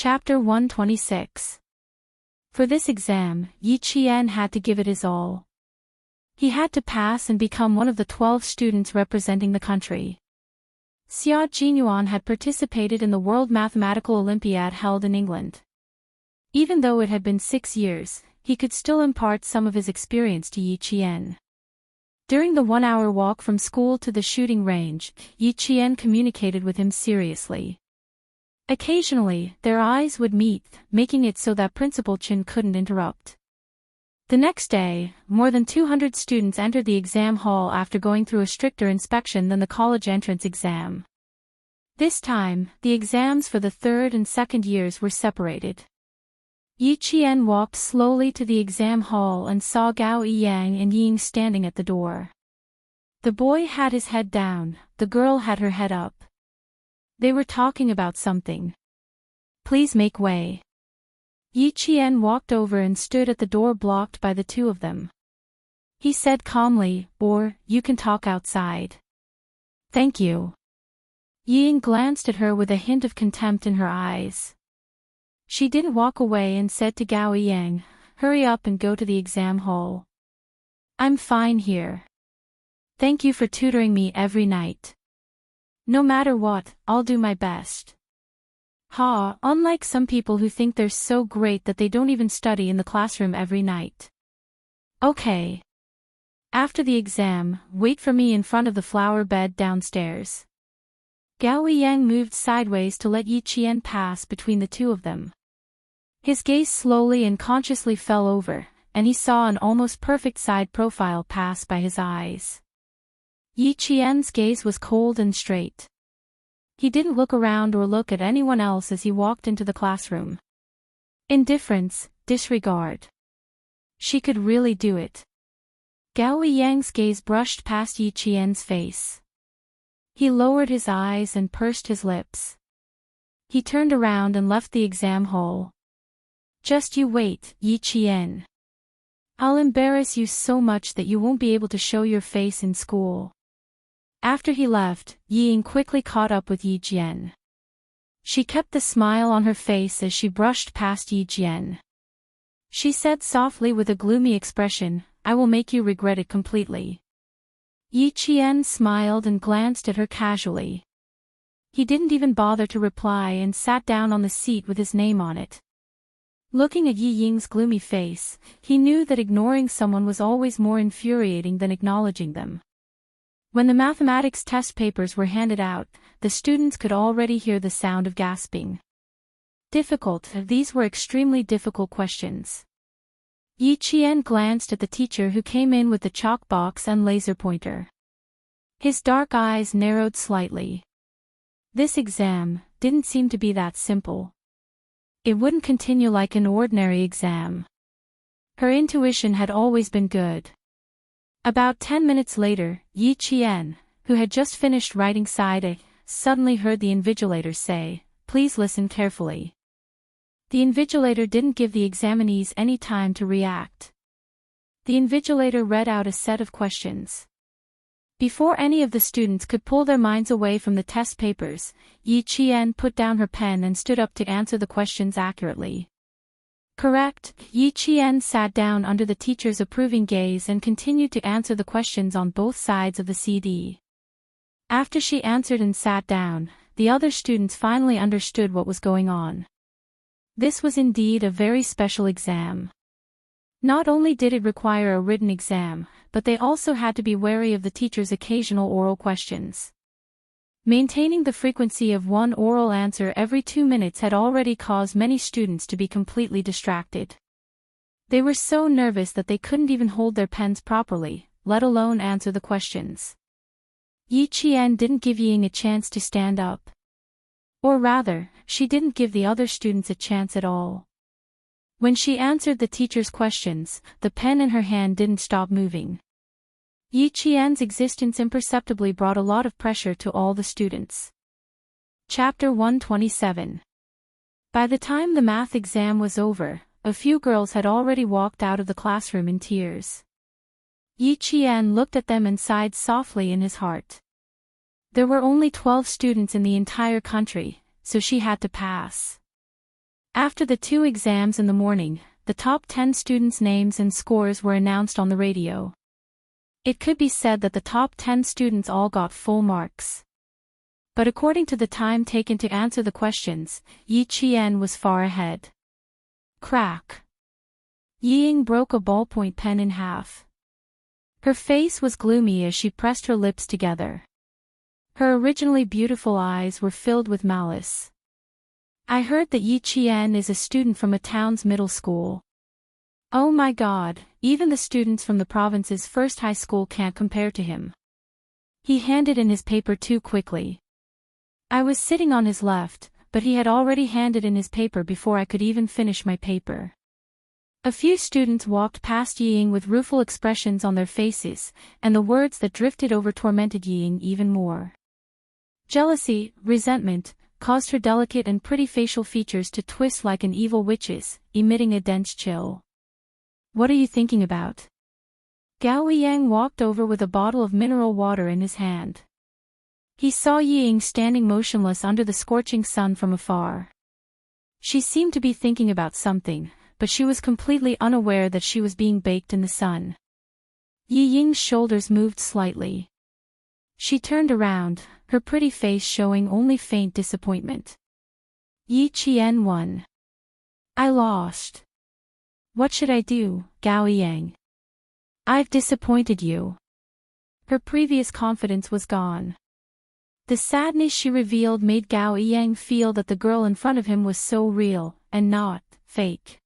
Chapter 126. For this exam, Yi Qian had to give it his all. He had to pass and become one of the 12 students representing the country. Xia Jinyuan had participated in the World Mathematical Olympiad held in England. Even though it had been 6 years, he could still impart some of his experience to Yi Qian. During the 1-hour walk from school to the shooting range, Yi Qian communicated with him seriously. Occasionally, their eyes would meet, making it so that Principal Chen couldn't interrupt. The next day, more than 200 students entered the exam hall after going through a stricter inspection than the college entrance exam. This time, the exams for the third and second years were separated. Yi Qian walked slowly to the exam hall and saw Gao Yiyang and Ying standing at the door. The boy had his head down, the girl had her head up. They were talking about something. "Please make way." Yi Qian walked over and stood at the door blocked by the two of them. He said calmly, "Or, you can talk outside." "Thank you." Ying glanced at her with a hint of contempt in her eyes. She didn't walk away and said to Gao Yang, "Hurry up and go to the exam hall." "I'm fine here. Thank you for tutoring me every night. No matter what, I'll do my best." Unlike some people who think they're so great that they don't even study in the classroom every night. "Okay. After the exam, wait for me in front of the flower bed downstairs." Gao Yang moved sideways to let Yi Qian pass between the two of them. His gaze slowly and consciously fell over, and he saw an almost perfect side profile pass by his eyes. Yi Qian's gaze was cold and straight. He didn't look around or look at anyone else as he walked into the classroom. Indifference, disregard. She could really do it. Gao Yang's gaze brushed past Yi Qian's face. He lowered his eyes and pursed his lips. He turned around and left the exam hall. "Just you wait, Yi Qian. I'll embarrass you so much that you won't be able to show your face in school." After he left, Ying quickly caught up with Yi Jian. She kept the smile on her face as she brushed past Yi Jian. She said softly with a gloomy expression, "I will make you regret it completely." Yi Qian smiled and glanced at her casually. He didn't even bother to reply and sat down on the seat with his name on it. Looking at Yi Ying's gloomy face, he knew that ignoring someone was always more infuriating than acknowledging them. When the mathematics test papers were handed out, the students could already hear the sound of gasping. Difficult, these were extremely difficult questions. Yi Qian glanced at the teacher who came in with the chalk box and laser pointer. His dark eyes narrowed slightly. This exam didn't seem to be that simple. It wouldn't continue like an ordinary exam. Her intuition had always been good. About 10 minutes later, Yi Qian, who had just finished writing side A, suddenly heard the invigilator say, "Please listen carefully." The invigilator didn't give the examinees any time to react. The invigilator read out a set of questions. Before any of the students could pull their minds away from the test papers, Yi Qian put down her pen and stood up to answer the questions accurately. "Correct." Yi Qian sat down under the teacher's approving gaze and continued to answer the questions on both sides of the CD. After she answered and sat down, the other students finally understood what was going on. This was indeed a very special exam. Not only did it require a written exam, but they also had to be wary of the teacher's occasional oral questions. Maintaining the frequency of one oral answer every 2 minutes had already caused many students to be completely distracted. They were so nervous that they couldn't even hold their pens properly, let alone answer the questions. Yi Qian didn't give Ying a chance to stand up. Or rather, she didn't give the other students a chance at all. When she answered the teacher's questions, the pen in her hand didn't stop moving. Yi Qian's existence imperceptibly brought a lot of pressure to all the students. Chapter 127. By the time the math exam was over, a few girls had already walked out of the classroom in tears. Yi Qian looked at them and sighed softly in his heart. There were only 12 students in the entire country, so she had to pass. After the 2 exams in the morning, the top 10 students' names and scores were announced on the radio. It could be said that the top 10 students all got full marks. But according to the time taken to answer the questions, Yi Qian was far ahead. Crack! Yi Ying broke a ballpoint pen in half. Her face was gloomy as she pressed her lips together. Her originally beautiful eyes were filled with malice. I heard that Yi Qian is a student from a town's middle school. Oh my God, even the students from the province's first high school can't compare to him. He handed in his paper too quickly. I was sitting on his left, but he had already handed in his paper before I could even finish my paper. A few students walked past Yi Ying with rueful expressions on their faces, and the words that drifted over tormented Yi Ying even more. Jealousy, resentment, caused her delicate and pretty facial features to twist like an evil witch's, emitting a dense chill. What are you thinking about? Gao Yang walked over with a bottle of mineral water in his hand. He saw Yi Ying standing motionless under the scorching sun from afar. She seemed to be thinking about something, but she was completely unaware that she was being baked in the sun. Yi Ying's shoulders moved slightly. She turned around, her pretty face showing only faint disappointment. Yi Qian won. I lost. What should I do, Gao Yang? I've disappointed you. Her previous confidence was gone. The sadness she revealed made Gao Yang feel that the girl in front of him was so real, and not fake.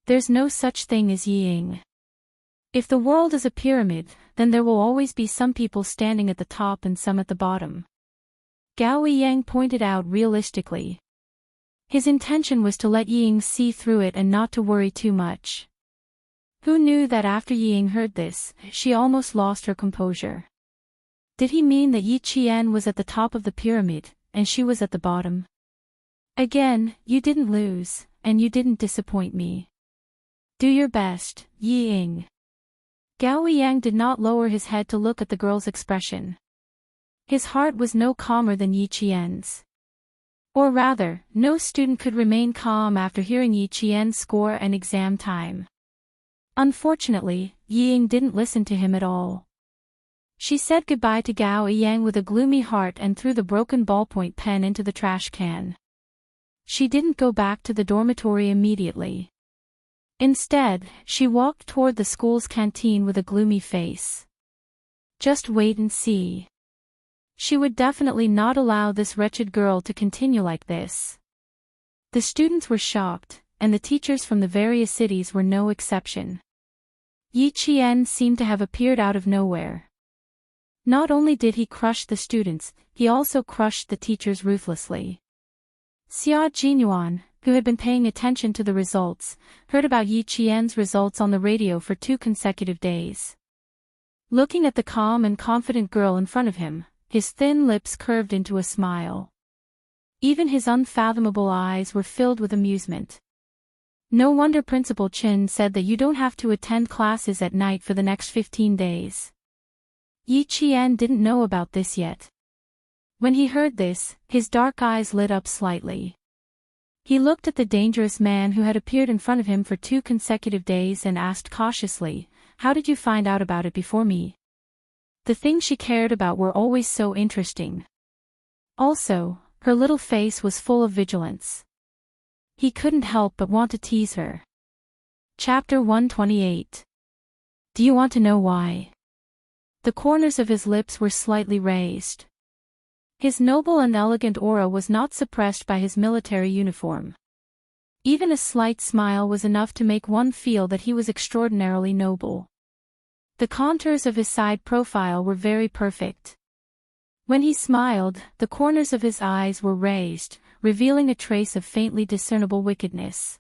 There's no such thing as Yi Ying. If the world is a pyramid, then there will always be some people standing at the top and some at the bottom. Gao Yang pointed out realistically. His intention was to let Yi Ying see through it and not to worry too much. Who knew that after Yi Ying heard this, she almost lost her composure? Did he mean that Yi Qian was at the top of the pyramid, and she was at the bottom? Again, you didn't lose, and you didn't disappoint me. Do your best, Yi Ying. Gao Yang did not lower his head to look at the girl's expression. His heart was no calmer than Yi Qian's. Or rather, no student could remain calm after hearing Yi Qian's score and exam time. Unfortunately, Yi Ying didn't listen to him at all. She said goodbye to Gao Yang with a gloomy heart and threw the broken ballpoint pen into the trash can. She didn't go back to the dormitory immediately. Instead, she walked toward the school's canteen with a gloomy face. Just wait and see. She would definitely not allow this wretched girl to continue like this. The students were shocked, and the teachers from the various cities were no exception. Yi Qian seemed to have appeared out of nowhere. Not only did he crush the students, he also crushed the teachers ruthlessly. Xia Jinyuan, who had been paying attention to the results, heard about Yi Qian's results on the radio for 2 consecutive days. Looking at the calm and confident girl in front of him, his thin lips curved into a smile. Even his unfathomable eyes were filled with amusement. No wonder Principal Chin said that you don't have to attend classes at night for the next 15 days. Yi Qian didn't know about this yet. When he heard this, his dark eyes lit up slightly. He looked at the dangerous man who had appeared in front of him for 2 consecutive days and asked cautiously, "How did you find out about it before me?" The things she cared about were always so interesting. Also, her little face was full of vigilance. He couldn't help but want to tease her. Chapter 128. Do you want to know why? The corners of his lips were slightly raised. His noble and elegant aura was not suppressed by his military uniform. Even a slight smile was enough to make one feel that he was extraordinarily noble. The contours of his side profile were very perfect. When he smiled, the corners of his eyes were raised, revealing a trace of faintly discernible wickedness.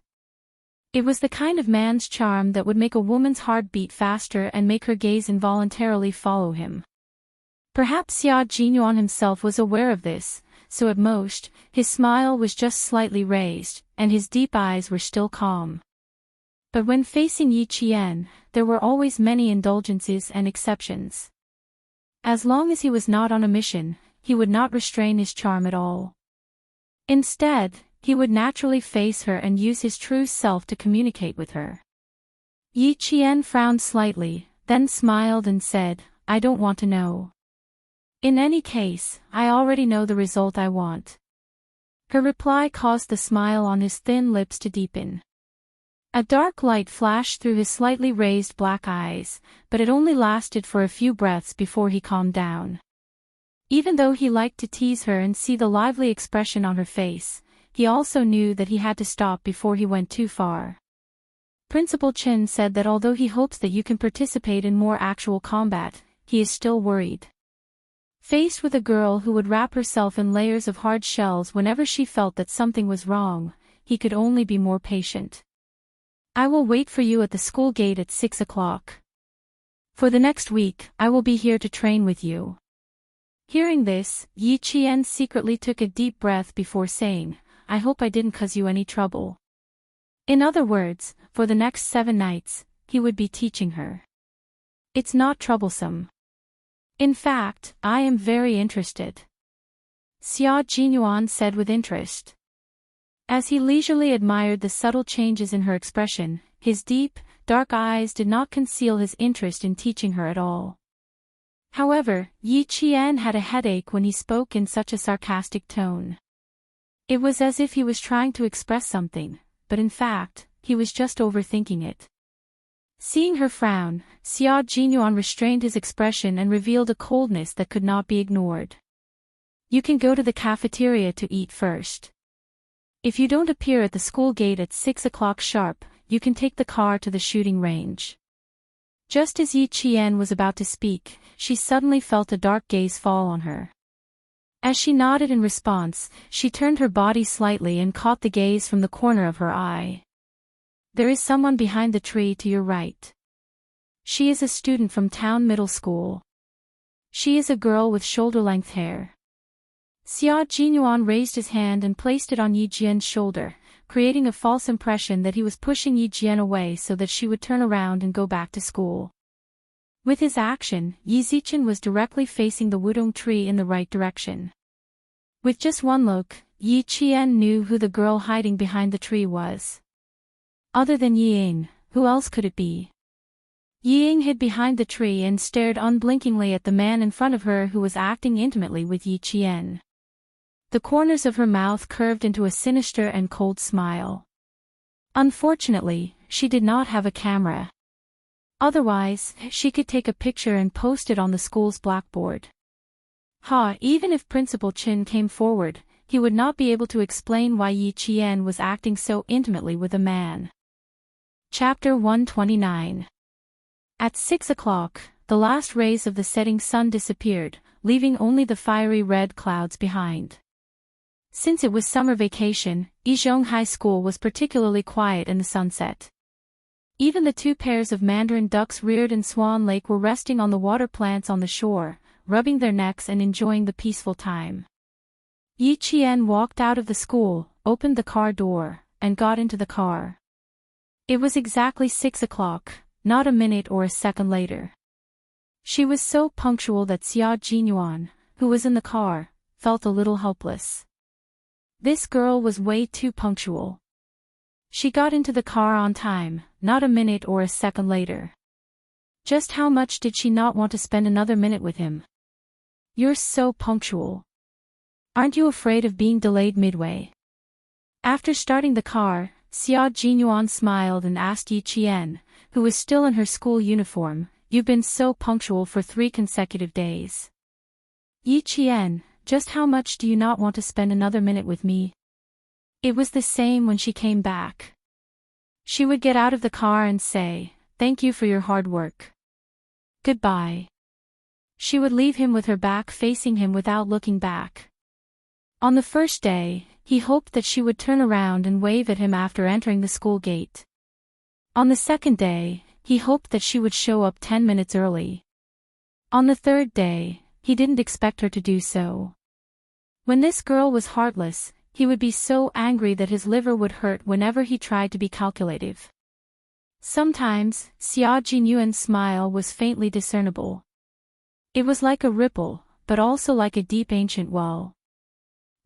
It was the kind of man's charm that would make a woman's heart beat faster and make her gaze involuntarily follow him. Perhaps Xia Jinyuan himself was aware of this, so at most, his smile was just slightly raised, and his deep eyes were still calm. But when facing Yi Qian, there were always many indulgences and exceptions. As long as he was not on a mission, he would not restrain his charm at all. Instead, he would naturally face her and use his true self to communicate with her. Yi Qian frowned slightly, then smiled and said, I don't want to know. In any case, I already know the result I want. Her reply caused the smile on his thin lips to deepen. A dark light flashed through his slightly raised black eyes, but it only lasted for a few breaths before he calmed down. Even though he liked to tease her and see the lively expression on her face, he also knew that he had to stop before he went too far. Principal Chen said that although he hopes that you can participate in more actual combat, he is still worried. Faced with a girl who would wrap herself in layers of hard shells whenever she felt that something was wrong, he could only be more patient. I will wait for you at the school gate at 6 o'clock. For the next week, I will be here to train with you. Hearing this, Yi Qian secretly took a deep breath before saying, I hope I didn't cause you any trouble. In other words, for the next 7 nights, he would be teaching her. It's not troublesome. In fact, I am very interested. Xia Jinyuan said with interest. As he leisurely admired the subtle changes in her expression, his deep, dark eyes did not conceal his interest in teaching her at all. However, Yi Qian had a headache when he spoke in such a sarcastic tone. It was as if he was trying to express something, but in fact, he was just overthinking it. Seeing her frown, Xia Jinyuan restrained his expression and revealed a coldness that could not be ignored. You can go to the cafeteria to eat first. If you don't appear at the school gate at 6 o'clock sharp, you can take the car to the shooting range. Just as Yi Qian was about to speak, she suddenly felt a dark gaze fall on her. As she nodded in response, she turned her body slightly and caught the gaze from the corner of her eye. There is someone behind the tree to your right. She is a student from town middle school. She is a girl with shoulder-length hair. Xia Jinyuan raised his hand and placed it on Yi Jian's shoulder, creating a false impression that he was pushing Yi Jian away so that she would turn around and go back to school. With his action, Yi Zichen was directly facing the wudong tree in the right direction. With just one look, Yi Qian knew who the girl hiding behind the tree was. Other than Yi Ying, who else could it be? Yi Ying hid behind the tree and stared unblinkingly at the man in front of her who was acting intimately with Yi Qian. The corners of her mouth curved into a sinister and cold smile. Unfortunately, she did not have a camera. Otherwise, she could take a picture and post it on the school's blackboard. Even if Principal Chen came forward, he would not be able to explain why Yi Qian was acting so intimately with a man. Chapter 129. At 6 o'clock, the last rays of the setting sun disappeared, leaving only the fiery red clouds behind. Since it was summer vacation, Yizhong High School was particularly quiet in the sunset. Even the 2 pairs of mandarin ducks reared in Swan Lake were resting on the water plants on the shore, rubbing their necks and enjoying the peaceful time. Yi Qian walked out of the school, opened the car door, and got into the car. It was exactly 6 o'clock, not a minute or a second later. She was so punctual that Xia Jinyuan, who was in the car, felt a little helpless. This girl was way too punctual. She got into the car on time, not a minute or a second later. Just how much did she not want to spend another minute with him? You're so punctual. Aren't you afraid of being delayed midway? After starting the car, Xia Jinyuan smiled and asked Yi Qian, who was still in her school uniform, you've been so punctual for 3 consecutive days. Yi Qian, just how much do you not want to spend another minute with me? It was the same when she came back. She would get out of the car and say, thank you for your hard work. Goodbye. She would leave him with her back facing him without looking back. On the first day, he hoped that she would turn around and wave at him after entering the school gate. On the second day, he hoped that she would show up 10 minutes early. On the third day, he didn't expect her to do so. When this girl was heartless, he would be so angry that his liver would hurt whenever he tried to be calculative. Sometimes, Xia Jinyuan's smile was faintly discernible. It was like a ripple, but also like a deep ancient well.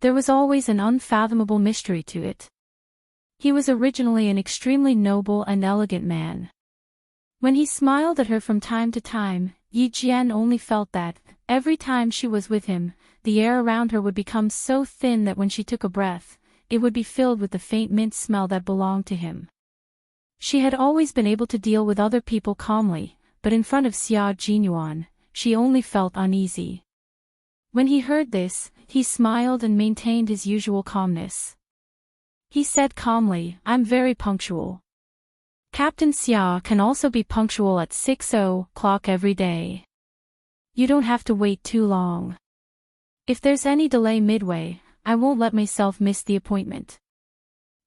There was always an unfathomable mystery to it. He was originally an extremely noble and elegant man. When he smiled at her from time to time, Yi Jian only felt that, every time she was with him, the air around her would become so thin that when she took a breath, it would be filled with the faint mint smell that belonged to him. She had always been able to deal with other people calmly, but in front of Xia Jinyuan, she only felt uneasy. When he heard this, he smiled and maintained his usual calmness. He said calmly, "I'm very punctual. Captain Xia can also be punctual at 6:00 every day. You don't have to wait too long. If there's any delay midway, I won't let myself miss the appointment.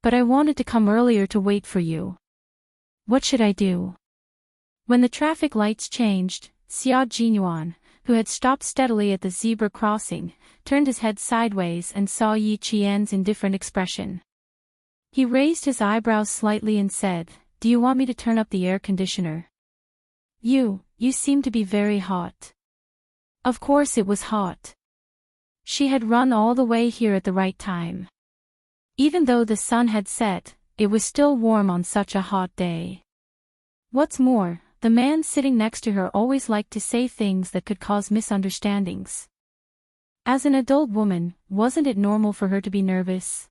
But I wanted to come earlier to wait for you. What should I do?" When the traffic lights changed, Xia Jinyuan, who had stopped steadily at the zebra crossing, turned his head sideways and saw Yi Qian's indifferent expression. He raised his eyebrows slightly and said, "Do you want me to turn up the air conditioner? You seem to be very hot." Of course it was hot. She had run all the way here at the right time. Even though the sun had set, it was still warm on such a hot day. What's more, the man sitting next to her always liked to say things that could cause misunderstandings. As an adult woman, wasn't it normal for her to be nervous?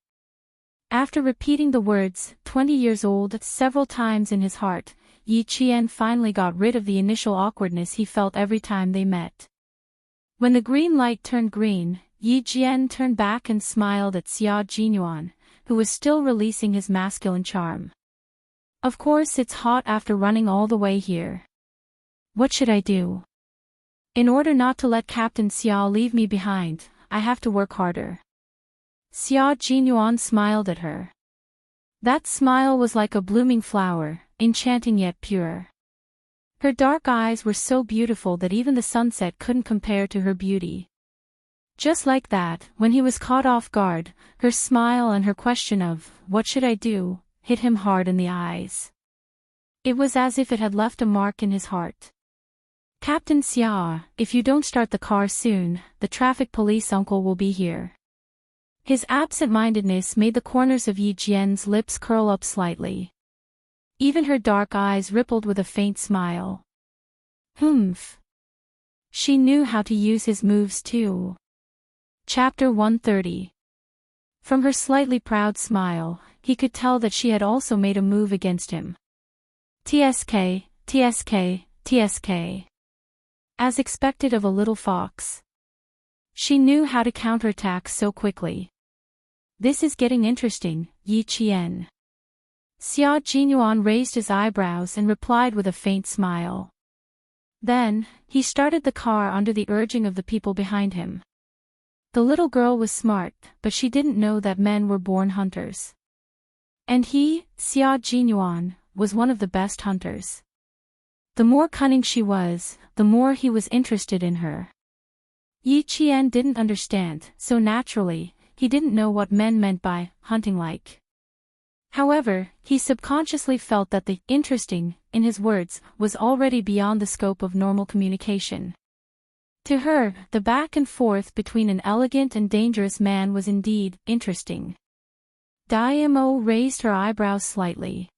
After repeating the words, 20 years old, several times in his heart, Yi Qian finally got rid of the initial awkwardness he felt every time they met. When the green light turned green, Yi Jian turned back and smiled at Xia Jinyuan, who was still releasing his masculine charm. "Of course it's hot after running all the way here. What should I do? In order not to let Captain Xia leave me behind, I have to work harder." Xia Jinyuan smiled at her. That smile was like a blooming flower, enchanting yet pure. Her dark eyes were so beautiful that even the sunset couldn't compare to her beauty. Just like that, when he was caught off guard, her smile and her question of, "What should I do?" hit him hard in the eyes. It was as if it had left a mark in his heart. "Captain Xia, if you don't start the car soon, the traffic police uncle will be here." His absent-mindedness made the corners of Yi Jian's lips curl up slightly. Even her dark eyes rippled with a faint smile. Humph. She knew how to use his moves too. Chapter 130. From her slightly proud smile, he could tell that she had also made a move against him. TSK, TSK, TSK. As expected of a little fox. She knew how to counterattack so quickly. "This is getting interesting, Yi Qian." Xia Jinyuan raised his eyebrows and replied with a faint smile. Then, he started the car under the urging of the people behind him. The little girl was smart, but she didn't know that men were born hunters. And he, Xia Jinyuan, was one of the best hunters. The more cunning she was, the more he was interested in her. Yi Qian didn't understand, so naturally, he didn't know what men meant by hunting like. However, he subconsciously felt that the interesting in his words was already beyond the scope of normal communication. To her, the back and forth between an elegant and dangerous man was indeed interesting. Dai-Mo raised her eyebrows slightly.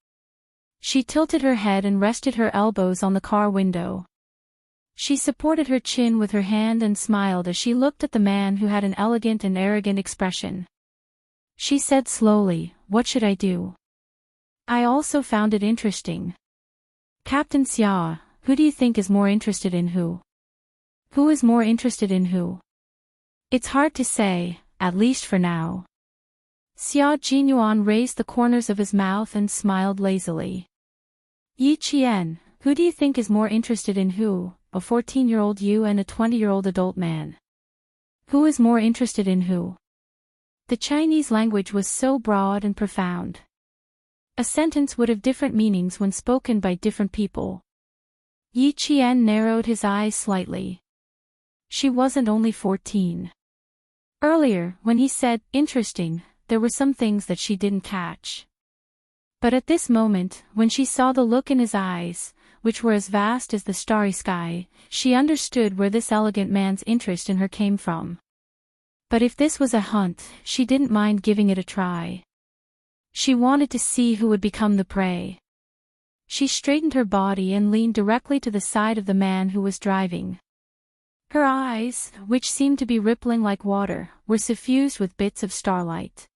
She tilted her head and rested her elbows on the car window. She supported her chin with her hand and smiled as she looked at the man who had an elegant and arrogant expression. She said slowly, "What should I do? I also found it interesting. Captain Xia, who do you think is more interested in who? Who is more interested in who? It's hard to say, at least for now." Xia Jinyuan raised the corners of his mouth and smiled lazily. "Yi Qian, who do you think is more interested in who? A 14-year-old you and a 20-year-old adult man. Who is more interested in who?" The Chinese language was so broad and profound. A sentence would have different meanings when spoken by different people. Yi Qian narrowed his eyes slightly. She wasn't only 14. Earlier, when he said, "interesting," there were some things that she didn't catch. But at this moment, when she saw the look in his eyes, which were as vast as the starry sky, she understood where this elegant man's interest in her came from. But if this was a hunt, she didn't mind giving it a try. She wanted to see who would become the prey. She straightened her body and leaned directly to the side of the man who was driving. Her eyes, which seemed to be rippling like water, were suffused with bits of starlight.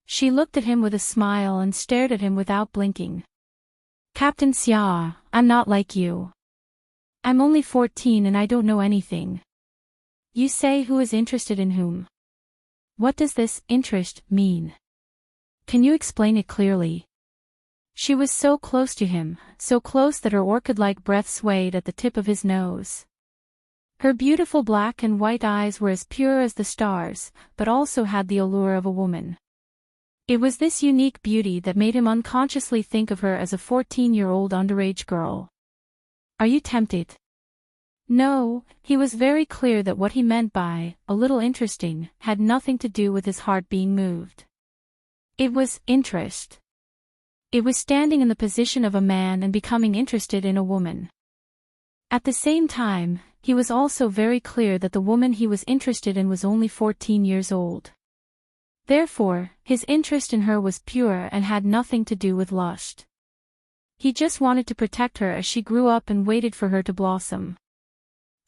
She looked at him with a smile and stared at him without blinking. Captain Xia, I'm not like you. I'm only 14 and I don't know anything. You say who is interested in whom? What does this interest mean? Can you explain it clearly? She was so close to him, so close that her orchid-like breath swayed at the tip of his nose. Her beautiful black and white eyes were as pure as the stars, but also had the allure of a woman. It was this unique beauty that made him unconsciously think of her as a 14-year-old underage girl. Are you tempted? No, he was very clear that what he meant by, a little interesting, had nothing to do with his heart being moved. It was interest. It was standing in the position of a man and becoming interested in a woman. At the same time, he was also very clear that the woman he was interested in was only 14 years old. Therefore, his interest in her was pure and had nothing to do with lust. He just wanted to protect her as she grew up and waited for her to blossom.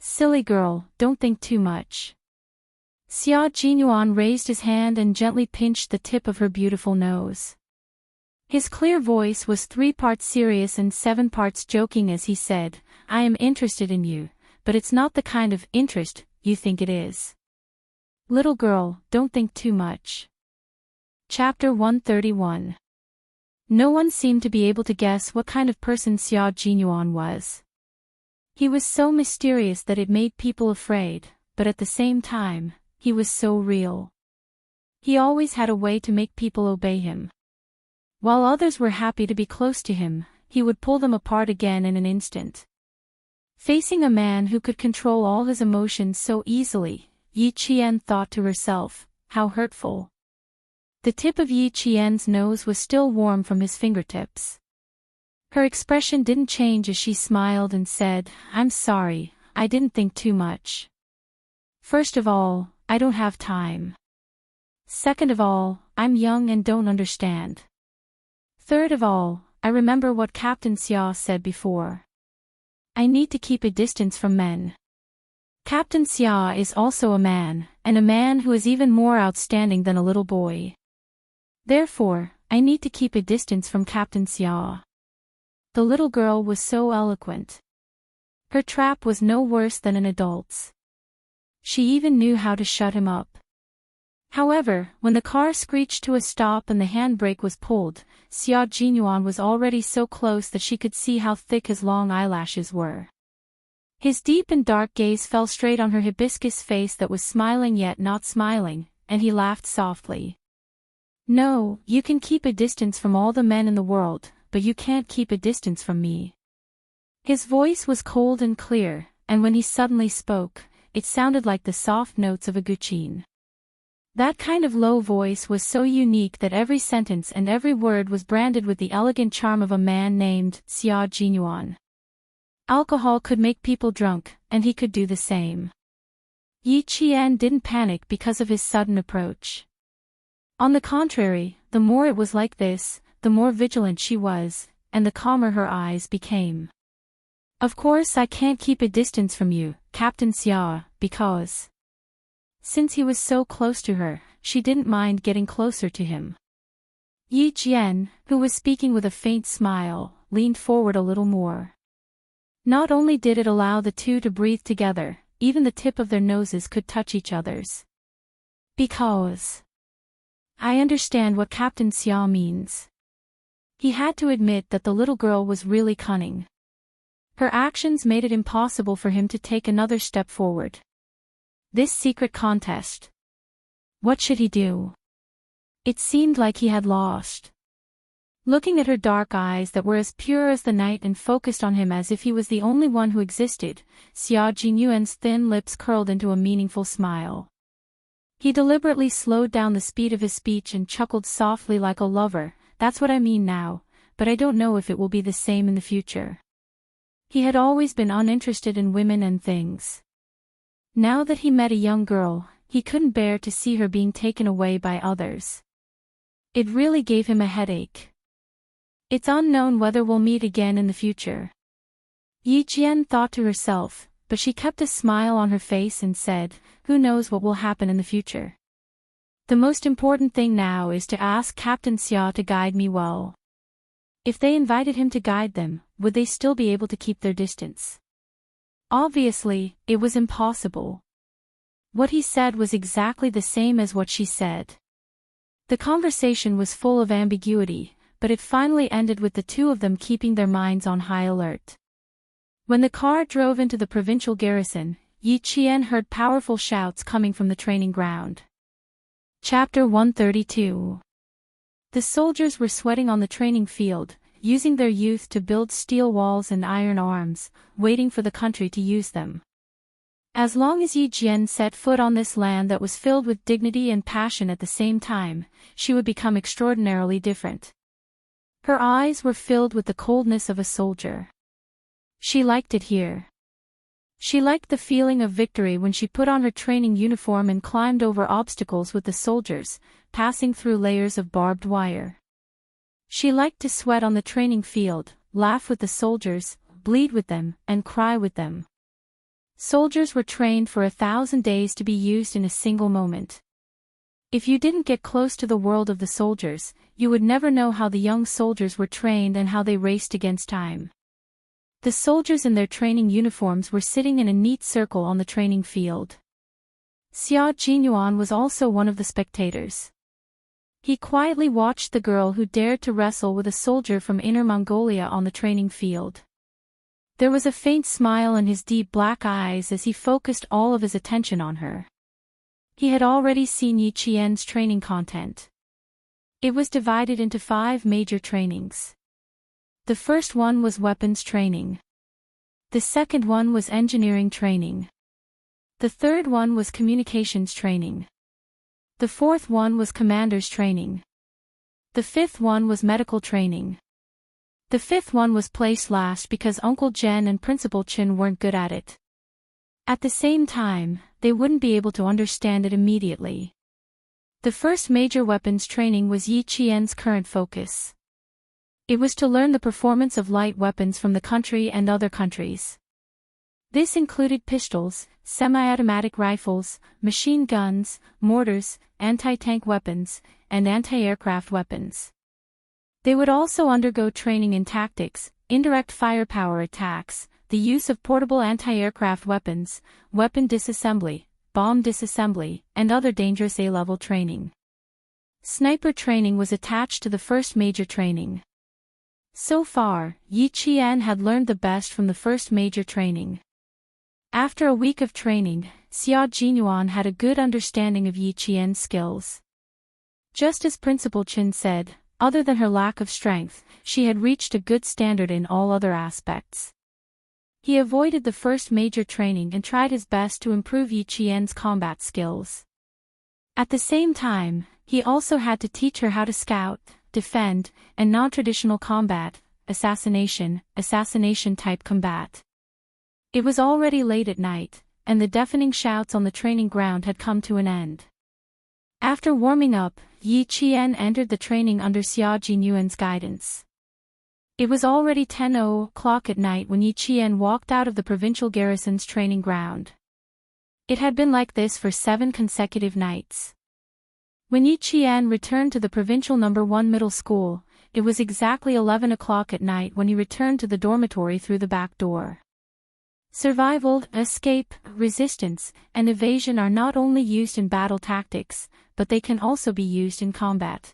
Silly girl, don't think too much. Xia Jinyuan raised his hand and gently pinched the tip of her beautiful nose. His clear voice was 3 parts serious and 7 parts joking as he said, I am interested in you, but it's not the kind of interest you think it is. Little girl, don't think too much. Chapter 131. No one seemed to be able to guess what kind of person Xia Jinyuan was. He was so mysterious that it made people afraid, but at the same time, he was so real. He always had a way to make people obey him. While others were happy to be close to him, he would pull them apart again in an instant. Facing a man who could control all his emotions so easily, Yi Qian thought to herself, how hurtful. The tip of Yi Qian's nose was still warm from his fingertips. Her expression didn't change as she smiled and said, I'm sorry, I didn't think too much. First of all, I don't have time. Second of all, I'm young and don't understand. Third of all, I remember what Captain Xia said before. I need to keep a distance from men. Captain Xia is also a man, and a man who is even more outstanding than a little boy. Therefore, I need to keep a distance from Captain Xia. The little girl was so eloquent. Her trap was no worse than an adult's. She even knew how to shut him up. However, when the car screeched to a stop and the handbrake was pulled, Xia Jinyuan was already so close that she could see how thick his long eyelashes were. His deep and dark gaze fell straight on her hibiscus face that was smiling yet not smiling, and he laughed softly. No, you can keep a distance from all the men in the world, but you can't keep a distance from me. His voice was cold and clear, and when he suddenly spoke, it sounded like the soft notes of a guqin. That kind of low voice was so unique that every sentence and every word was branded with the elegant charm of a man named Xia Jinyuan. Alcohol could make people drunk, and he could do the same. Yi Qian didn't panic because of his sudden approach. On the contrary, the more it was like this, the more vigilant she was, and the calmer her eyes became. Of course I can't keep a distance from you, Captain Xia, because... Since he was so close to her, she didn't mind getting closer to him. Yi Jian, who was speaking with a faint smile, leaned forward a little more. Not only did it allow the two to breathe together, even the tip of their noses could touch each other's. Because... I understand what Captain Xia means. He had to admit that the little girl was really cunning. Her actions made it impossible for him to take another step forward. This secret contest. What should he do? It seemed like he had lost. Looking at her dark eyes that were as pure as the night and focused on him as if he was the only one who existed, Xia Jinyuan's thin lips curled into a meaningful smile. He deliberately slowed down the speed of his speech and chuckled softly like a lover, that's what I mean now, but I don't know if it will be the same in the future. He had always been uninterested in women and things. Now that he met a young girl, he couldn't bear to see her being taken away by others. It really gave him a headache. It's unknown whether we'll meet again in the future. Yi Qian thought to herself, but she kept a smile on her face and said, who knows what will happen in the future. The most important thing now is to ask Captain Xia to guide me well. If they invited him to guide them, would they still be able to keep their distance? Obviously, it was impossible. What he said was exactly the same as what she said. The conversation was full of ambiguity, but it finally ended with the two of them keeping their minds on high alert. When the car drove into the provincial garrison, Yi Qian heard powerful shouts coming from the training ground. Chapter 132. The soldiers were sweating on the training field, using their youth to build steel walls and iron arms, waiting for the country to use them. As long as Yi Qian set foot on this land that was filled with dignity and passion at the same time, she would become extraordinarily different. Her eyes were filled with the coldness of a soldier. She liked it here. She liked the feeling of victory when she put on her training uniform and climbed over obstacles with the soldiers, passing through layers of barbed wire. She liked to sweat on the training field, laugh with the soldiers, bleed with them, and cry with them. Soldiers were trained for 1,000 days to be used in a single moment. If you didn't get close to the world of the soldiers, you would never know how the young soldiers were trained and how they raced against time. The soldiers in their training uniforms were sitting in a neat circle on the training field. Xia Jinyuan was also one of the spectators. He quietly watched the girl who dared to wrestle with a soldier from Inner Mongolia on the training field. There was a faint smile in his deep black eyes as he focused all of his attention on her. He had already seen Yi Qian's training content. It was divided into 5 major trainings. The first one was weapons training. The second one was engineering training. The third one was communications training. The fourth one was commander's training. The fifth one was medical training. The fifth one was placed last because Uncle Jen and Principal Chin weren't good at it. At the same time, they wouldn't be able to understand it immediately. The first major weapons training was Yi Qian's current focus. It was to learn the performance of light weapons from the country and other countries. This included pistols, semi-automatic rifles, machine guns, mortars, anti-tank weapons, and anti-aircraft weapons. They would also undergo training in tactics, indirect firepower attacks, the use of portable anti-aircraft weapons, weapon disassembly, bomb disassembly, and other dangerous A-level training. Sniper training was attached to the first major training. So far, Yi Qian had learned the best from the first major training. After a week of training, Xia Jinyuan had a good understanding of Yi Qian's skills. Just as Principal Chin said, other than her lack of strength, she had reached a good standard in all other aspects. He avoided the first major training and tried his best to improve Yi Qian's combat skills. At the same time, he also had to teach her how to scout, defend, and non-traditional combat, assassination-type combat. It was already late at night, and the deafening shouts on the training ground had come to an end. After warming up, Yi Qian entered the training under Xia Jinyuan's guidance. It was already 10 o'clock at night when Yi Qian walked out of the provincial garrison's training ground. It had been like this for 7 consecutive nights. When Yi Qian returned to the provincial No. 1 middle school, it was exactly 11 o'clock at night when he returned to the dormitory through the back door. Survival, escape, resistance, and evasion are not only used in battle tactics, but they can also be used in combat.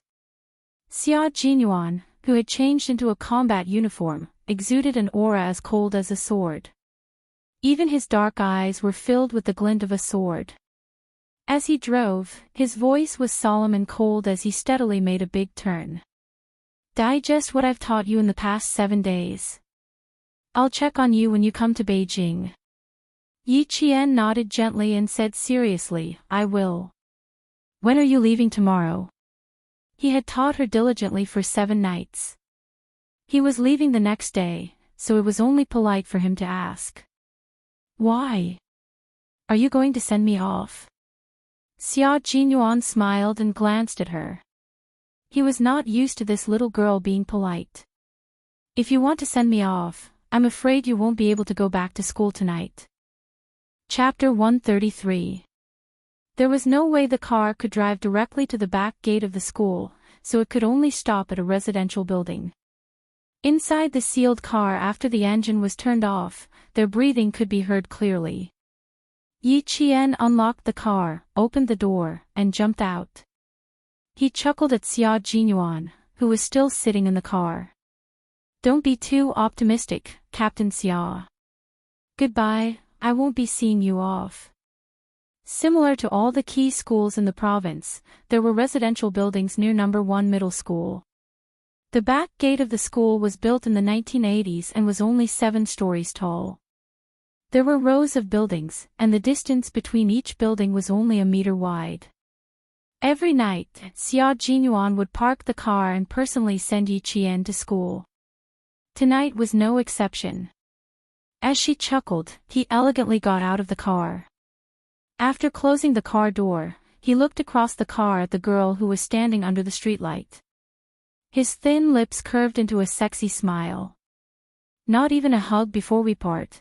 Xia Jinyuan, who had changed into a combat uniform, exuded an aura as cold as a sword. Even his dark eyes were filled with the glint of a sword. As he drove, his voice was solemn and cold as he steadily made a big turn. Digest what I've taught you in the past 7 days. I'll check on you when you come to Beijing. Yi Qian nodded gently and said seriously, I will. When are you leaving tomorrow? He had taught her diligently for 7 nights. He was leaving the next day, so it was only polite for him to ask. Why? Are you going to send me off? Xia Jinyuan smiled and glanced at her. He was not used to this little girl being polite. If you want to send me off, I'm afraid you won't be able to go back to school tonight. Chapter 133. There was no way the car could drive directly to the back gate of the school, so it could only stop at a residential building. Inside the sealed car after the engine was turned off, their breathing could be heard clearly. Yi Qian unlocked the car, opened the door, and jumped out. He chuckled at Xia Jinyuan, who was still sitting in the car. Don't be too optimistic, Captain Xia. Goodbye, I won't be seeing you off. Similar to all the key schools in the province, there were residential buildings near No. 1 Middle School. The back gate of the school was built in the 1980s and was only 7 stories tall. There were rows of buildings, and the distance between each building was only a meter wide. Every night, Xia Jinyuan would park the car and personally send Yi Qian to school. Tonight was no exception. As she chuckled, he elegantly got out of the car. After closing the car door, he looked across the car at the girl who was standing under the streetlight. His thin lips curved into a sexy smile. Not even a hug before we part.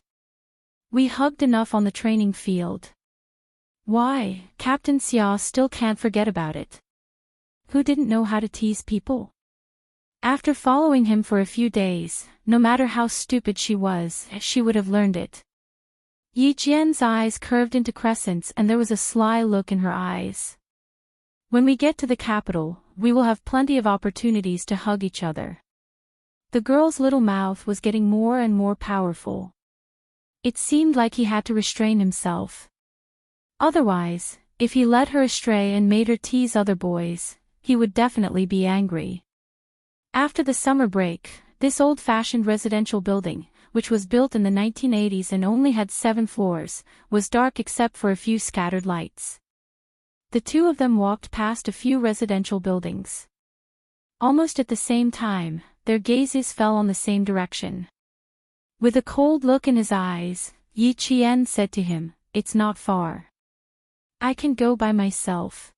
We hugged enough on the training field. Why, Captain Xia still can't forget about it. Who didn't know how to tease people? After following him for a few days, no matter how stupid she was, she would have learned it. Yi Jian's eyes curved into crescents and there was a sly look in her eyes. When we get to the capital, we will have plenty of opportunities to hug each other. The girl's little mouth was getting more and more powerful. It seemed like he had to restrain himself. Otherwise, if he led her astray and made her tease other boys, he would definitely be angry. After the summer break, this old-fashioned residential building, which was built in the 1980s and only had 7 floors, was dark except for a few scattered lights. The two of them walked past a few residential buildings. Almost at the same time, their gazes fell on the same direction. With a cold look in his eyes, Yi Qian said to him, "It's not far. I can go by myself."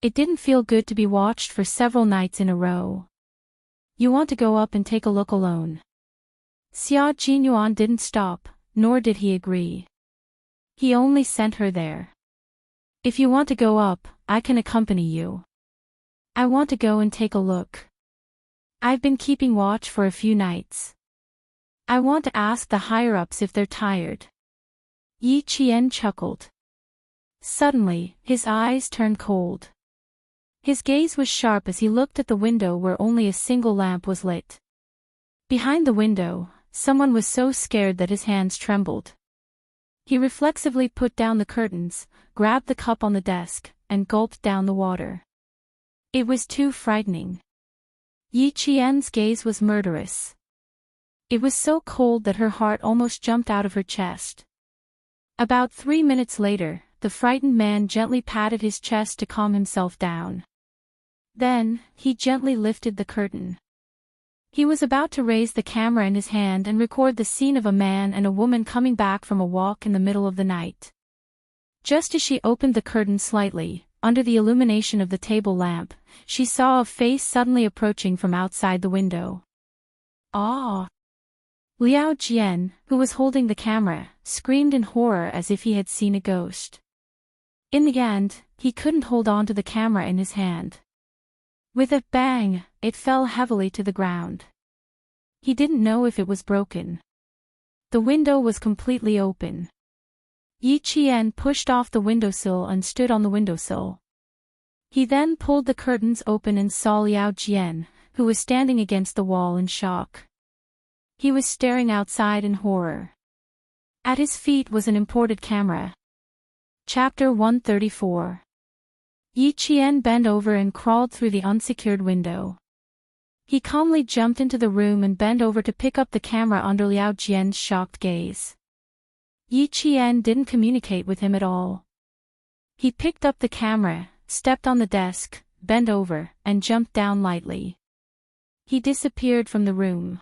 It didn't feel good to be watched for several nights in a row. You want to go up and take a look alone? Xia Jinyuan didn't stop, nor did he agree. He only sent her there. If you want to go up, I can accompany you. I want to go and take a look. I've been keeping watch for a few nights. I want to ask the higher-ups if they're tired. Yi Qian chuckled. Suddenly, his eyes turned cold. His gaze was sharp as he looked at the window where only a single lamp was lit. Behind the window, someone was so scared that his hands trembled. He reflexively put down the curtains, grabbed the cup on the desk, and gulped down the water. It was too frightening. Yi Qian's gaze was murderous. It was so cold that her heart almost jumped out of her chest. About 3 minutes later, the frightened man gently patted his chest to calm himself down. Then, he gently lifted the curtain. He was about to raise the camera in his hand and record the scene of a man and a woman coming back from a walk in the middle of the night. Just as she opened the curtain slightly, under the illumination of the table lamp, she saw a face suddenly approaching from outside the window. Ah! Liao Jian, who was holding the camera, screamed in horror as if he had seen a ghost. In the end, he couldn't hold on to the camera in his hand. With a bang, it fell heavily to the ground. He didn't know if it was broken. The window was completely open. Yi Qian pushed off the windowsill and stood on the windowsill. He then pulled the curtains open and saw Liao Jian, who was standing against the wall in shock. He was staring outside in horror. At his feet was an imported camera. Chapter 134. Yi Qian bent over and crawled through the unsecured window. He calmly jumped into the room and bent over to pick up the camera under Liao Jian's shocked gaze. Yi Qian didn't communicate with him at all. He picked up the camera, stepped on the desk, bent over, and jumped down lightly. He disappeared from the room.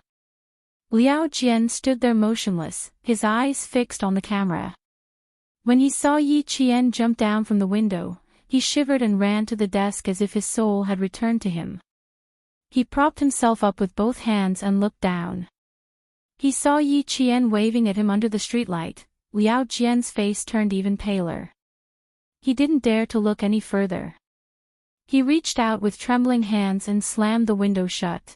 Liao Jian stood there motionless, his eyes fixed on the camera. When he saw Yi Qian jump down from the window, he shivered and ran to the desk as if his soul had returned to him. He propped himself up with both hands and looked down. He saw Yi Qian waving at him under the streetlight. Liao Jian's face turned even paler. He didn't dare to look any further. He reached out with trembling hands and slammed the window shut.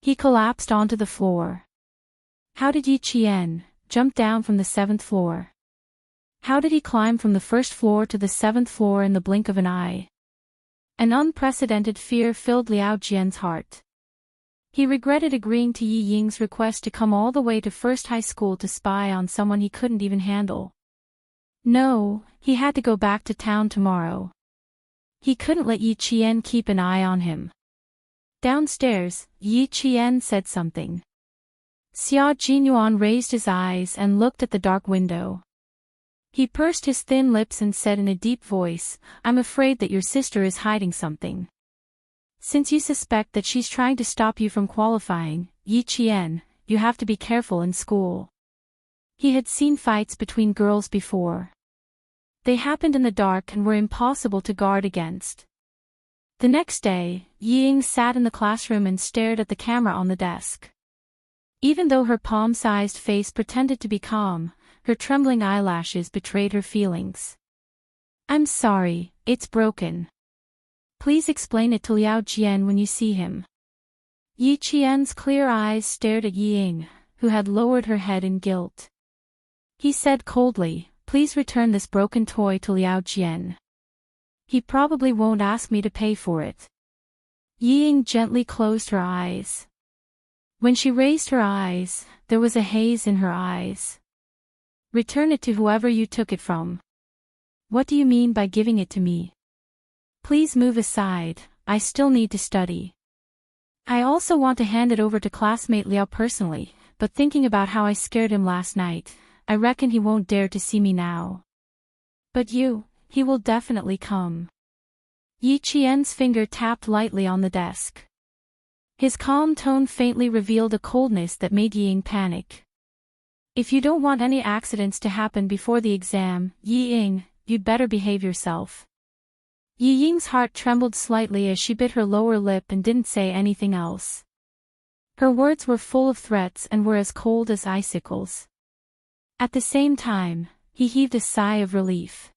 He collapsed onto the floor. How did Yi Qian jump down from the 7th floor? How did he climb from the 1st floor to the 7th floor in the blink of an eye? An unprecedented fear filled Liao Jian's heart. He regretted agreeing to Yi Ying's request to come all the way to First High School to spy on someone he couldn't even handle. No, he had to go back to town tomorrow. He couldn't let Yi Qian keep an eye on him. Downstairs, Yi Qian said something. Xia Jinyuan raised his eyes and looked at the dark window. He pursed his thin lips and said in a deep voice, "I'm afraid that your sister is hiding something. Since you suspect that she's trying to stop you from qualifying, Yi Qian, you have to be careful in school." He had seen fights between girls before. They happened in the dark and were impossible to guard against. The next day, Yi Ying sat in the classroom and stared at the camera on the desk. Even though her palm-sized face pretended to be calm, her trembling eyelashes betrayed her feelings. "I'm sorry, it's broken. Please explain it to Liao Jian when you see him." Yi Qian's clear eyes stared at Yi Ying, who had lowered her head in guilt. He said coldly, "Please return this broken toy to Liao Jian. He probably won't ask me to pay for it." Yi Ying gently closed her eyes. When she raised her eyes, there was a haze in her eyes. "Return it to whoever you took it from." "What do you mean by giving it to me?" "Please move aside, I still need to study. I also want to hand it over to classmate Liao personally, but thinking about how I scared him last night, I reckon he won't dare to see me now. But he will definitely come." Yi Qian's finger tapped lightly on the desk. His calm tone faintly revealed a coldness that made Yi Ying panic. "If you don't want any accidents to happen before the exam, Yi Ying, you'd better behave yourself." Yi Ying's heart trembled slightly as she bit her lower lip and didn't say anything else. Her words were full of threats and were as cold as icicles. At the same time, he heaved a sigh of relief.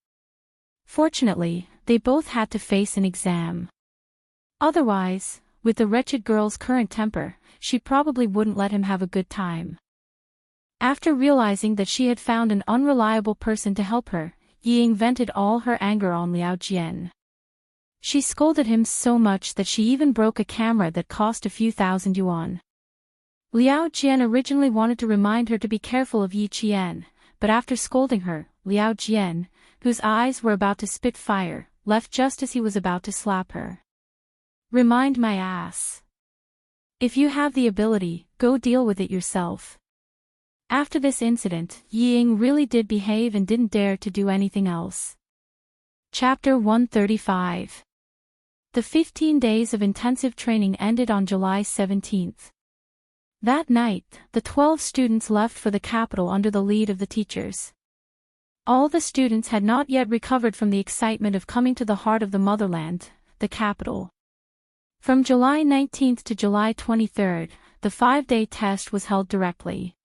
Fortunately, they both had to face an exam. Otherwise, with the wretched girl's current temper, she probably wouldn't let him have a good time. After realizing that she had found an unreliable person to help her, Yi Ying vented all her anger on Liao Jian. She scolded him so much that she even broke a camera that cost a few thousand yuan. Liao Jian originally wanted to remind her to be careful of Yi Qian, but after scolding her, Liao Jian, whose eyes were about to spit fire, left just as he was about to slap her. "Remind my ass. If you have the ability, go deal with it yourself." After this incident, Yi Ying really did behave and didn't dare to do anything else. Chapter 135. The 15 days of intensive training ended on July 17th. That night, the 12 students left for the capital under the lead of the teachers. All the students had not yet recovered from the excitement of coming to the heart of the motherland, the capital. From July 19th to July 23rd, the 5-day test was held directly.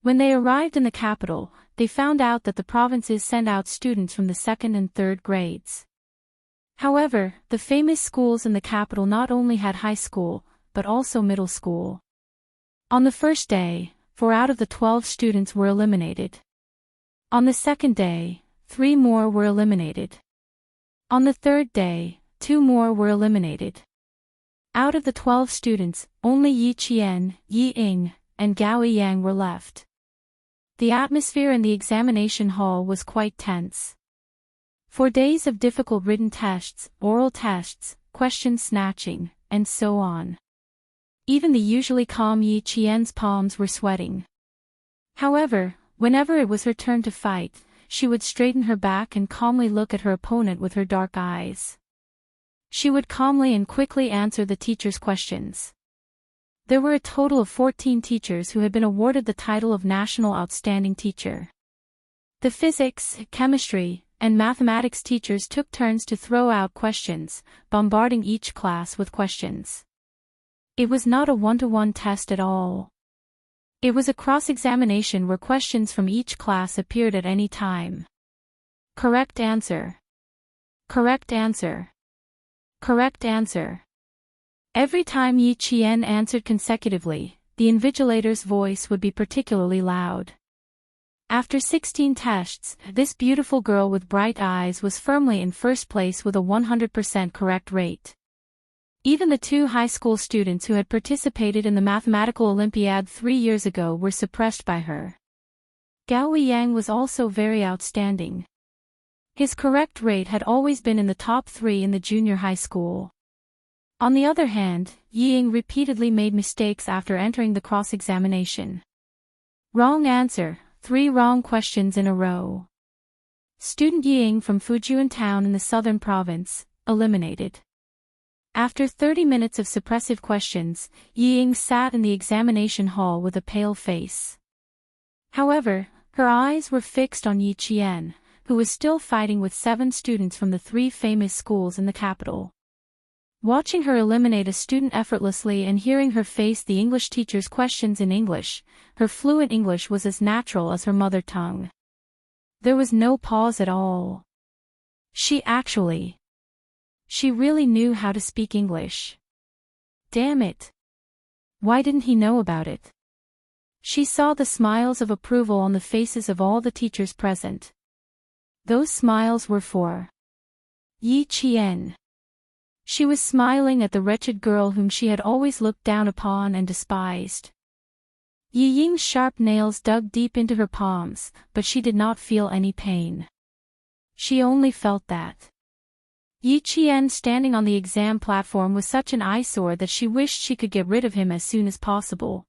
When they arrived in the capital, they found out that the provinces send out students from the 2nd and 3rd grades. However, the famous schools in the capital not only had high school, but also middle school. On the first day, 4 out of the 12 students were eliminated. On the second day, 3 more were eliminated. On the third day, 2 more were eliminated. Out of the 12 students, only Yi Qian, Yi Ying, and Gao Yang were left. The atmosphere in the examination hall was quite tense. 4 days of difficult written tests, oral tests, question snatching, and so on. Even the usually calm Yi Qian's palms were sweating. However, whenever it was her turn to fight, she would straighten her back and calmly look at her opponent with her dark eyes. She would calmly and quickly answer the teacher's questions. There were a total of 14 teachers who had been awarded the title of National Outstanding Teacher. The physics, chemistry, and mathematics teachers took turns to throw out questions, bombarding each class with questions. It was not a one-to-one test at all. It was a cross-examination where questions from each class appeared at any time. Correct answer. Correct answer. Correct answer. Every time Yi Qian answered consecutively, the invigilator's voice would be particularly loud. After 16 tests, this beautiful girl with bright eyes was firmly in first place with a 100% correct rate. Even the two high school students who had participated in the mathematical Olympiad 3 years ago were suppressed by her. Gao Yang was also very outstanding. His correct rate had always been in the top 3 in the junior high school. On the other hand, Yi Ying repeatedly made mistakes after entering the cross-examination. Wrong answer, 3 wrong questions in a row. Student Yi Ying from Fujian Town in the southern province, eliminated. After 30 minutes of suppressive questions, Yi Ying sat in the examination hall with a pale face. However, her eyes were fixed on Yi Qian, who was still fighting with 7 students from the 3 famous schools in the capital. Watching her eliminate a student effortlessly and hearing her face the English teacher's questions in English, her fluent English was as natural as her mother tongue. There was no pause at all. She really knew how to speak English. Damn it. Why didn't he know about it? She saw the smiles of approval on the faces of all the teachers present. Those smiles were for Yi Qian. She was smiling at the wretched girl whom she had always looked down upon and despised. Yi Ying's sharp nails dug deep into her palms, but she did not feel any pain. She only felt that Yi Qian standing on the exam platform was such an eyesore that she wished she could get rid of him as soon as possible.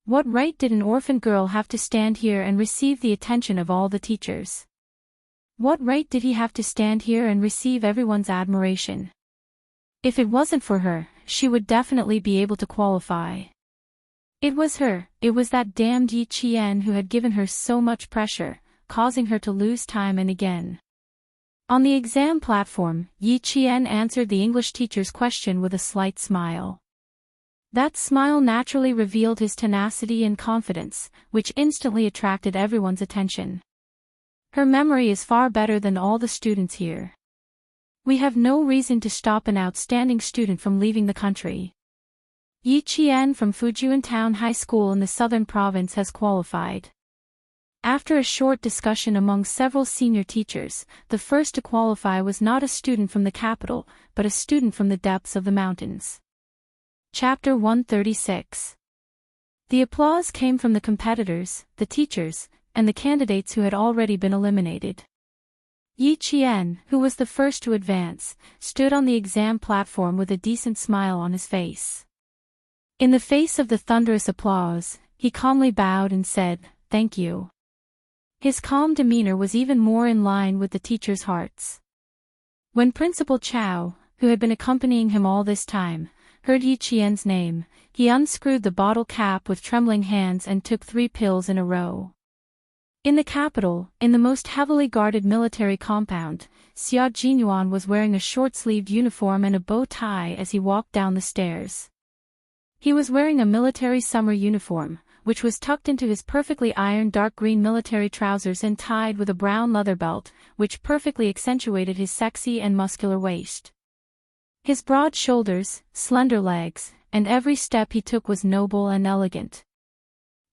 What right did an orphan girl have to stand here and receive the attention of all the teachers? What right did he have to stand here and receive everyone's admiration? If it wasn't for her, she would definitely be able to qualify. It was that damned Yi Qian who had given her so much pressure, causing her to lose time and again. On the exam platform, Yi Qian answered the English teacher's question with a slight smile. That smile naturally revealed his tenacity and confidence, which instantly attracted everyone's attention. Her memory is far better than all the students here. We have no reason to stop an outstanding student from leaving the country. Yi Qian from Fujian Town High School in the southern province has qualified. After a short discussion among several senior teachers, the first to qualify was not a student from the capital, but a student from the depths of the mountains. Chapter 136. The applause came from the competitors, the teachers, and the candidates who had already been eliminated. Yi Qian, who was the first to advance, stood on the exam platform with a decent smile on his face. In the face of the thunderous applause, he calmly bowed and said, "Thank you." His calm demeanor was even more in line with the teachers' hearts. When Principal Chow, who had been accompanying him all this time, heard Yi Qian's name, he unscrewed the bottle cap with trembling hands and took 3 pills in a row. In the capital, in the most heavily guarded military compound, Xia Jinyuan was wearing a short-sleeved uniform and a bow tie as he walked down the stairs. He was wearing a military summer uniform, which was tucked into his perfectly ironed dark green military trousers and tied with a brown leather belt, which perfectly accentuated his sexy and muscular waist. His broad shoulders, slender legs, and every step he took was noble and elegant.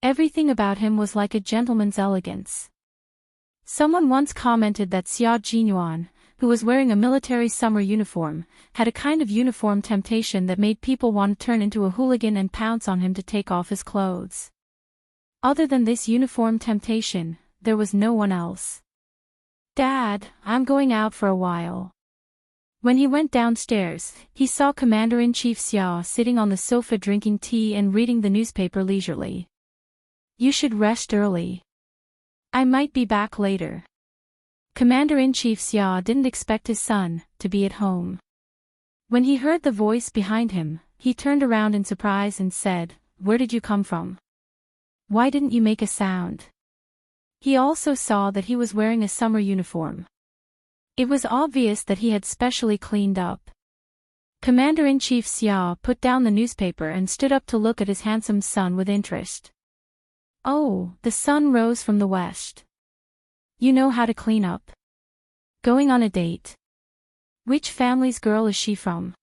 Everything about him was like a gentleman's elegance. Someone once commented that Xia Jinyuan, who was wearing a military summer uniform, had a kind of uniform temptation that made people want to turn into a hooligan and pounce on him to take off his clothes. Other than this uniform temptation, there was no one else. "Dad, I'm going out for a while." When he went downstairs, he saw Commander-in-Chief Xia sitting on the sofa drinking tea and reading the newspaper leisurely. "You should rest early. I might be back later." Commander-in-Chief Xia didn't expect his son to be at home. When he heard the voice behind him, he turned around in surprise and said, "Where did you come from? Why didn't you make a sound?" He also saw that he was wearing a summer uniform. It was obvious that he had specially cleaned up. Commander-in-Chief Xia put down the newspaper and stood up to look at his handsome son with interest. Oh, the sun rose from the west. You know how to clean up. Going on a date. Which family's girl is she from?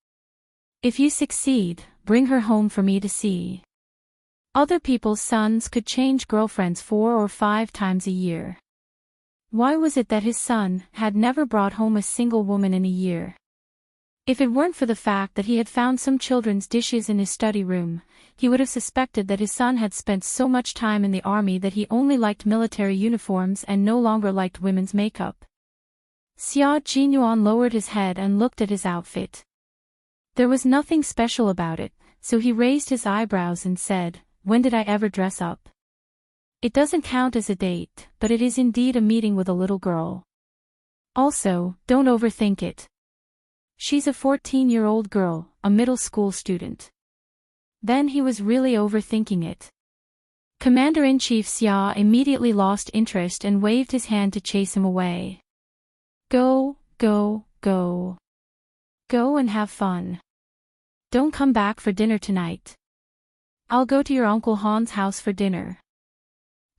If you succeed, bring her home for me to see. Other people's sons could change girlfriends 4 or 5 times a year. Why was it that his son had never brought home a single woman in a year? If it weren't for the fact that he had found some children's dishes in his study room, he would have suspected that his son had spent so much time in the army that he only liked military uniforms and no longer liked women's makeup. Xia Jinyuan lowered his head and looked at his outfit. There was nothing special about it, so he raised his eyebrows and said, "When did I ever dress up? It doesn't count as a date, but it is indeed a meeting with a little girl. Also, don't overthink it. She's a 14-year-old girl, a middle school student." Then he was really overthinking it. Commander-in-Chief Xia immediately lost interest and waved his hand to chase him away. Go, go, go. Go and have fun. Don't come back for dinner tonight. I'll go to your Uncle Han's house for dinner.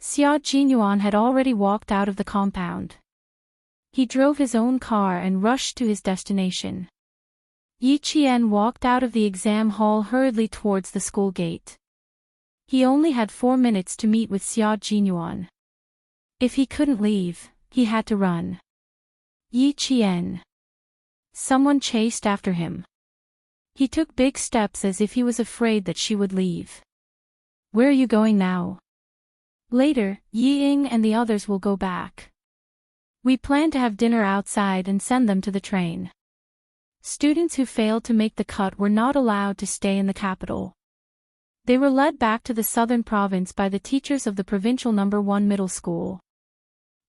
Xia Jinyuan had already walked out of the compound. He drove his own car and rushed to his destination. Yi Qian walked out of the exam hall hurriedly towards the school gate. He only had 4 minutes to meet with Xia Jinyuan. If he couldn't leave, he had to run. Yi Qian. Someone chased after him. He took big steps as if he was afraid that she would leave. Where are you going now? Later, Yi Ying and the others will go back. We plan to have dinner outside and send them to the train. Students who failed to make the cut were not allowed to stay in the capital. They were led back to the southern province by the teachers of the provincial No. 1 middle school.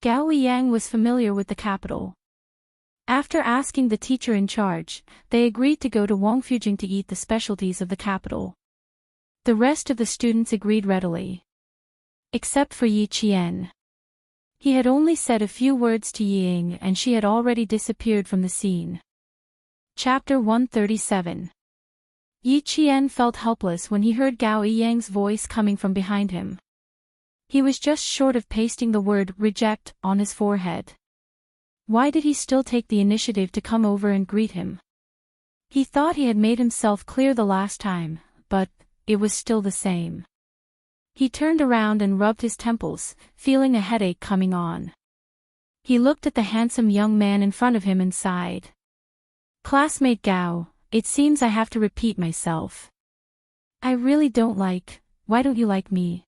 Gao Yang was familiar with the capital. After asking the teacher in charge, they agreed to go to Wangfujing to eat the specialties of the capital. The rest of the students agreed readily. Except for Yi Qian. He had only said a few words to Yi Ying and she had already disappeared from the scene. Chapter 137. Yi Qian felt helpless when he heard Gao Yang's voice coming from behind him. He was just short of pasting the word "reject" on his forehead. Why did he still take the initiative to come over and greet him? He thought he had made himself clear the last time, but it was still the same. He turned around and rubbed his temples, feeling a headache coming on. He looked at the handsome young man in front of him and sighed. Classmate Gao, it seems I have to repeat myself. I really don't like, why don't you like me?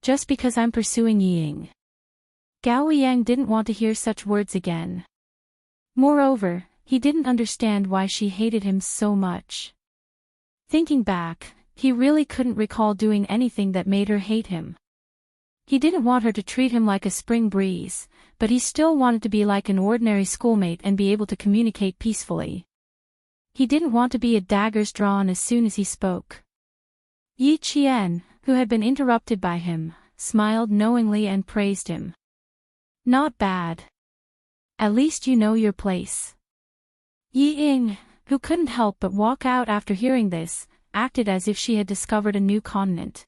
Just because I'm pursuing Ying. Gao Yang didn't want to hear such words again. Moreover, he didn't understand why she hated him so much. Thinking back, he really couldn't recall doing anything that made her hate him. He didn't want her to treat him like a spring breeze, but he still wanted to be like an ordinary schoolmate and be able to communicate peacefully. He didn't want to be a daggers drawn as soon as he spoke. Yi Qian, who had been interrupted by him, smiled knowingly and praised him. Not bad. At least you know your place. Yi Ying, who couldn't help but walk out after hearing this, acted as if she had discovered a new continent.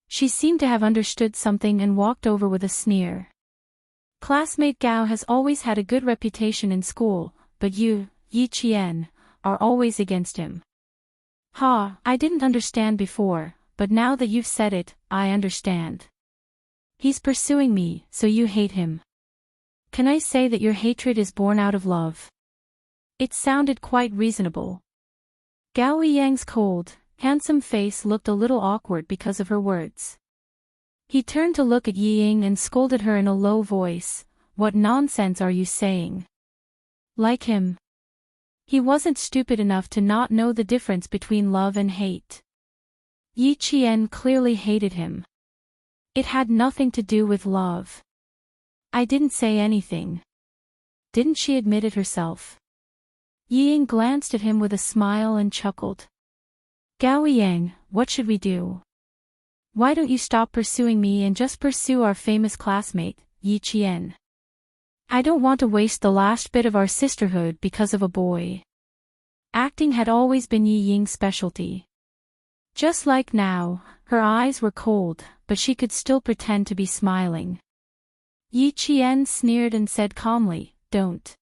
She seemed to have understood something and walked over with a sneer. Classmate Gao has always had a good reputation in school, but you, Yi Qian, are always against him. Ha, I didn't understand before, but now that you've said it, I understand. He's pursuing me, so you hate him. Can I say that your hatred is born out of love? It sounded quite reasonable. Gao Yang's cold, handsome face looked a little awkward because of her words. He turned to look at Yi Ying and scolded her in a low voice. What nonsense are you saying? Like him. He wasn't stupid enough to not know the difference between love and hate. Yi Qian clearly hated him. It had nothing to do with love. I didn't say anything. Didn't she admit it herself? Yi Ying glanced at him with a smile and chuckled. Gao Yang, what should we do? Why don't you stop pursuing me and just pursue our famous classmate, Yi Qian? I don't want to waste the last bit of our sisterhood because of a boy. Acting had always been Yi Ying's specialty. Just like now, her eyes were cold, but she could still pretend to be smiling. Yi Qian sneered and said calmly, "Don't.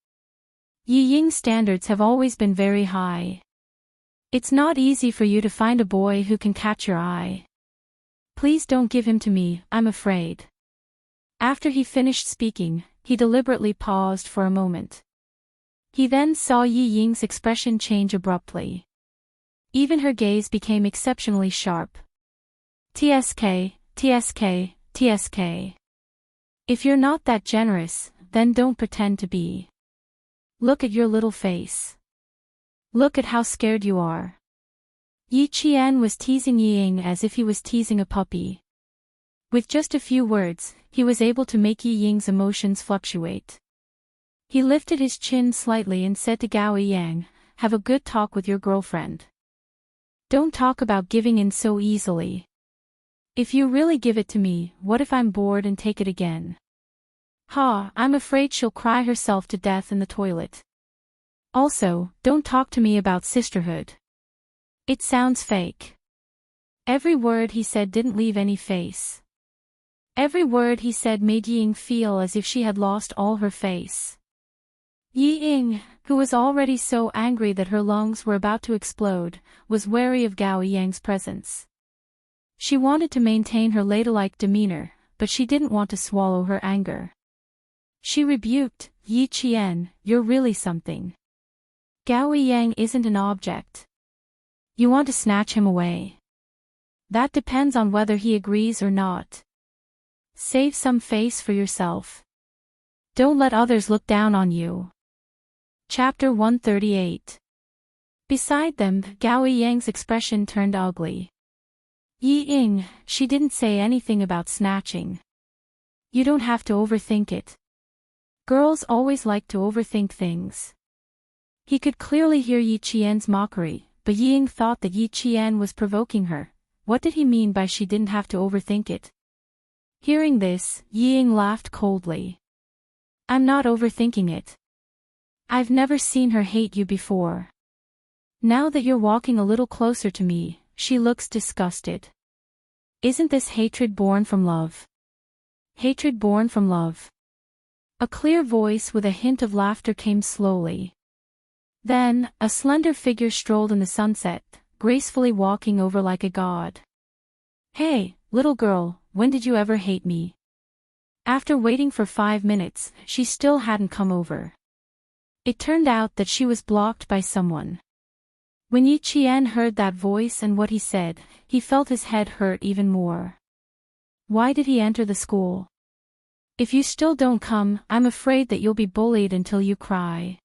Yi Ying's standards have always been very high. It's not easy for you to find a boy who can catch your eye. Please don't give him to me, I'm afraid." After he finished speaking, he deliberately paused for a moment. He then saw Yi Ying's expression change abruptly. Even her gaze became exceptionally sharp. "TSK, TSK, TSK. If you're not that generous, then don't pretend to be. Look at your little face. Look at how scared you are." Yi Qian was teasing Yi Ying as if he was teasing a puppy. With just a few words, he was able to make Yi Ying's emotions fluctuate. He lifted his chin slightly and said to Gao Yang, "Have a good talk with your girlfriend. Don't talk about giving in so easily. If you really give it to me, what if I'm bored and take it again? Ha, I'm afraid she'll cry herself to death in the toilet. Also, don't talk to me about sisterhood. It sounds fake." Every word he said didn't leave any face. Every word he said made Yi Ying feel as if she had lost all her face. Yi Ying, who was already so angry that her lungs were about to explode, was wary of Gao Yang's presence. She wanted to maintain her ladylike demeanor, but she didn't want to swallow her anger. She rebuked, "Yi Qian, you're really something. Gao Yang isn't an object. You want to snatch him away. That depends on whether he agrees or not. Save some face for yourself. Don't let others look down on you." Chapter 138. Beside them, Gao Yang's expression turned ugly. "Yi Ying, she didn't say anything about snatching. You don't have to overthink it. Girls always like to overthink things." He could clearly hear Yi Qian's mockery, but Yi Ying thought that Yi Qian was provoking her. What did he mean by she didn't have to overthink it? Hearing this, Yi Ying laughed coldly. "I'm not overthinking it. I've never seen her hate you before. Now that you're walking a little closer to me, she looks disgusted. Isn't this hatred born from love? Hatred born from love?" A clear voice with a hint of laughter came slowly. Then, a slender figure strolled in the sunset, gracefully walking over like a god. "Hey, little girl, when did you ever hate me?" After waiting for 5 minutes, she still hadn't come over. It turned out that she was blocked by someone. When Yi Qian heard that voice and what he said, he felt his head hurt even more. Why did he enter the school? "If you still don't come, I'm afraid that you'll be bullied until you cry."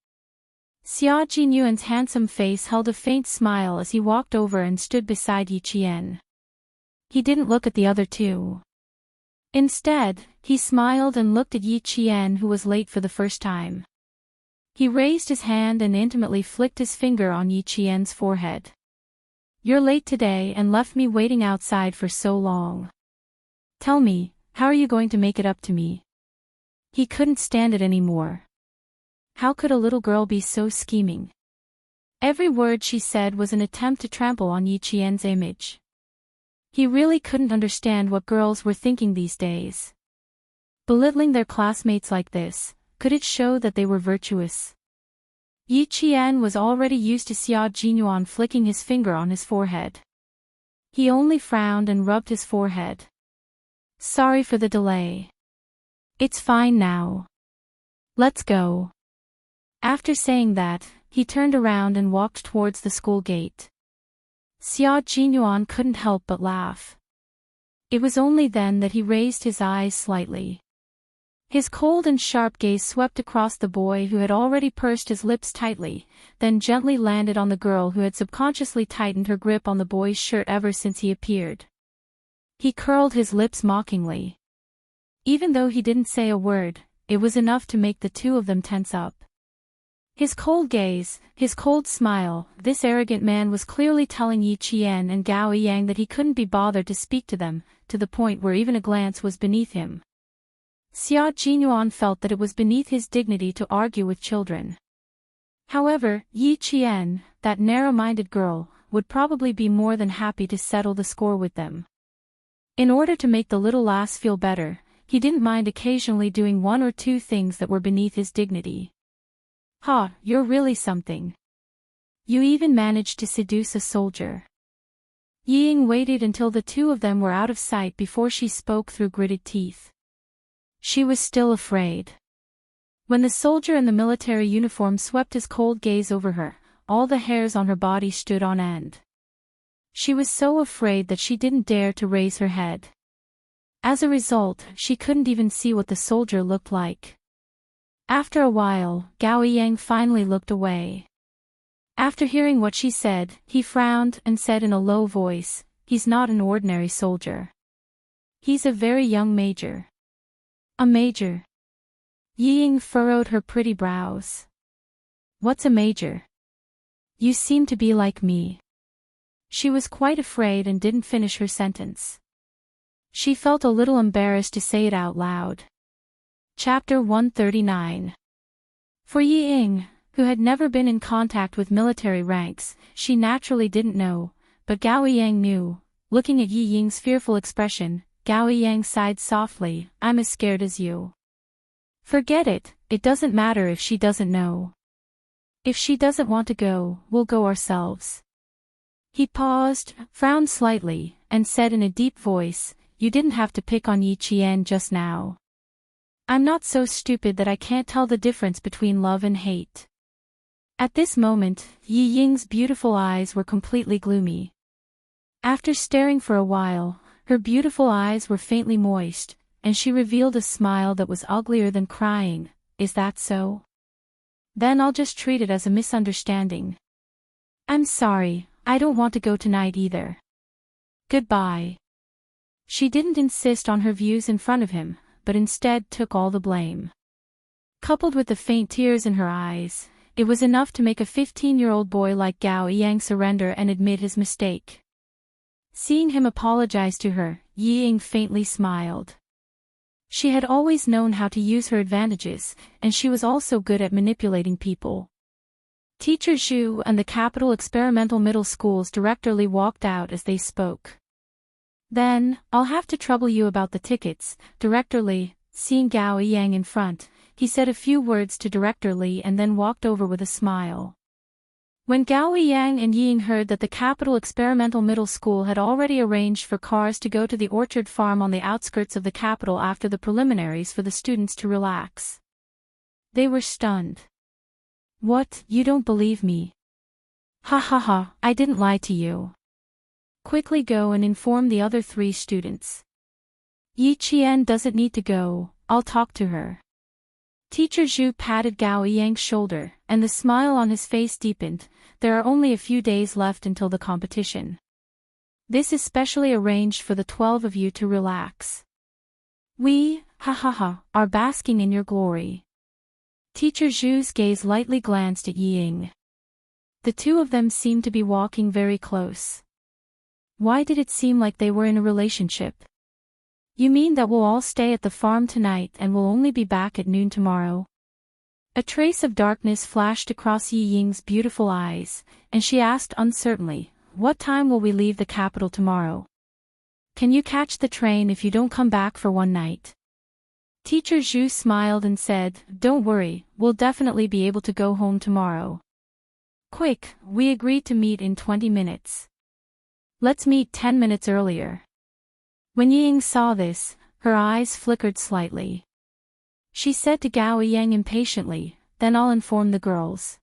Xia Jinyuan's handsome face held a faint smile as he walked over and stood beside Yi Qian. He didn't look at the other two. Instead, he smiled and looked at Yi Qian, who was late for the first time. He raised his hand and intimately flicked his finger on Yi Qian's forehead. "You're late today and left me waiting outside for so long. Tell me, how are you going to make it up to me?" He couldn't stand it anymore. How could a little girl be so scheming? Every word she said was an attempt to trample on Yi Qian's image. He really couldn't understand what girls were thinking these days. Belittling their classmates like this, could it show that they were virtuous? Yi Qian was already used to Xia Jinyuan flicking his finger on his forehead. He only frowned and rubbed his forehead. "Sorry for the delay. It's fine now. Let's go." After saying that, he turned around and walked towards the school gate. Xia Jinyuan couldn't help but laugh. It was only then that he raised his eyes slightly. His cold and sharp gaze swept across the boy who had already pursed his lips tightly, then gently landed on the girl who had subconsciously tightened her grip on the boy's shirt ever since he appeared. He curled his lips mockingly. Even though he didn't say a word, it was enough to make the two of them tense up. His cold gaze, his cold smile, this arrogant man was clearly telling Yi Qian and Gao Yang that he couldn't be bothered to speak to them, to the point where even a glance was beneath him. Xia Jinyuan felt that it was beneath his dignity to argue with children. However, Yi Qian, that narrow-minded girl, would probably be more than happy to settle the score with them. In order to make the little lass feel better, he didn't mind occasionally doing one or two things that were beneath his dignity. "Ha, you're really something. You even managed to seduce a soldier." Yi Ying waited until the two of them were out of sight before she spoke through gritted teeth. She was still afraid. When the soldier in the military uniform swept his cold gaze over her, all the hairs on her body stood on end. She was so afraid that she didn't dare to raise her head. As a result, she couldn't even see what the soldier looked like. After a while, Gao Yang finally looked away. After hearing what she said, he frowned and said in a low voice, "He's not an ordinary soldier. He's a very young major." "A major?" Yi Ying furrowed her pretty brows. "What's a major? You seem to be like me." She was quite afraid and didn't finish her sentence. She felt a little embarrassed to say it out loud. Chapter 139. For Yi Ying, who had never been in contact with military ranks, she naturally didn't know, but Gao Yang knew. Looking at Yi Ying's fearful expression, Gao Yang sighed softly, "I'm as scared as you." "Forget it, it doesn't matter if she doesn't know. If she doesn't want to go, we'll go ourselves." He paused, frowned slightly, and said in a deep voice, "You didn't have to pick on Yi Qian just now. I'm not so stupid that I can't tell the difference between love and hate." At this moment, Yi Ying's beautiful eyes were completely gloomy. After staring for a while, her beautiful eyes were faintly moist, and she revealed a smile that was uglier than crying. "Is that so? Then I'll just treat it as a misunderstanding. I'm sorry, I don't want to go tonight either. Goodbye." She didn't insist on her views in front of him, but instead took all the blame. Coupled with the faint tears in her eyes, it was enough to make a 15-year-old boy like Gao Yang surrender and admit his mistake. Seeing him apologize to her, Yi Ying faintly smiled. She had always known how to use her advantages, and she was also good at manipulating people. Teacher Zhu and the Capital Experimental Middle School's director Li walked out as they spoke. "Then, I'll have to trouble you about the tickets, Director Li." Seeing Gao Yang in front, he said a few words to Director Li and then walked over with a smile. When Gao Yang and Yi Ying heard that the Capital Experimental Middle School had already arranged for cars to go to the orchard farm on the outskirts of the capital after the preliminaries for the students to relax, they were stunned. "What, you don't believe me? Ha ha ha, I didn't lie to you. Quickly go and inform the other 3 students. Yi Qian doesn't need to go, I'll talk to her." Teacher Zhu patted Gao Yang's shoulder, and the smile on his face deepened. "There are only a few days left until the competition. This is specially arranged for the 12 of you to relax. We, are basking in your glory." Teacher Zhu's gaze lightly glanced at Yi Ying. The two of them seemed to be walking very close. Why did it seem like they were in a relationship? "You mean that we'll all stay at the farm tonight and we'll only be back at noon tomorrow?" A trace of darkness flashed across Yi Ying's beautiful eyes, and she asked uncertainly, "What time will we leave the capital tomorrow? Can you catch the train if you don't come back for one night?" Teacher Zhu smiled and said, "Don't worry, we'll definitely be able to go home tomorrow. Quick, we agreed to meet in 20 minutes. Let's meet 10 minutes earlier." When Yi Ying saw this, her eyes flickered slightly. She said to Gao Yang impatiently, "Then I'll inform the girls.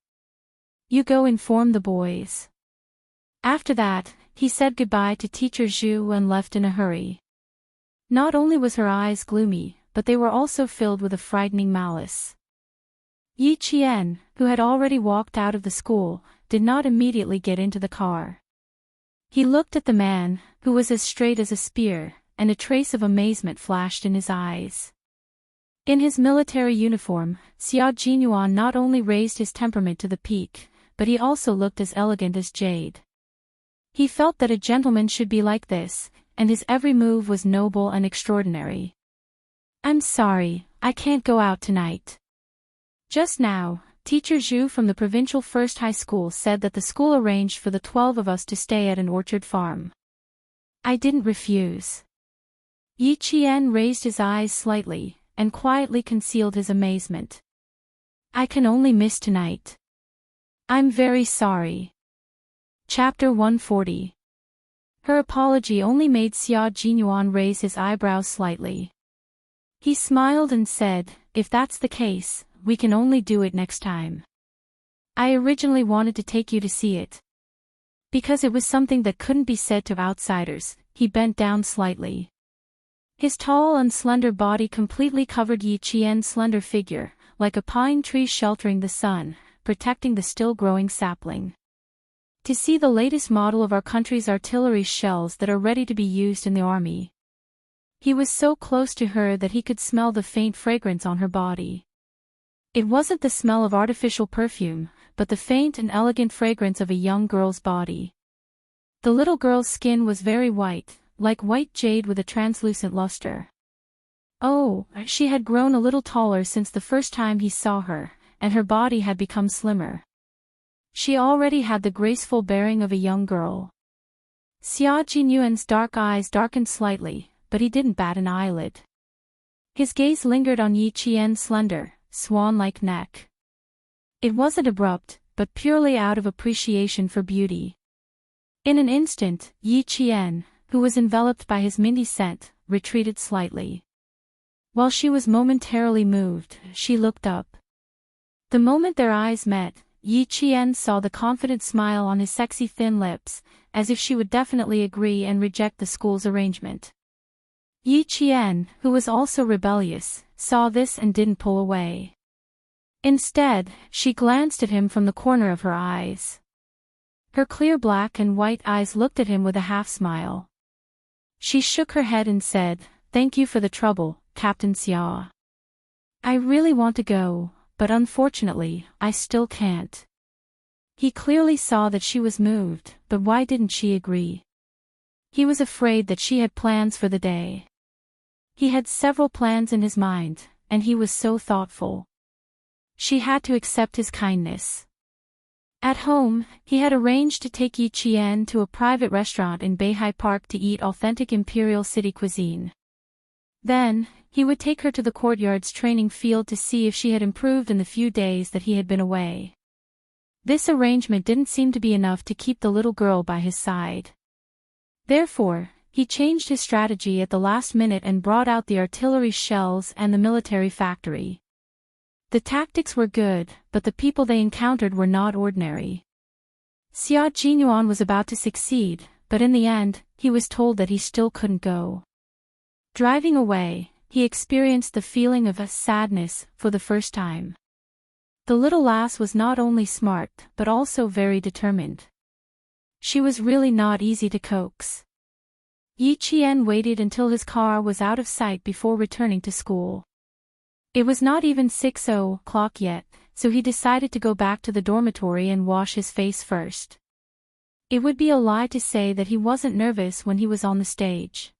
You go inform the boys." After that, he said goodbye to Teacher Zhu and left in a hurry. Not only was her eyes gloomy, but they were also filled with a frightening malice. Yi Qian, who had already walked out of the school, did not immediately get into the car. He looked at the man, who was as straight as a spear, and a trace of amazement flashed in his eyes. In his military uniform, Xia Jinyuan not only raised his temperament to the peak, but he also looked as elegant as jade. He felt that a gentleman should be like this, and his every move was noble and extraordinary. I'm sorry, I can't go out tonight. Just now, Teacher Zhu from the provincial first high school said that the school arranged for the 12 of us to stay at an orchard farm. I didn't refuse. Yi Qian raised his eyes slightly, and quietly concealed his amazement. I can only miss tonight. I'm very sorry. Chapter 140. Her apology only made Xia Jinyuan raise his eyebrows slightly. He smiled and said, if that's the case, we can only do it next time. I originally wanted to take you to see it. Because it was something that couldn't be said to outsiders, he bent down slightly. His tall and slender body completely covered Yi Qian's slender figure, like a pine tree sheltering the sun, protecting the still-growing sapling. To see the latest model of our country's artillery shells that are ready to be used in the army. He was so close to her that he could smell the faint fragrance on her body. It wasn't the smell of artificial perfume, but the faint and elegant fragrance of a young girl's body. The little girl's skin was very white, like white jade with a translucent luster. Oh, she had grown a little taller since the first time he saw her, and her body had become slimmer. She already had the graceful bearing of a young girl. Xia Jinyuan's dark eyes darkened slightly, but he didn't bat an eyelid. His gaze lingered on Yi Qian's slender, swan-like neck. It wasn't abrupt, but purely out of appreciation for beauty. In an instant, Yi Qian, who was enveloped by his minty scent, retreated slightly. While she was momentarily moved, she looked up. The moment their eyes met, Yi Qian saw the confident smile on his sexy thin lips, as if she would definitely agree and reject the school's arrangement. Yi Qian, who was also rebellious, saw this and didn't pull away. Instead, she glanced at him from the corner of her eyes. Her clear black and white eyes looked at him with a half-smile. She shook her head and said, "Thank you for the trouble, Captain Xia. I really want to go, but unfortunately, I still can't." He clearly saw that she was moved, but why didn't she agree? He was afraid that she had plans for the day. He had several plans in his mind, and he was so thoughtful. She had to accept his kindness. At home, he had arranged to take Yi Qian to a private restaurant in Beihai Park to eat authentic Imperial City cuisine. Then, he would take her to the courtyard's training field to see if she had improved in the few days that he had been away. This arrangement didn't seem to be enough to keep the little girl by his side. Therefore, he changed his strategy at the last minute and brought out the artillery shells and the military factory. The tactics were good, but the people they encountered were not ordinary. Xia Jinyuan was about to succeed, but in the end, he was told that he still couldn't go. Driving away, he experienced the feeling of a sadness for the first time. The little lass was not only smart, but also very determined. She was really not easy to coax. Yi Qian waited until his car was out of sight before returning to school. It was not even 6:00 yet, so he decided to go back to the dormitory and wash his face first. It would be a lie to say that he wasn't nervous when he was on the stage.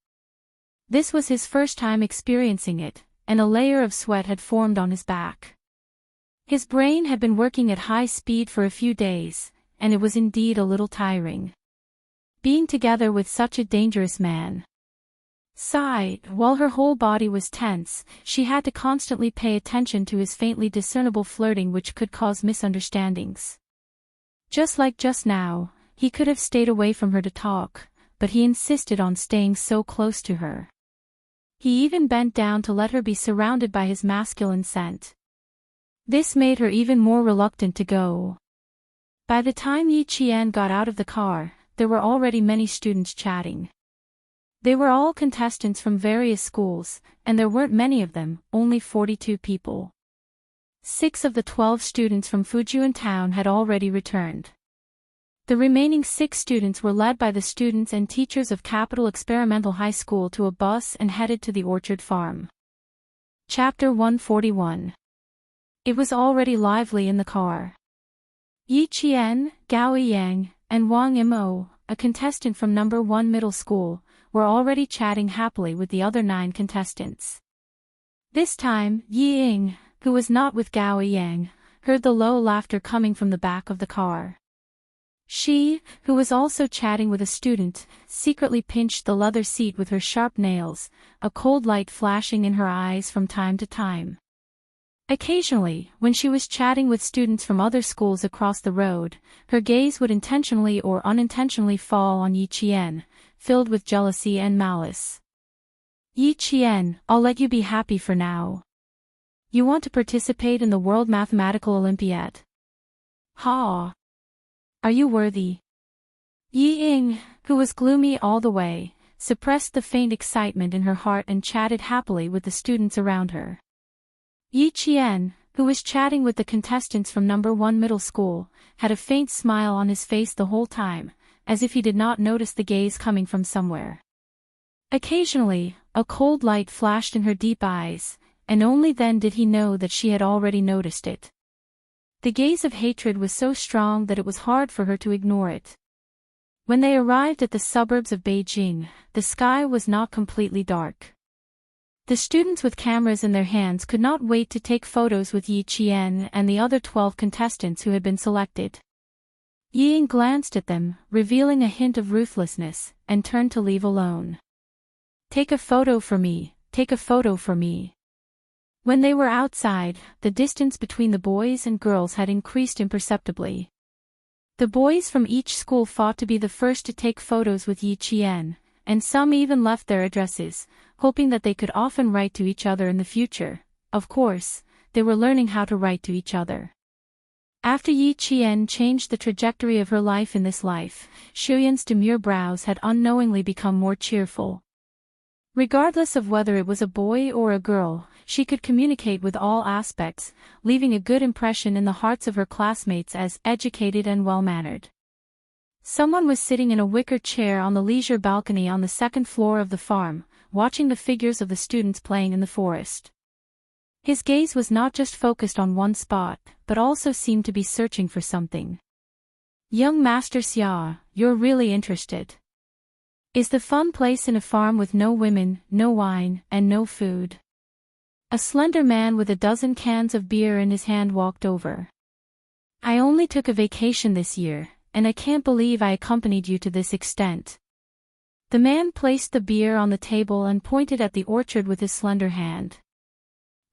This was his first time experiencing it, and a layer of sweat had formed on his back. His brain had been working at high speed for a few days, and it was indeed a little tiring. Being together with such a dangerous man. Sighed, while her whole body was tense, she had to constantly pay attention to his faintly discernible flirting which could cause misunderstandings. Just like just now, he could have stayed away from her to talk, but he insisted on staying so close to her. He even bent down to let her be surrounded by his masculine scent. This made her even more reluctant to go. By the time Yi Qian got out of the car, there were already many students chatting. They were all contestants from various schools, and there weren't many of them, only 42 people. 6 of the 12 students from Fujian town had already returned. The remaining 6 students were led by the students and teachers of Capital Experimental High School to a bus and headed to the orchard farm. Chapter 141. It was already lively in the car. Yi Qian, Gao Yang, and Wang Imo, a contestant from No. 1 middle school, were already chatting happily with the other 9 contestants. This time, Yi Ying, who was not with Gao Yang, heard the low laughter coming from the back of the car. She, who was also chatting with a student, secretly pinched the leather seat with her sharp nails, a cold light flashing in her eyes from time to time. Occasionally, when she was chatting with students from other schools across the road, her gaze would intentionally or unintentionally fall on Yi Qian, filled with jealousy and malice. Yi Qian, I'll let you be happy for now. You want to participate in the World Mathematical Olympiad? Ha! Are you worthy? Yi Ying, who was gloomy all the way, suppressed the faint excitement in her heart and chatted happily with the students around her. Yi Qian, who was chatting with the contestants from number 1 middle school, had a faint smile on his face the whole time, as if he did not notice the gaze coming from somewhere. Occasionally, a cold light flashed in her deep eyes, and only then did he know that she had already noticed it. The gaze of hatred was so strong that it was hard for her to ignore it. When they arrived at the suburbs of Beijing, the sky was not completely dark. The students with cameras in their hands could not wait to take photos with Yi Qian and the other 12 contestants who had been selected. Yi Ying glanced at them, revealing a hint of ruthlessness, and turned to leave alone. Take a photo for me, take a photo for me. When they were outside, the distance between the boys and girls had increased imperceptibly. The boys from each school fought to be the first to take photos with Yi Qian, and some even left their addresses, hoping that they could often write to each other in the future. Of course, they were learning how to write to each other. After Yi Qian changed the trajectory of her life in this life, Shuyan's demure brows had unknowingly become more cheerful. Regardless of whether it was a boy or a girl, she could communicate with all aspects, leaving a good impression in the hearts of her classmates as educated and well-mannered. Someone was sitting in a wicker chair on the leisure balcony on the second floor of the farm, watching the figures of the students playing in the forest. His gaze was not just focused on one spot, but also seemed to be searching for something. Young Master Xia, you're really interested. Is the fun place in a farm with no women, no wine, and no food? A slender man with a dozen cans of beer in his hand walked over. I only took a vacation this year, and I can't believe I accompanied you to this extent. The man placed the beer on the table and pointed at the orchard with his slender hand.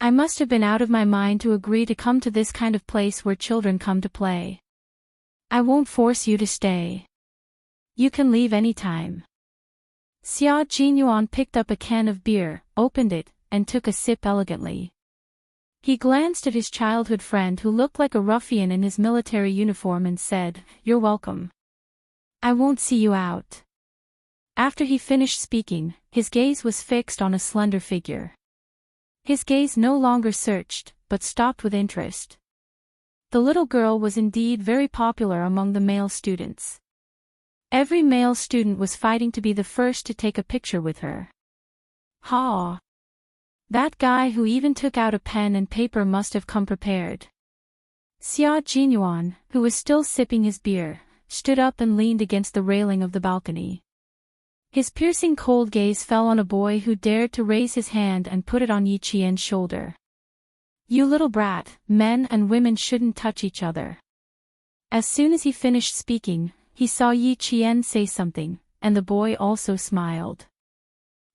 I must have been out of my mind to agree to come to this kind of place where children come to play. I won't force you to stay. You can leave any time. Xia Jinyuan picked up a can of beer, opened it, and took a sip elegantly. He glanced at his childhood friend who looked like a ruffian in his military uniform and said, "You're welcome. I won't see you out." After he finished speaking, his gaze was fixed on a slender figure. His gaze no longer searched, but stopped with interest. The little girl was indeed very popular among the male students. Every male student was fighting to be the first to take a picture with her. Ha! That guy who even took out a pen and paper must have come prepared. Xia Jinyuan, who was still sipping his beer, stood up and leaned against the railing of the balcony. His piercing cold gaze fell on a boy who dared to raise his hand and put it on Yi Qian's shoulder. You little brat, men and women shouldn't touch each other. As soon as he finished speaking, he saw Yi Qian say something, and the boy also smiled.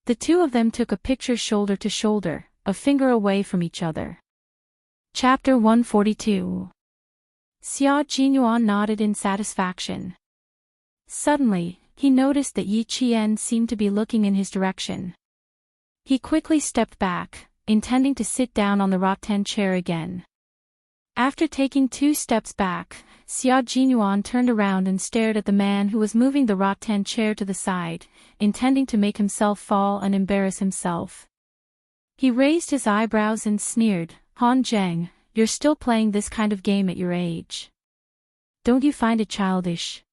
The two of them took a picture shoulder to shoulder, a finger away from each other. Chapter 142. Xia Jinyuan nodded in satisfaction. Suddenly, he noticed that Yi Qian seemed to be looking in his direction. He quickly stepped back, intending to sit down on the rattan chair again. After taking 2 steps back, Xia Jinyuan turned around and stared at the man who was moving the rattan chair to the side, intending to make himself fall and embarrass himself. He raised his eyebrows and sneered, Han Zheng, you're still playing this kind of game at your age. Don't you find it childish?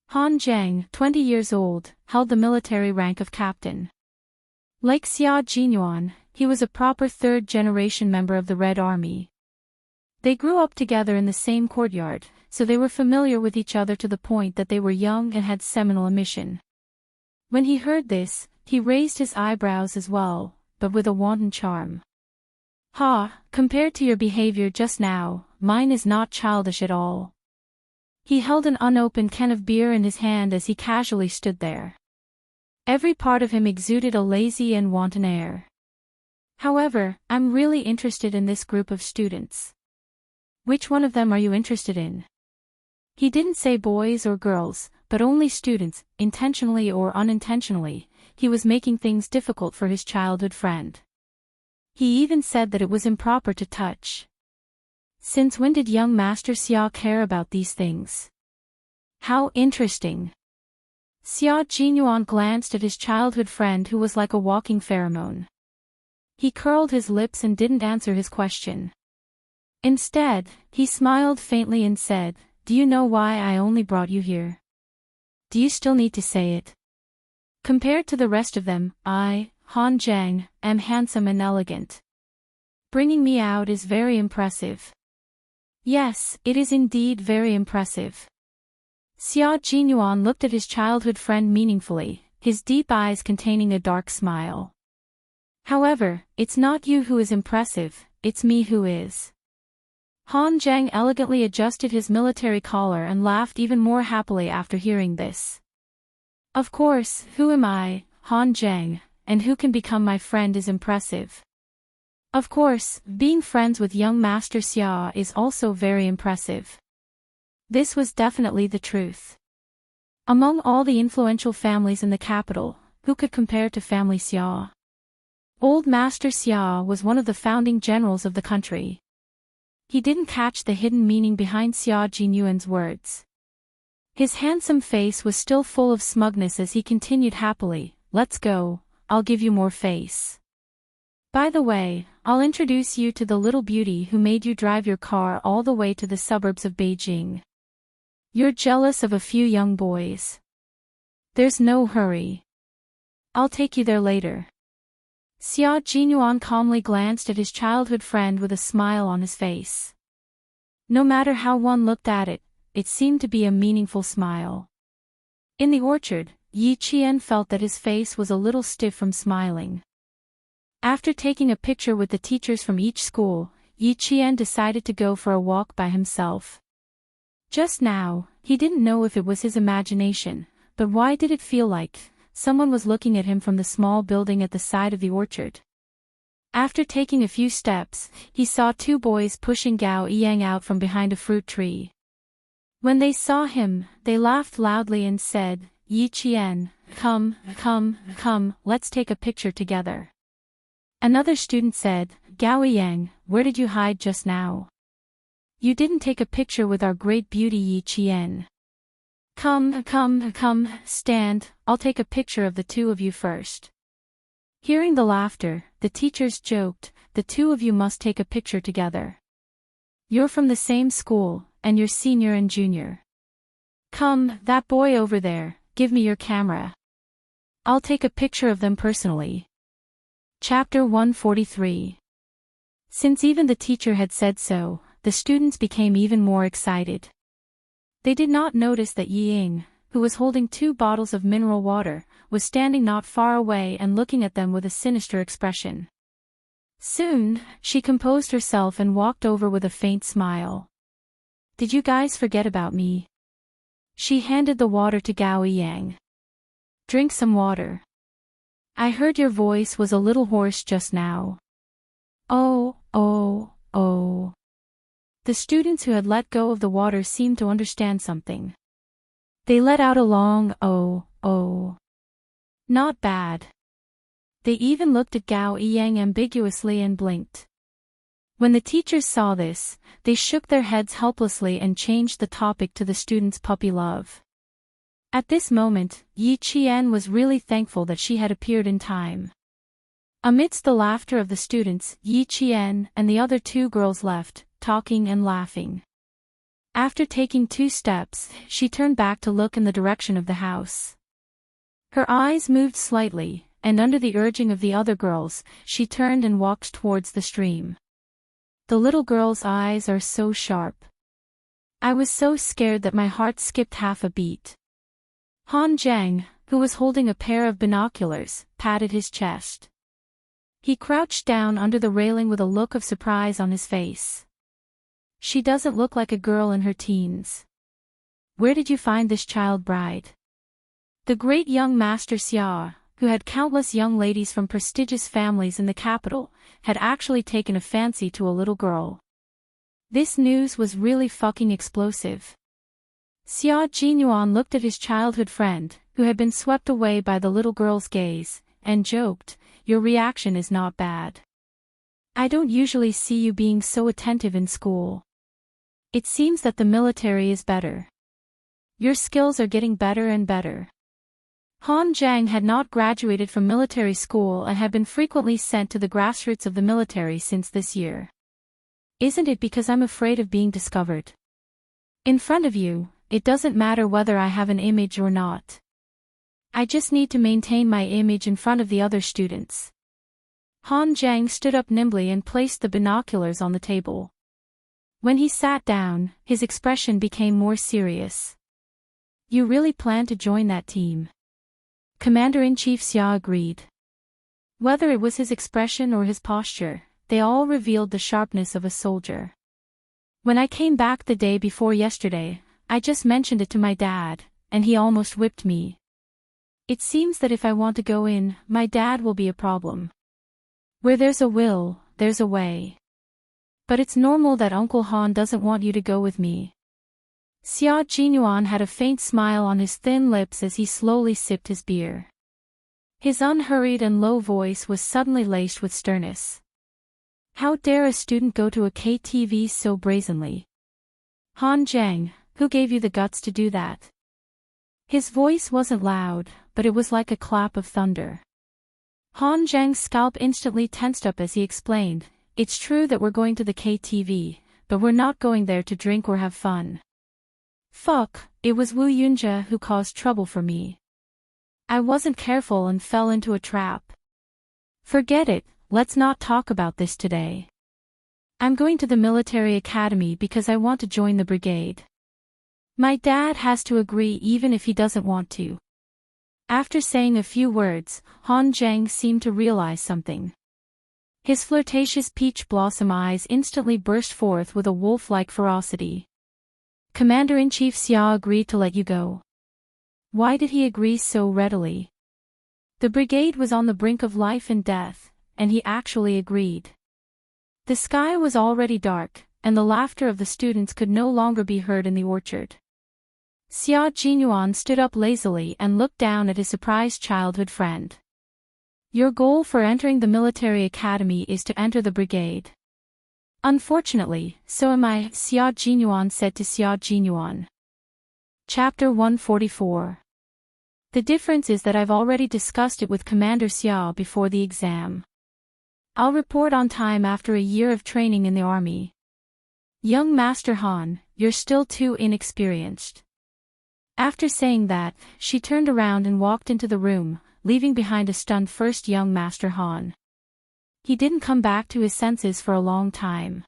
Han Zheng, 20 years old, held the military rank of captain. Like Xia Jinyuan, he was a proper third-generation member of the Red Army. They grew up together in the same courtyard, so they were familiar with each other to the point that they were young and had seminal emission. When he heard this, he raised his eyebrows as well, but with a wanton charm. Ha, compared to your behavior just now, mine is not childish at all. He held an unopened can of beer in his hand as he casually stood there. Every part of him exuded a lazy and wanton air. However, I'm really interested in this group of students. Which one of them are you interested in? He didn't say boys or girls, but only students, intentionally or unintentionally. He was making things difficult for his childhood friend. He even said that it was improper to touch. Since when did young Master Xia care about these things? How interesting. Xia Jinyuan glanced at his childhood friend who was like a walking pheromone. He curled his lips and didn't answer his question. Instead, he smiled faintly and said, "Do you know why I only brought you here? Do you still need to say it? Compared to the rest of them, I, Han Zheng, am handsome and elegant. Bringing me out is very impressive." Yes, it is indeed very impressive. Xia Jinyuan looked at his childhood friend meaningfully, his deep eyes containing a dark smile. However, it's not you who is impressive, it's me who is. Han Zheng elegantly adjusted his military collar and laughed even more happily after hearing this. Of course, who am I, Han Zheng, and who can become my friend is impressive. Of course, being friends with young Master Xia is also very impressive. This was definitely the truth. Among all the influential families in the capital, who could compare to family Xia? Old Master Xia was one of the founding generals of the country. He didn't catch the hidden meaning behind Xia Jinyuan's words. His handsome face was still full of smugness as he continued happily, "Let's go, I'll give you more face. By the way, I'll introduce you to the little beauty who made you drive your car all the way to the suburbs of Beijing. You're jealous of a few young boys. There's no hurry. I'll take you there later." Xia Jinyuan calmly glanced at his childhood friend with a smile on his face. No matter how one looked at it, it seemed to be a meaningful smile. In the orchard, Yi Qian felt that his face was a little stiff from smiling. After taking a picture with the teachers from each school, Yi Qian decided to go for a walk by himself. Just now, he didn't know if it was his imagination, but why did it feel like someone was looking at him from the small building at the side of the orchard? After taking a few steps, he saw two boys pushing Gao Yang out from behind a fruit tree. When they saw him, they laughed loudly and said, "Yi Qian, come, let's take a picture together." Another student said, "Gao Yang, where did you hide just now? You didn't take a picture with our great beauty Yi Qian. Come, stand, I'll take a picture of the two of you first." Hearing the laughter, the teachers joked, "The two of you must take a picture together. You're from the same school, and you're senior and junior. Come, that boy over there, give me your camera. I'll take a picture of them personally." Chapter 143. Since even the teacher had said so, the students became even more excited. They did not notice that Yi Ying, who was holding 2 bottles of mineral water, was standing not far away and looking at them with a sinister expression. Soon, she composed herself and walked over with a faint smile. "Did you guys forget about me?" She handed the water to Gao Yang. "Drink some water. I heard your voice was a little hoarse just now." Oh. The students who had let go of the water seemed to understand something. They let out a long oh. Not bad. They even looked at Gao Yang ambiguously and blinked. When the teachers saw this, they shook their heads helplessly and changed the topic to the students' puppy love. At this moment, Yi Qian was really thankful that she had appeared in time. Amidst the laughter of the students, Yi Qian and the other 2 girls left, talking and laughing. After taking 2 steps, she turned back to look in the direction of the house. Her eyes moved slightly, and under the urging of the other girls, she turned and walked towards the stream. The little girl's eyes are so sharp. I was so scared that my heart skipped half a beat. Han Zheng, who was holding a pair of binoculars, patted his chest. He crouched down under the railing with a look of surprise on his face. She doesn't look like a girl in her teens. Where did you find this child bride? The great young master Soar, who had countless young ladies from prestigious families in the capital, had actually taken a fancy to a little girl. This news was really fucking explosive. Xia Jinyuan looked at his childhood friend, who had been swept away by the little girl's gaze, and joked, "Your reaction is not bad. I don't usually see you being so attentive in school. It seems that the military is better. Your skills are getting better and better." Han Zhang had not graduated from military school and had been frequently sent to the grassroots of the military since this year. "Isn't it because I'm afraid of being discovered? In front of you, it doesn't matter whether I have an image or not. I just need to maintain my image in front of the other students." Han Zhang stood up nimbly and placed the binoculars on the table. When he sat down, his expression became more serious. "You really plan to join that team?" Commander-in-Chief Xia agreed. Whether it was his expression or his posture, they all revealed the sharpness of a soldier. "When I came back the day before yesterday, I just mentioned it to my dad, and he almost whipped me. It seems that if I want to go in, my dad will be a problem. Where there's a will, there's a way. But it's normal that Uncle Han doesn't want you to go with me." Xia Jinyuan had a faint smile on his thin lips as he slowly sipped his beer. His unhurried and low voice was suddenly laced with sternness. "How dare a student go to a KTV so brazenly? Han Zhang, who gave you the guts to do that?" His voice wasn't loud, but it was like a clap of thunder. Han Zhang's scalp instantly tensed up as he explained, "It's true that we're going to the KTV, but we're not going there to drink or have fun. Fuck, it was Wu Yunjia who caused trouble for me. I wasn't careful and fell into a trap. Forget it, let's not talk about this today. I'm going to the military academy because I want to join the brigade. My dad has to agree even if he doesn't want to." After saying a few words, Han Zhang seemed to realize something. His flirtatious peach blossom eyes instantly burst forth with a wolf-like ferocity. "Commander-in-Chief Xia agreed to let you go. Why did he agree so readily? The brigade was on the brink of life and death, and he actually agreed." The sky was already dark, and the laughter of the students could no longer be heard in the orchard. Xia Jinyuan stood up lazily and looked down at his surprised childhood friend. "Your goal for entering the military academy is to enter the brigade." "Unfortunately, so am I," Xia Jinyuan said to Xia Jinyuan. Chapter 144. The difference is that I've already discussed it with Commander Xia before the exam. I'll report on time after a year of training in the army. Young Master Han, you're still too inexperienced. After saying that, she turned around and walked into the room, leaving behind a stunned first young Master Han. He didn't come back to his senses for a long time.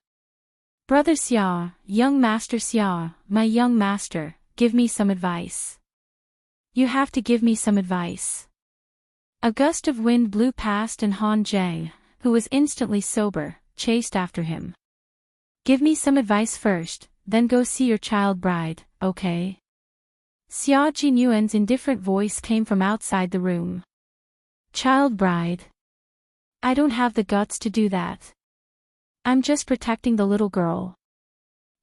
"Brother Xia, young Master Xia, my young master, give me some advice. You have to give me some advice." A gust of wind blew past and Han Zhang, who was instantly sober, chased after him. "Give me some advice first, then go see your child bride, okay?" Xia Jinyuan's indifferent voice came from outside the room. "Child bride? I don't have the guts to do that. I'm just protecting the little girl.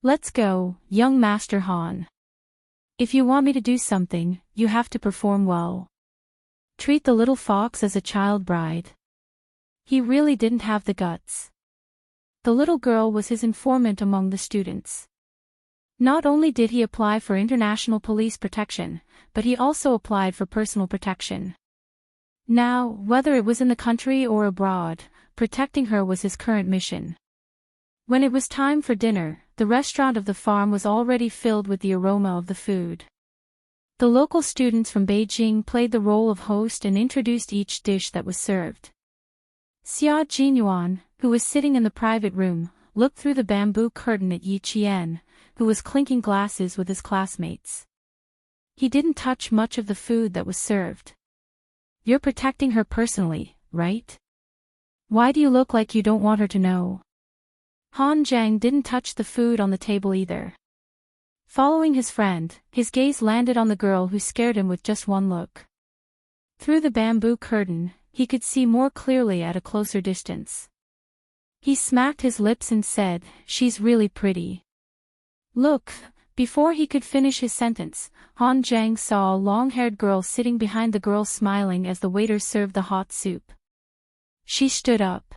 Let's go, young Master Han. If you want me to do something, you have to perform well. Treat the little fox as a child bride." He really didn't have the guts. The little girl was his informant among the students. Not only did he apply for international police protection, but he also applied for personal protection. Now, whether it was in the country or abroad, protecting her was his current mission. When it was time for dinner, the restaurant of the farm was already filled with the aroma of the food. The local students from Beijing played the role of host and introduced each dish that was served. Xia Jinyuan, who was sitting in the private room, looked through the bamboo curtain at Yi Qian, who was clinking glasses with his classmates. He didn't touch much of the food that was served. "You're protecting her personally, right?" Why do you look like you don't want her to know? Han Zhang didn't touch the food on the table either. Following his friend, his gaze landed on the girl who scared him with just one look. Through the bamboo curtain, he could see more clearly at a closer distance. He smacked his lips and said, "She's really pretty." Look. Before he could finish his sentence, Han Zhang saw a long-haired girl sitting behind the girl smiling as the waiter served the hot soup. She stood up.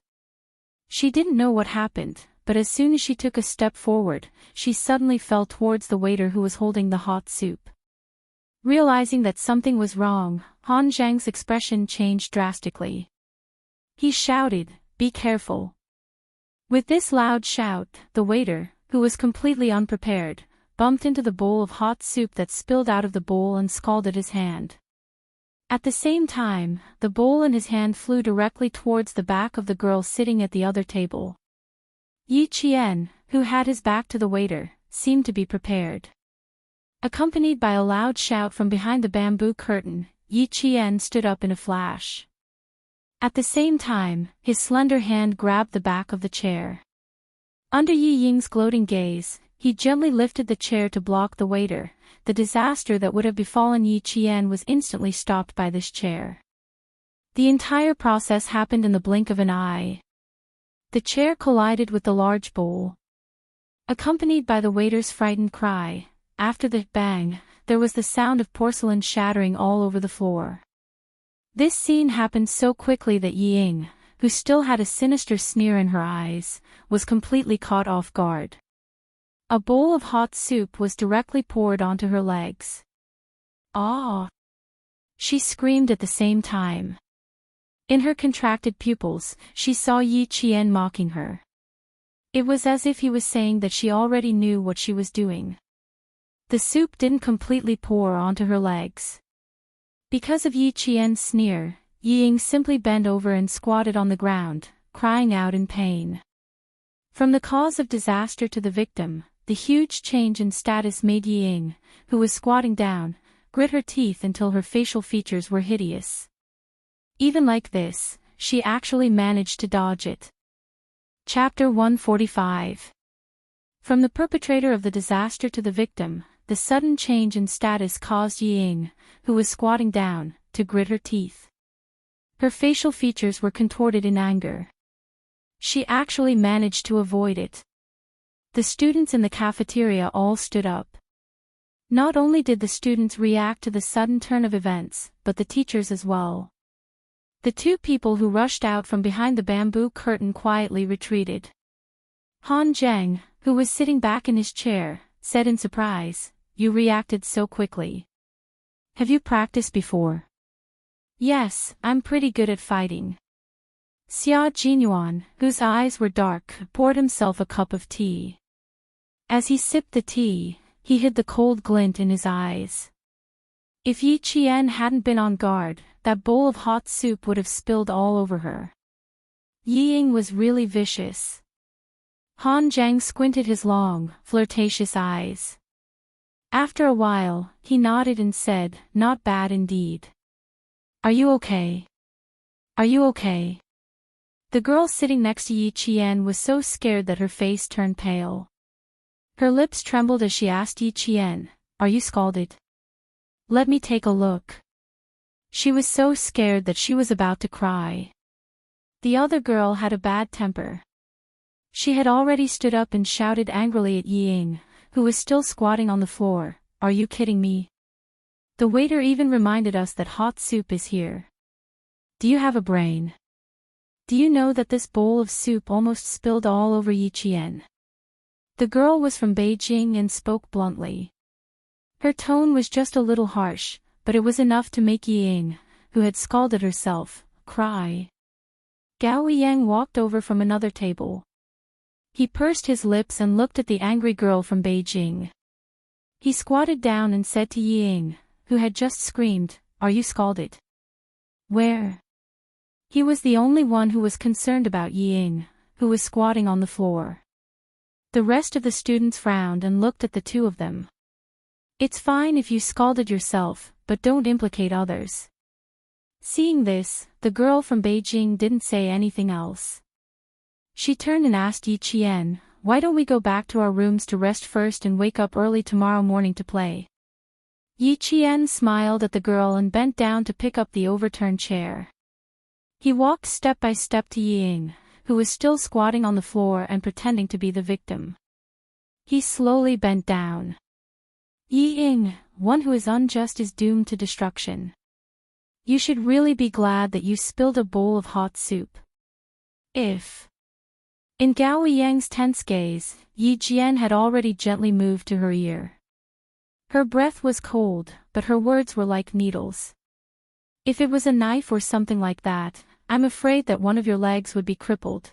She didn't know what happened, but as soon as she took a step forward, she suddenly fell towards the waiter who was holding the hot soup. Realizing that something was wrong, Han Zhang's expression changed drastically. He shouted, "Be careful." With this loud shout, the waiter, who was completely unprepared, bumped into the bowl of hot soup that spilled out of the bowl and scalded his hand. At the same time, the bowl in his hand flew directly towards the back of the girl sitting at the other table. Yi Qian, who had his back to the waiter, seemed to be prepared. Accompanied by a loud shout from behind the bamboo curtain, Yi Qian stood up in a flash. At the same time, his slender hand grabbed the back of the chair. Under Yi Ying's gloating gaze, he gently lifted the chair to block the waiter. The disaster that would have befallen Yi Qian was instantly stopped by this chair. The entire process happened in the blink of an eye. The chair collided with the large bowl. Accompanied by the waiter's frightened cry, after the bang, there was the sound of porcelain shattering all over the floor. This scene happened so quickly that Yi Ying, who still had a sinister sneer in her eyes, was completely caught off guard. A bowl of hot soup was directly poured onto her legs. "Ah!" she screamed at the same time. In her contracted pupils, she saw Yi Qian mocking her. It was as if he was saying that she already knew what she was doing. The soup didn't completely pour onto her legs. Because of Yi Qian's sneer, Yi Ying simply bent over and squatted on the ground, crying out in pain. From the cause of disaster to the victim, the huge change in status made Yi Ying, who was squatting down, grit her teeth until her facial features were hideous. Even like this, she actually managed to dodge it. Chapter 145. From the perpetrator of the disaster to the victim, the sudden change in status caused Yi Ying, who was squatting down, to grit her teeth. Her facial features were contorted in anger. She actually managed to avoid it. The students in the cafeteria all stood up. Not only did the students react to the sudden turn of events, but the teachers as well. The two people who rushed out from behind the bamboo curtain quietly retreated. Han Zhang, who was sitting back in his chair, said in surprise, "You reacted so quickly. Have you practiced before?" "Yes, I'm pretty good at fighting." Xia Jinyuan, whose eyes were dark, poured himself a cup of tea. As he sipped the tea, he hid the cold glint in his eyes. If Yi Qian hadn't been on guard, that bowl of hot soup would have spilled all over her. Yi Ying was really vicious. Han Zhang squinted his long, flirtatious eyes. After a while, he nodded and said, "Not bad indeed. Are you okay? Are you okay?" The girl sitting next to Yi Qian was so scared that her face turned pale. Her lips trembled as she asked Yi Qian, "Are you scalded? Let me take a look." She was so scared that she was about to cry. The other girl had a bad temper. She had already stood up and shouted angrily at Yi Ying, who was still squatting on the floor, "Are you kidding me? The waiter even reminded us that hot soup is here. Do you have a brain? Do you know that this bowl of soup almost spilled all over Yi Qian?" The girl was from Beijing and spoke bluntly. Her tone was just a little harsh, but it was enough to make Yi Ying, who had scalded herself, cry. Gao Yang walked over from another table. He pursed his lips and looked at the angry girl from Beijing. He squatted down and said to Yi Ying, who had just screamed, "Are you scalded?" "Where?" He was the only one who was concerned about Yi Ying, who was squatting on the floor. The rest of the students frowned and looked at the two of them. "It's fine if you scalded yourself, but don't implicate others." Seeing this, the girl from Beijing didn't say anything else. She turned and asked Yi Qian, "Why don't we go back to our rooms to rest first and wake up early tomorrow morning to play?" Yi Qian smiled at the girl and bent down to pick up the overturned chair. He walked step by step to Yi Ying, who was still squatting on the floor and pretending to be the victim. He slowly bent down. "Yi Ying, one who is unjust is doomed to destruction. You should really be glad that you spilled a bowl of hot soup. If..." In Gao Yang's tense gaze, Yi Jian had already gently moved to her ear. Her breath was cold, but her words were like needles. "If it was a knife or something like that, I'm afraid that one of your legs would be crippled."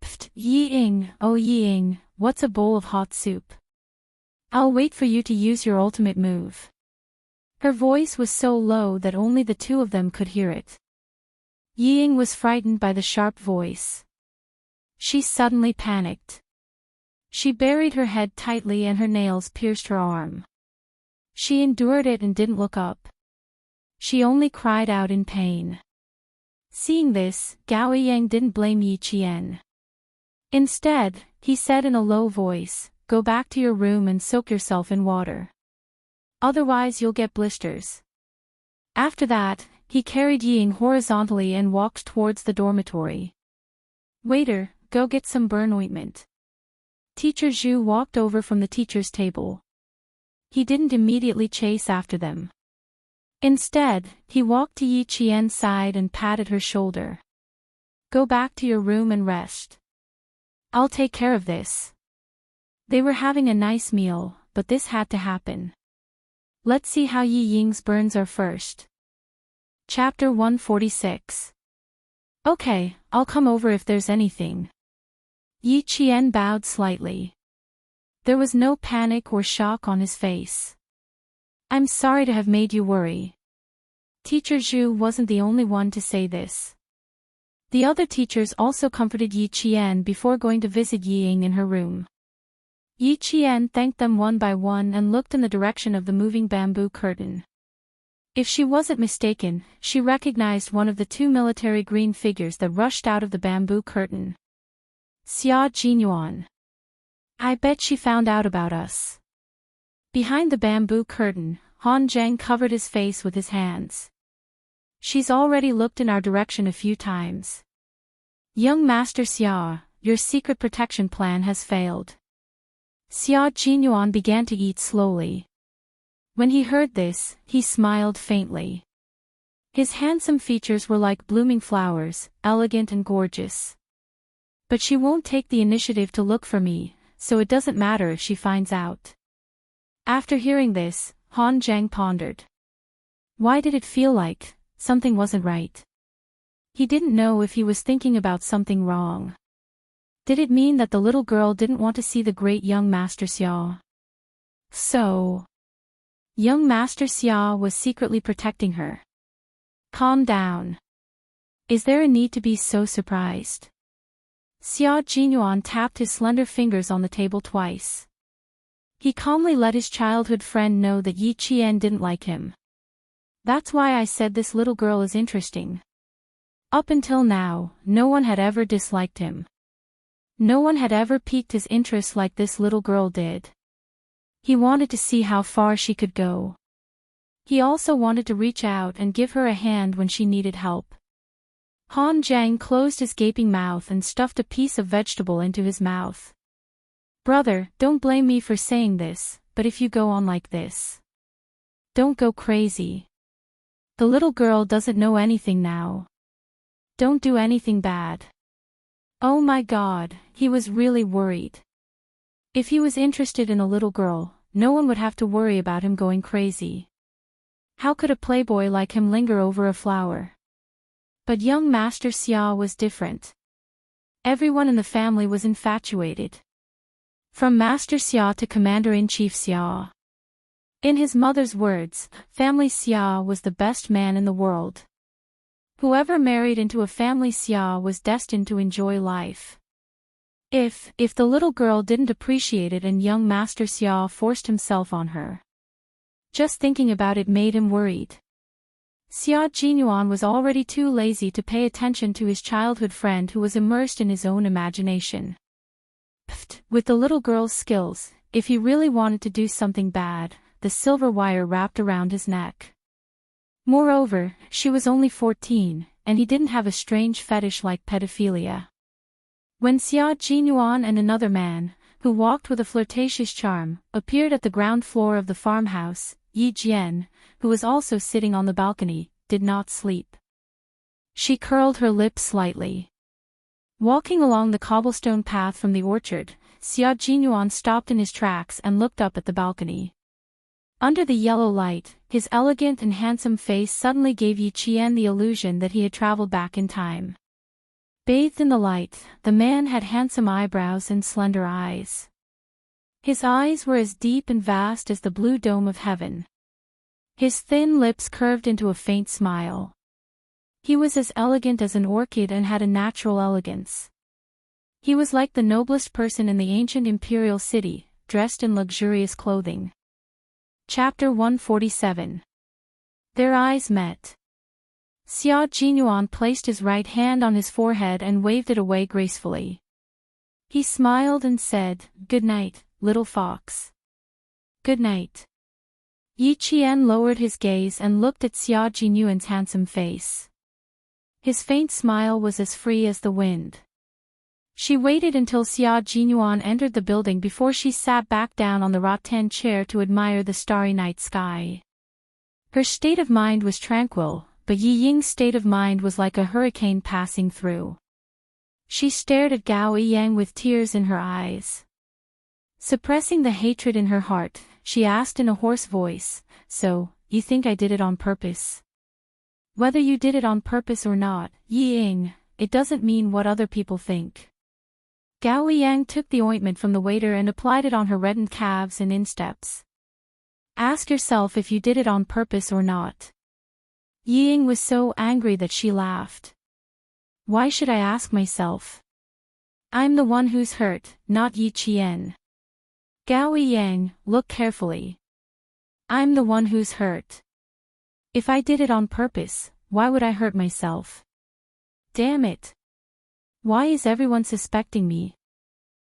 "Pfft, Yi Ying, oh Yi Ying, what's a bowl of hot soup? I'll wait for you to use your ultimate move." Her voice was so low that only the two of them could hear it. Yi Ying was frightened by the sharp voice. She suddenly panicked. She buried her head tightly and her nails pierced her arm. She endured it and didn't look up. She only cried out in pain. Seeing this, Gao Yang didn't blame Yi Qian. Instead, he said in a low voice, "Go back to your room and soak yourself in water. Otherwise you'll get blisters." After that, he carried Yi Ying horizontally and walked towards the dormitory. "Waiter, go get some burn ointment." Teacher Zhu walked over from the teacher's table. He didn't immediately chase after them. Instead, he walked to Yi Qian's side and patted her shoulder. "Go back to your room and rest. I'll take care of this." They were having a nice meal, but this had to happen. Let's see how Yi Ying's burns are first. Chapter 146. "Okay, I'll come over if there's anything." Yi Qian bowed slightly. There was no panic or shock on his face. "I'm sorry to have made you worry." Teacher Zhu wasn't the only one to say this. The other teachers also comforted Yi Qian before going to visit Yi Ying in her room. Yi Qian thanked them one by one and looked in the direction of the moving bamboo curtain. If she wasn't mistaken, she recognized one of the two military green figures that rushed out of the bamboo curtain. Xia Jinyuan. I bet she found out about us. Behind the bamboo curtain, Han Zheng covered his face with his hands. She's already looked in our direction a few times. Young Master Xia, your secret protection plan has failed. Xia Jinyuan began to eat slowly. When he heard this, he smiled faintly. His handsome features were like blooming flowers, elegant and gorgeous. But she won't take the initiative to look for me, so it doesn't matter if she finds out. After hearing this, Han Zheng pondered. Why did it feel like something wasn't right? He didn't know if he was thinking about something wrong. Did it mean that the little girl didn't want to see the great young Master Xia? So, young Master Xia was secretly protecting her. Calm down. Is there a need to be so surprised? Xia Jinyuan tapped his slender fingers on the table twice. He calmly let his childhood friend know that Yi Qian didn't like him. That's why I said this little girl is interesting. Up until now, no one had ever disliked him. No one had ever piqued his interest like this little girl did. He wanted to see how far she could go. He also wanted to reach out and give her a hand when she needed help. Han Zheng closed his gaping mouth and stuffed a piece of vegetable into his mouth. Brother, don't blame me for saying this, but if you go on like this, don't go crazy. The little girl doesn't know anything now. Don't do anything bad. Oh my God, he was really worried. If he was interested in a little girl, no one would have to worry about him going crazy. How could a playboy like him linger over a flower? But young Master Xia was different. Everyone in the family was infatuated. From Master Xia to Commander-in-Chief Xia. In his mother's words, Family Xia was the best man in the world. Whoever married into a family Xia was destined to enjoy life. If the little girl didn't appreciate it and young Master Xia forced himself on her. Just thinking about it made him worried. Xia Jinyuan was already too lazy to pay attention to his childhood friend who was immersed in his own imagination. Pfft, with the little girl's skills, if he really wanted to do something bad, the silver wire wrapped around his neck. Moreover, she was only 14, and he didn't have a strange fetish like pedophilia. When Xia Jinyuan and another man, who walked with a flirtatious charm, appeared at the ground floor of the farmhouse, Yi Jian, who was also sitting on the balcony, did not sleep. She curled her lips slightly. Walking along the cobblestone path from the orchard, Xia Jinyuan stopped in his tracks and looked up at the balcony. Under the yellow light, his elegant and handsome face suddenly gave Yi Qian the illusion that he had traveled back in time. Bathed in the light, the man had handsome eyebrows and slender eyes. His eyes were as deep and vast as the blue dome of heaven. His thin lips curved into a faint smile. He was as elegant as an orchid and had a natural elegance. He was like the noblest person in the ancient imperial city, dressed in luxurious clothing. Chapter 147. Their eyes met. Xia Jinyuan placed his right hand on his forehead and waved it away gracefully. He smiled and said, "Good night, little fox." "Good night." Yi Qian lowered his gaze and looked at Xia Jinyuan's handsome face. His faint smile was as free as the wind. She waited until Xia Jinyuan entered the building before she sat back down on the rattan chair to admire the starry night sky. Her state of mind was tranquil, but Yi Ying's state of mind was like a hurricane passing through. She stared at Gao Yang with tears in her eyes. Suppressing the hatred in her heart, she asked in a hoarse voice, "So, you think I did it on purpose?" "Whether you did it on purpose or not, Yi Ying, it doesn't mean what other people think." Gao Yang took the ointment from the waiter and applied it on her reddened calves and insteps. "Ask yourself if you did it on purpose or not." Yi Ying was so angry that she laughed. "Why should I ask myself? I'm the one who's hurt, not Yi Qian." "Gao Yang, look carefully. I'm the one who's hurt. If I did it on purpose, why would I hurt myself? Damn it. Why is everyone suspecting me?"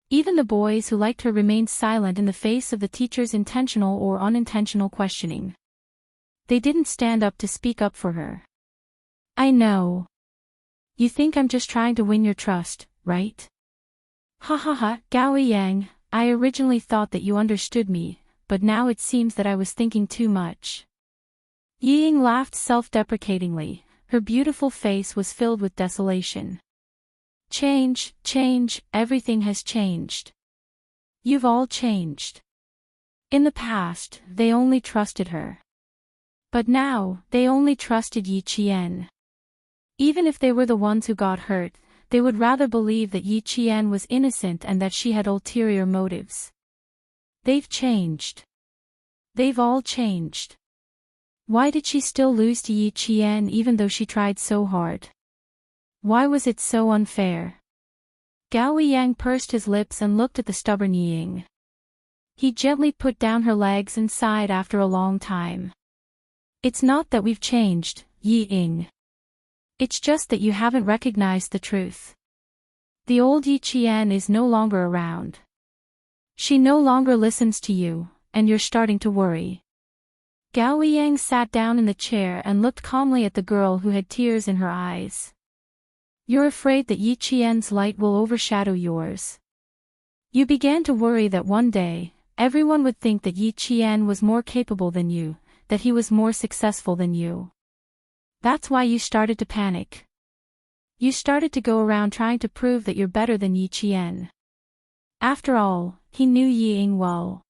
Even the boys who liked her remained silent in the face of the teacher's intentional or unintentional questioning. They didn't stand up to speak up for her. "I know. You think I'm just trying to win your trust, right?" "Ha ha ha, Gao Yang, I originally thought that you understood me, but now it seems that I was thinking too much." Yi Ying laughed self-deprecatingly. Her beautiful face was filled with desolation. Change, everything has changed. You've all changed. In the past, they only trusted her. But now, they only trusted Yi Qian. Even if they were the ones who got hurt, they would rather believe that Yi Qian was innocent and that she had ulterior motives. They've changed. They've all changed. Why did she still lose to Yi Qian even though she tried so hard? Why was it so unfair? Gao Yang pursed his lips and looked at the stubborn Yi Ying. He gently put down her legs and sighed after a long time. "It's not that we've changed, Yi Ying. It's just that you haven't recognized the truth. The old Yi Qian is no longer around. She no longer listens to you, and you're starting to worry." Gao Yang sat down in the chair and looked calmly at the girl who had tears in her eyes. "You're afraid that Yi Qian's light will overshadow yours. You began to worry that one day, everyone would think that Yi Qian was more capable than you, that he was more successful than you. That's why you started to panic. You started to go around trying to prove that you're better than Yi Qian." After all, he knew Yi Ying well.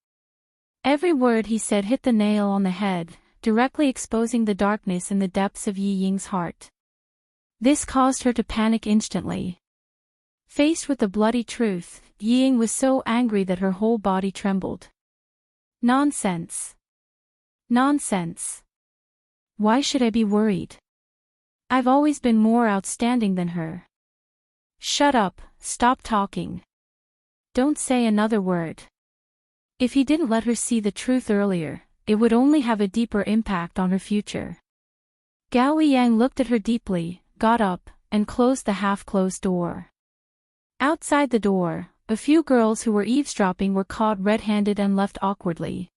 Every word he said hit the nail on the head, directly exposing the darkness in the depths of Yi Ying's heart. This caused her to panic instantly. Faced with the bloody truth, Yi Ying was so angry that her whole body trembled. Nonsense. Nonsense. Why should I be worried? I've always been more outstanding than her. Shut up, stop talking. Don't say another word. If he didn't let her see the truth earlier, it would only have a deeper impact on her future. Gao Yang looked at her deeply, got up, and closed the half-closed door. Outside the door, a few girls who were eavesdropping were caught red-handed and left awkwardly.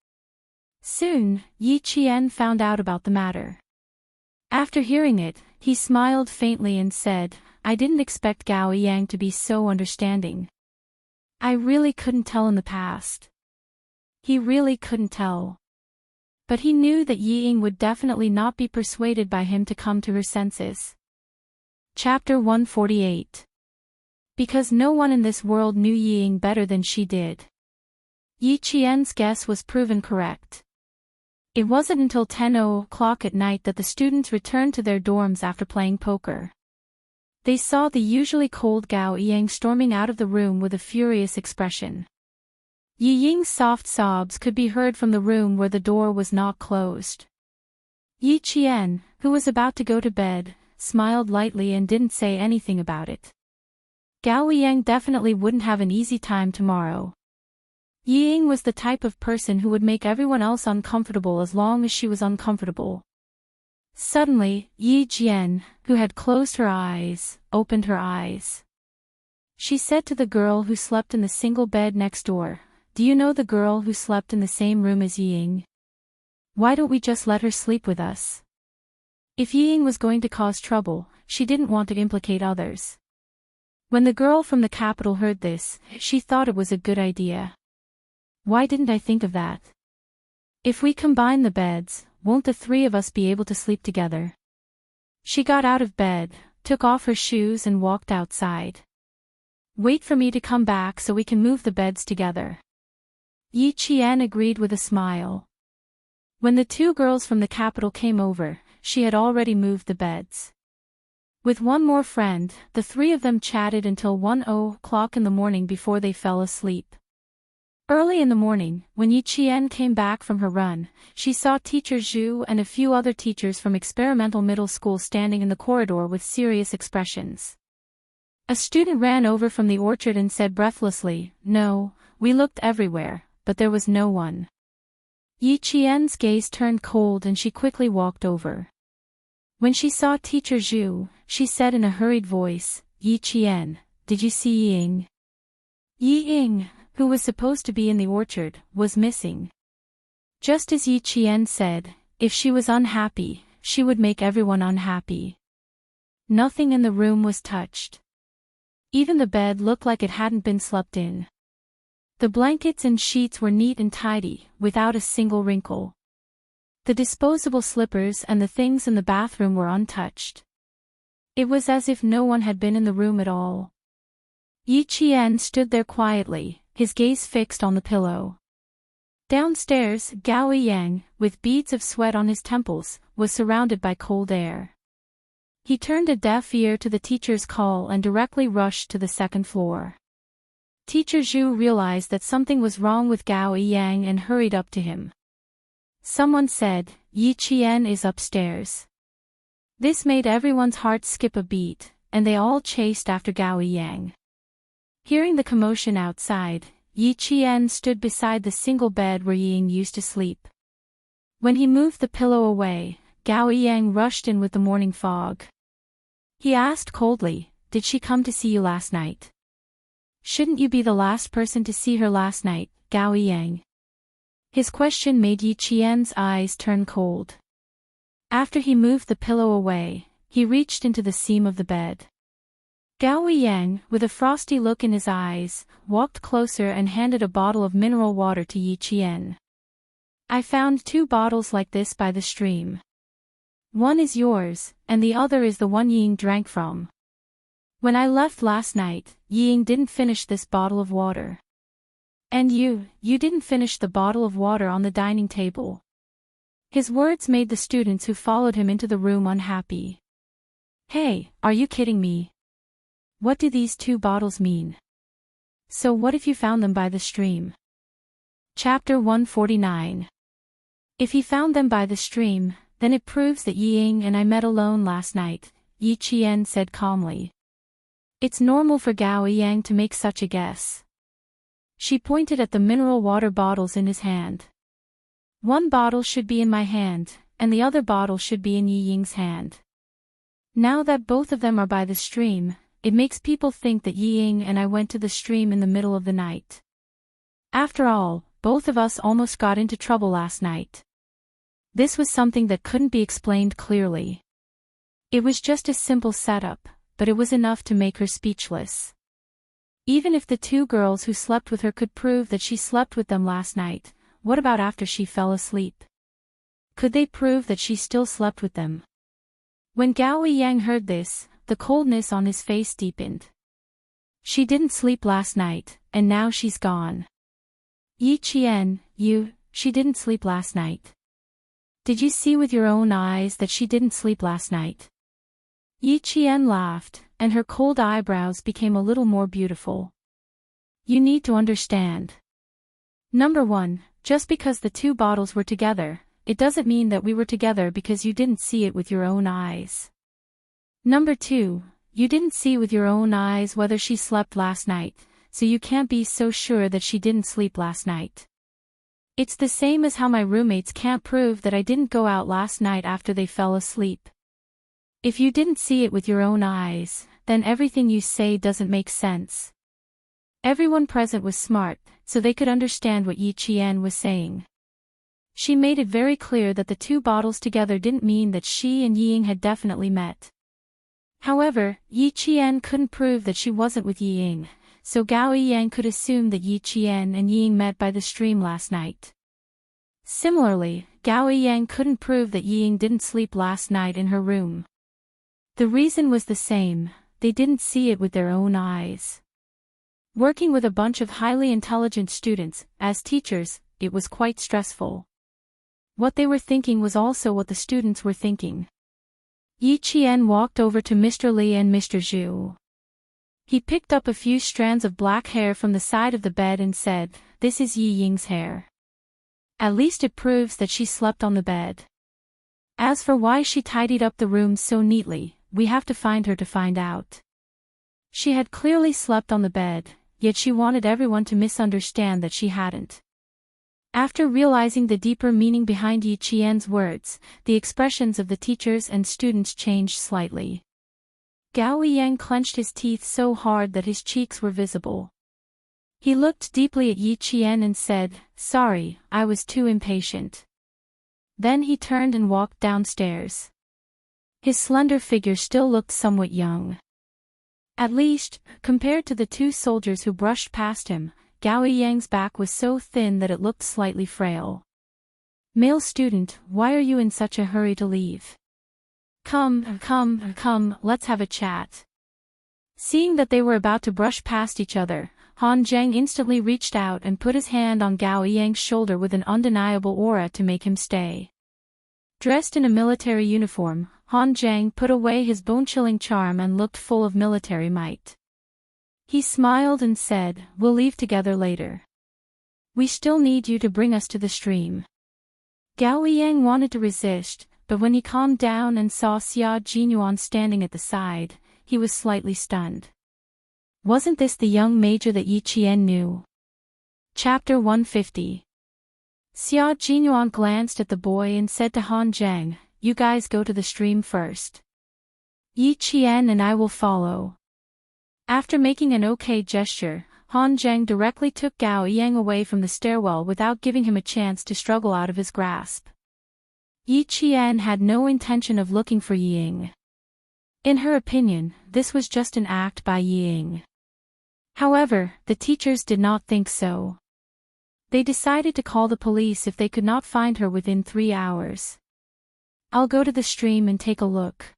Soon, Yi Qian found out about the matter. After hearing it, he smiled faintly and said, "I didn't expect Gao Yang to be so understanding. I really couldn't tell in the past." He really couldn't tell. But he knew that Yi Ying would definitely not be persuaded by him to come to her senses. Chapter 148. Because no one in this world knew Yi Ying better than she did. Yi Qian's guess was proven correct. It wasn't until 10:00 at night that the students returned to their dorms after playing poker. They saw the usually cold Gao Yang storming out of the room with a furious expression. Yi Ying's soft sobs could be heard from the room where the door was not closed. Yi Qian, who was about to go to bed, smiled lightly and didn't say anything about it. Gao Yang definitely wouldn't have an easy time tomorrow. Yi Ying was the type of person who would make everyone else uncomfortable as long as she was uncomfortable. Suddenly, Yi Jian, who had closed her eyes, opened her eyes. She said to the girl who slept in the single bed next door, "Do you know the girl who slept in the same room as Yi Ying? Why don't we just let her sleep with us?" If Yi Ying was going to cause trouble, she didn't want to implicate others. When the girl from the capital heard this, she thought it was a good idea. "Why didn't I think of that? If we combine the beds, won't the three of us be able to sleep together?" She got out of bed, took off her shoes and walked outside. "Wait for me to come back so we can move the beds together." Yi Qian agreed with a smile. When the two girls from the capital came over, she had already moved the beds. With one more friend, the three of them chatted until 1:00 in the morning before they fell asleep. Early in the morning, when Yi Qian came back from her run, she saw Teacher Zhu and a few other teachers from experimental middle school standing in the corridor with serious expressions. A student ran over from the orchard and said breathlessly, "No, we looked everywhere, but there was no one." Yi Qian's gaze turned cold and she quickly walked over. When she saw Teacher Zhu, she said in a hurried voice, "Yi Qian, did you see Yi Ying?" Yi Ying, who was supposed to be in the orchard, was missing. Just as Yi Qian said, if she was unhappy, she would make everyone unhappy. Nothing in the room was touched. Even the bed looked like it hadn't been slept in. The blankets and sheets were neat and tidy, without a single wrinkle. The disposable slippers and the things in the bathroom were untouched. It was as if no one had been in the room at all. Yi Qian stood there quietly, his gaze fixed on the pillow. Downstairs, Gao Yang, with beads of sweat on his temples, was surrounded by cold air. He turned a deaf ear to the teacher's call and directly rushed to the second floor. Teacher Zhu realized that something was wrong with Gao Yang and hurried up to him. Someone said, "Yi Qian is upstairs." This made everyone's heart skip a beat, and they all chased after Gao Yang. Hearing the commotion outside, Yi Qian stood beside the single bed where Yi Ying used to sleep. When he moved the pillow away, Gao Yang rushed in with the morning fog. He asked coldly, "Did she come to see you last night?" "Shouldn't you be the last person to see her last night, Gao Yang?" His question made Yi Qian's eyes turn cold. After he moved the pillow away, he reached into the seam of the bed. Gao Yang, with a frosty look in his eyes, walked closer and handed a bottle of mineral water to Yi Qian. "I found 2 bottles like this by the stream. One is yours, and the other is the one Yi Ying drank from. When I left last night, Yi Ying didn't finish this bottle of water. And you didn't finish the bottle of water on the dining table." His words made the students who followed him into the room unhappy. "Hey, are you kidding me? What do these 2 bottles mean? So what if you found them by the stream?" Chapter 149. If he found them by the stream, then it proves that Yi Ying and I met alone last night, Yi Qian said calmly. It's normal for Gao Yang to make such a guess. She pointed at the mineral water bottles in his hand. "One bottle should be in my hand, and the other bottle should be in Yi Ying's hand. Now that both of them are by the stream, it makes people think that Yi Ying and I went to the stream in the middle of the night. After all, both of us almost got into trouble last night. This was something that couldn't be explained clearly. It was just a simple setup, but it was enough to make her speechless. Even if the two girls who slept with her could prove that she slept with them last night, what about after she fell asleep? Could they prove that she still slept with them? When Gao Yang heard this, the coldness on his face deepened. She didn't sleep last night, and now she's gone. Yi Qian, she didn't sleep last night. Did you see with your own eyes that she didn't sleep last night? Yi Qian laughed, and her cold eyebrows became a little more beautiful. You need to understand. Number 1, just because the two bottles were together, it doesn't mean that we were together because you didn't see it with your own eyes. Number 2, you didn't see with your own eyes whether she slept last night, so you can't be so sure that she didn't sleep last night. It's the same as how my roommates can't prove that I didn't go out last night after they fell asleep. If you didn't see it with your own eyes, then everything you say doesn't make sense. Everyone present was smart, so they could understand what Yi Qian was saying. She made it very clear that the two bottles together didn't mean that she and Yi Ying had definitely met. However, Yi Qian couldn't prove that she wasn't with Yi Ying, so Gao Yang could assume that Yi Qian and Yi Ying met by the stream last night. Similarly, Gao Yang couldn't prove that Yi Ying didn't sleep last night in her room. The reason was the same, they didn't see it with their own eyes. Working with a bunch of highly intelligent students, as teachers, it was quite stressful. What they were thinking was also what the students were thinking. Yi Qian walked over to Mr. Li and Mr. Zhu. He picked up a few strands of black hair from the side of the bed and said, "This is Yi Ying's hair. At least it proves that she slept on the bed. As for why she tidied up the room so neatly, we have to find her to find out." She had clearly slept on the bed, yet she wanted everyone to misunderstand that she hadn't. After realizing the deeper meaning behind Yi Qian's words, the expressions of the teachers and students changed slightly. Gao Yang clenched his teeth so hard that his cheeks were visible. He looked deeply at Yi Qian and said, "Sorry, I was too impatient." Then he turned and walked downstairs. His slender figure still looked somewhat young. At least, compared to the two soldiers who brushed past him, Gao Yang's back was so thin that it looked slightly frail. "Male student, why are you in such a hurry to leave? Come, let's have a chat." Seeing that they were about to brush past each other, Han Zheng instantly reached out and put his hand on Gao Yang's shoulder with an undeniable aura to make him stay. Dressed in a military uniform, Han Zheng put away his bone-chilling charm and looked full of military might. He smiled and said, "We'll leave together later. We still need you to bring us to the stream." Gao Yang wanted to resist, but when he calmed down and saw Xia Jinyuan standing at the side, he was slightly stunned. Wasn't this the young major that Yi Qian knew? Chapter 150. Xia Jinyuan glanced at the boy and said to Han Zheng, "You guys go to the stream first. Yi Qian and I will follow." After making an okay gesture, Han Zheng directly took Gao Yang away from the stairwell without giving him a chance to struggle out of his grasp. Yi Qian had no intention of looking for Yi Ying. In her opinion, this was just an act by Yi Ying. However, the teachers did not think so. They decided to call the police if they could not find her within 3 hours. "I'll go to the stream and take a look.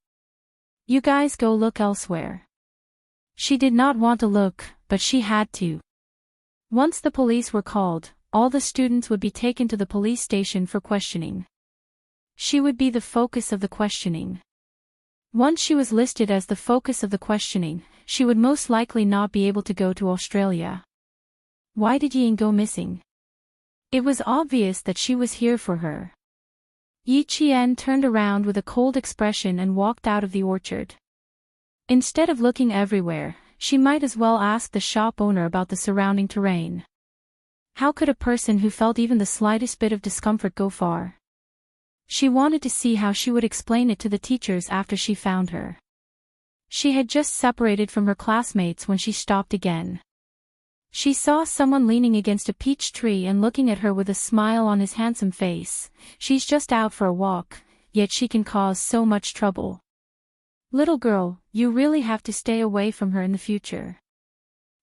You guys go look elsewhere." She did not want to look, but she had to. Once the police were called, all the students would be taken to the police station for questioning. She would be the focus of the questioning. Once she was listed as the focus of the questioning, she would most likely not be able to go to Australia. Why did Yi Ying go missing? It was obvious that she was here for her. Yi Qian turned around with a cold expression and walked out of the orchard. Instead of looking everywhere, she might as well ask the shop owner about the surrounding terrain. How could a person who felt even the slightest bit of discomfort go far? She wanted to see how she would explain it to the teachers after she found her. She had just separated from her classmates when she stopped again. She saw someone leaning against a peach tree and looking at her with a smile on his handsome face. She's just out for a walk, yet she can cause so much trouble. Little girl, you really have to stay away from her in the future.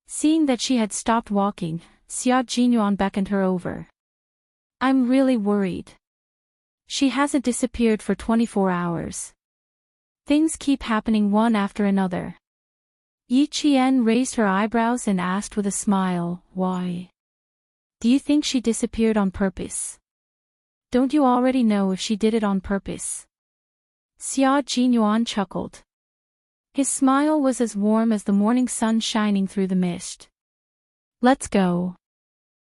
Seeing that she had stopped walking, Xia Jinyuan beckoned her over. I'm really worried. She hasn't disappeared for 24 hours. Things keep happening one after another. Yi Qian raised her eyebrows and asked with a smile, why? Do you think she disappeared on purpose? Don't you already know if she did it on purpose? Xia Jinyuan chuckled. His smile was as warm as the morning sun shining through the mist. Let's go.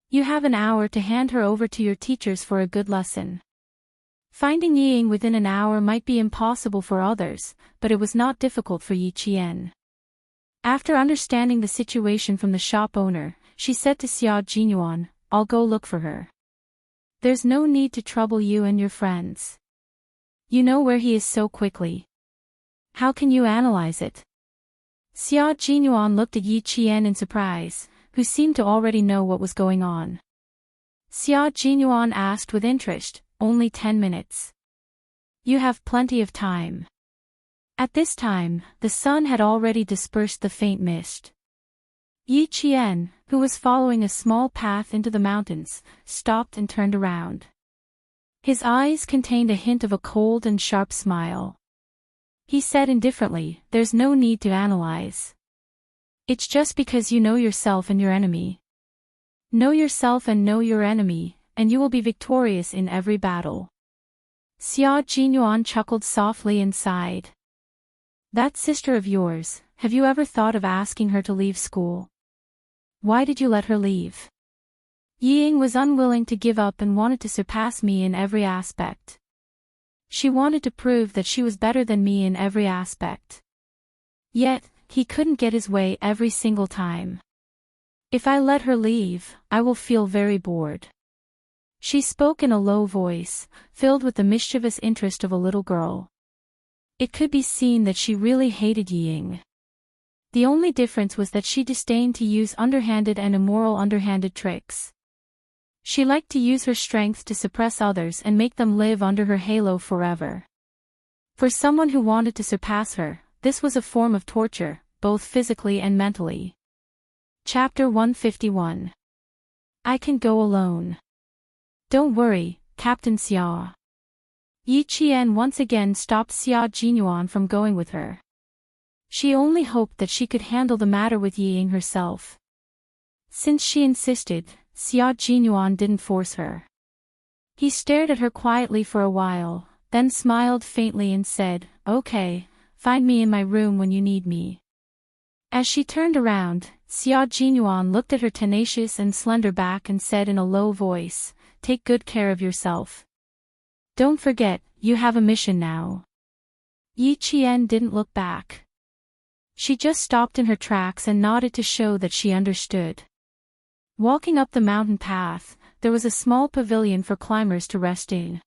You have an hour to hand her over to your teachers for a good lesson. Finding Ying within an hour might be impossible for others, but it was not difficult for Yi Qian. After understanding the situation from the shop owner, she said to Xia Jinyuan, I'll go look for her. There's no need to trouble you and your friends. You know where he is so quickly. How can you analyze it? Xia Jinyuan looked at Yi Qian in surprise, who seemed to already know what was going on. Xia Jinyuan asked with interest, only 10 minutes. You have plenty of time. At this time, the sun had already dispersed the faint mist. Yi Qian, who was following a small path into the mountains, stopped and turned around. His eyes contained a hint of a cold and sharp smile. He said indifferently, there's no need to analyze. It's just because you know yourself and your enemy. Know yourself and know your enemy, and you will be victorious in every battle. Xia Jinyuan chuckled softly and sighed. That sister of yours, have you ever thought of asking her to leave school? Why did you let her leave? Ying was unwilling to give up and wanted to surpass me in every aspect. She wanted to prove that she was better than me in every aspect. Yet, he couldn't get his way every single time. If I let her leave, I will feel very bored. She spoke in a low voice, filled with the mischievous interest of a little girl. It could be seen that she really hated Ying. The only difference was that she disdained to use underhanded and immoral underhanded tricks. She liked to use her strength to suppress others and make them live under her halo forever. For someone who wanted to surpass her, this was a form of torture, both physically and mentally. Chapter 151. I can go alone. Don't worry, Captain Xia. Yi Qian once again stopped Xia Jinyuan from going with her. She only hoped that she could handle the matter with Ying herself. Since she insisted, Xia Jinyuan didn't force her. He stared at her quietly for a while, then smiled faintly and said, Okay, find me in my room when you need me. As she turned around, Xia Jinyuan looked at her tenacious and slender back and said in a low voice, Take good care of yourself. Don't forget, you have a mission now. Yi Qian didn't look back. She just stopped in her tracks and nodded to show that she understood. Walking up the mountain path, there was a small pavilion for climbers to rest in.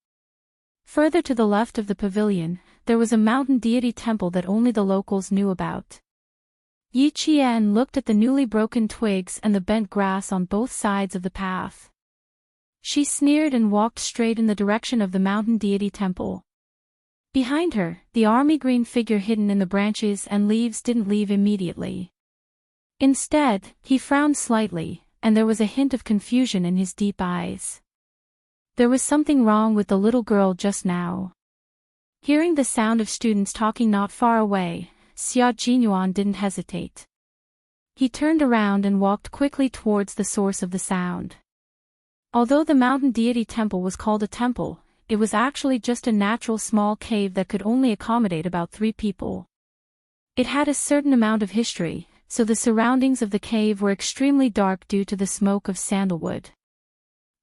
Further to the left of the pavilion, there was a mountain deity temple that only the locals knew about. Yi Qian looked at the newly broken twigs and the bent grass on both sides of the path. She sneered and walked straight in the direction of the mountain deity temple. Behind her, the army green figure hidden in the branches and leaves didn't leave immediately. Instead, he frowned slightly, and there was a hint of confusion in his deep eyes. There was something wrong with the little girl just now. Hearing the sound of students talking not far away, Xia Jinyuan didn't hesitate. He turned around and walked quickly towards the source of the sound. Although the mountain deity temple was called a temple, it was actually just a natural small cave that could only accommodate about 3 people. It had a certain amount of history, so the surroundings of the cave were extremely dark due to the smoke of sandalwood.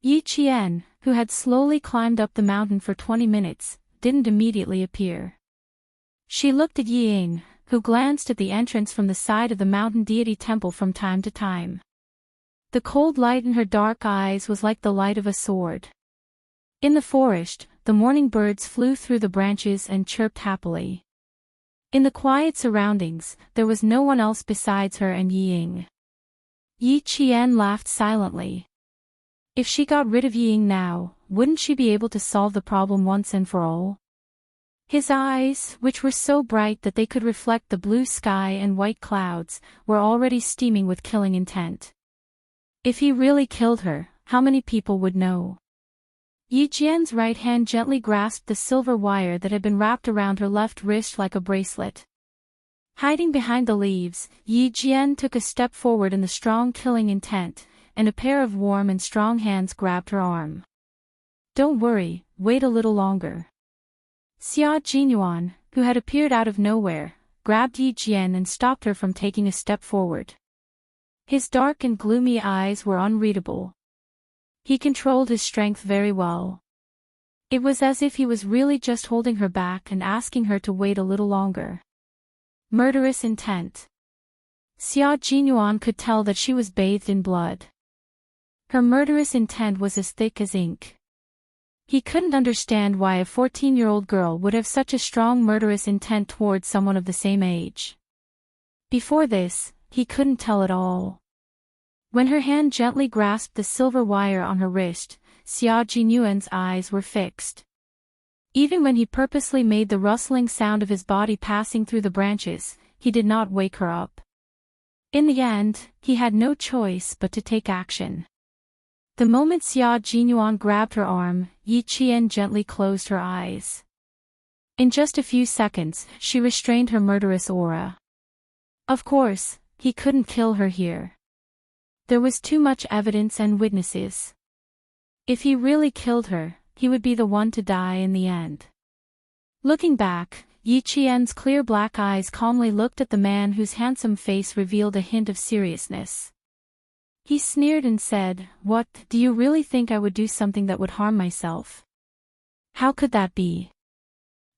Yi Qian, who had slowly climbed up the mountain for 20 minutes, didn't immediately appear. She looked at Ying, who glanced at the entrance from the side of the mountain deity temple from time to time. The cold light in her dark eyes was like the light of a sword. In the forest, the morning birds flew through the branches and chirped happily. In the quiet surroundings, there was no one else besides her and Yi Ying. Yi Qian laughed silently. If she got rid of Yi Ying now, wouldn't she be able to solve the problem once and for all? His eyes, which were so bright that they could reflect the blue sky and white clouds, were already steaming with killing intent. If he really killed her, how many people would know? Yi Jian's right hand gently grasped the silver wire that had been wrapped around her left wrist like a bracelet. Hiding behind the leaves, Yi Jian took a step forward in the strong killing intent, and a pair of warm and strong hands grabbed her arm. Don't worry, wait a little longer. Xia Jinyuan, who had appeared out of nowhere, grabbed Yi Jian and stopped her from taking a step forward. His dark and gloomy eyes were unreadable. He controlled his strength very well. It was as if he was really just holding her back and asking her to wait a little longer. Murderous intent. Xia Jinyuan could tell that she was bathed in blood. Her murderous intent was as thick as ink. He couldn't understand why a 14-year-old girl would have such a strong murderous intent towards someone of the same age. Before this, he couldn't tell at all. When her hand gently grasped the silver wire on her wrist, Xia Jinyuan's eyes were fixed. Even when he purposely made the rustling sound of his body passing through the branches, he did not wake her up. In the end, he had no choice but to take action. The moment Xia Jinyuan grabbed her arm, Yi Qian gently closed her eyes. In just a few seconds, she restrained her murderous aura. Of course, he couldn't kill her here. There was too much evidence and witnesses. If he really killed her, he would be the one to die in the end. Looking back, Yi Qian's clear black eyes calmly looked at the man whose handsome face revealed a hint of seriousness. He sneered and said, "What, do you really think I would do something that would harm myself? How could that be?"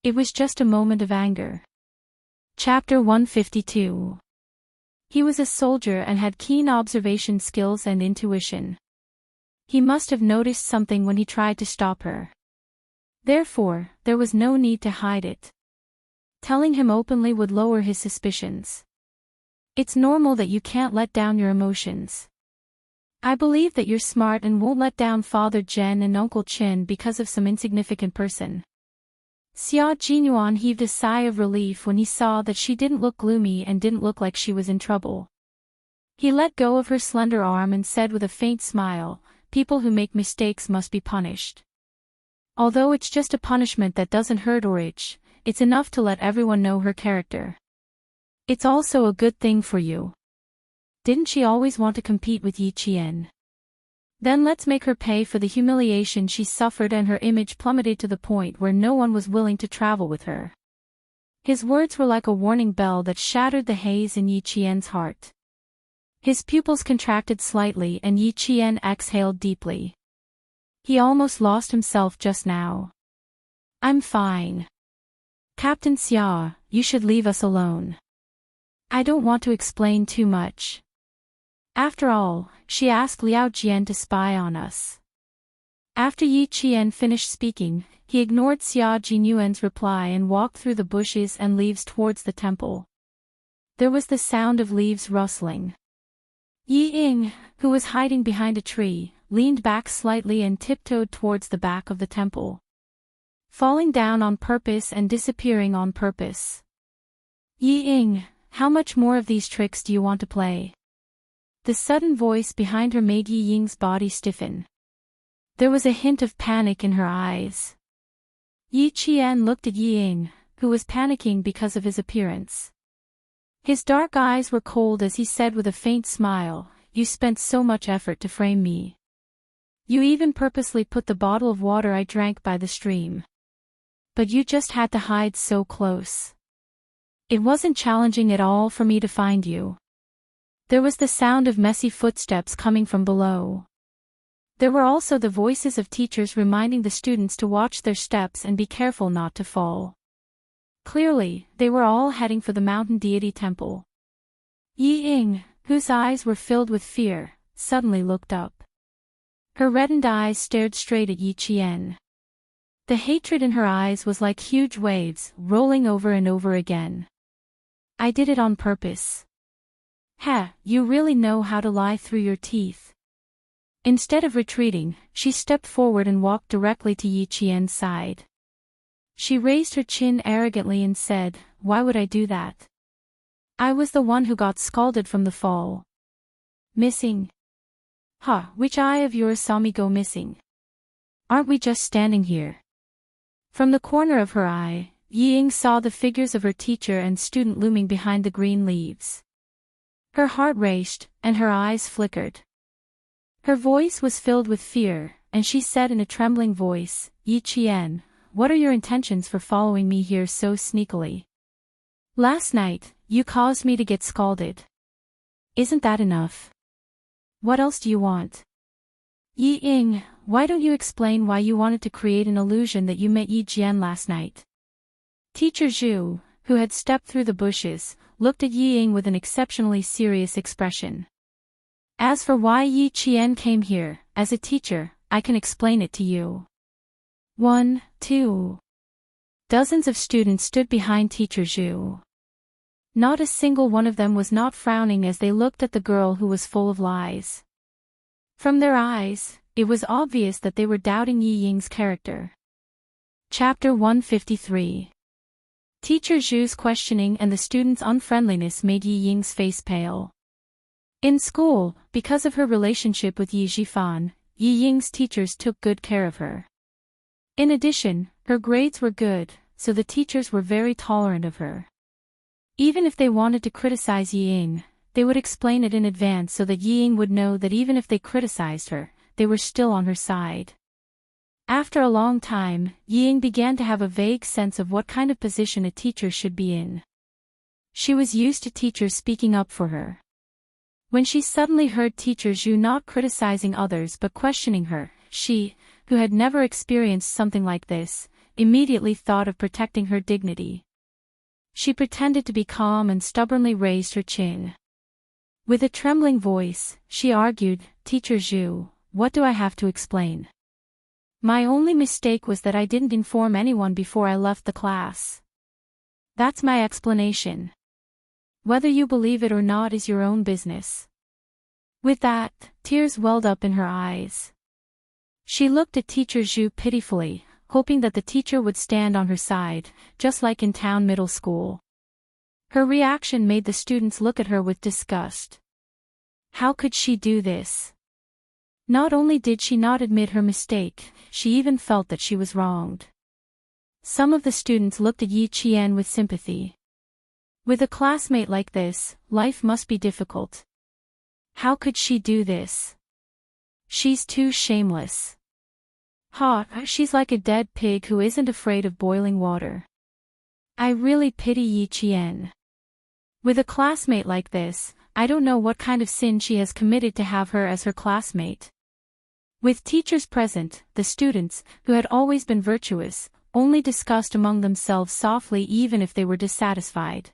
It was just a moment of anger. Chapter 152. He was a soldier and had keen observation skills and intuition. He must have noticed something when he tried to stop her. Therefore, there was no need to hide it. Telling him openly would lower his suspicions. It's normal that you can't let down your emotions. I believe that you're smart and won't let down Father Zhen and Uncle Qin because of some insignificant person. Xia Jinyuan heaved a sigh of relief when he saw that she didn't look gloomy and didn't look like she was in trouble. He let go of her slender arm and said with a faint smile, "People who make mistakes must be punished. Although it's just a punishment that doesn't hurt or itch, it's enough to let everyone know her character. It's also a good thing for you. Didn't she always want to compete with Yi Qian? Then let's make her pay for the humiliation she suffered, and her image plummeted to the point where no one was willing to travel with her." His words were like a warning bell that shattered the haze in Yi Qian's heart. His pupils contracted slightly and Yi Qian exhaled deeply. He almost lost himself just now. "I'm fine. Captain Xia, you should leave us alone. I don't want to explain too much. After all, she asked Liao Jian to spy on us." After Yi Qian finished speaking, he ignored Xia Jinyuan's reply and walked through the bushes and leaves towards the temple. There was the sound of leaves rustling. Yi Ying, who was hiding behind a tree, leaned back slightly and tiptoed towards the back of the temple. Falling down on purpose and disappearing on purpose. "Yi Ying, how much more of these tricks do you want to play?" The sudden voice behind her made Yi Ying's body stiffen. There was a hint of panic in her eyes. Yi Qian looked at Yi Ying, who was panicking because of his appearance. His dark eyes were cold as he said with a faint smile, "You spent so much effort to frame me. You even purposely put the bottle of water I drank by the stream. But you just had to hide so close. It wasn't challenging at all for me to find you." There was the sound of messy footsteps coming from below. There were also the voices of teachers reminding the students to watch their steps and be careful not to fall. Clearly, they were all heading for the mountain deity temple. Yi Ying, whose eyes were filled with fear, suddenly looked up. Her reddened eyes stared straight at Yi Qian. The hatred in her eyes was like huge waves, rolling over and over again. I did it on purpose. Ha, you really know how to lie through your teeth. Instead of retreating, she stepped forward and walked directly to Yi Qian's side. She raised her chin arrogantly and said, "Why would I do that? I was the one who got scalded from the fall. Missing? Ha, which eye of yours saw me go missing? Aren't we just standing here?" From the corner of her eye, Yi Ying saw the figures of her teacher and student looming behind the green leaves. Her heart raced, and her eyes flickered. Her voice was filled with fear, and she said in a trembling voice, "Yi Qian, what are your intentions for following me here so sneakily? Last night, you caused me to get scalded. Isn't that enough? What else do you want? Yi Ying, why don't you explain why you wanted to create an illusion that you met Yi Jian last night?" Teacher Zhu, who had stepped through the bushes, looked at Yi Ying with an exceptionally serious expression. "As for why Yi Qian came here, as a teacher, I can explain it to you." 1, 2. Dozens of students stood behind Teacher Zhu. Not a single one of them was not frowning as they looked at the girl who was full of lies. From their eyes, it was obvious that they were doubting Yi Ying's character. Chapter 153. Teacher Zhu's questioning and the students' unfriendliness made Yi Ying's face pale. In school, because of her relationship with Yi Zhifan, Yi Ying's teachers took good care of her. In addition, her grades were good, so the teachers were very tolerant of her. Even if they wanted to criticize Yi Ying, they would explain it in advance so that Yi Ying would know that even if they criticized her, they were still on her side. After a long time, Yi Ying began to have a vague sense of what kind of position a teacher should be in. She was used to teachers speaking up for her. When she suddenly heard Teacher Zhu not criticizing others but questioning her, she, who had never experienced something like this, immediately thought of protecting her dignity. She pretended to be calm and stubbornly raised her chin. With a trembling voice, she argued, "Teacher Zhu, what do I have to explain? My only mistake was that I didn't inform anyone before I left the class. That's my explanation. Whether you believe it or not is your own business." With that, tears welled up in her eyes. She looked at Teacher Zhu pitifully, hoping that the teacher would stand on her side, just like in town middle school. Her reaction made the students look at her with disgust. How could she do this? Not only did she not admit her mistake, she even felt that she was wronged. Some of the students looked at Yi Qian with sympathy. With a classmate like this, life must be difficult. How could she do this? She's too shameless. Ha, she's like a dead pig who isn't afraid of boiling water. I really pity Yi Qian. With a classmate like this, I don't know what kind of sin she has committed to have her as her classmate. With teachers present, the students, who had always been virtuous, only discussed among themselves softly even if they were dissatisfied.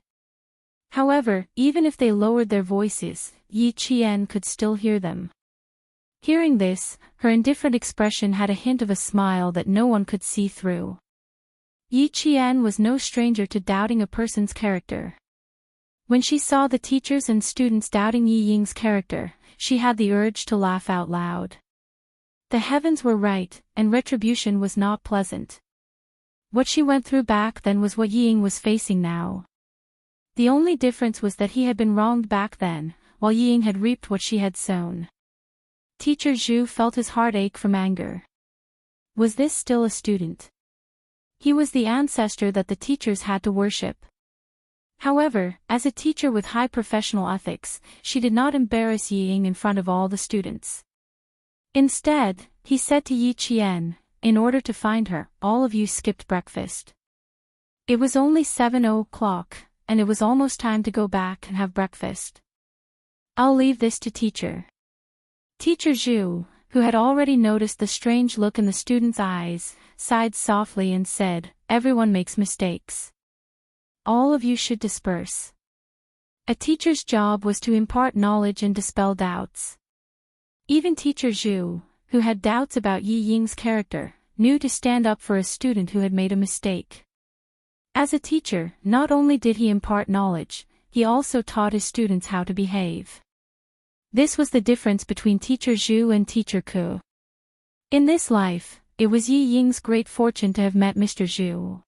However, even if they lowered their voices, Yi Qian could still hear them. Hearing this, her indifferent expression had a hint of a smile that no one could see through. Yi Qian was no stranger to doubting a person's character. When she saw the teachers and students doubting Yi Ying's character, she had the urge to laugh out loud. The heavens were right, and retribution was not pleasant. What she went through back then was what Yi Ying was facing now. The only difference was that he had been wronged back then, while Yi Ying had reaped what she had sown. Teacher Zhu felt his heart ache from anger. Was this still a student? He was the ancestor that the teachers had to worship. However, as a teacher with high professional ethics, she did not embarrass Yi Ying in front of all the students. Instead, he said to Yi Qian, "In order to find her, all of you skipped breakfast. It was only 7 o'clock, and it was almost time to go back and have breakfast. I'll leave this to teacher." Teacher Zhu, who had already noticed the strange look in the students' eyes, sighed softly and said, "Everyone makes mistakes. All of you should disperse." A teacher's job was to impart knowledge and dispel doubts. Even Teacher Zhu, who had doubts about Yi Ying's character, knew to stand up for a student who had made a mistake. As a teacher, not only did he impart knowledge, he also taught his students how to behave. This was the difference between Teacher Zhu and Teacher Ku. In this life, it was Yi Ying's great fortune to have met Mr. Zhu.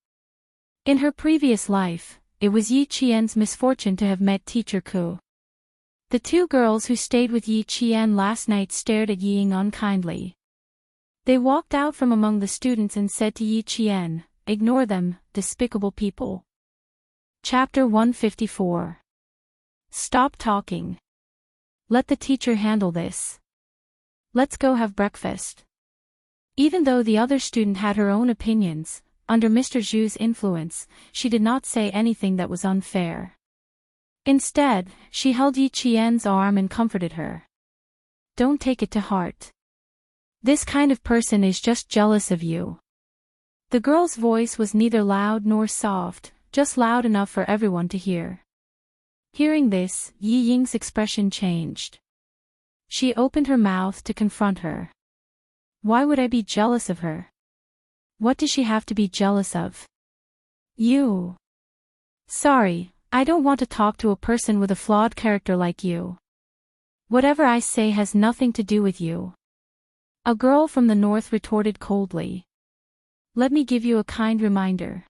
In her previous life, it was Yi Qian's misfortune to have met Teacher Ku. The two girls who stayed with Yi Qian last night stared at Yi Ying unkindly. They walked out from among the students and said to Yi Qian, "Ignore them, despicable people." Chapter 154. Stop talking. Let the teacher handle this. Let's go have breakfast. Even though the other student had her own opinions, under Mr. Zhu's influence, she did not say anything that was unfair. Instead, she held Yi Qian's arm and comforted her. Don't take it to heart. This kind of person is just jealous of you. The girl's voice was neither loud nor soft, just loud enough for everyone to hear. Hearing this, Yi Ying's expression changed. She opened her mouth to confront her. Why would I be jealous of her? What does she have to be jealous of? You. Sorry, I don't want to talk to a person with a flawed character like you. Whatever I say has nothing to do with you. A girl from the north retorted coldly. Let me give you a kind reminder.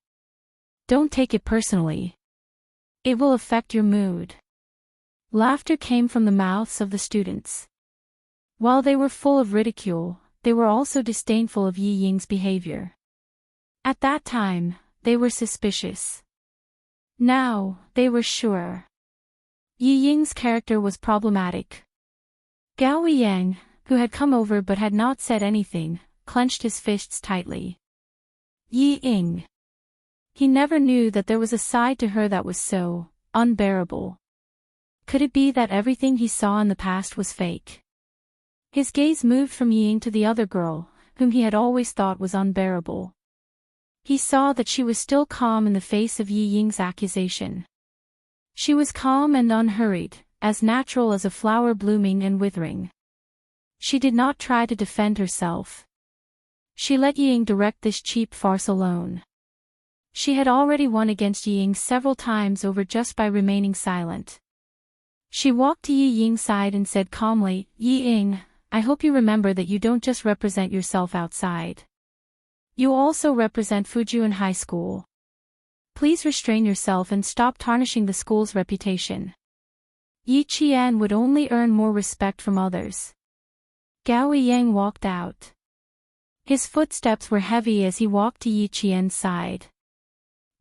Don't take it personally. It will affect your mood. Laughter came from the mouths of the students. While they were full of ridicule, they were also disdainful of Yi Ying's behavior. At that time, they were suspicious. Now, they were sure. Yi Ying's character was problematic. Gao Yang, who had come over but had not said anything, clenched his fists tightly. Yi Ying. He never knew that there was a side to her that was so unbearable. Could it be that everything he saw in the past was fake? His gaze moved from Yi Ying to the other girl, whom he had always thought was unbearable. He saw that she was still calm in the face of Yi Ying's accusation. She was calm and unhurried, as natural as a flower blooming and withering. She did not try to defend herself. She let Yi Ying direct this cheap farce alone. She had already won against Yi Ying several times over just by remaining silent. She walked to Yi Ying's side and said calmly, Yi Ying, I hope you remember that you don't just represent yourself outside. You also represent Fujian High School. Please restrain yourself and stop tarnishing the school's reputation. Yi Qian would only earn more respect from others. Gao Yang walked out. His footsteps were heavy as he walked to Yi Qian's side.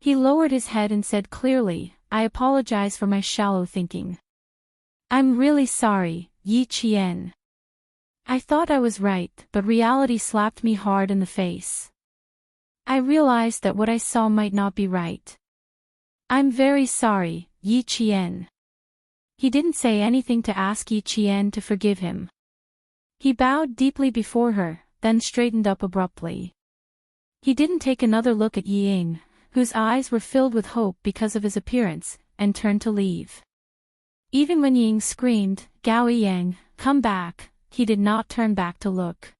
He lowered his head and said clearly, I apologize for my shallow thinking. I'm really sorry, Yi Qian. I thought I was right, but reality slapped me hard in the face. I realized that what I saw might not be right. I'm very sorry, Yi Qian. He didn't say anything to ask Yi Qian to forgive him. He bowed deeply before her, then straightened up abruptly. He didn't take another look at Yi Ying, whose eyes were filled with hope because of his appearance, and turned to leave. Even when Yi Ying screamed, Gao Yang, come back, he did not turn back to look.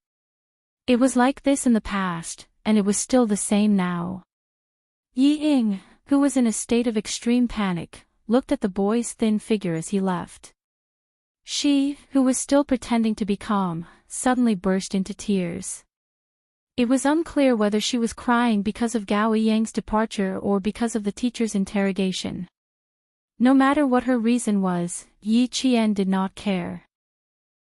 It was like this in the past, and it was still the same now. Yi Ying, who was in a state of extreme panic, looked at the boy's thin figure as he left. She, who was still pretending to be calm, suddenly burst into tears. It was unclear whether she was crying because of Gao Yang's departure or because of the teacher's interrogation. No matter what her reason was, Yi Qian did not care.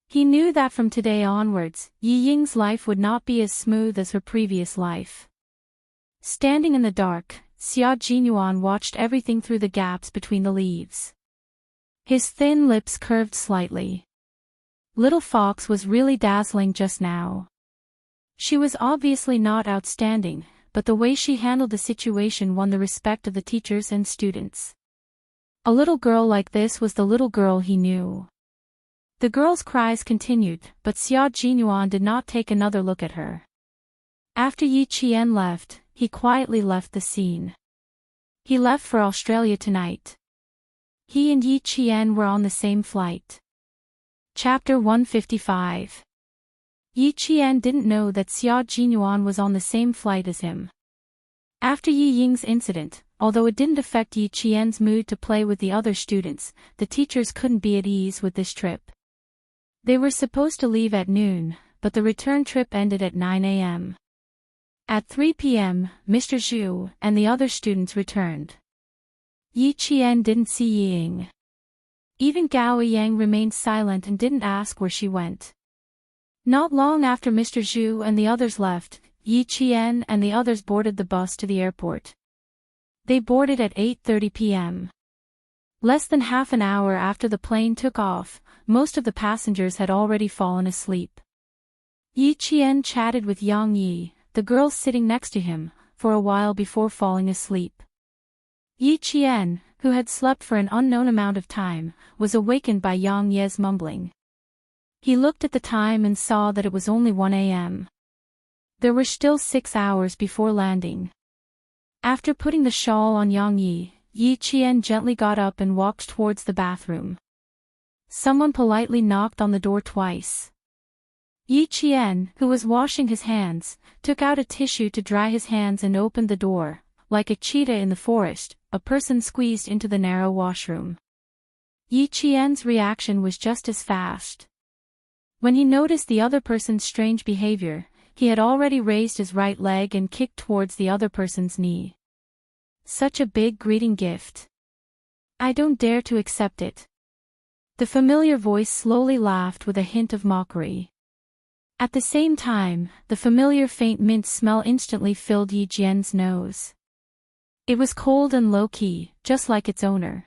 He knew that from today onwards, Yi Ying's life would not be as smooth as her previous life. Standing in the dark, Xia Jinyuan watched everything through the gaps between the leaves. His thin lips curved slightly. Little Fox was really dazzling just now. She was obviously not outstanding, but the way she handled the situation won the respect of the teachers and students. A little girl like this was the little girl he knew. The girl's cries continued, but Xia Jinyuan did not take another look at her. After Yi Qian left, he quietly left the scene. He left for Australia tonight. He and Yi Qian were on the same flight. Chapter 155. Yi Qian didn't know that Xia Jinyuan was on the same flight as him. After Yi Ying's incident, although it didn't affect Yi Qian's mood to play with the other students, the teachers couldn't be at ease with this trip. They were supposed to leave at noon, but the return trip ended at 9 a.m. At 3 p.m., Mr. Zhu and the other students returned. Yi Qian didn't see Yi Ying. Even Gao Yang remained silent and didn't ask where she went. Not long after Mr. Zhu and the others left, Yi Qian and the others boarded the bus to the airport. They boarded at 8:30 p.m. Less than half an hour after the plane took off, most of the passengers had already fallen asleep. Yi Qian chatted with Yang Yi, the girl sitting next to him, for a while before falling asleep. Yi Qian, who had slept for an unknown amount of time, was awakened by Yang Ye's mumbling. He looked at the time and saw that it was only 1 a.m. There were still 6 hours before landing. After putting the shawl on Yang Yi, Yi Qian gently got up and walked towards the bathroom. Someone politely knocked on the door twice. Yi Qian, who was washing his hands, took out a tissue to dry his hands and opened the door. Like a cheetah in the forest, a person squeezed into the narrow washroom. Yi Qian's reaction was just as fast. When he noticed the other person's strange behavior, he had already raised his right leg and kicked towards the other person's knee. Such a big greeting gift. I don't dare to accept it. The familiar voice slowly laughed with a hint of mockery. At the same time, the familiar faint mint smell instantly filled Yi Qian's nose. It was cold and low-key, just like its owner.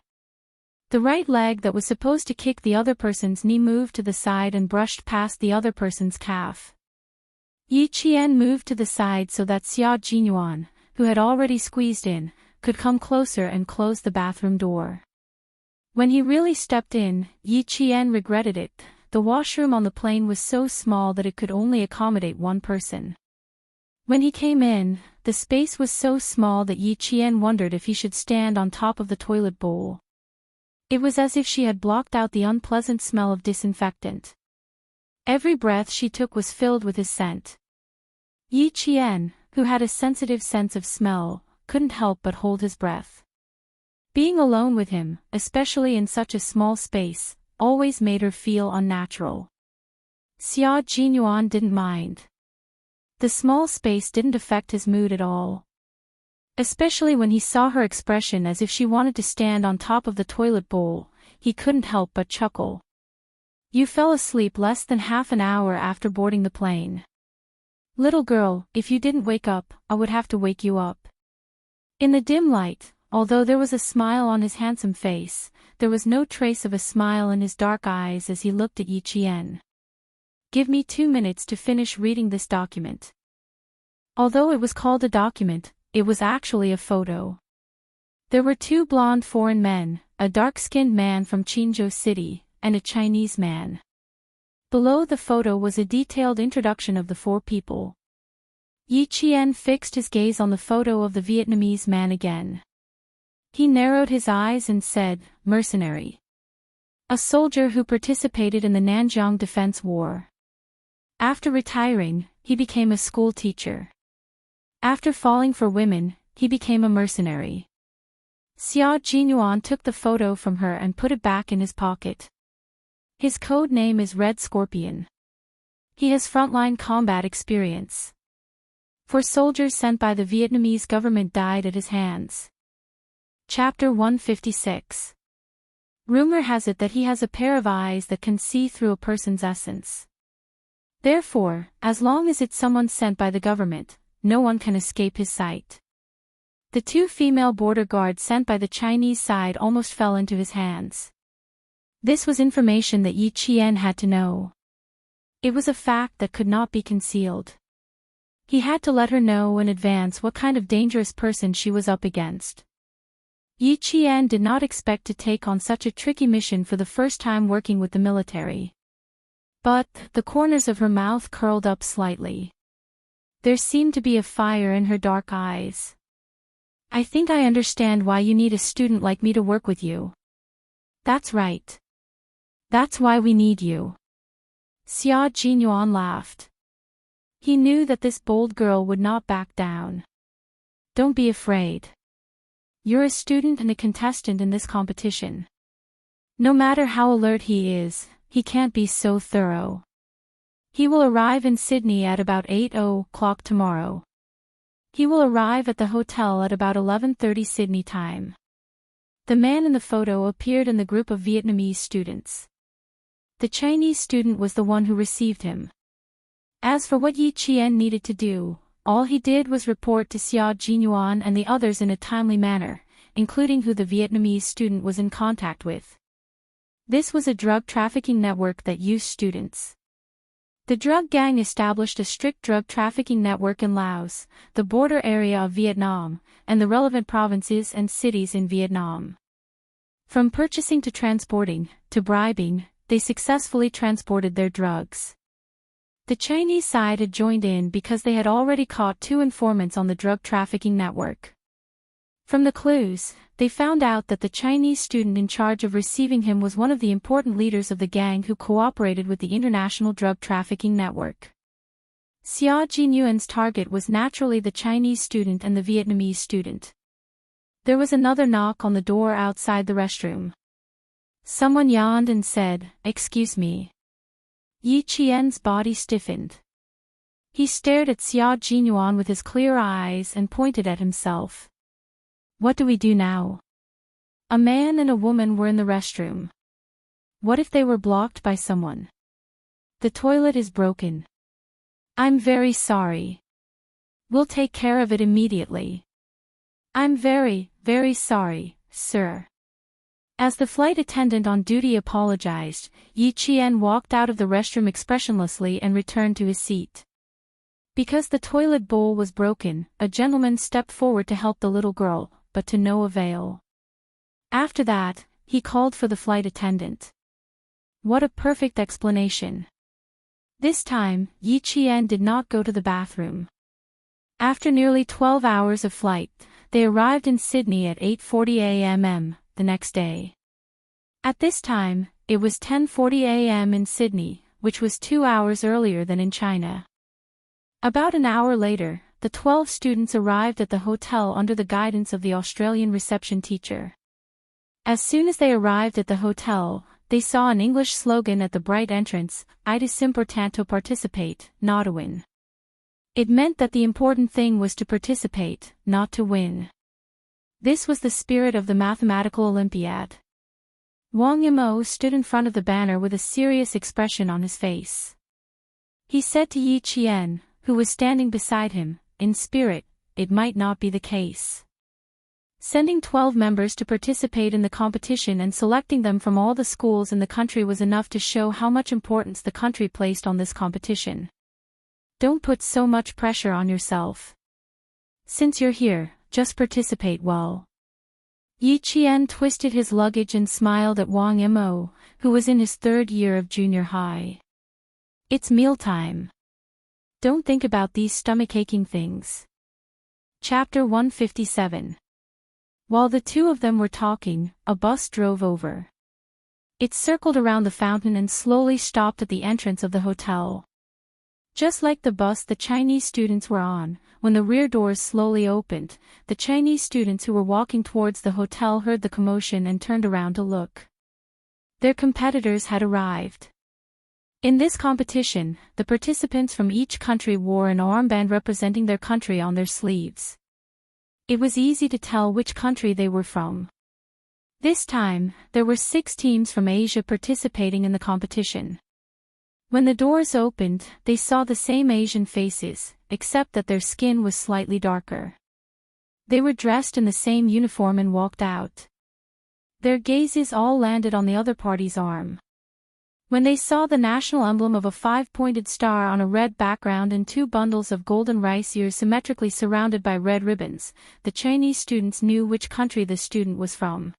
The right leg that was supposed to kick the other person's knee moved to the side and brushed past the other person's calf. Yi Qian moved to the side so that Xia Jinyuan, who had already squeezed in, could come closer and close the bathroom door. When he really stepped in, Yi Qian regretted it. The washroom on the plane was so small that it could only accommodate one person. When he came in, the space was so small that Yi Qian wondered if he should stand on top of the toilet bowl. It was as if she had blocked out the unpleasant smell of disinfectant. Every breath she took was filled with his scent. Yi Qian, who had a sensitive sense of smell, couldn't help but hold his breath. Being alone with him, especially in such a small space, always made her feel unnatural. Xia Jinyuan didn't mind. The small space didn't affect his mood at all. Especially when he saw her expression as if she wanted to stand on top of the toilet bowl, he couldn't help but chuckle. You fell asleep less than half an hour after boarding the plane. Little girl, if you didn't wake up, I would have to wake you up. In the dim light, although there was a smile on his handsome face, there was no trace of a smile in his dark eyes as he looked at Yi Qian. Give me 2 minutes to finish reading this document. Although it was called a document, it was actually a photo. There were 2 blonde foreign men, a dark-skinned man from Qinzhou City, and a Chinese man. Below the photo was a detailed introduction of the 4 people. Yi Qian fixed his gaze on the photo of the Vietnamese man again. He narrowed his eyes and said, mercenary. A soldier who participated in the Nanjing Defense War. After retiring, he became a school teacher. After falling for women, he became a mercenary. Xia Jinyuan took the photo from her and put it back in his pocket. His code name is Red Scorpion. He has frontline combat experience. 4 soldiers sent by the Vietnamese government died at his hands. Chapter 156. Rumor has it that he has a pair of eyes that can see through a person's essence. Therefore, as long as it's someone sent by the government, no one can escape his sight. The 2 female border guards sent by the Chinese side almost fell into his hands. This was information that Yi Qian had to know. It was a fact that could not be concealed. He had to let her know in advance what kind of dangerous person she was up against. Yi Qian did not expect to take on such a tricky mission for the first time working with the military. But, the corners of her mouth curled up slightly. There seemed to be a fire in her dark eyes. I think I understand why you need a student like me to work with you. That's right. That's why we need you. Xia Jinyuan laughed. He knew that this bold girl would not back down. Don't be afraid. You're a student and a contestant in this competition. No matter how alert he is, he can't be so thorough. He will arrive in Sydney at about 8:00 tomorrow. He will arrive at the hotel at about 11:30 Sydney time. The man in the photo appeared in the group of Vietnamese students. The Chinese student was the one who received him. As for what Yi Qian needed to do, all he did was report to Xia Jinyuan and the others in a timely manner, including who the Vietnamese student was in contact with. This was a drug trafficking network that used students. The drug gang established a strict drug trafficking network in Laos, the border area of Vietnam, and the relevant provinces and cities in Vietnam. From purchasing to transporting, to bribing, they successfully transported their drugs. The Chinese side had joined in because they had already caught 2 informants on the drug trafficking network. From the clues, they found out that the Chinese student in charge of receiving him was one of the important leaders of the gang who cooperated with the international drug trafficking network. Xia Jinyuan's target was naturally the Chinese student and the Vietnamese student. There was another knock on the door outside the restroom. Someone yawned and said, "Excuse me." Yi Qian's body stiffened. He stared at Xia Jinyuan with his clear eyes and pointed at himself. What do we do now? A man and a woman were in the restroom. What if they were blocked by someone? The toilet is broken. I'm very sorry. We'll take care of it immediately. I'm very, very sorry, sir. As the flight attendant on duty apologized, Yi Qian walked out of the restroom expressionlessly and returned to his seat. Because the toilet bowl was broken, a gentleman stepped forward to help the little girl, but to no avail. After that, he called for the flight attendant. What a perfect explanation. This time, Yi Qian did not go to the bathroom. After nearly 12 hours of flight, they arrived in Sydney at 8:40 a.m. the next day. At this time, it was 10:40 a.m. in Sydney, which was 2 hours earlier than in China. About an hour later, the 12 students arrived at the hotel under the guidance of the Australian reception teacher. As soon as they arrived at the hotel, they saw an English slogan at the bright entrance, "It is important to participate, not to win." It meant that the important thing was to participate, not to win. This was the spirit of the mathematical Olympiad. Wang Yimou stood in front of the banner with a serious expression on his face. He said to Yi Qian, who was standing beside him, in spirit, it might not be the case. Sending 12 members to participate in the competition and selecting them from all the schools in the country was enough to show how much importance the country placed on this competition. Don't put so much pressure on yourself. Since you're here, just participate well. Yi Qian twisted his luggage and smiled at Wang Yimou, who was in his 3rd year of junior high. It's mealtime. Don't think about these stomach-aching things. Chapter 157. While the two of them were talking, a bus drove over. It circled around the fountain and slowly stopped at the entrance of the hotel. Just like the bus the Chinese students were on, when the rear doors slowly opened, the Chinese students who were walking towards the hotel heard the commotion and turned around to look. Their competitors had arrived. In this competition, the participants from each country wore an armband representing their country on their sleeves. It was easy to tell which country they were from. This time, there were 6 teams from Asia participating in the competition. When the doors opened, they saw the same Asian faces, except that their skin was slightly darker. They were dressed in the same uniform and walked out. Their gazes all landed on the other party's arm. When they saw the national emblem of a 5-pointed star on a red background and 2 bundles of golden rice ears symmetrically surrounded by red ribbons, the Chinese students knew which country the student was from.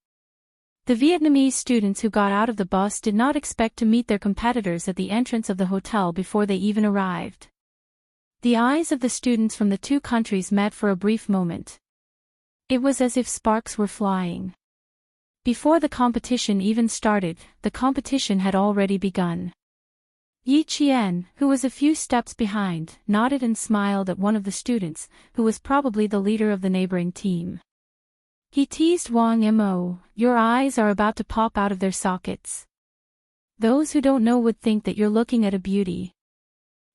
The Vietnamese students who got out of the bus did not expect to meet their competitors at the entrance of the hotel before they even arrived. The eyes of the students from the 2 countries met for a brief moment. It was as if sparks were flying. Before the competition even started, the competition had already begun. Yi Qian, who was a few steps behind, nodded and smiled at one of the students, who was probably the leader of the neighboring team. He teased Wang Mo, "Your eyes are about to pop out of their sockets. Those who don't know would think that you're looking at a beauty.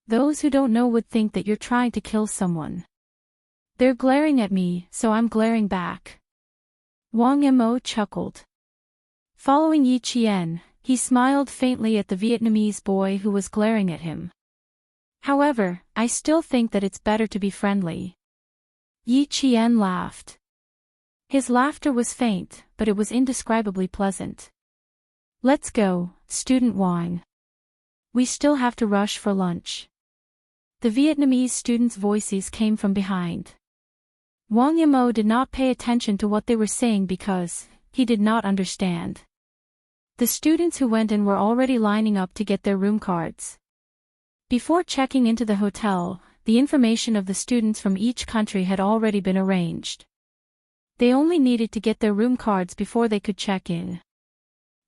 Those who don't know would think that you're trying to kill someone. They're glaring at me, so I'm glaring back." Wang Mo chuckled. Following Yi Qian, he smiled faintly at the Vietnamese boy who was glaring at him. "However, I still think that it's better to be friendly." Yi Qian laughed. His laughter was faint, but it was indescribably pleasant. "Let's go, Student Wang. We still have to rush for lunch." The Vietnamese students' voices came from behind. Wang Yimou did not pay attention to what they were saying because he did not understand. The students who went in were already lining up to get their room cards. Before checking into the hotel, the information of the students from each country had already been arranged. They only needed to get their room cards before they could check in.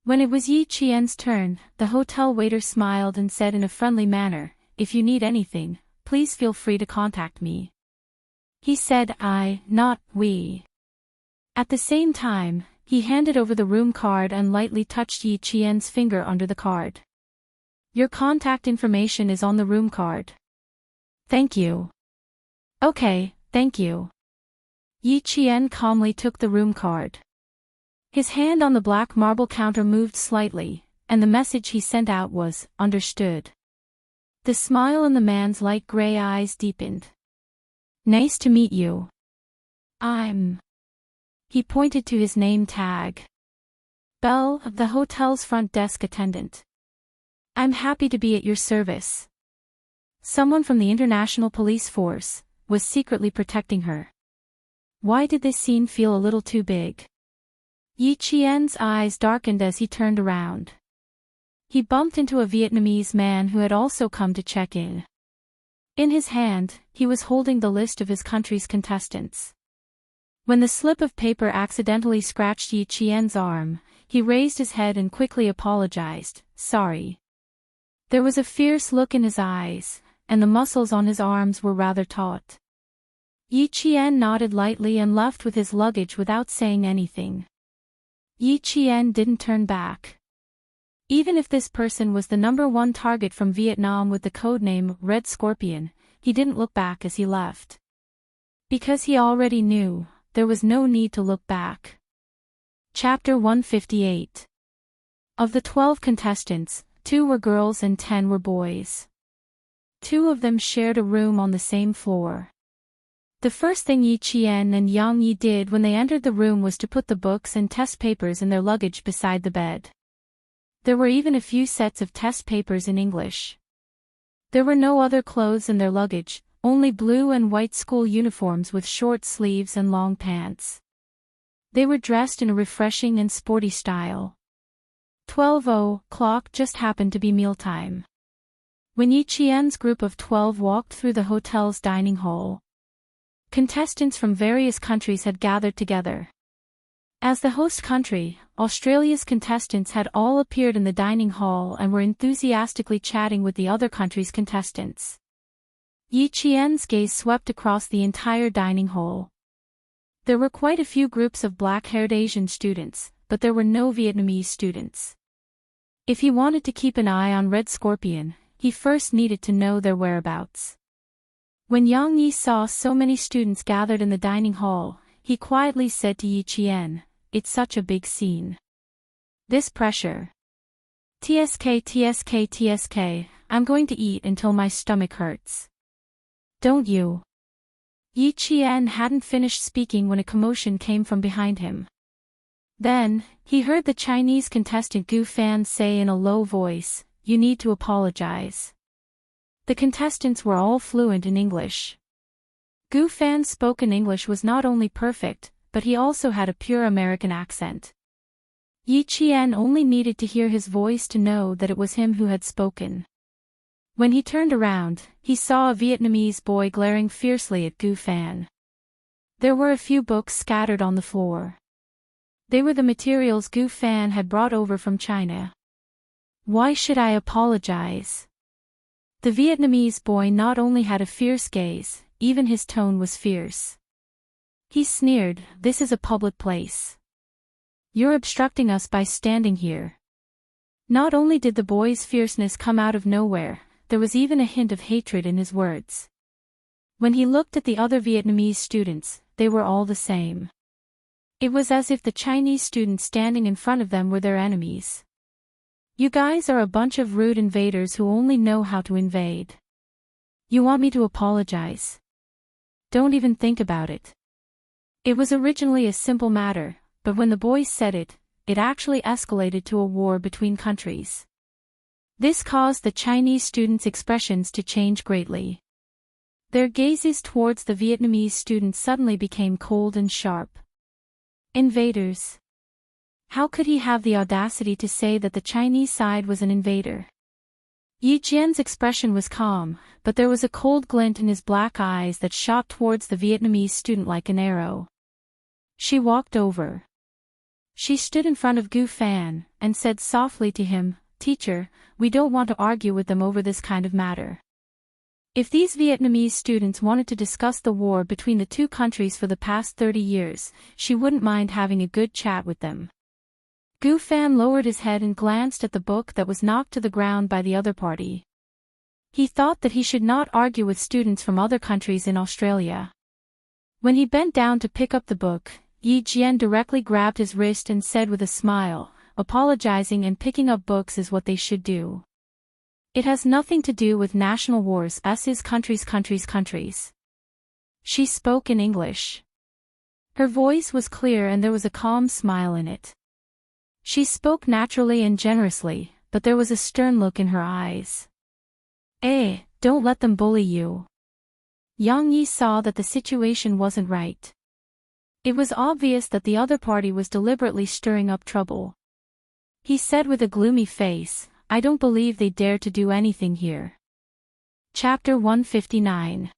When it was Yi Qian's turn, the hotel waiter smiled and said in a friendly manner, "If you need anything, please feel free to contact me." He said I, not we. At the same time, he handed over the room card and lightly touched Yi Qian's finger under the card. "Your contact information is on the room card." "Thank you." "Okay, thank you." Yi Qian calmly took the room card. His hand on the black marble counter moved slightly, and the message he sent out was, "Understood." The smile in the man's light gray eyes deepened. "Nice to meet you. I'm..." He pointed to his name tag. "Belle, the hotel's front desk attendant. I'm happy to be at your service." Someone from the International Police Force was secretly protecting her. Why did this scene feel a little too big? Yi Qian's eyes darkened as he turned around. He bumped into a Vietnamese man who had also come to check in. In his hand, he was holding the list of his country's contestants. When the slip of paper accidentally scratched Yi Qian's arm, he raised his head and quickly apologized, "Sorry." There was a fierce look in his eyes, and the muscles on his arms were rather taut. Yi Qian nodded lightly and left with his luggage without saying anything. Yi Qian didn't turn back. Even if this person was the #1 target from Vietnam with the codename Red Scorpion, he didn't look back as he left. Because he already knew, there was no need to look back. Chapter 158. Of the 12 contestants, 2 were girls and 10 were boys. 2 of them shared a room on the same floor. The first thing Yi Qian and Yang Yi did when they entered the room was to put the books and test papers in their luggage beside the bed. There were even a few sets of test papers in English. There were no other clothes in their luggage, only blue and white school uniforms with short sleeves and long pants. They were dressed in a refreshing and sporty style. 12:00 just happened to be mealtime. When Yi Qian's group of 12 walked through the hotel's dining hall, contestants from various countries had gathered together. As the host country, Australia's contestants had all appeared in the dining hall and were enthusiastically chatting with the other country's contestants. Yi Qian's gaze swept across the entire dining hall. There were quite a few groups of black-haired Asian students, but there were no Vietnamese students. If he wanted to keep an eye on Red Scorpion, he first needed to know their whereabouts. When Yang Yi saw so many students gathered in the dining hall, he quietly said to Yi Qian, "It's such a big scene. This pressure. TSK, I'm going to eat until my stomach hurts." "Don't you?" Yi Qian hadn't finished speaking when a commotion came from behind him. Then, he heard the Chinese contestant Gu Fan say in a low voice, "You need to apologize." The contestants were all fluent in English. Gu Fan's spoken English was not only perfect, but he also had a pure American accent. Yi Qian only needed to hear his voice to know that it was him who had spoken. When he turned around, he saw a Vietnamese boy glaring fiercely at Gu Fan. There were a few books scattered on the floor. They were the materials Gu Fan had brought over from China. "Why should I apologize?" The Vietnamese boy not only had a fierce gaze, even his tone was fierce. He sneered, "This is a public place. You're obstructing us by standing here." Not only did the boy's fierceness come out of nowhere, there was even a hint of hatred in his words. When he looked at the other Vietnamese students, they were all the same. It was as if the Chinese students standing in front of them were their enemies. "You guys are a bunch of rude invaders who only know how to invade. You want me to apologize? Don't even think about it." It was originally a simple matter, but when the boys said it, it actually escalated to a war between countries. This caused the Chinese students' expressions to change greatly. Their gazes towards the Vietnamese students suddenly became cold and sharp. Invaders. How could he have the audacity to say that the Chinese side was an invader? Yi Jian's expression was calm, but there was a cold glint in his black eyes that shot towards the Vietnamese student like an arrow. She walked over. She stood in front of Gu Fan, and said softly to him, "Teacher, we don't want to argue with them over this kind of matter. If these Vietnamese students wanted to discuss the war between the two countries for the past 30 years, she wouldn't mind having a good chat with them." Gu Fan lowered his head and glanced at the book that was knocked to the ground by the other party. He thought that he should not argue with students from other countries in Australia. When he bent down to pick up the book, Yi Jian directly grabbed his wrist and said with a smile, "Apologizing and picking up books is what they should do. It has nothing to do with national wars, us is countries. She spoke in English. Her voice was clear and there was a calm smile in it. She spoke naturally and generously, but there was a stern look in her eyes. Don't let them bully you." Yang Yi saw that the situation wasn't right. It was obvious that the other party was deliberately stirring up trouble. He said with a gloomy face, "I don't believe they dare to do anything here." Chapter 159.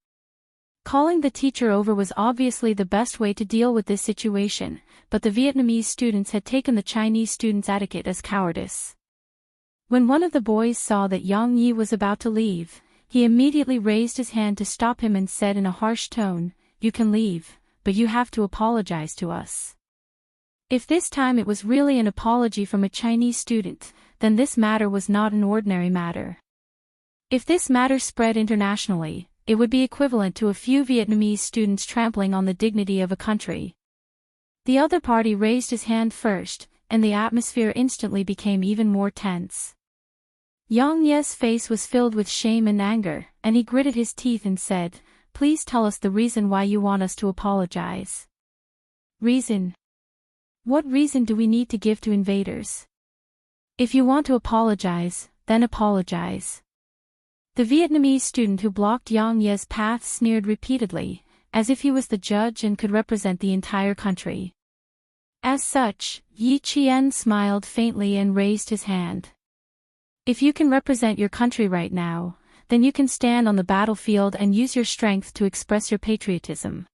Calling the teacher over was obviously the best way to deal with this situation, but the Vietnamese students had taken the Chinese students' etiquette as cowardice. When one of the boys saw that Yang Yi was about to leave, he immediately raised his hand to stop him and said in a harsh tone, "You can leave, but you have to apologize to us." If this time it was really an apology from a Chinese student, then this matter was not an ordinary matter. If this matter spread internationally, it would be equivalent to a few Vietnamese students trampling on the dignity of a country. The other party raised his hand first, and the atmosphere instantly became even more tense. Yang Ye's face was filled with shame and anger, and he gritted his teeth and said, "Please tell us the reason why you want us to apologize." "Reason? What reason do we need to give to invaders? If you want to apologize, then apologize." The Vietnamese student who blocked Yang Ye's path sneered repeatedly, as if he was the judge and could represent the entire country. As such, Yi Qian smiled faintly and raised his hand. "If you can represent your country right now, then you can stand on the battlefield and use your strength to express your patriotism.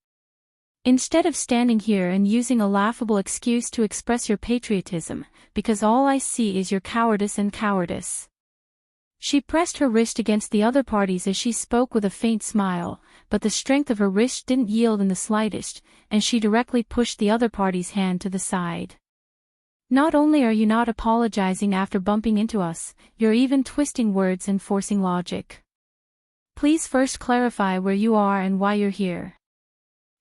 Instead of standing here and using a laughable excuse to express your patriotism, because all I see is your cowardice and cowardice." She pressed her wrist against the other party's as she spoke with a faint smile, but the strength of her wrist didn't yield in the slightest, and she directly pushed the other party's hand to the side. "Not only are you not apologizing after bumping into us, you're even twisting words and forcing logic. Please first clarify where you are and why you're here."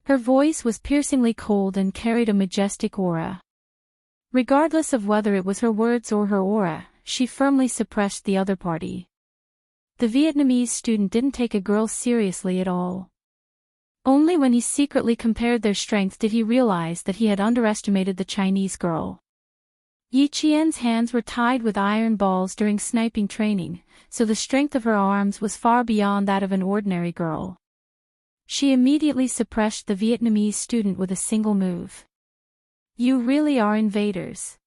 Her voice was piercingly cold and carried a majestic aura. Regardless of whether it was her words or her aura, she firmly suppressed the other party. The Vietnamese student didn't take a girl seriously at all. Only when he secretly compared their strength did he realize that he had underestimated the Chinese girl. Yi Qian's hands were tied with iron balls during sniping training, so the strength of her arms was far beyond that of an ordinary girl. She immediately suppressed the Vietnamese student with a single move. "You really are invaders.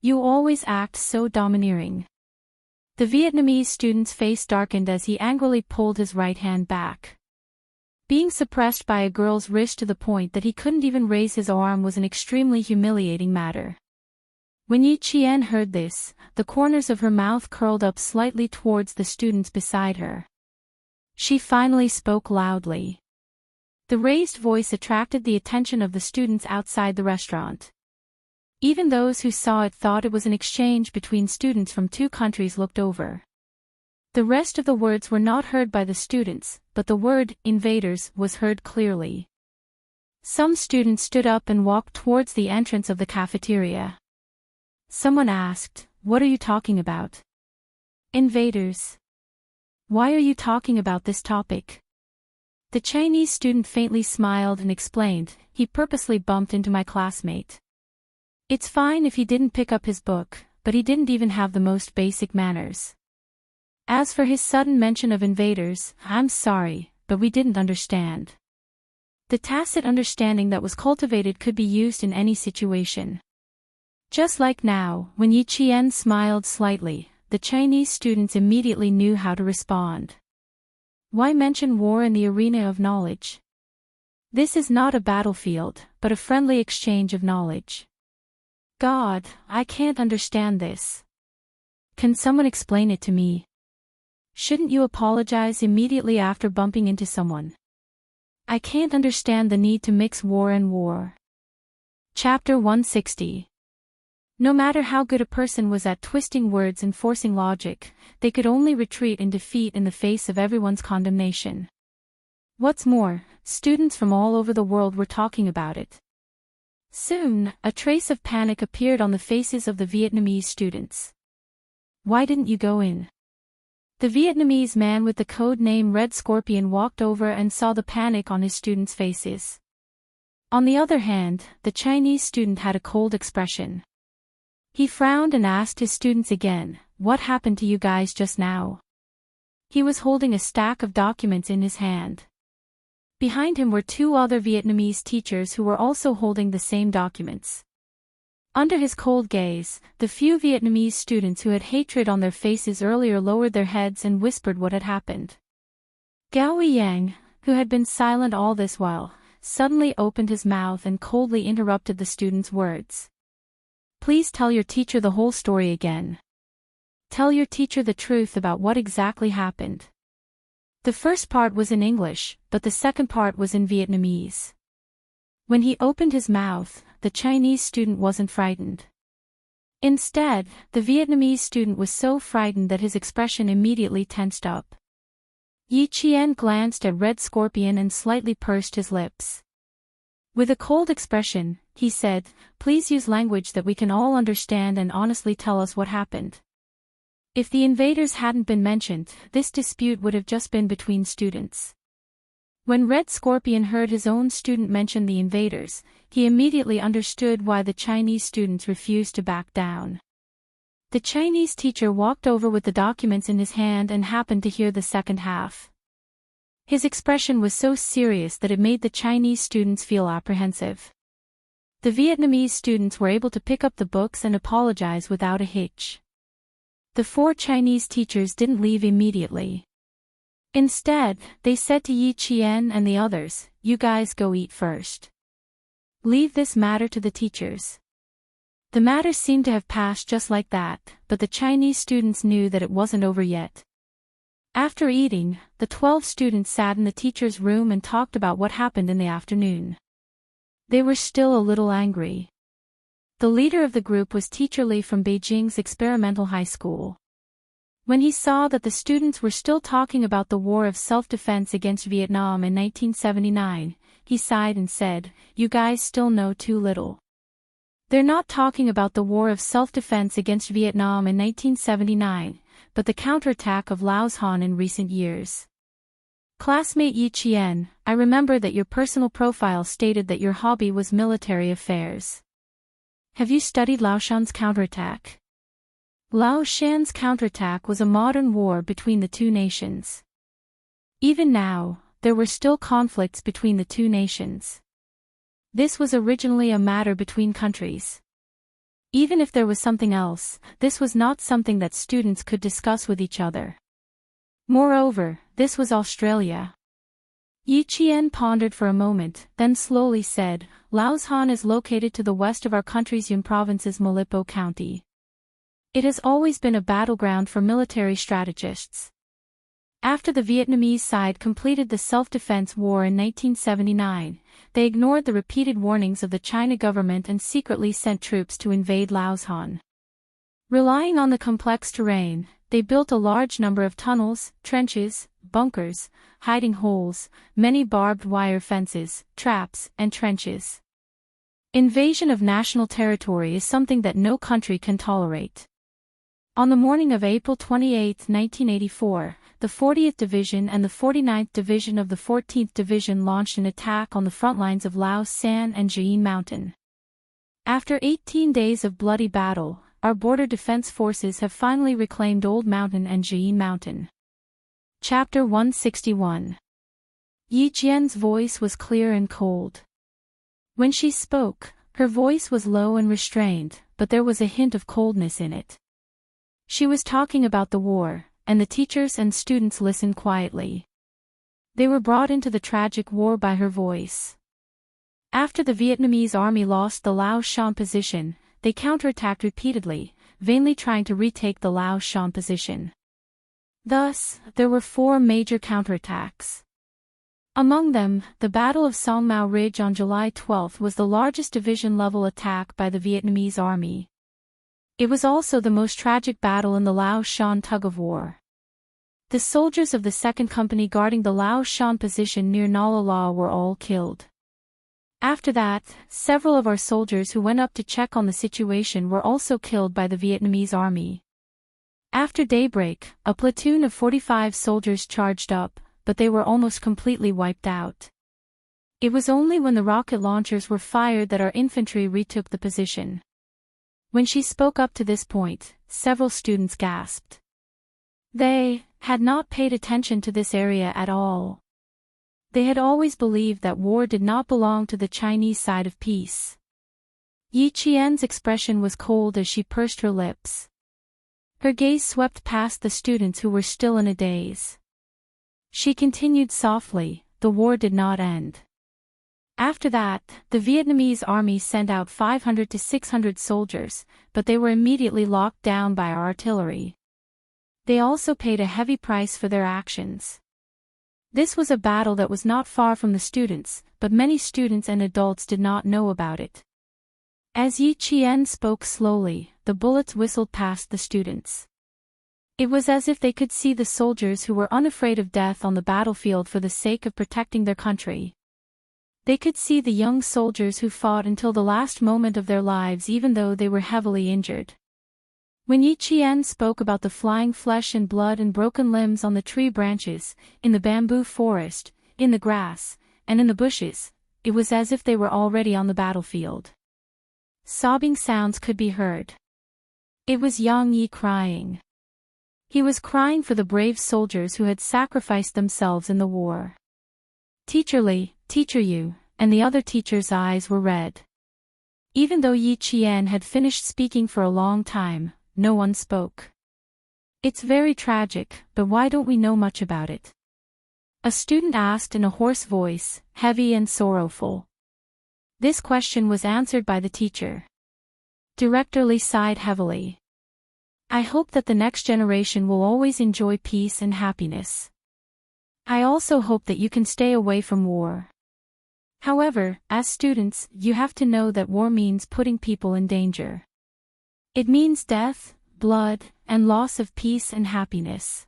You always act so domineering." The Vietnamese student's face darkened as he angrily pulled his right hand back. Being suppressed by a girl's wrist to the point that he couldn't even raise his arm was an extremely humiliating matter. When Yi Qian heard this, the corners of her mouth curled up slightly towards the students beside her. She finally spoke loudly. The raised voice attracted the attention of the students outside the restaurant. Even those who saw it thought it was an exchange between students from two countries looked over. The rest of the words were not heard by the students, but the word, invaders, was heard clearly. Some students stood up and walked towards the entrance of the cafeteria. Someone asked, "What are you talking about?" "Invaders." "Why are you talking about this topic?" The Chinese student faintly smiled and explained, "He purposely bumped into my classmate. It's fine if he didn't pick up his book, but he didn't even have the most basic manners. As for his sudden mention of invaders, I'm sorry, but we didn't understand." The tacit understanding that was cultivated could be used in any situation. Just like now, when Yi Qian smiled slightly, the Chinese students immediately knew how to respond. Why mention war in the arena of knowledge? This is not a battlefield, but a friendly exchange of knowledge. God, I can't understand this. Can someone explain it to me? Shouldn't you apologize immediately after bumping into someone? I can't understand the need to mix war and war. Chapter 160. No matter how good a person was at twisting words and forcing logic, they could only retreat in defeat in the face of everyone's condemnation. What's more, students from all over the world were talking about it. Soon, a trace of panic appeared on the faces of the Vietnamese students. Why didn't you go in? The Vietnamese man with the code name Red Scorpion walked over and saw the panic on his students' faces. On the other hand, the Chinese student had a cold expression. He frowned and asked his students again, "What happened to you guys just now?" He was holding a stack of documents in his hand. Behind him were two other Vietnamese teachers who were also holding the same documents. Under his cold gaze, the few Vietnamese students who had hatred on their faces earlier lowered their heads and whispered what had happened. Gao Yang, who had been silent all this while, suddenly opened his mouth and coldly interrupted the students' words. "Please tell your teacher the whole story again. Tell your teacher the truth about what exactly happened." The first part was in English, but the second part was in Vietnamese. When he opened his mouth, the Chinese student wasn't frightened. Instead, the Vietnamese student was so frightened that his expression immediately tensed up. Yi Qian glanced at Red Scorpion and slightly pursed his lips. With a cold expression, he said, "Please use language that we can all understand and honestly tell us what happened." If the invaders hadn't been mentioned, this dispute would have just been between students. When Red Scorpion heard his own student mention the invaders, he immediately understood why the Chinese students refused to back down. The Chinese teacher walked over with the documents in his hand and happened to hear the second half. His expression was so serious that it made the Chinese students feel apprehensive. The Vietnamese students were able to pick up the books and apologize without a hitch. The four Chinese teachers didn't leave immediately. Instead, they said to Yi Qian and the others, "You guys go eat first. Leave this matter to the teachers." The matter seemed to have passed just like that, but the Chinese students knew that it wasn't over yet. After eating, the 12 students sat in the teacher's room and talked about what happened in the afternoon. They were still a little angry. The leader of the group was Teacher Li from Beijing's experimental high school. When he saw that the students were still talking about the war of self-defense against Vietnam in 1979, he sighed and said, "You guys still know too little. They're not talking about the war of self-defense against Vietnam in 1979, but the counterattack of Laos Han in recent years. Classmate Yi Qian, I remember that your personal profile stated that your hobby was military affairs. Have you studied Lao Shan's counterattack?" Lao Shan's counterattack was a modern war between the two nations. Even now, there were still conflicts between the two nations. This was originally a matter between countries. Even if there was something else, this was not something that students could discuss with each other. Moreover, this was Australia. Yi Qian pondered for a moment, then slowly said, Laoshan is located to the west of our country's Yun province's Malipo County. It has always been a battleground for military strategists. After the Vietnamese side completed the self-defense war in 1979, they ignored the repeated warnings of the China government and secretly sent troops to invade Laoshan. Relying on the complex terrain, they built a large number of tunnels, trenches, bunkers, hiding holes, many barbed wire fences, traps, and trenches. Invasion of national territory is something that no country can tolerate. On the morning of April 28, 1984, the 40th Division and the 49th Division of the 14th Division launched an attack on the front lines of Lao San and Jiyin Mountain. After 18 days of bloody battle, our border defense forces have finally reclaimed Old Mountain and Jiyin Mountain. Chapter 161. Yi Qian's voice was clear and cold. When she spoke, her voice was low and restrained, but there was a hint of coldness in it. She was talking about the war, and the teachers and students listened quietly. They were brought into the tragic war by her voice. After the Vietnamese army lost the Lao Shan position, they counterattacked repeatedly, vainly trying to retake the Lao Shan position. Thus, there were 4 major counterattacks. Among them, the Battle of Song Mao Ridge on July 12 was the largest division-level attack by the Vietnamese army. It was also the most tragic battle in the Lao Shan tug-of-war. The soldiers of the 2nd Company guarding the Lao Shan position near Nala La were all killed. After that, several of our soldiers who went up to check on the situation were also killed by the Vietnamese army. After daybreak, a platoon of 45 soldiers charged up, but they were almost completely wiped out. It was only when the rocket launchers were fired that our infantry retook the position. When she spoke up to this point, several students gasped. They had not paid attention to this area at all. They had always believed that war did not belong to the Chinese side of peace. Yi Qian's expression was cold as she pursed her lips. Her gaze swept past the students who were still in a daze. She continued softly, the war did not end. After that, the Vietnamese army sent out 500 to 600 soldiers, but they were immediately locked down by our artillery. They also paid a heavy price for their actions. This was a battle that was not far from the students, but many students and adults did not know about it. As Yi Qian spoke slowly, the bullets whistled past the students. It was as if they could see the soldiers who were unafraid of death on the battlefield for the sake of protecting their country. They could see the young soldiers who fought until the last moment of their lives even though they were heavily injured. When Yi Qian spoke about the flying flesh and blood and broken limbs on the tree branches, in the bamboo forest, in the grass, and in the bushes, it was as if they were already on the battlefield. Sobbing sounds could be heard. It was Yang Yi crying. He was crying for the brave soldiers who had sacrificed themselves in the war. Teacher Li, Teacher Yu, and the other teachers' eyes were red. Even though Yi Qian had finished speaking for a long time, no one spoke. It's very tragic, but why don't we know much about it? A student asked in a hoarse voice, heavy and sorrowful. This question was answered by the teacher. Director Li sighed heavily. I hope that the next generation will always enjoy peace and happiness. I also hope that you can stay away from war. However, as students, you have to know that war means putting people in danger. It means death, blood, and loss of peace and happiness.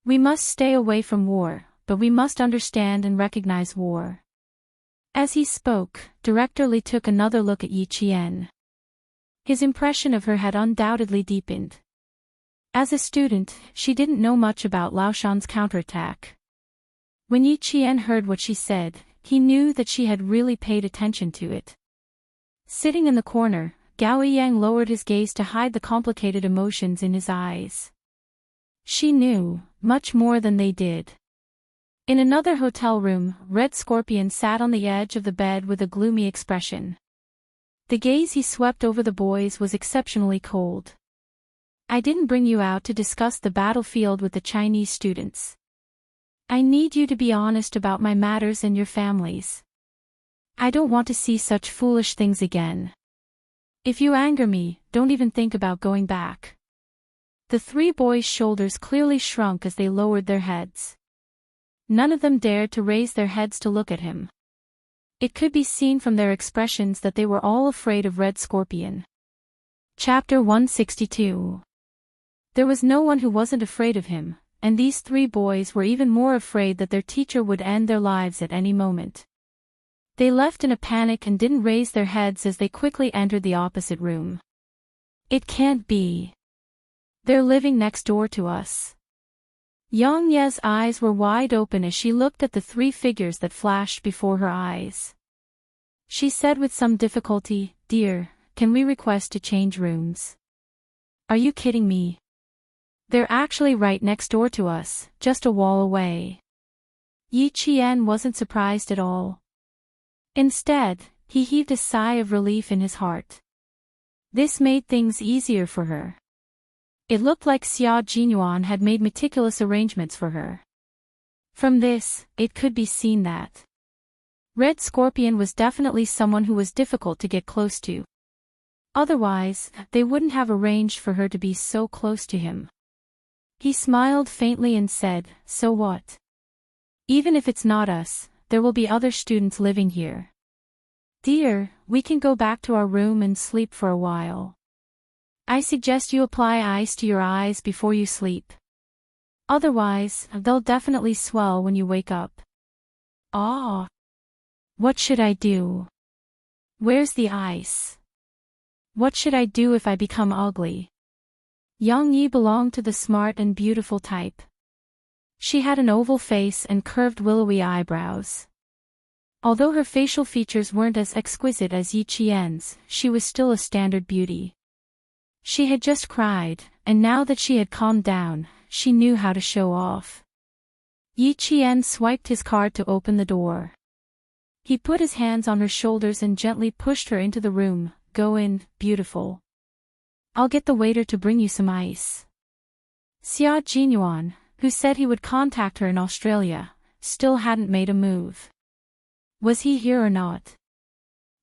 We must stay away from war, but we must understand and recognize war. As he spoke, Director Li took another look at Yi Qian. His impression of her had undoubtedly deepened. As a student, she didn't know much about Laoshan's counterattack. When Yi Qian heard what she said, he knew that she had really paid attention to it. Sitting in the corner, Gao Yang lowered his gaze to hide the complicated emotions in his eyes. She knew, much more than they did. In another hotel room, Red Scorpion sat on the edge of the bed with a gloomy expression. The gaze he swept over the boys was exceptionally cold. I didn't bring you out to discuss the battlefield with the Chinese students. I need you to be honest about my matters and your families. I don't want to see such foolish things again. If you anger me, don't even think about going back. The three boys' shoulders clearly shrunk as they lowered their heads. None of them dared to raise their heads to look at him. It could be seen from their expressions that they were all afraid of Red Scorpion. Chapter 162. There was no one who wasn't afraid of him, and these three boys were even more afraid that their teacher would end their lives at any moment. They left in a panic and didn't raise their heads as they quickly entered the opposite room. It can't be. They're living next door to us. Yang Ye's eyes were wide open as she looked at the three figures that flashed before her eyes. She said with some difficulty, "Dear, can we request to change rooms?" "Are you kidding me? They're actually right next door to us, just a wall away." Yi Qian wasn't surprised at all. Instead, he heaved a sigh of relief in his heart. This made things easier for her. It looked like Xia Jinyuan had made meticulous arrangements for her. From this, it could be seen that Red Scorpion was definitely someone who was difficult to get close to. Otherwise, they wouldn't have arranged for her to be so close to him. He smiled faintly and said, "So what? Even if it's not us, there will be other students living here. Dear, we can go back to our room and sleep for a while. I suggest you apply ice to your eyes before you sleep. Otherwise, they'll definitely swell when you wake up." "Ah. What should I do? Where's the ice? What should I do if I become ugly?" Yang Yi belonged to the smart and beautiful type. She had an oval face and curved willowy eyebrows. Although her facial features weren't as exquisite as Yi Qian's, she was still a standard beauty. She had just cried, and now that she had calmed down, she knew how to show off. Yi Qian swiped his card to open the door. He put his hands on her shoulders and gently pushed her into the room. "Go in, beautiful. I'll get the waiter to bring you some ice." Xia Jinyuan, who said he would contact her in Australia, still hadn't made a move. Was he here or not?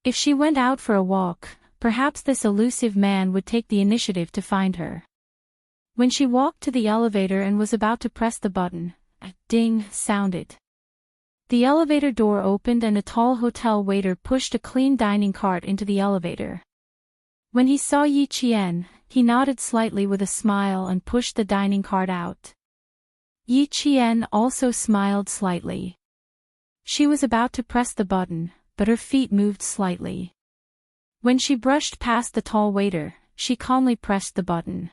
If she went out for a walk, perhaps this elusive man would take the initiative to find her. When she walked to the elevator and was about to press the button, a ding sounded. The elevator door opened and a tall hotel waiter pushed a clean dining cart into the elevator. When he saw Yi Qian, he nodded slightly with a smile and pushed the dining cart out. Yi Qian also smiled slightly. She was about to press the button, but her feet moved slightly. When she brushed past the tall waiter, she calmly pressed the button.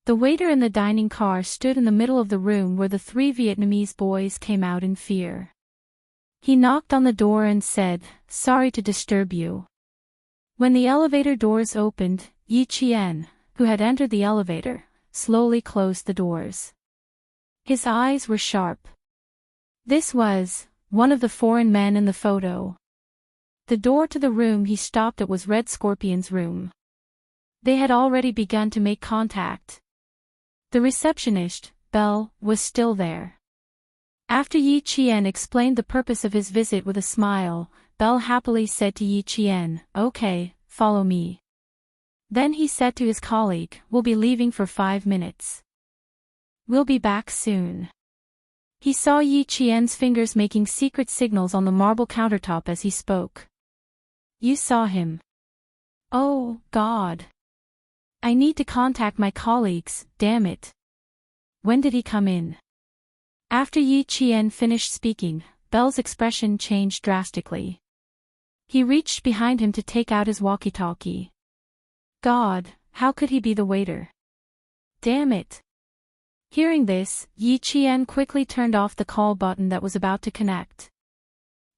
The waiter in the dining car stood in the middle of the room where the three Vietnamese boys came out in fear. He knocked on the door and said, "Sorry to disturb you." When the elevator doors opened, Yi Qian, who had entered the elevator, slowly closed the doors. His eyes were sharp. This was one of the foreign men in the photo. The door to the room he stopped at was Red Scorpion's room. They had already begun to make contact. The receptionist, Belle, was still there. After Yi Qian explained the purpose of his visit with a smile, Belle happily said to Yi Qian, "Okay, follow me." Then he said to his colleague, "We'll be leaving for 5 minutes. We'll be back soon." He saw Yi Qian's fingers making secret signals on the marble countertop as he spoke. "You saw him. Oh, God. I need to contact my colleagues, damn it. When did he come in?" After Yi Qian finished speaking, Belle's expression changed drastically. He reached behind him to take out his walkie-talkie. God, how could he be the waiter? Damn it. Hearing this, Yi Qian quickly turned off the call button that was about to connect.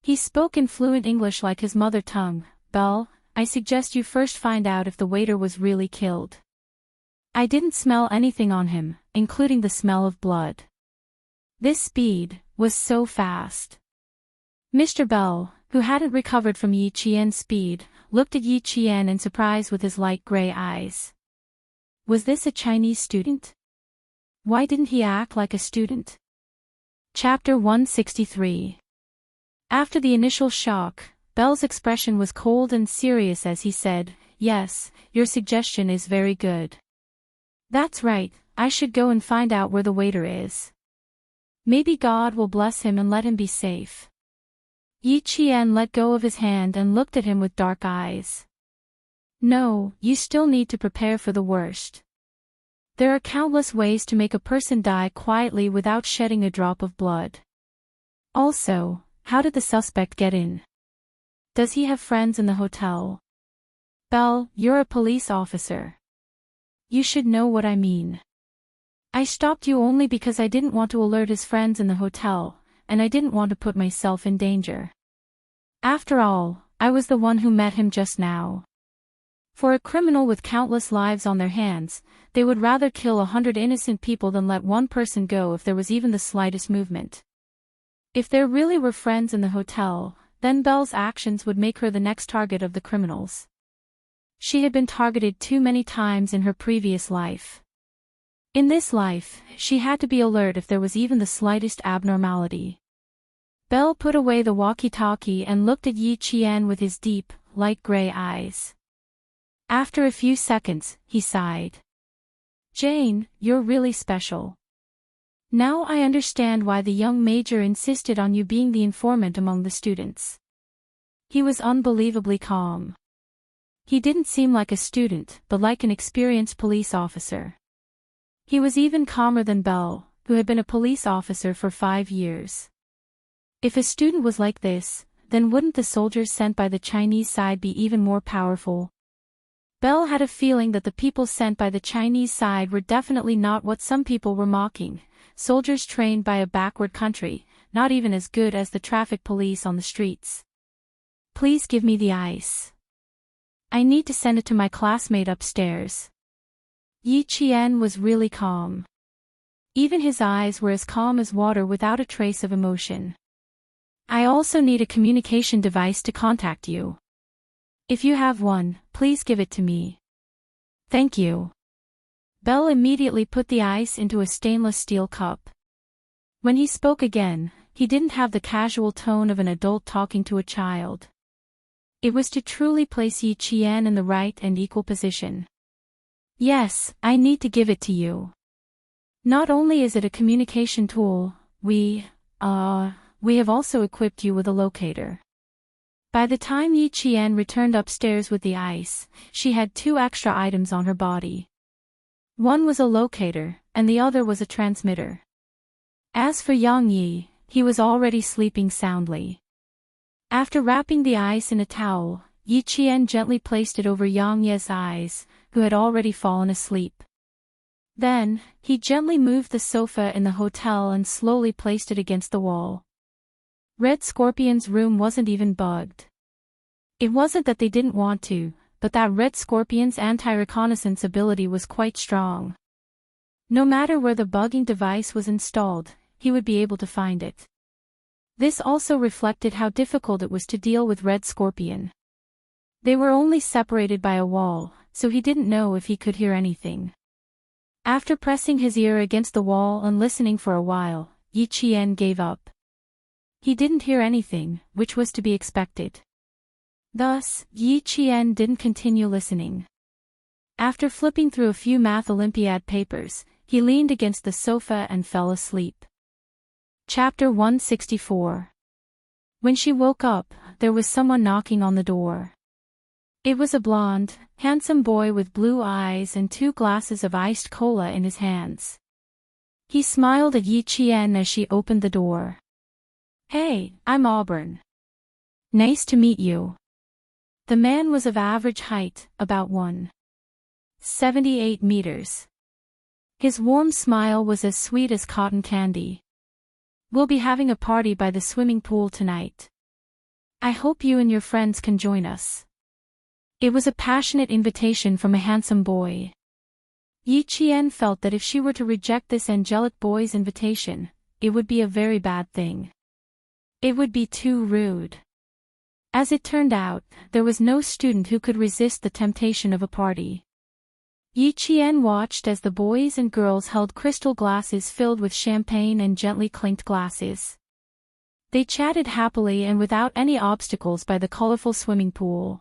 He spoke in fluent English like his mother tongue. "Belle, I suggest you first find out if the waiter was really killed. I didn't smell anything on him, including the smell of blood." This speed was so fast. Mr. Bell, who hadn't recovered from Yi Qian's speed, looked at Yi Qian in surprise with his light gray eyes. Was this a Chinese student? Why didn't he act like a student? Chapter 163. After the initial shock, Bell's expression was cold and serious as he said, "Yes, your suggestion is very good. That's right, I should go and find out where the waiter is. Maybe God will bless him and let him be safe." Yi Qian let go of his hand and looked at him with dark eyes. "No, you still need to prepare for the worst. There are countless ways to make a person die quietly without shedding a drop of blood. Also, how did the suspect get in? Does he have friends in the hotel? Bell, you're a police officer. You should know what I mean. I stopped you only because I didn't want to alert his friends in the hotel, and I didn't want to put myself in danger. After all, I was the one who met him just now. For a criminal with countless lives on their hands, they would rather kill 100 innocent people than let one person go if there was even the slightest movement. If there really were friends in the hotel, then Belle's actions would make her the next target of the criminals. She had been targeted too many times in her previous life. In this life, she had to be alert if there was even the slightest abnormality. Belle put away the walkie-talkie and looked at Yi Qian with his deep, light gray eyes. After a few seconds, he sighed. "Jane, you're really special. Now I understand why the young major insisted on you being the informant among the students." He was unbelievably calm. He didn't seem like a student, but like an experienced police officer. He was even calmer than Belle, who had been a police officer for 5 years. If a student was like this, then wouldn't the soldiers sent by the Chinese side be even more powerful? Belle had a feeling that the people sent by the Chinese side were definitely not what some people were mocking, soldiers trained by a backward country, not even as good as the traffic police on the streets. "Please give me the ice. I need to send it to my classmate upstairs." Yi Qian was really calm. Even his eyes were as calm as water without a trace of emotion. "I also need a communication device to contact you. If you have one, please give it to me." "Thank you." Belle immediately put the ice into a stainless steel cup. When he spoke again, he didn't have the casual tone of an adult talking to a child. It was to truly place Yi Qian in the right and equal position. "Yes, I need to give it to you. Not only is it a communication tool, we have also equipped you with a locator." By the time Yi Qian returned upstairs with the ice, she had 2 extra items on her body. One was a locator, and the other was a transmitter. As for Yang Yi, he was already sleeping soundly. After wrapping the ice in a towel, Yi Qian gently placed it over Yang Ye's eyes, who had already fallen asleep. Then, he gently moved the sofa in the hotel and slowly placed it against the wall. Red Scorpion's room wasn't even bugged. It wasn't that they didn't want to, but that Red Scorpion's anti-reconnaissance ability was quite strong. No matter where the bugging device was installed, he would be able to find it. This also reflected how difficult it was to deal with Red Scorpion. They were only separated by a wall, so he didn't know if he could hear anything. After pressing his ear against the wall and listening for a while, Yi Qian gave up. He didn't hear anything, which was to be expected. Thus, Yi Qian didn't continue listening. After flipping through a few math Olympiad papers, he leaned against the sofa and fell asleep. Chapter 164. When she woke up, there was someone knocking on the door. It was a blonde, handsome boy with blue eyes and 2 glasses of iced cola in his hands. He smiled at Yi Qian as she opened the door. "Hey, I'm Auburn. Nice to meet you." The man was of average height, about 1.78 meters. His warm smile was as sweet as cotton candy. "We'll be having a party by the swimming pool tonight. I hope you and your friends can join us." It was a passionate invitation from a handsome boy. Yi Qian felt that if she were to reject this angelic boy's invitation, it would be a very bad thing. It would be too rude. As it turned out, there was no student who could resist the temptation of a party. Yi Qian watched as the boys and girls held crystal glasses filled with champagne and gently clinked glasses. They chatted happily and without any obstacles by the colorful swimming pool.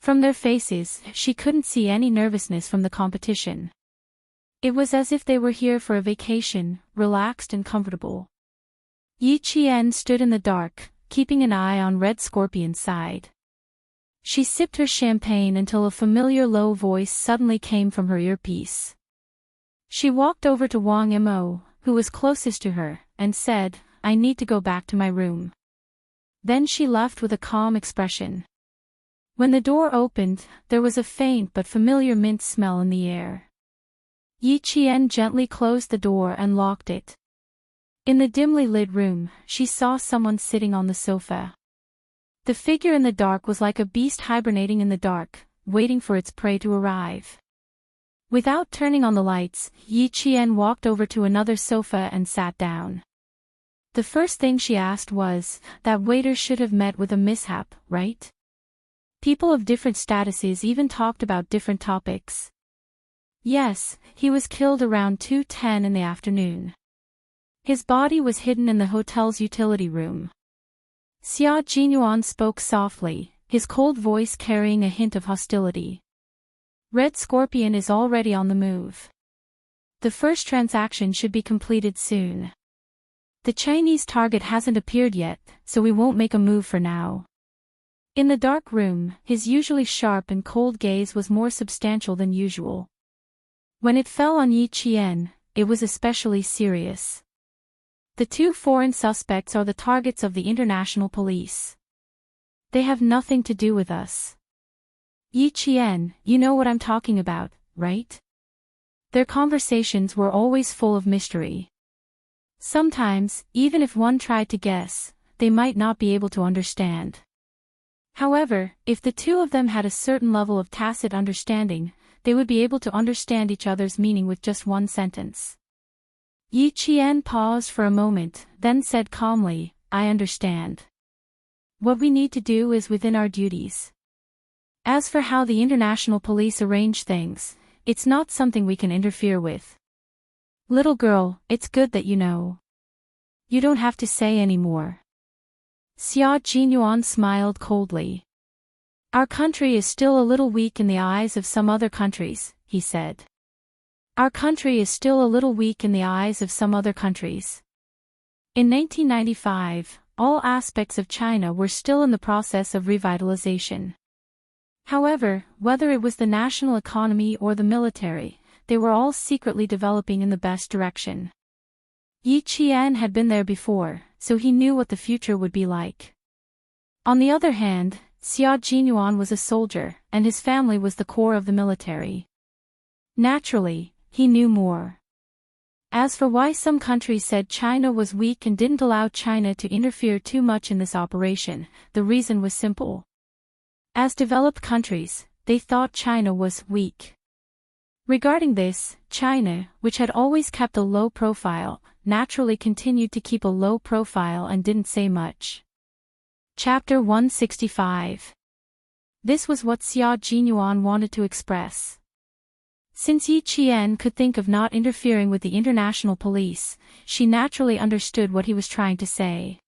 From their faces, she couldn't see any nervousness from the competition. It was as if they were here for a vacation, relaxed and comfortable. Yi Qian stood in the dark, keeping an eye on Red Scorpion's side. She sipped her champagne until a familiar low voice suddenly came from her earpiece. She walked over to Wang Imo, who was closest to her, and said, "I need to go back to my room." Then she left with a calm expression. When the door opened, there was a faint but familiar mint smell in the air. Yi Qian gently closed the door and locked it. In the dimly lit room, she saw someone sitting on the sofa. The figure in the dark was like a beast hibernating in the dark, waiting for its prey to arrive. Without turning on the lights, Yi Qian walked over to another sofa and sat down. The first thing she asked was, "That waiter should have met with a mishap, right?" People of different statuses even talked about different topics. Yes, he was killed around 2:10 in the afternoon. His body was hidden in the hotel's utility room. Xia Jinyuan spoke softly, his cold voice carrying a hint of hostility. Red Scorpion is already on the move. The first transaction should be completed soon. The Chinese target hasn't appeared yet, so we won't make a move for now. In the dark room, his usually sharp and cold gaze was more substantial than usual. When it fell on Yi Qian, it was especially serious. The two foreign suspects are the targets of the international police. They have nothing to do with us. Yi Qian, you know what I'm talking about, right? Their conversations were always full of mystery. Sometimes, even if one tried to guess, they might not be able to understand. However, if the two of them had a certain level of tacit understanding, they would be able to understand each other's meaning with just one sentence. Yi Qian paused for a moment, then said calmly, "I understand. What we need to do is within our duties. As for how the international police arrange things, it's not something we can interfere with. Little girl, it's good that you know. You don't have to say any more." Xia Jinyuan smiled coldly. "Our country is still a little weak in the eyes of some other countries," he said. "Our country is still a little weak in the eyes of some other countries." In 1995, all aspects of China were still in the process of revitalization. However, whether it was the national economy or the military, they were all secretly developing in the best direction. Yi Qian had been there before, so he knew what the future would be like. On the other hand, Xia Jinyuan was a soldier, and his family was the core of the military. Naturally, he knew more. As for why some countries said China was weak and didn't allow China to interfere too much in this operation, the reason was simple. As developed countries, they thought China was weak. Regarding this, China, which had always kept a low profile, naturally continued to keep a low profile and didn't say much. Chapter 165. This was what Xia Jinyuan wanted to express. Since Yi Qian could think of not interfering with the international police, she naturally understood what he was trying to say.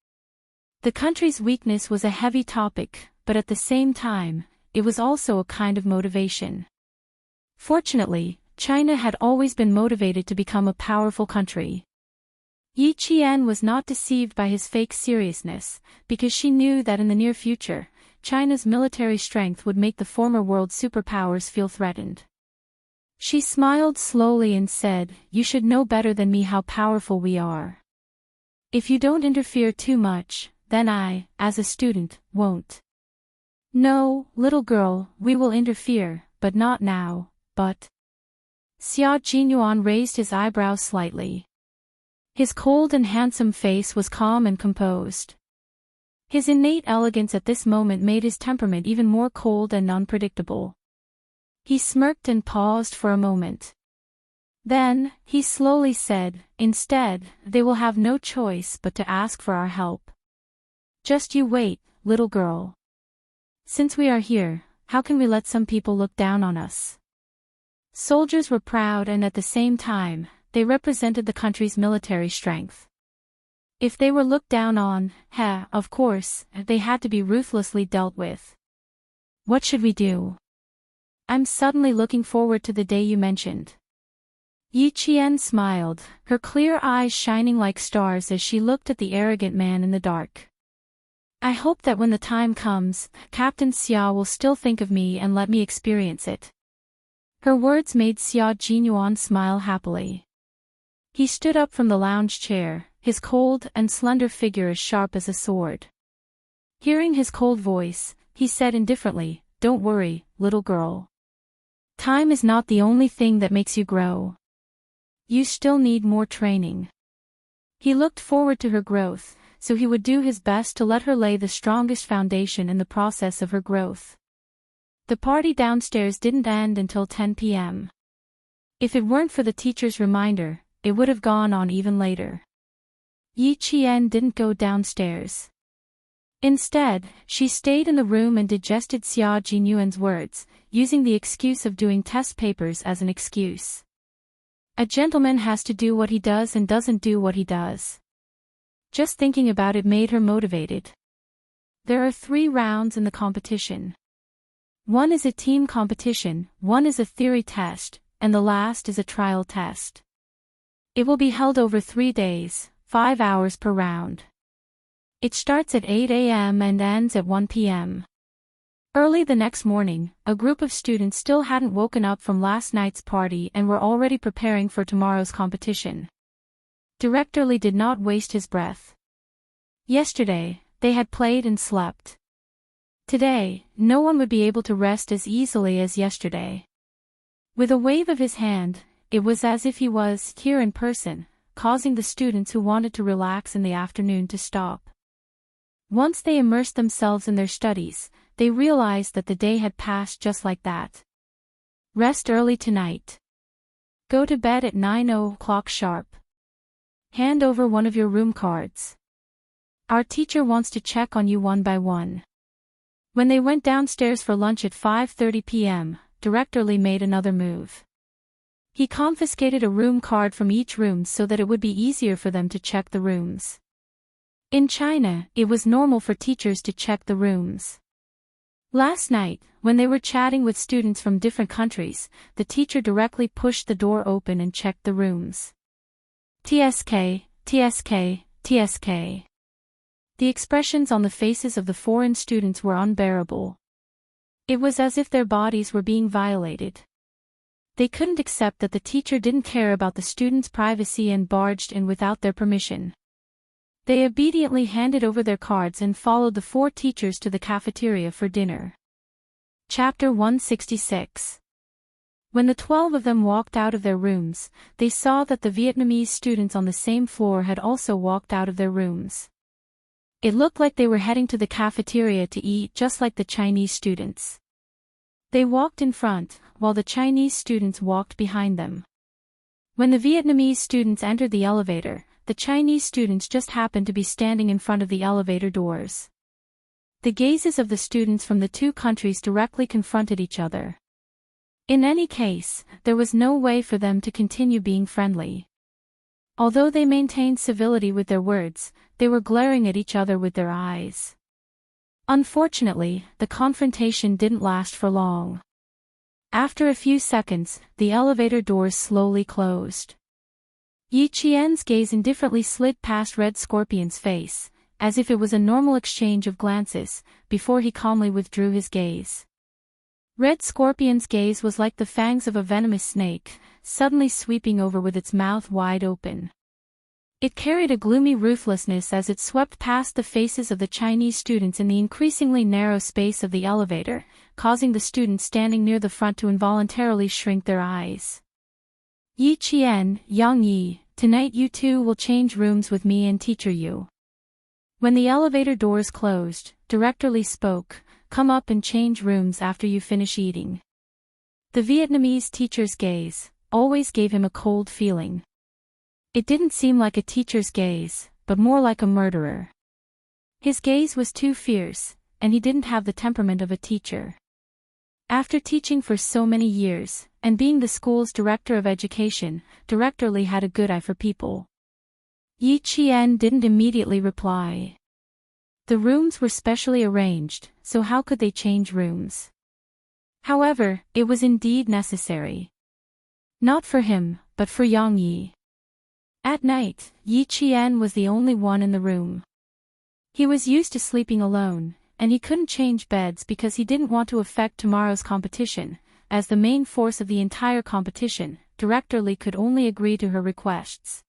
The country's weakness was a heavy topic, but at the same time, it was also a kind of motivation. Fortunately, China had always been motivated to become a powerful country. Yi Qian was not deceived by his fake seriousness, because she knew that in the near future, China's military strength would make the former world superpowers feel threatened. She smiled slowly and said, "You should know better than me how powerful we are. If you don't interfere too much, then I, as a student, won't." "No, little girl, we will interfere, but not now, but..." Xia Jinyuan raised his eyebrows slightly. His cold and handsome face was calm and composed. His innate elegance at this moment made his temperament even more cold and unpredictable. He smirked and paused for a moment. Then, he slowly said, "Instead, they will have no choice but to ask for our help. Just you wait, little girl. Since we are here, how can we let some people look down on us?" Soldiers were proud and at the same time, they represented the country's military strength. If they were looked down on, of course, they had to be ruthlessly dealt with. What should we do? I'm suddenly looking forward to the day you mentioned. Yi Qian smiled, her clear eyes shining like stars as she looked at the arrogant man in the dark. I hope that when the time comes, Captain Xia will still think of me and let me experience it. Her words made Xia Jinyuan smile happily. He stood up from the lounge chair, his cold and slender figure as sharp as a sword. Hearing his cold voice, he said indifferently, "Don't worry, little girl. Time is not the only thing that makes you grow. You still need more training." He looked forward to her growth, so he would do his best to let her lay the strongest foundation in the process of her growth. The party downstairs didn't end until 10 p.m. If it weren't for the teacher's reminder, it would have gone on even later. Yi Qian didn't go downstairs. Instead, she stayed in the room and digested Xia Jinyuan's words, using the excuse of doing test papers as an excuse. A gentleman has to do what he does and doesn't do what he does. Just thinking about it made her motivated. There are 3 rounds in the competition. One is a team competition, one is a theory test, and the last is a trial test. It will be held over 3 days, 5 hours per round. It starts at 8 a.m. and ends at 1 p.m. Early the next morning, a group of students still hadn't woken up from last night's party and were already preparing for tomorrow's competition. Director Li did not waste his breath. Yesterday, they had played and slept. Today, no one would be able to rest as easily as yesterday. With a wave of his hand, it was as if he was here in person, causing the students who wanted to relax in the afternoon to stop. Once they immersed themselves in their studies, they realized that the day had passed just like that. Rest early tonight. Go to bed at 9 o'clock sharp. Hand over one of your room cards. Our teacher wants to check on you one by one. When they went downstairs for lunch at 5:30 p.m., Director Li made another move. He confiscated a room card from each room so that it would be easier for them to check the rooms. In China, it was normal for teachers to check the rooms. Last night, when they were chatting with students from different countries, the teacher directly pushed the door open and checked the rooms. TSK, TSK, TSK. The expressions on the faces of the foreign students were unbearable. It was as if their bodies were being violated. They couldn't accept that the teacher didn't care about the students' privacy and barged in without their permission. They obediently handed over their cards and followed the 4 teachers to the cafeteria for dinner. Chapter 166. When the 12 of them walked out of their rooms, they saw that the Vietnamese students on the same floor had also walked out of their rooms. It looked like they were heading to the cafeteria to eat just like the Chinese students. They walked in front, while the Chinese students walked behind them. When the Vietnamese students entered the elevator, the Chinese students just happened to be standing in front of the elevator doors. The gazes of the students from the 2 countries directly confronted each other. In any case, there was no way for them to continue being friendly. Although they maintained civility with their words, they were glaring at each other with their eyes. Unfortunately, the confrontation didn't last for long. After a few seconds, the elevator doors slowly closed. Yi Qian's gaze indifferently slid past Red Scorpion's face, as if it was a normal exchange of glances, before he calmly withdrew his gaze. Red Scorpion's gaze was like the fangs of a venomous snake, suddenly sweeping over with its mouth wide open. It carried a gloomy ruthlessness as it swept past the faces of the Chinese students in the increasingly narrow space of the elevator, causing the students standing near the front to involuntarily shrink their eyes. Yi Qian, Yang Yi, tonight you 2 will change rooms with me and teacher you. When the elevator doors closed, Director Li spoke, come up and change rooms after you finish eating. The Vietnamese teacher's gaze always gave him a cold feeling. It didn't seem like a teacher's gaze, but more like a murderer. His gaze was too fierce, and he didn't have the temperament of a teacher. After teaching for so many years, and being the school's director of education, Director Li had a good eye for people. Yi Qian didn't immediately reply. The rooms were specially arranged, so how could they change rooms? However, it was indeed necessary. Not for him, but for Yang Yi. At night, Yi Qian was the only one in the room. He was used to sleeping alone, and he couldn't change beds because he didn't want to affect tomorrow's competition. As the main force of the entire competition, Director Li could only agree to her requests.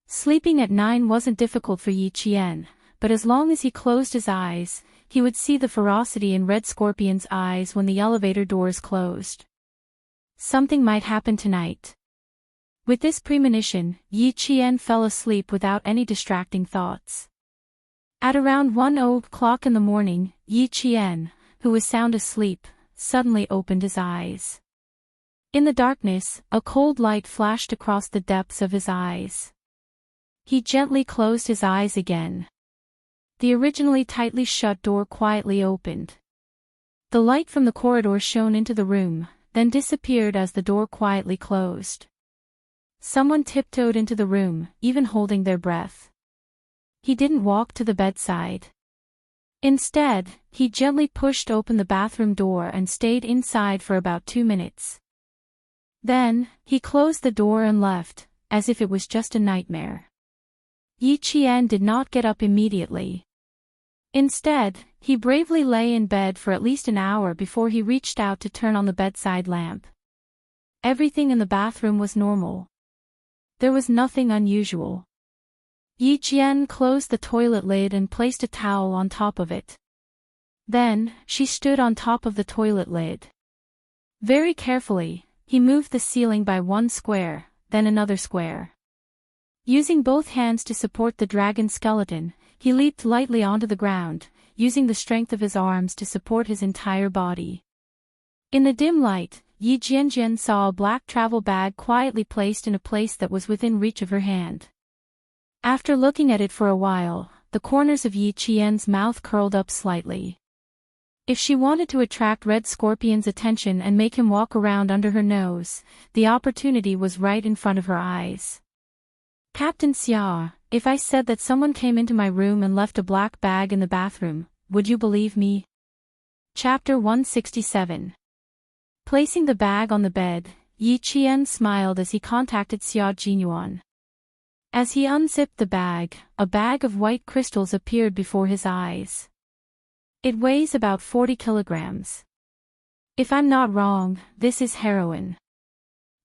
Sleeping at 9 wasn't difficult for Yi Qian, but as long as he closed his eyes, he would see the ferocity in Red Scorpion's eyes when the elevator doors closed. Something might happen tonight. With this premonition, Yi Qian fell asleep without any distracting thoughts. At around 1:00 in the morning, Yi Qian, who was sound asleep, suddenly opened his eyes. In the darkness, a cold light flashed across the depths of his eyes. He gently closed his eyes again. The originally tightly shut door quietly opened. The light from the corridor shone into the room, then disappeared as the door quietly closed. Someone tiptoed into the room, even holding their breath. He didn't walk to the bedside. Instead, he gently pushed open the bathroom door and stayed inside for about 2 minutes. Then, he closed the door and left, as if it was just a nightmare. Yi Qian did not get up immediately. Instead, he bravely lay in bed for at least an hour before he reached out to turn on the bedside lamp. Everything in the bathroom was normal. There was nothing unusual. Yi Qian closed the toilet lid and placed a towel on top of it. Then, she stood on top of the toilet lid. Very carefully, he moved the ceiling by 1 square, then another square. Using both hands to support the dragon skeleton, he leaped lightly onto the ground, using the strength of his arms to support his entire body. In the dim light, Yi Jianjian saw a black travel bag quietly placed in a place that was within reach of her hand. After looking at it for a while, the corners of Yi Qian's mouth curled up slightly. If she wanted to attract Red Scorpion's attention and make him walk around under her nose, the opportunity was right in front of her eyes. Captain Xia, if I said that someone came into my room and left a black bag in the bathroom, would you believe me? Chapter 167. Placing the bag on the bed, Yi Qian smiled as he contacted Xia Jinyuan. As he unzipped the bag, a bag of white crystals appeared before his eyes. It weighs about 40 kilograms. If I'm not wrong, this is heroin.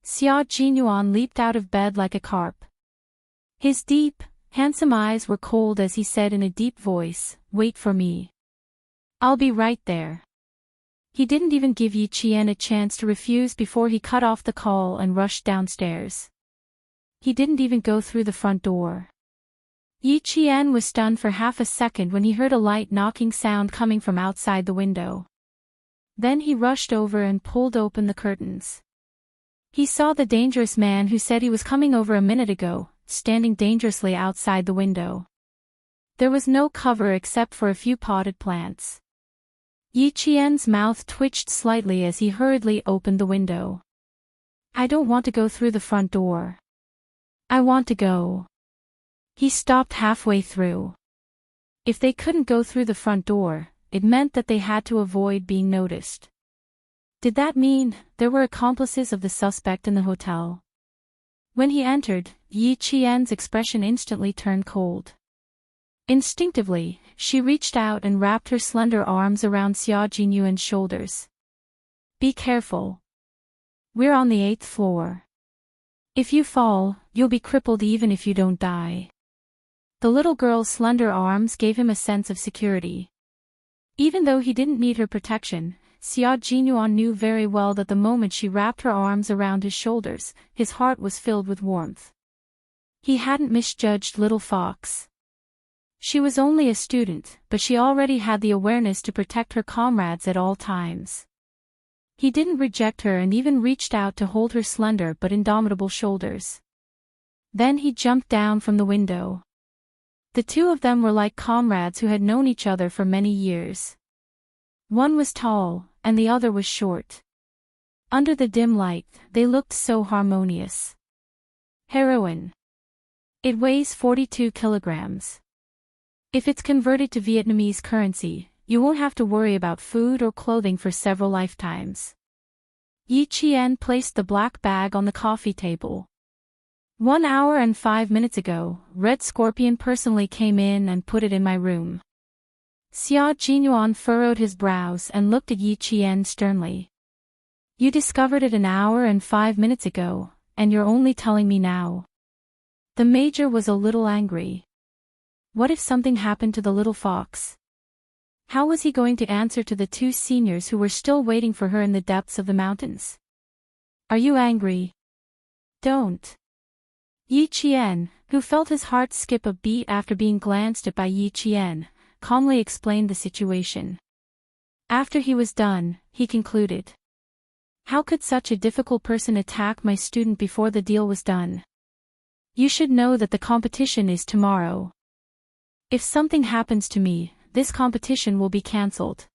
Xia Jinyuan leaped out of bed like a carp. His deep, handsome eyes were cold as he said in a deep voice, "Wait for me. I'll be right there." He didn't even give Yi Qian a chance to refuse before he cut off the call and rushed downstairs. He didn't even go through the front door. Yi Qian was stunned for half a second when he heard a light knocking sound coming from outside the window. Then he rushed over and pulled open the curtains. He saw the dangerous man who said he was coming over a minute ago, standing dangerously outside the window. There was no cover except for a few potted plants. Yi Qian's mouth twitched slightly as he hurriedly opened the window. "I don't want to go through the front door. I want to go." He stopped halfway through. If they couldn't go through the front door, it meant that they had to avoid being noticed. Did that mean there were accomplices of the suspect in the hotel? When he entered, Yi Qian's expression instantly turned cold. Instinctively, she reached out and wrapped her slender arms around Xia Jinyuan's shoulders. "Be careful. We're on the 8th floor. If you fall, you'll be crippled even if you don't die." The little girl's slender arms gave him a sense of security. Even though he didn't need her protection, Xia Jinyuan knew very well that the moment she wrapped her arms around his shoulders, his heart was filled with warmth. He hadn't misjudged little fox. She was only a student, but she already had the awareness to protect her comrades at all times. He didn't reject her and even reached out to hold her slender but indomitable shoulders. Then he jumped down from the window. The two of them were like comrades who had known each other for many years. One was tall, and the other was short. Under the dim light, they looked so harmonious. Heroin. It weighs 42 kilograms. If it's converted to Vietnamese currency, you won't have to worry about food or clothing for several lifetimes. Yi Qian placed the black bag on the coffee table. 1 hour and 5 minutes ago, Red Scorpion personally came in and put it in my room. Xia Jinyuan furrowed his brows and looked at Yi Qian sternly. You discovered it an hour and 5 minutes ago, and you're only telling me now. The major was a little angry. What if something happened to the little fox? How was he going to answer to the 2 seniors who were still waiting for her in the depths of the mountains? Are you angry? Don't. Yi Qian, who felt his heart skip a beat after being glanced at by Yi Qian, calmly explained the situation. After he was done, he concluded. How could such a difficult person attack my student before the deal was done? You should know that the competition is tomorrow. If something happens to me, this competition will be cancelled.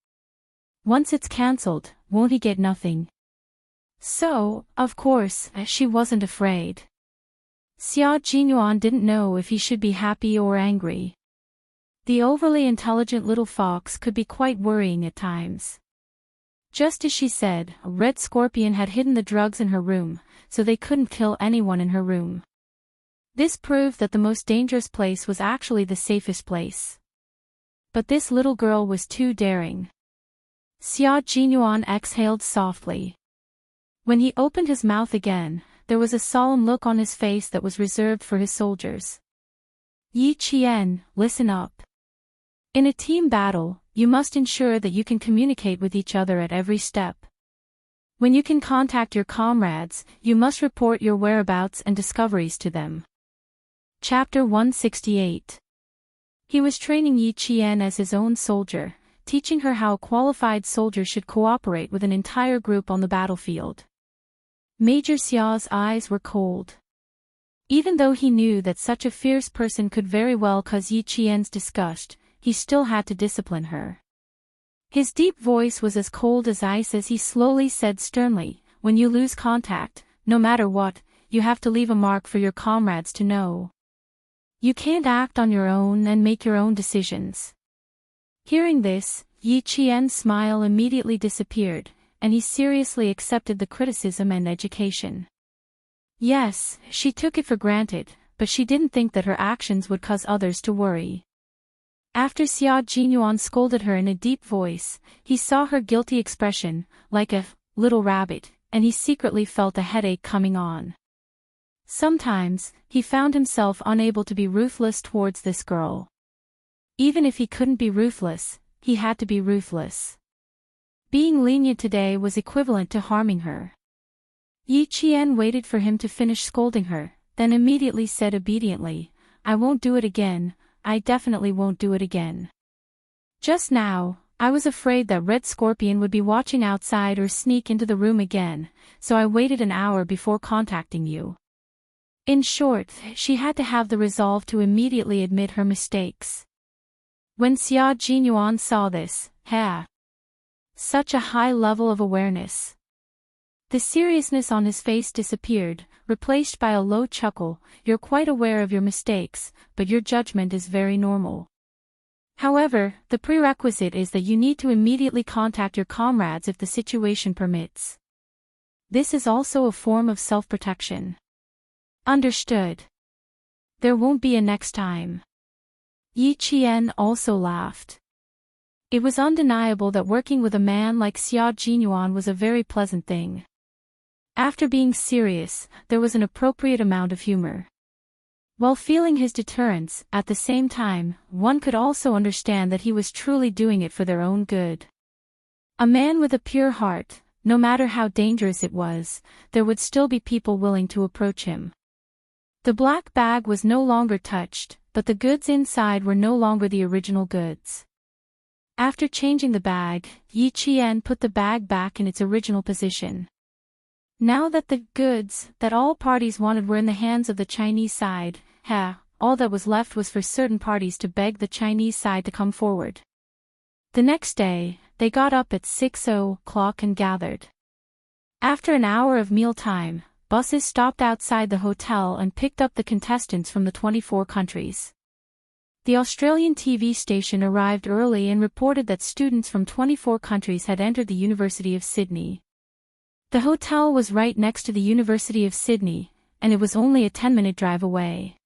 Once it's cancelled, won't he get nothing? So, of course, she wasn't afraid. Xia Jinyuan didn't know if he should be happy or angry. The overly intelligent little fox could be quite worrying at times. Just as she said, a Red Scorpion had hidden the drugs in her room, so they couldn't kill anyone in her room. This proved that the most dangerous place was actually the safest place. But this little girl was too daring. Xia Jinyuan exhaled softly. When he opened his mouth again, there was a solemn look on his face that was reserved for his soldiers. Yi Qian, listen up. In a team battle, you must ensure that you can communicate with each other at every step. When you can contact your comrades, you must report your whereabouts and discoveries to them. Chapter 168. He was training Yi Qian as his own soldier, teaching her how a qualified soldier should cooperate with an entire group on the battlefield. Major Xia's eyes were cold. Even though he knew that such a fierce person could very well cause Yi Qian's disgust, he still had to discipline her. His deep voice was as cold as ice as he slowly said sternly, when you lose contact, no matter what, you have to leave a mark for your comrades to know. You can't act on your own and make your own decisions. Hearing this, Yi Qian's smile immediately disappeared, and he seriously accepted the criticism and education. Yes, she took it for granted, but she didn't think that her actions would cause others to worry. After Xia Jinyuan scolded her in a deep voice, he saw her guilty expression, like a little rabbit, and he secretly felt a headache coming on. Sometimes, he found himself unable to be ruthless towards this girl. Even if he couldn't be ruthless, he had to be ruthless. Being lenient today was equivalent to harming her. Yi Qian waited for him to finish scolding her, then immediately said obediently, I won't do it again, I definitely won't do it again. Just now, I was afraid that Red Scorpion would be watching outside or sneak into the room again, so I waited an hour before contacting you. In short, she had to have the resolve to immediately admit her mistakes. When Xia Jinyuan saw this, such a high level of awareness. The seriousness on his face disappeared, replaced by a low chuckle. You're quite aware of your mistakes, but your judgment is very normal. However, the prerequisite is that you need to immediately contact your comrades if the situation permits. This is also a form of self-protection. Understood. There won't be a next time. Yi Qian also laughed. It was undeniable that working with a man like Xia Jinyuan was a very pleasant thing. After being serious, there was an appropriate amount of humor. While feeling his deterrence, at the same time, one could also understand that he was truly doing it for their own good. A man with a pure heart, no matter how dangerous it was, there would still be people willing to approach him. The black bag was no longer touched, but the goods inside were no longer the original goods. After changing the bag, Yi Qian put the bag back in its original position. Now that the goods that all parties wanted were in the hands of the Chinese side, all that was left was for certain parties to beg the Chinese side to come forward. The next day, they got up at 6 o'clock and gathered. After an hour of mealtime, buses stopped outside the hotel and picked up the contestants from the 24 countries. The Australian TV station arrived early and reported that students from 24 countries had entered the University of Sydney. The hotel was right next to the University of Sydney, and it was only a 10-minute drive away.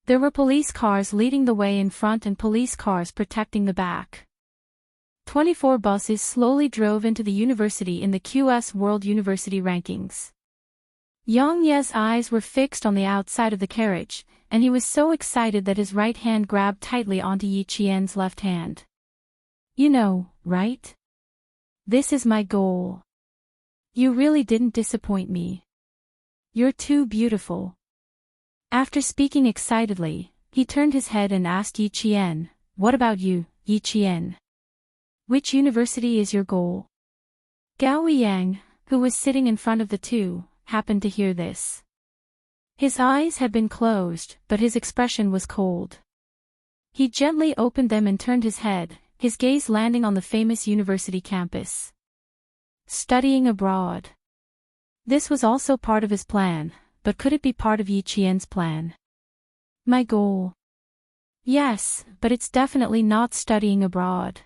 There were police cars leading the way in front and police cars protecting the back. 24 buses slowly drove into the university in the QS World University Rankings. Yang Ye's eyes were fixed on the outside of the carriage, and he was so excited that his right hand grabbed tightly onto Yi Qian's left hand. You know, right? This is my goal. You really didn't disappoint me. You're too beautiful. After speaking excitedly, he turned his head and asked Yi Qian, "What about you, Yi Qian? Which university is your goal?" Gao Yang, who was sitting in front of the two, happened to hear this. His eyes had been closed, but his expression was cold. He gently opened them and turned his head, his gaze landing on the famous university campus. Studying abroad. This was also part of his plan, but could it be part of Yi Qian's plan? My goal. Yes, but it's definitely not studying abroad.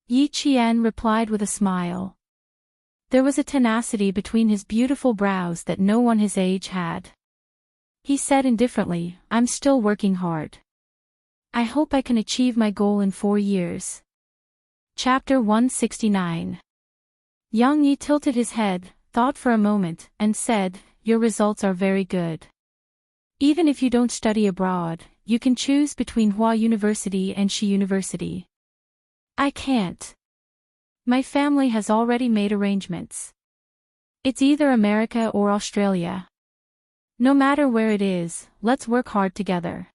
Yi Qian replied with a smile. There was a tenacity between his beautiful brows that no one his age had. He said indifferently, "I'm still working hard. I hope I can achieve my goal in 4 years." Chapter 169. Yang Yi tilted his head, thought for a moment, and said, "Your results are very good. Even if you don't study abroad, you can choose between Hua University and Shi University." I can't. My family has already made arrangements. It's either America or Australia. No matter where it is, let's work hard together.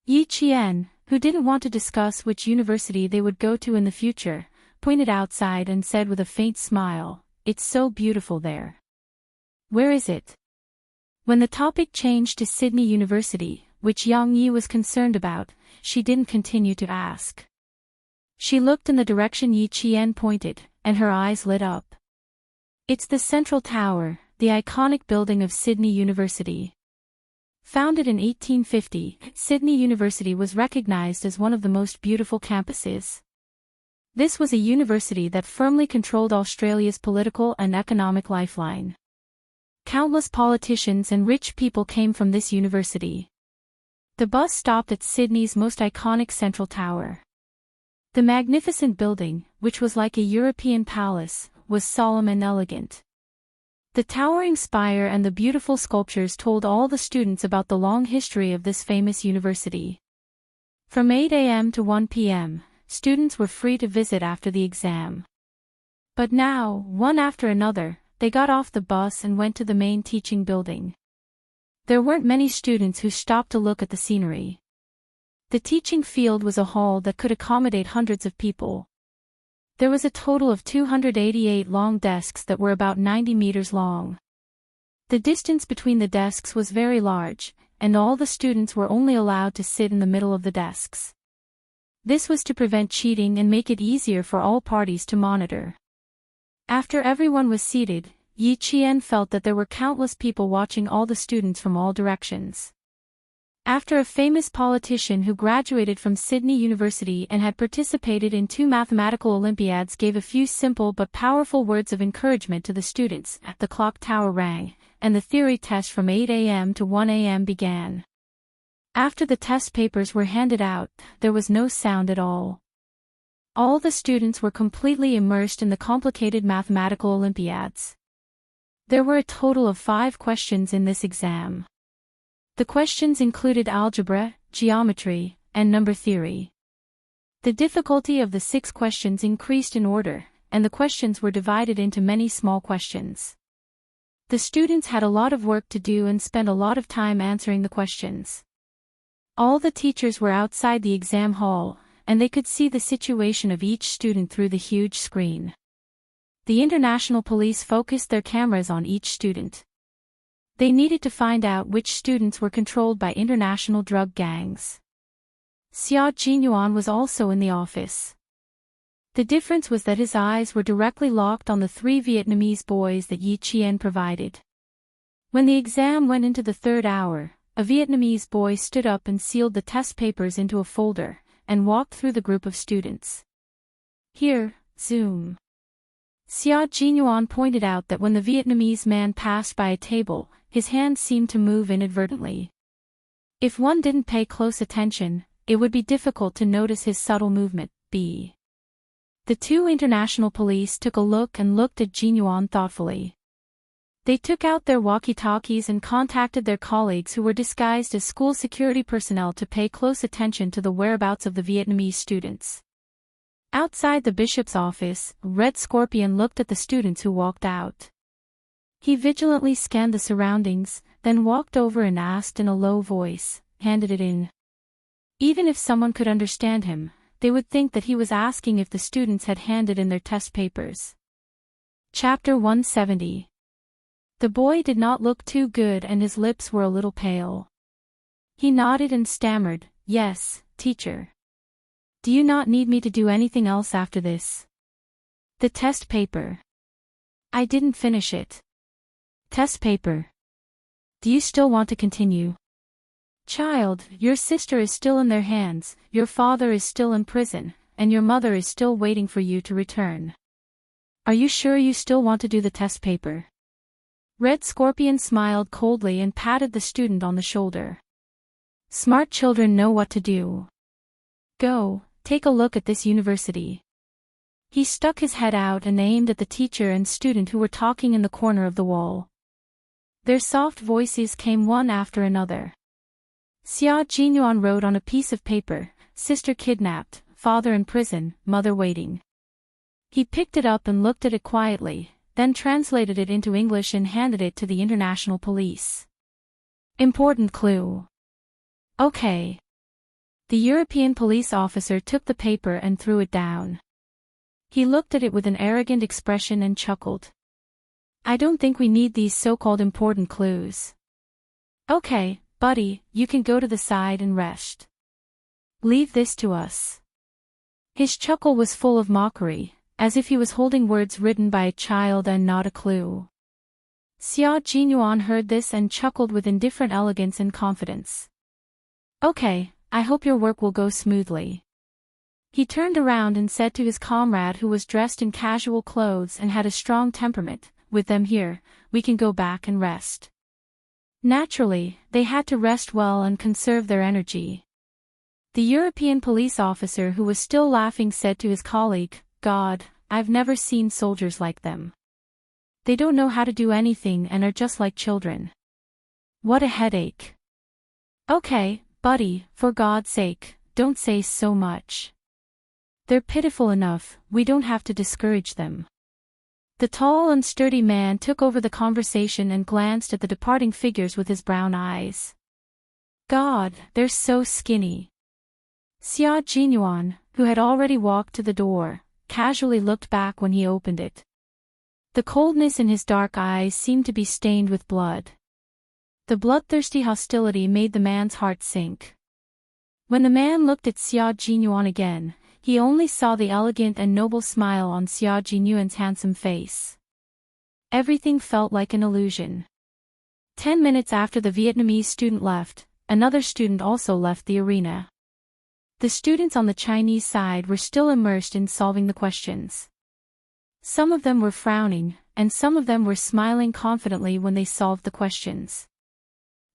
Yi Qian, who didn't want to discuss which university they would go to in the future, pointed outside and said with a faint smile, "It's so beautiful there." Where is it? When the topic changed to Sydney University, which Yang Yi was concerned about, she didn't continue to ask. She looked in the direction Yi Qian pointed, and her eyes lit up. It's the Central Tower, the iconic building of Sydney University. Founded in 1850, Sydney University was recognized as one of the most beautiful campuses. This was a university that firmly controlled Australia's political and economic lifeline. Countless politicians and rich people came from this university. The bus stopped at Sydney's most iconic Central Tower. The magnificent building, which was like a European palace, was solemn and elegant. The towering spire and the beautiful sculptures told all the students about the long history of this famous university. From 8 a.m. to 1 p.m., students were free to visit after the exam. But now, one after another, they got off the bus and went to the main teaching building. There weren't many students who stopped to look at the scenery. The teaching field was a hall that could accommodate hundreds of people. There was a total of 288 long desks that were about 90 meters long. The distance between the desks was very large, and all the students were only allowed to sit in the middle of the desks. This was to prevent cheating and make it easier for all parties to monitor. After everyone was seated, Yi Qian felt that there were countless people watching all the students from all directions. After a famous politician who graduated from Sydney University and had participated in 2 mathematical Olympiads gave a few simple but powerful words of encouragement to the students, the clock tower rang, and the theory test from 8 a.m. to 1 a.m. began. After the test papers were handed out, there was no sound at all. All the students were completely immersed in the complicated mathematical Olympiads. There were a total of 5 questions in this exam. The questions included algebra, geometry, and number theory. The difficulty of the 6 questions increased in order, and the questions were divided into many small questions. The students had a lot of work to do and spent a lot of time answering the questions. All the teachers were outside the exam hall, and they could see the situation of each student through the huge screen. The international police focused their cameras on each student. They needed to find out which students were controlled by international drug gangs. Xia Jinyuan was also in the office. The difference was that his eyes were directly locked on the 3 Vietnamese boys that Yi Qian provided. When the exam went into the 3rd hour, a Vietnamese boy stood up and sealed the test papers into a folder, and walked through the group of students. Here, zoom. Xia Jinyuan pointed out that when the Vietnamese man passed by a table, his hand seemed to move inadvertently. If one didn't pay close attention, it would be difficult to notice his subtle movement. B. The 2 international police took a look and looked at Jinyuan thoughtfully. They took out their walkie-talkies and contacted their colleagues who were disguised as school security personnel to pay close attention to the whereabouts of the Vietnamese students. Outside the bishop's office, Red Scorpion looked at the students who walked out. He vigilantly scanned the surroundings, then walked over and asked in a low voice, handed it in. Even if someone could understand him, they would think that he was asking if the students had handed in their test papers. Chapter 170. The boy did not look too good and his lips were a little pale. He nodded and stammered, "Yes, teacher. Do you not need me to do anything else after this?" "The test paper. I didn't finish it." "Test paper. Do you still want to continue?" "Child, your sister is still in their hands, your father is still in prison, and your mother is still waiting for you to return. Are you sure you still want to do the test paper?" Red Scorpion smiled coldly and patted the student on the shoulder. "Smart children know what to do. Go, take a look at this university." He stuck his head out and aimed at the teacher and student who were talking in the corner of the wall. Their soft voices came one after another. Xia Jinyuan wrote on a piece of paper, "Sister kidnapped, father in prison, mother waiting." He picked it up and looked at it quietly, then translated it into English and handed it to the international police. "Important clue." "Okay." The European police officer took the paper and threw it down. He looked at it with an arrogant expression and chuckled. "I don't think we need these so-called important clues. Okay, buddy, you can go to the side and rest. Leave this to us." His chuckle was full of mockery, as if he was holding words written by a child and not a clue. Xia Jinyuan heard this and chuckled with indifferent elegance and confidence. "Okay, I hope your work will go smoothly." He turned around and said to his comrade who was dressed in casual clothes and had a strong temperament, "With them here, we can go back and rest." Naturally, they had to rest well and conserve their energy. The European police officer who was still laughing said to his colleague, "God, I've never seen soldiers like them. They don't know how to do anything and are just like children. What a headache." "Okay, buddy, for God's sake, don't say so much. They're pitiful enough, we don't have to discourage them." The tall and sturdy man took over the conversation and glanced at the departing figures with his brown eyes. "God, they're so skinny." Xia Jinyuan, who had already walked to the door, casually looked back when he opened it. The coldness in his dark eyes seemed to be stained with blood. The bloodthirsty hostility made the man's heart sink. When the man looked at Xia Jinyuan again, he only saw the elegant and noble smile on Xia Jinyuan's handsome face. Everything felt like an illusion. 10 minutes after the Vietnamese student left, another student also left the arena. The students on the Chinese side were still immersed in solving the questions. Some of them were frowning, and some of them were smiling confidently when they solved the questions.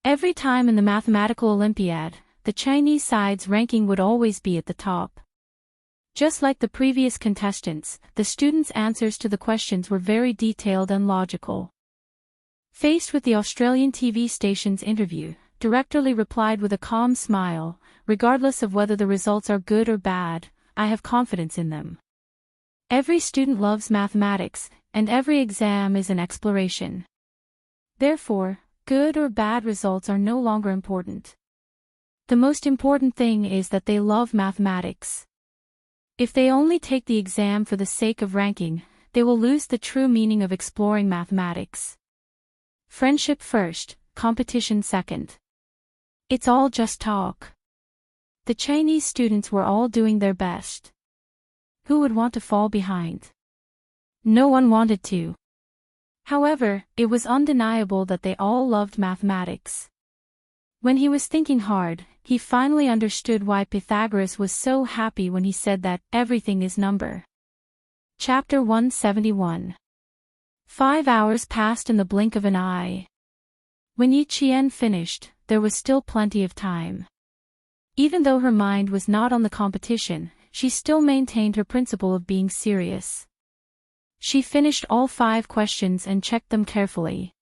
Every time in the mathematical Olympiad, the Chinese side's ranking would always be at the top. Just like the previous contestants, the students' answers to the questions were very detailed and logical. Faced with the Australian TV station's interview, Director Lee replied with a calm smile, "Regardless of whether the results are good or bad, I have confidence in them. Every student loves mathematics, and every exam is an exploration. Therefore, good or bad results are no longer important. The most important thing is that they love mathematics. If they only take the exam for the sake of ranking, they will lose the true meaning of exploring mathematics. Friendship first, competition second. It's all just talk." The Chinese students were all doing their best. Who would want to fall behind? No one wanted to. However, it was undeniable that they all loved mathematics. When he was thinking hard, he finally understood why Pythagoras was so happy when he said that everything is number. Chapter 171. 5 hours passed in the blink of an eye. When Yi Qian finished, there was still plenty of time. Even though her mind was not on the competition, she still maintained her principle of being serious. She finished all 5 questions and checked them carefully.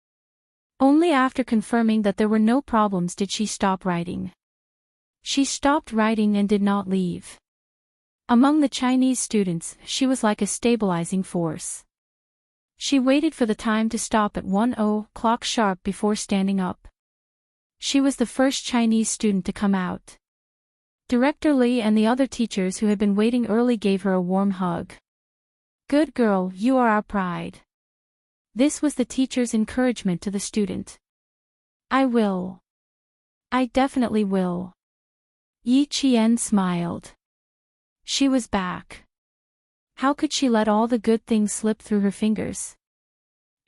Only after confirming that there were no problems did she stop writing. She stopped writing and did not leave. Among the Chinese students, she was like a stabilizing force. She waited for the time to stop at 1:00 sharp before standing up. She was the first Chinese student to come out. Director Li and the other teachers who had been waiting early gave her a warm hug. "Good girl, you are our pride." This was the teacher's encouragement to the student. "I will. I definitely will." Yi Qian smiled. She was back. How could she let all the good things slip through her fingers?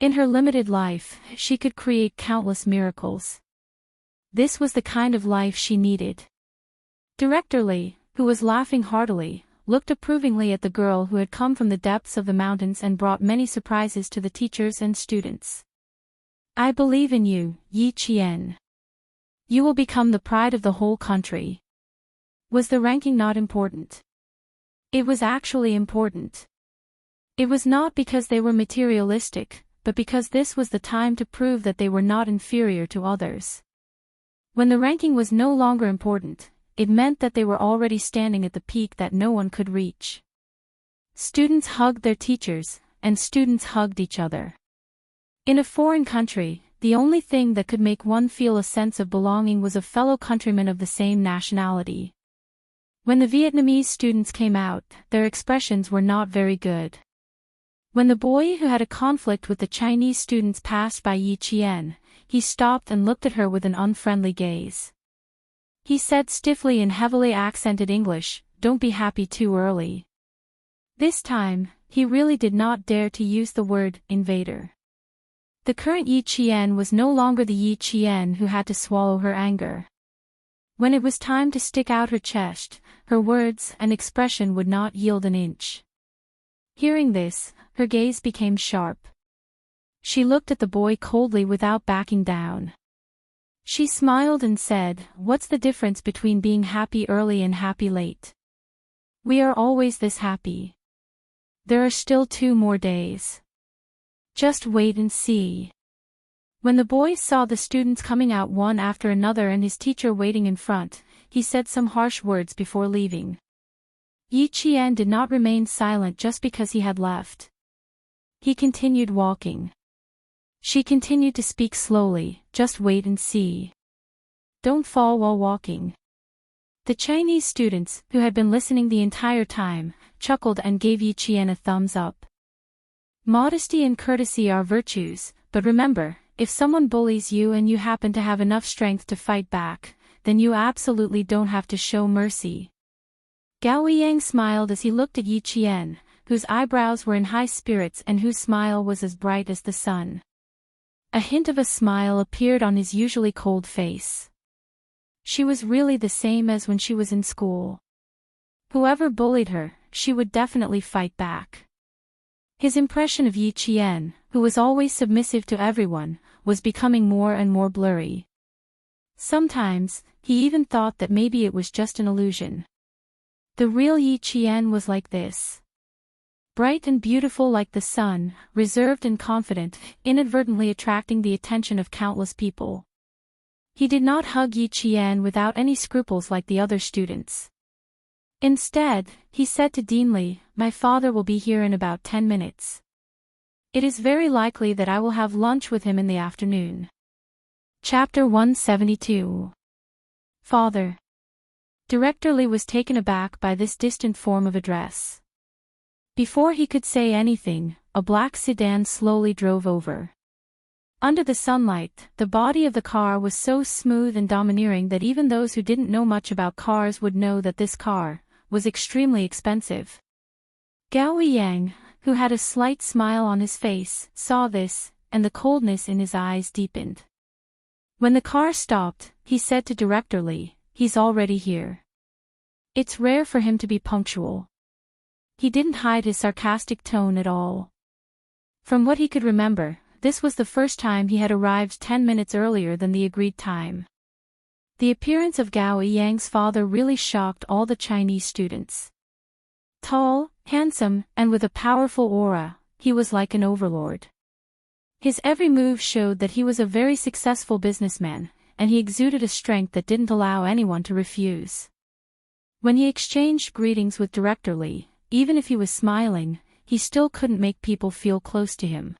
In her limited life, she could create countless miracles. This was the kind of life she needed. Director Li, who was laughing heartily, looked approvingly at the girl who had come from the depths of the mountains and brought many surprises to the teachers and students. "I believe in you, Yi Qian. You will become the pride of the whole country." Was the ranking not important? It was actually important. It was not because they were materialistic, but because this was the time to prove that they were not inferior to others. When the ranking was no longer important, it meant that they were already standing at the peak that no one could reach. Students hugged their teachers, and students hugged each other. In a foreign country, the only thing that could make one feel a sense of belonging was a fellow countryman of the same nationality. When the Vietnamese students came out, their expressions were not very good. When the boy who had a conflict with the Chinese students passed by Yi Qian, he stopped and looked at her with an unfriendly gaze. He said stiffly in heavily accented English, "Don't be happy too early." This time, he really did not dare to use the word invader. The current Yi Qian was no longer the Yi Qian who had to swallow her anger. When it was time to stick out her chest, her words and expression would not yield an inch. Hearing this, her gaze became sharp. She looked at the boy coldly without backing down. She smiled and said, "What's the difference between being happy early and happy late? We are always this happy. There are still 2 more days. Just wait and see." When the boy saw the students coming out one after another and his teacher waiting in front, he said some harsh words before leaving. Yi Qian did not remain silent just because he had left. He continued walking. She continued to speak slowly, "Just wait and see. Don't fall while walking." The Chinese students, who had been listening the entire time, chuckled and gave Yi Qian a thumbs up. Modesty and courtesy are virtues, but remember, if someone bullies you and you happen to have enough strength to fight back, then you absolutely don't have to show mercy. Gao Yang smiled as he looked at Yi Qian, whose eyebrows were in high spirits and whose smile was as bright as the sun. A hint of a smile appeared on his usually cold face. She was really the same as when she was in school. Whoever bullied her, she would definitely fight back. His impression of Yi Qian, who was always submissive to everyone, was becoming more and more blurry. Sometimes, he even thought that maybe it was just an illusion. The real Yi Qian was like this. Bright and beautiful like the sun, reserved and confident, inadvertently attracting the attention of countless people. He did not hug Yi Qian without any scruples like the other students. Instead, he said to Dean Li, "My father will be here in about 10 minutes. It is very likely that I will have lunch with him in the afternoon." Chapter 172. Father. Director Li was taken aback by this distant form of address. Before he could say anything, a black sedan slowly drove over. Under the sunlight, the body of the car was so smooth and domineering that even those who didn't know much about cars would know that this car was extremely expensive. Gao Yang, who had a slight smile on his face, saw this, and the coldness in his eyes deepened. When the car stopped, he said to Director Li, "He's already here." It's rare for him to be punctual. He didn't hide his sarcastic tone at all. From what he could remember, this was the first time he had arrived 10 minutes earlier than the agreed time. The appearance of Gao Yang's father really shocked all the Chinese students. Tall, handsome, and with a powerful aura, he was like an overlord. His every move showed that he was a very successful businessman, and he exuded a strength that didn't allow anyone to refuse. When he exchanged greetings with Director Li, even if he was smiling, he still couldn't make people feel close to him.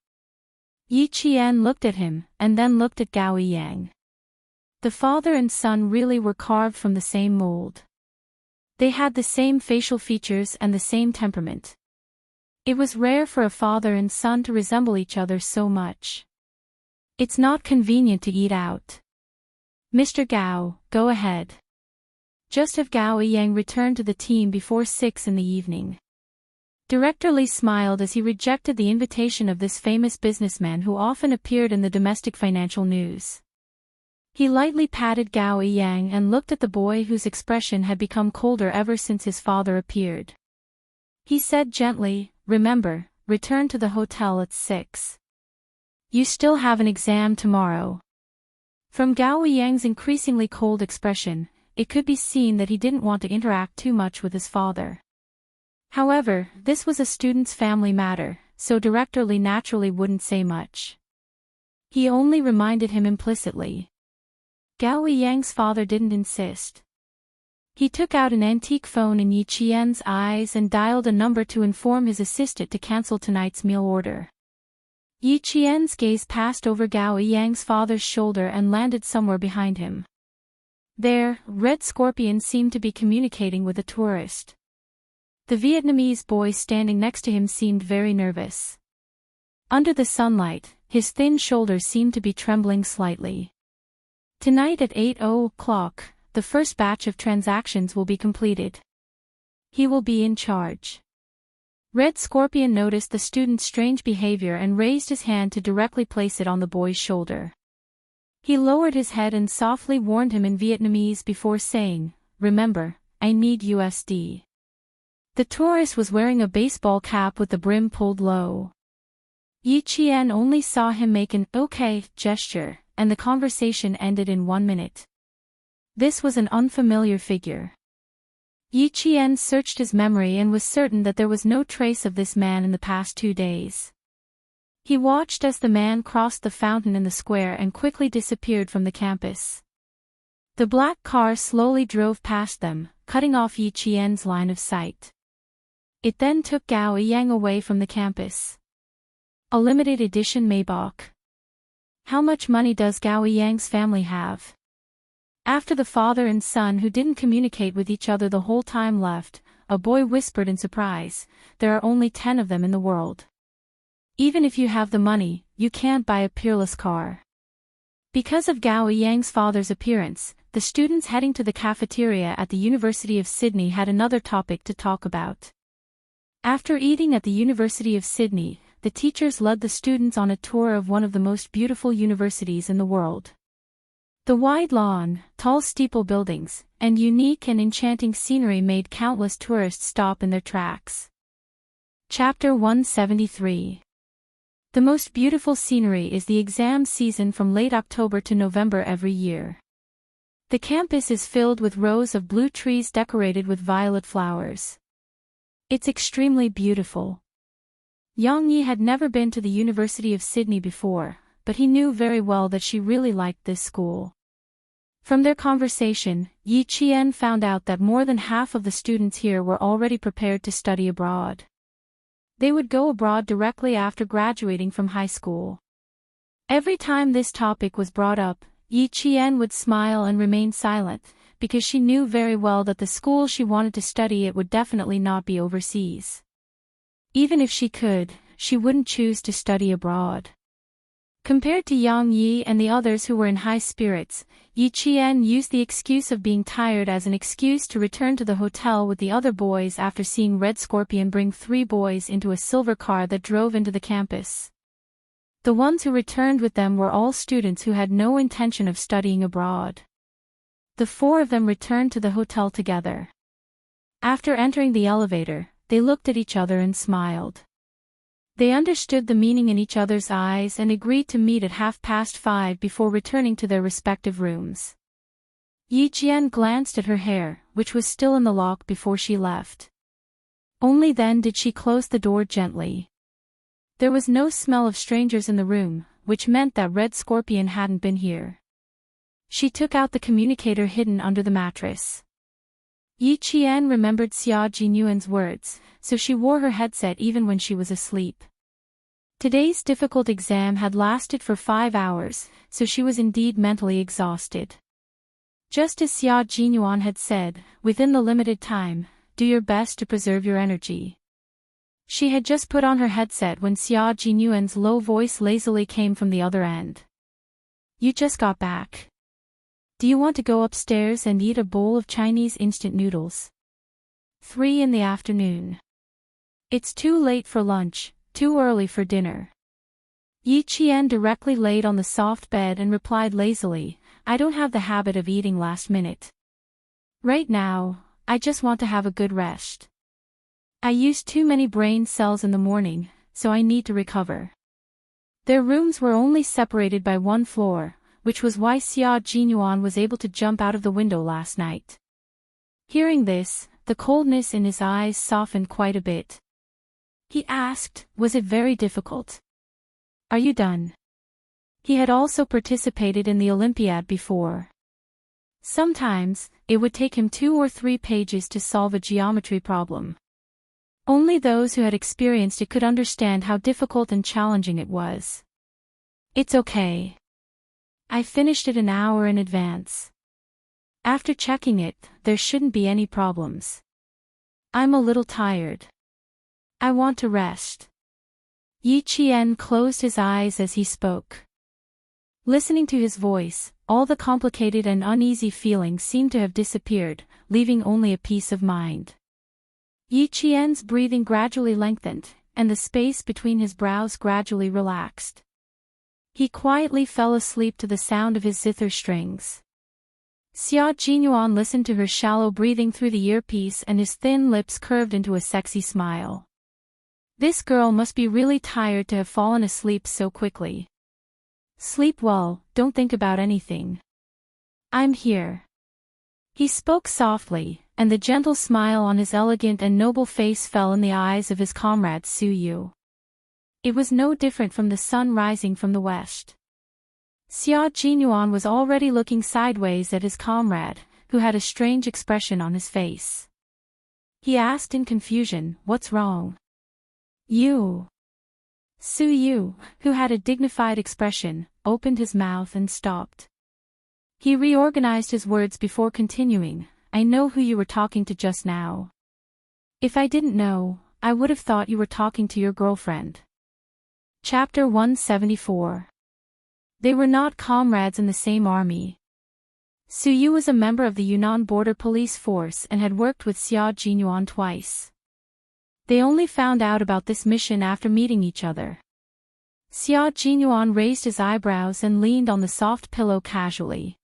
Yi Qian looked at him, and then looked at Gao Yang. The father and son really were carved from the same mold. They had the same facial features and the same temperament. It was rare for a father and son to resemble each other so much. It's not convenient to eat out. Mr. Gao, go ahead. Just have Gao Yang return to the team before 6 in the evening. Director Li smiled as he rejected the invitation of this famous businessman who often appeared in the domestic financial news. He lightly patted Gao Yang and looked at the boy whose expression had become colder ever since his father appeared. He said gently, "Remember, return to the hotel at 6. You still have an exam tomorrow." From Gao Yang's increasingly cold expression, it could be seen that he didn't want to interact too much with his father. However, this was a student's family matter, so Director Li naturally wouldn't say much. He only reminded him implicitly. Gao Yang's father didn't insist. He took out an antique phone in Yi Qian's eyes and dialed a number to inform his assistant to cancel tonight's meal order. Yi Qian's gaze passed over Gao Yang's father's shoulder and landed somewhere behind him. There, Red Scorpion seemed to be communicating with a tourist. The Vietnamese boy standing next to him seemed very nervous. Under the sunlight, his thin shoulders seemed to be trembling slightly. Tonight at 8:00, the first batch of transactions will be completed. He will be in charge. Red Scorpion noticed the student's strange behavior and raised his hand to directly place it on the boy's shoulder. He lowered his head and softly warned him in Vietnamese before saying, "Remember, I need USD." The tourist was wearing a baseball cap with the brim pulled low. Yi Qian only saw him make an "okay" gesture, and the conversation ended in 1 minute. This was an unfamiliar figure. Yi Qian searched his memory and was certain that there was no trace of this man in the past 2 days. He watched as the man crossed the fountain in the square and quickly disappeared from the campus. The black car slowly drove past them, cutting off Yi Qian's line of sight. It then took Gao Yang away from the campus. A limited edition Maybach. How much money does Gao Yang's family have? After the father and son who didn't communicate with each other the whole time left, a boy whispered in surprise, "There are only 10 of them in the world. Even if you have the money, you can't buy a peerless car." Because of Gao Yang's father's appearance, the students heading to the cafeteria at the University of Sydney had another topic to talk about. After eating at the University of Sydney, the teachers led the students on a tour of one of the most beautiful universities in the world. The wide lawn, tall steeple buildings, and unique and enchanting scenery made countless tourists stop in their tracks. Chapter 173. The most beautiful scenery is the exam season from late October to November every year. The campus is filled with rows of blue trees decorated with violet flowers. It's extremely beautiful. Yang Yi had never been to the University of Sydney before, but he knew very well that she really liked this school. From their conversation, Yi Qian found out that more than half of the students here were already prepared to study abroad. They would go abroad directly after graduating from high school. Every time this topic was brought up, Yi Qian would smile and remain silent, because she knew very well that the school she wanted to study at would definitely not be overseas. Even if she could, she wouldn't choose to study abroad. Compared to Yang Yi and the others who were in high spirits, Yi Qian used the excuse of being tired as an excuse to return to the hotel with the other boys after seeing Red Scorpion bring 3 boys into a silver car that drove into the campus. The ones who returned with them were all students who had no intention of studying abroad. The 4 of them returned to the hotel together. After entering the elevator, they looked at each other and smiled. They understood the meaning in each other's eyes and agreed to meet at 5:30 before returning to their respective rooms. Yi Qian glanced at her hair, which was still in the lock before she left. Only then did she close the door gently. There was no smell of strangers in the room, which meant that Red Scorpion hadn't been here. She took out the communicator hidden under the mattress. Yi Qian remembered Xia Jinyuan's words, so she wore her headset even when she was asleep. Today's difficult exam had lasted for 5 hours, so she was indeed mentally exhausted. Just as Xia Jinyuan had said, within the limited time, do your best to preserve your energy. She had just put on her headset when Xia Jinyuan's low voice lazily came from the other end. You just got back. Do you want to go upstairs and eat a bowl of Chinese instant noodles? 3 in the afternoon. It's too late for lunch, too early for dinner. Yi Qian directly laid on the soft bed and replied lazily, I don't have the habit of eating last minute. Right now, I just want to have a good rest. I used too many brain cells in the morning, so I need to recover. Their rooms were only separated by 1 floor, which was why Xia Jinyuan was able to jump out of the window last night. Hearing this, the coldness in his eyes softened quite a bit. He asked, was it very difficult? Are you done? He had also participated in the Olympiad before. Sometimes, it would take him 2 or 3 pages to solve a geometry problem. Only those who had experienced it could understand how difficult and challenging it was. It's okay. I finished it an hour in advance. After checking it, there shouldn't be any problems. I'm a little tired. I want to rest. Yi Qian closed his eyes as he spoke. Listening to his voice, all the complicated and uneasy feelings seemed to have disappeared, leaving only a peace of mind. Yi Qian's breathing gradually lengthened, and the space between his brows gradually relaxed. He quietly fell asleep to the sound of his zither strings. Xia Jinyuan listened to her shallow breathing through the earpiece and his thin lips curved into a sexy smile. This girl must be really tired to have fallen asleep so quickly. Sleep well, don't think about anything. I'm here. He spoke softly, and the gentle smile on his elegant and noble face fell in the eyes of his comrade Su Yu. It was no different from the sun rising from the west. Xia Jinyuan was already looking sideways at his comrade, who had a strange expression on his face. He asked in confusion, what's wrong? You. Su Yu, who had a dignified expression, opened his mouth and stopped. He reorganized his words before continuing, I know who you were talking to just now. If I didn't know, I would have thought you were talking to your girlfriend. Chapter 174. They were not comrades in the same army. Su Yu was a member of the Yunnan Border Police Force and had worked with Xia Jinyuan twice. They only found out about this mission after meeting each other. Xia Jinyuan raised his eyebrows and leaned on the soft pillow casually.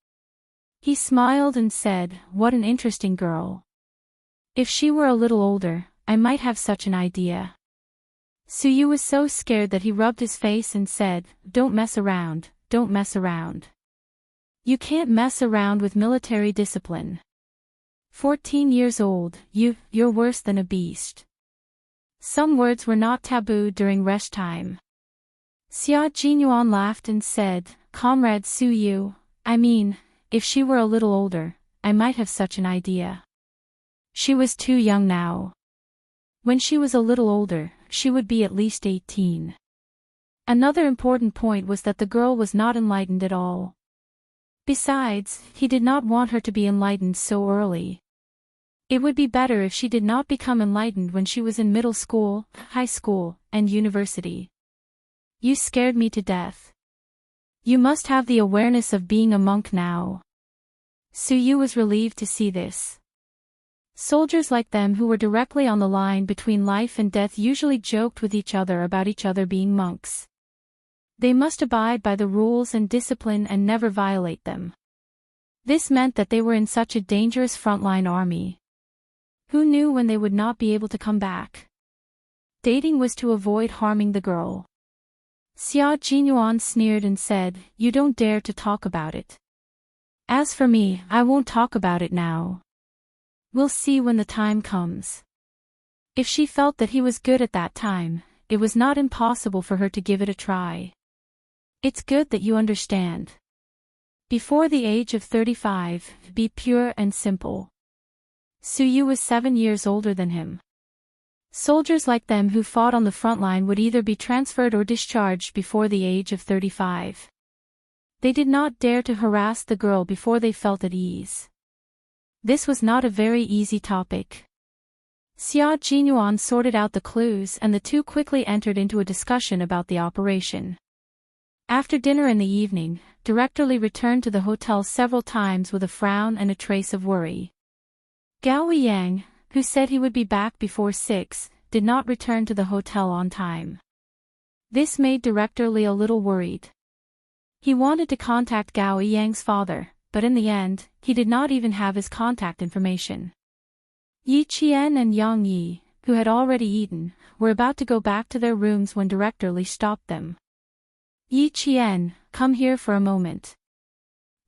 He smiled and said, what an interesting girl. If she were a little older, I might have such an idea. Su Yu was so scared that he rubbed his face and said, don't mess around, don't mess around. You can't mess around with military discipline. 14 years old, you're worse than a beast. Some words were not taboo during rest time. Xia Jinyuan laughed and said, Comrade Su Yu, I mean, if she were a little older, I might have such an idea. She was too young now. When she was a little older, she would be at least 18. Another important point was that the girl was not enlightened at all. Besides, he did not want her to be enlightened so early. It would be better if she did not become enlightened when she was in middle school, high school, and university. You scared me to death. You must have the awareness of being a monk now. Su Yu was relieved to see this. Soldiers like them who were directly on the line between life and death usually joked with each other about each other being monks. They must abide by the rules and discipline and never violate them. This meant that they were in such a dangerous frontline army. Who knew when they would not be able to come back? Dating was to avoid harming the girl. Xia Jinyuan sneered and said, "You don't dare to talk about it. As for me, I won't talk about it now. We'll see when the time comes." If she felt that he was good at that time, it was not impossible for her to give it a try. It's good that you understand. Before the age of 35, be pure and simple. Su Yu was 7 years older than him. Soldiers like them who fought on the front line would either be transferred or discharged before the age of 35. They did not dare to harass the girl before they felt at ease. This was not a very easy topic. Xia Jinyuan sorted out the clues and the two quickly entered into a discussion about the operation. After dinner in the evening, Director Li returned to the hotel several times with a frown and a trace of worry. Gao Yang, who said he would be back before 6, did not return to the hotel on time. This made Director Li a little worried. He wanted to contact Gao Yang's father, but in the end, he did not even have his contact information. Yi Qian and Yang Yi, who had already eaten, were about to go back to their rooms when Director Li stopped them. "Yi Qian, come here for a moment.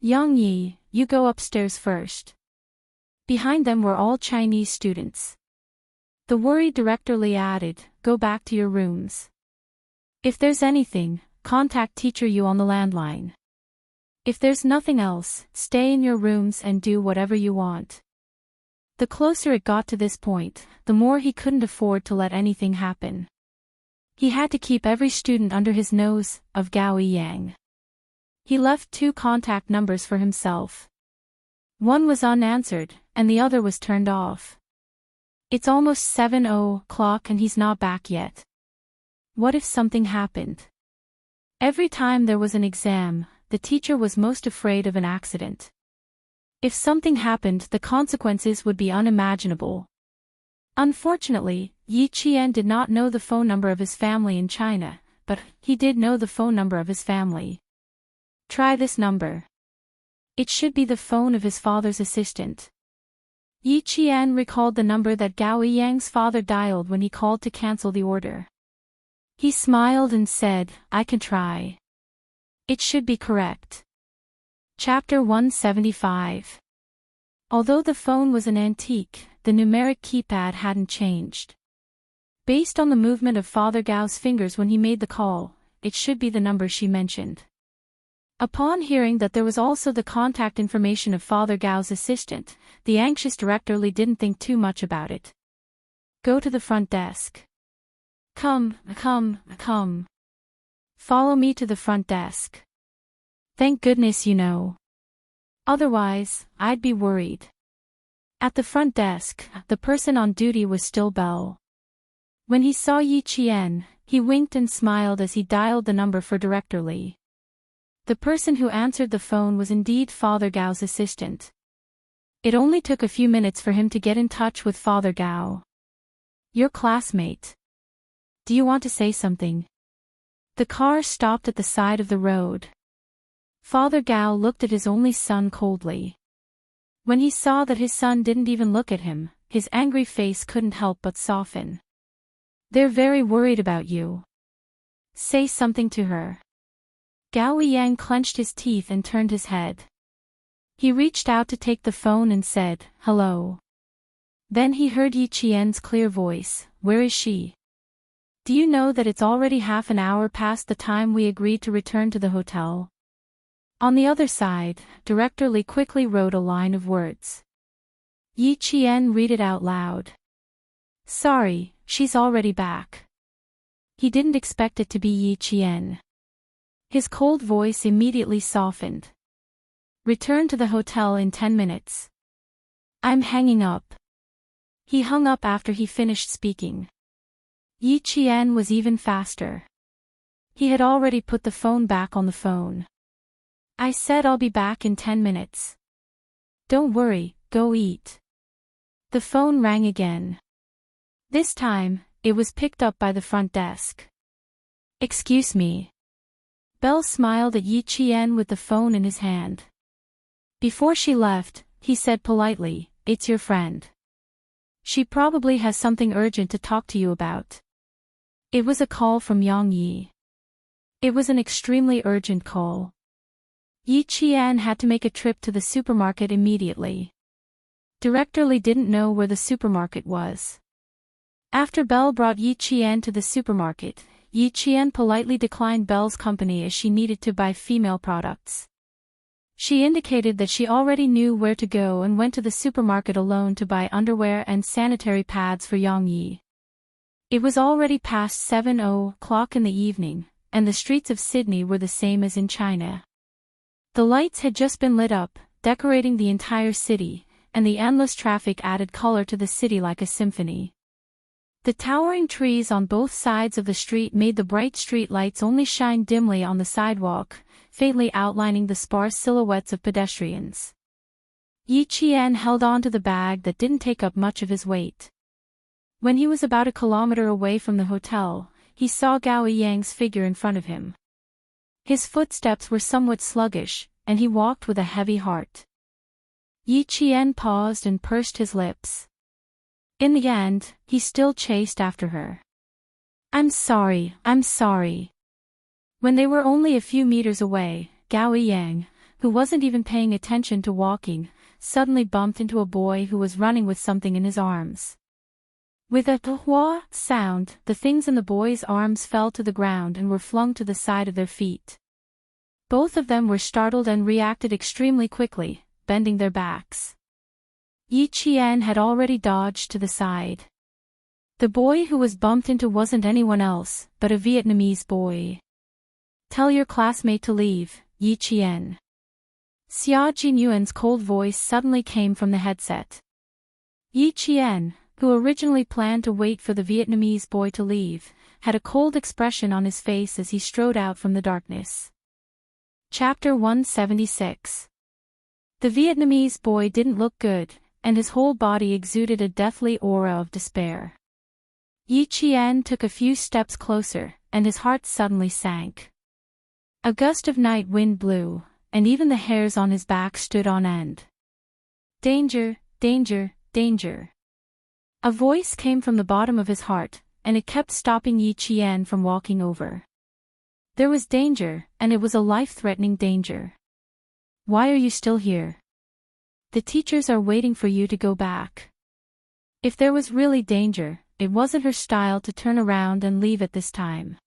Yang Yi, you go upstairs first." Behind them were all Chinese students. The worried Director Li added, "Go back to your rooms. If there's anything, contact Teacher Yu on the landline. If there's nothing else, stay in your rooms and do whatever you want." The closer it got to this point, the more he couldn't afford to let anything happen. He had to keep every student under his nose, of Gao Yang. He left 2 contact numbers for himself. One was unanswered, and the other was turned off. It's almost 7:00 and he's not back yet. What if something happened? Every time there was an exam, the teacher was most afraid of an accident. If something happened, the consequences would be unimaginable. Unfortunately, Yi Qian did not know the phone number of his family in China, but he did know the phone number of his family. Try this number. It should be the phone of his father's assistant. Yi Qian recalled the number that Gao Yang's father dialed when he called to cancel the order. He smiled and said, "I can try. It should be correct." Chapter 175. Although the phone was an antique, the numeric keypad hadn't changed. Based on the movement of Father Gao's fingers when he made the call, it should be the number she mentioned. Upon hearing that there was also the contact information of Father Gao's assistant, the anxious Director Li didn't think too much about it. "Go to the front desk." Come. Follow me to the front desk. Thank goodness you know. Otherwise, I'd be worried. At the front desk, the person on duty was still Bell. When he saw Yi Qian, he winked and smiled as he dialed the number for Director Li. The person who answered the phone was indeed Father Gao's assistant. It only took a few minutes for him to get in touch with Father Gao. "Your classmate. Do you want to say something?" The car stopped at the side of the road. Father Gao looked at his only son coldly. When he saw that his son didn't even look at him, his angry face couldn't help but soften. "They're very worried about you. Say something to her." Gao Yang clenched his teeth and turned his head. He reached out to take the phone and said, "Hello." Then he heard Yi Qian's clear voice, "Where is she? Do you know that it's already half an hour past the time we agreed to return to the hotel?" On the other side, Director Li quickly wrote a line of words. Yi Qian read it out loud. "Sorry, she's already back." He didn't expect it to be Yi Qian. His cold voice immediately softened. "Return to the hotel in 10 minutes. I'm hanging up." He hung up after he finished speaking. Yi Qian was even faster. He had already put the phone back on the phone. I said I'll be back in 10 minutes. Don't worry, go eat. The phone rang again. This time, it was picked up by the front desk. Excuse me. Belle smiled at Yi Qian with the phone in his hand. Before she left, he said politely, "It's your friend. She probably has something urgent to talk to you about." It was a call from Yang Yi. It was an extremely urgent call. Yi Qian had to make a trip to the supermarket immediately. Director Li didn't know where the supermarket was. After Belle brought Yi Qian to the supermarket, Yi Qian politely declined Belle's company as she needed to buy female products. She indicated that she already knew where to go and went to the supermarket alone to buy underwear and sanitary pads for Yang Yi. It was already past 7:00 in the evening, and the streets of Sydney were the same as in China. The lights had just been lit up, decorating the entire city, and the endless traffic added color to the city like a symphony. The towering trees on both sides of the street made the bright street lights only shine dimly on the sidewalk, faintly outlining the sparse silhouettes of pedestrians. Yi Qian held on to the bag that didn't take up much of his weight. When he was about a kilometer away from the hotel, he saw Gao Yang's figure in front of him. His footsteps were somewhat sluggish, and he walked with a heavy heart. Yi Qian paused and pursed his lips. In the end, he still chased after her. I'm sorry. When they were only a few meters away, Gao Yang, who wasn't even paying attention to walking, suddenly bumped into a boy who was running with something in his arms. With a "tuhwa" sound, the things in the boy's arms fell to the ground and were flung to the side of their feet. Both of them were startled and reacted extremely quickly, bending their backs. Yi Qian had already dodged to the side. The boy who was bumped into wasn't anyone else, but a Vietnamese boy. Tell your classmate to leave, Yi Qian. Xia Jinyuan's cold voice suddenly came from the headset. Yi Qian, who originally planned to wait for the Vietnamese boy to leave, had a cold expression on his face as he strode out from the darkness. Chapter 176. The Vietnamese boy didn't look good, and his whole body exuded a deathly aura of despair. Yi Qian took a few steps closer, and his heart suddenly sank. A gust of night wind blew, and even the hairs on his back stood on end. Danger, danger, danger. A voice came from the bottom of his heart, and it kept stopping Yi Qian from walking over. There was danger, and it was a life-threatening danger. Why are you still here? The teachers are waiting for you to go back. If there was really danger, it wasn't her style to turn around and leave at this time.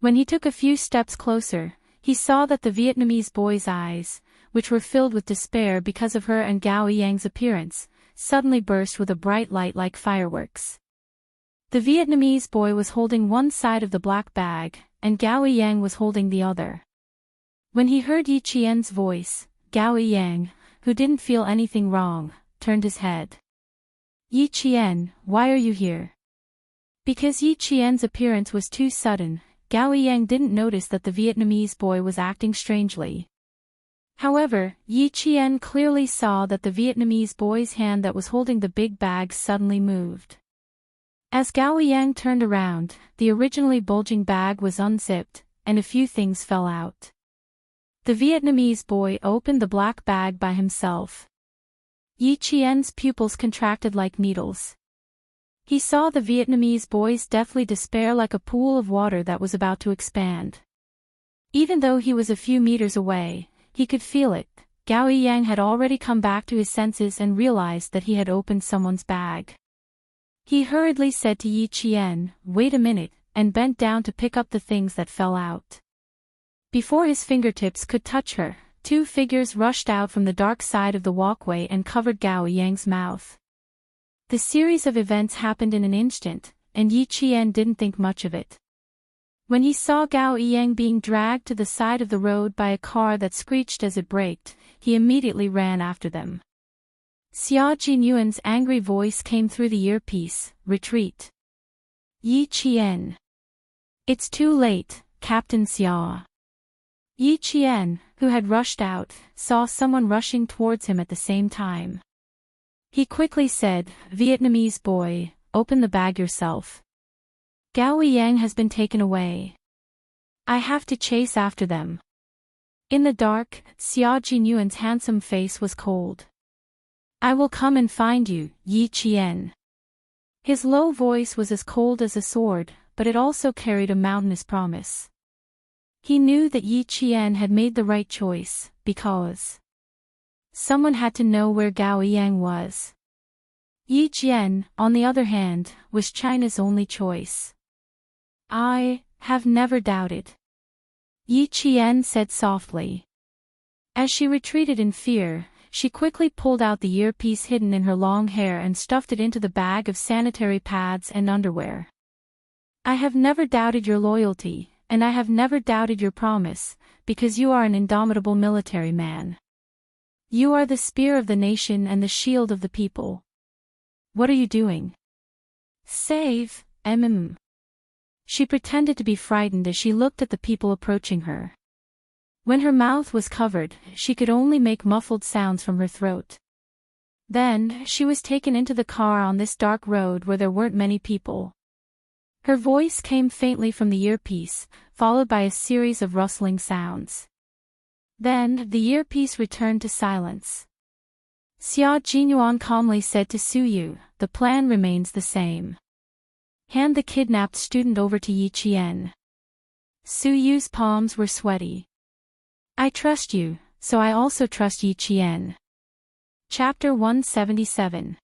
When he took a few steps closer, he saw that the Vietnamese boy's eyes, which were filled with despair because of her and Gao Yang's appearance, suddenly burst with a bright light like fireworks. The Vietnamese boy was holding one side of the black bag, and Gao Yang was holding the other. When he heard Yi Qian's voice, Gao Yang, who didn't feel anything wrong, turned his head. Yi Qian, why are you here? Because Yi Qian's appearance was too sudden, Gao Yang didn't notice that the Vietnamese boy was acting strangely. However, Yi Qian clearly saw that the Vietnamese boy's hand that was holding the big bag suddenly moved. As Gao Yang turned around, the originally bulging bag was unzipped, and a few things fell out. The Vietnamese boy opened the black bag by himself. Yi Qian's pupils contracted like needles. He saw the Vietnamese boy's deathly despair like a pool of water that was about to expand. Even though he was a few meters away, he could feel it. Gao Yang had already come back to his senses and realized that he had opened someone's bag. He hurriedly said to Yi Qian, "Wait a minute," and bent down to pick up the things that fell out. Before his fingertips could touch her, two figures rushed out from the dark side of the walkway and covered Gao Yang's mouth. The series of events happened in an instant, and Yi Qian didn't think much of it. When he saw Gao Yang being dragged to the side of the road by a car that screeched as it braked, he immediately ran after them. Xia Jinyuan's angry voice came through the earpiece, "Retreat." Yi Qian. It's too late, Captain Xia. Yi Qian, who had rushed out, saw someone rushing towards him at the same time. He quickly said, "Vietnamese boy, open the bag yourself. Gao Yang has been taken away. I have to chase after them." In the dark, Xia Jinyuan's handsome face was cold. "I will come and find you, Yi Qian." His low voice was as cold as a sword, but it also carried a mountainous promise. He knew that Yi Qian had made the right choice, because someone had to know where Gao Yang was. Yi Qian, on the other hand, was China's only choice. "I have never doubted," Yi Qian said softly. As she retreated in fear, she quickly pulled out the earpiece hidden in her long hair and stuffed it into the bag of sanitary pads and underwear. "I have never doubted your loyalty, and I have never doubted your promise, because you are an indomitable military man. You are the spear of the nation and the shield of the people. What are you doing?" "Save, She pretended to be frightened as she looked at the people approaching her. When her mouth was covered, she could only make muffled sounds from her throat. Then, she was taken into the car on this dark road where there weren't many people. Her voice came faintly from the earpiece, followed by a series of rustling sounds. Then, the earpiece returned to silence. Xia Jinyuan calmly said to Su Yu, "The plan remains the same. Hand the kidnapped student over to Yi Qian." Su Yu's palms were sweaty. "I trust you, so I also trust Yi Qian." Chapter 177.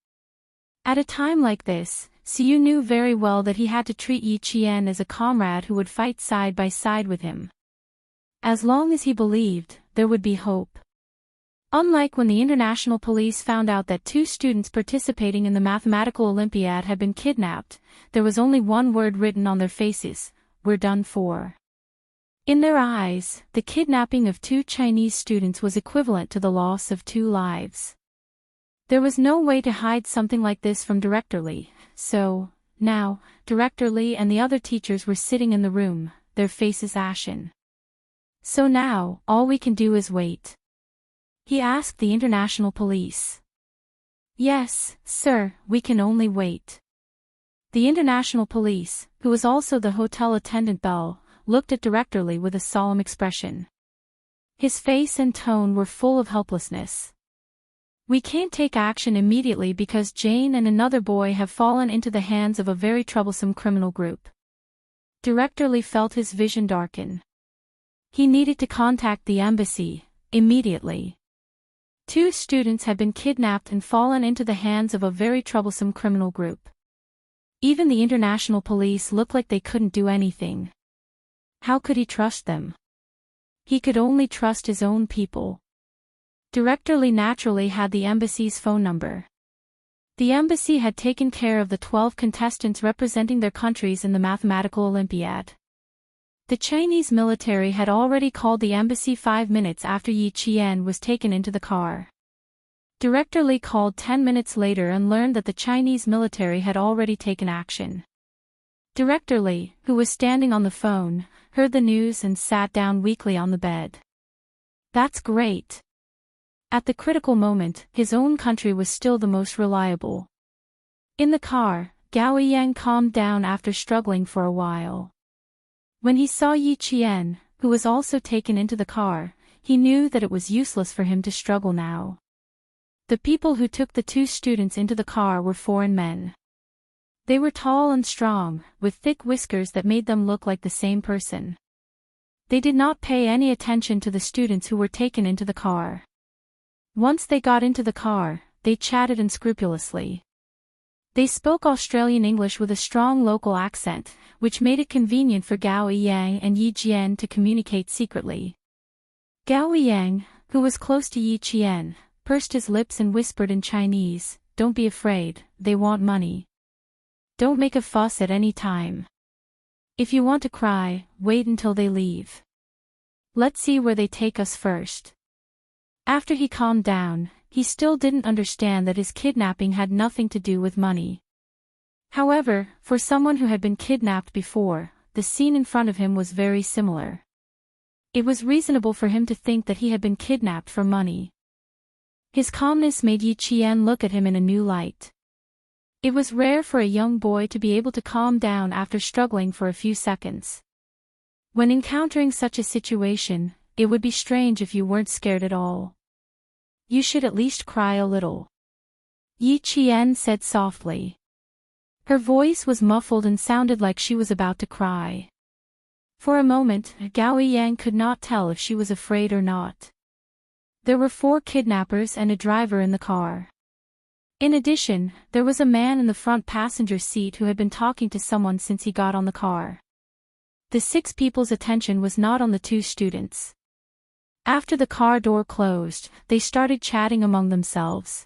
At a time like this, Su Yu knew very well that he had to treat Yi Qian as a comrade who would fight side by side with him. As long as he believed, there would be hope. Unlike when the international police found out that 2 students participating in the mathematical Olympiad had been kidnapped, there was only one word written on their faces: "We're done for." In their eyes, the kidnapping of 2 Chinese students was equivalent to the loss of 2 lives. There was no way to hide something like this from Director Li, so, now, Director Li and the other teachers were sitting in the room, their faces ashen. "So now, all we can do is wait?" he asked the international police. "Yes, sir, we can only wait." The international police, who was also the hotel attendant Bell, looked at Director Li with a solemn expression. His face and tone were full of helplessness. "We can't take action immediately because Jane and another boy have fallen into the hands of a very troublesome criminal group." Director Li felt his vision darken. He needed to contact the embassy, immediately. 2 students had been kidnapped and fallen into the hands of a very troublesome criminal group. Even the international police looked like they couldn't do anything. How could he trust them? He could only trust his own people. Director Li naturally had the embassy's phone number. The embassy had taken care of the 12 contestants representing their countries in the mathematical Olympiad. The Chinese military had already called the embassy 5 minutes after Yi Qian was taken into the car. Director Li called 10 minutes later and learned that the Chinese military had already taken action. Director Li, who was standing on the phone, heard the news and sat down weakly on the bed. "That's great." At the critical moment, his own country was still the most reliable. In the car, Gao Yang calmed down after struggling for a while. When he saw Yi Qian, who was also taken into the car, he knew that it was useless for him to struggle now. The people who took the 2 students into the car were foreign men. They were tall and strong, with thick whiskers that made them look like the same person. They did not pay any attention to the students who were taken into the car. Once they got into the car, they chatted unscrupulously. They spoke Australian English with a strong local accent, which made it convenient for Gao Yang and Yi Jian to communicate secretly. Gao Yang, who was close to Yi Qian, pursed his lips and whispered in Chinese, "Don't be afraid, they want money. Don't make a fuss at any time. If you want to cry, wait until they leave. Let's see where they take us first." After he calmed down, he still didn't understand that his kidnapping had nothing to do with money. However, for someone who had been kidnapped before, the scene in front of him was very similar. It was reasonable for him to think that he had been kidnapped for money. His calmness made Yi Qian look at him in a new light. It was rare for a young boy to be able to calm down after struggling for a few seconds. When encountering such a situation, it would be strange if you weren't scared at all. You should at least cry a little. Yi Qian said softly. Her voice was muffled and sounded like she was about to cry. For a moment, Gao Yang could not tell if she was afraid or not. There were 4 kidnappers and a driver in the car. In addition, there was a man in the front passenger seat who had been talking to someone since he got on the car. The 6 people's attention was not on the 2 students. After the car door closed, they started chatting among themselves.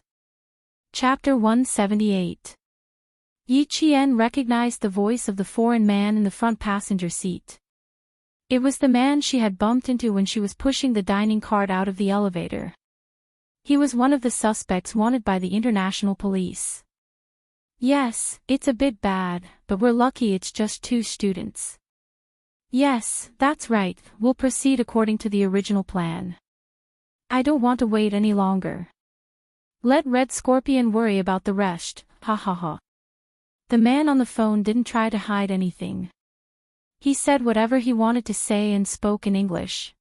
Chapter 178. Yi Qian recognized the voice of the foreign man in the front passenger seat. It was the man she had bumped into when she was pushing the dining cart out of the elevator. He was one of the suspects wanted by the international police. Yes, it's a bit bad, but we're lucky it's just 2 students. Yes, that's right, we'll proceed according to the original plan. I don't want to wait any longer. Let Red Scorpion worry about the rest, ha ha ha. The man on the phone didn't try to hide anything. He said whatever he wanted to say and spoke in English.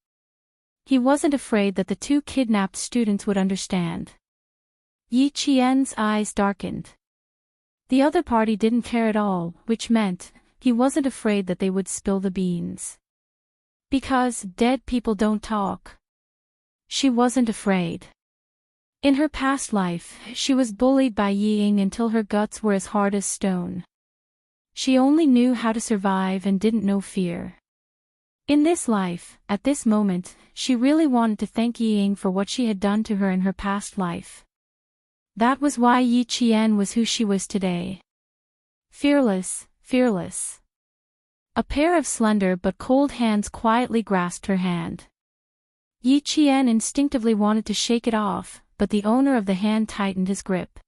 He wasn't afraid that the 2 kidnapped students would understand. Yi Qian's eyes darkened. The other party didn't care at all, which meant he wasn't afraid that they would spill the beans. Because dead people don't talk. She wasn't afraid. In her past life, she was bullied by Yi Ying until her guts were as hard as stone. She only knew how to survive and didn't know fear. In this life, at this moment, she really wanted to thank Yi Ying for what she had done to her in her past life. That was why Yi Qian was who she was today. Fearless, fearless. A pair of slender but cold hands quietly grasped her hand. Yi Qian instinctively wanted to shake it off, but the owner of the hand tightened his grip.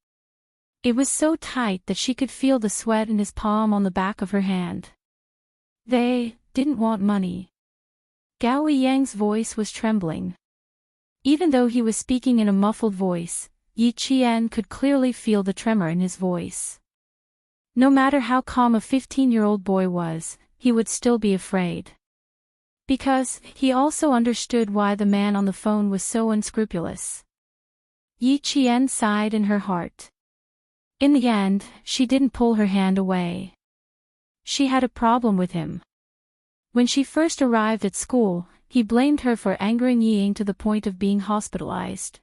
It was so tight that she could feel the sweat in his palm on the back of her hand. They didn't want money. Gao Yang's voice was trembling. Even though he was speaking in a muffled voice, Yi Qian could clearly feel the tremor in his voice. No matter how calm a 15-year-old boy was, he would still be afraid. Because he also understood why the man on the phone was so unscrupulous. Yi Qian sighed in her heart. In the end, she didn't pull her hand away. She had a problem with him. When she first arrived at school, he blamed her for angering Yi Ying to the point of being hospitalized.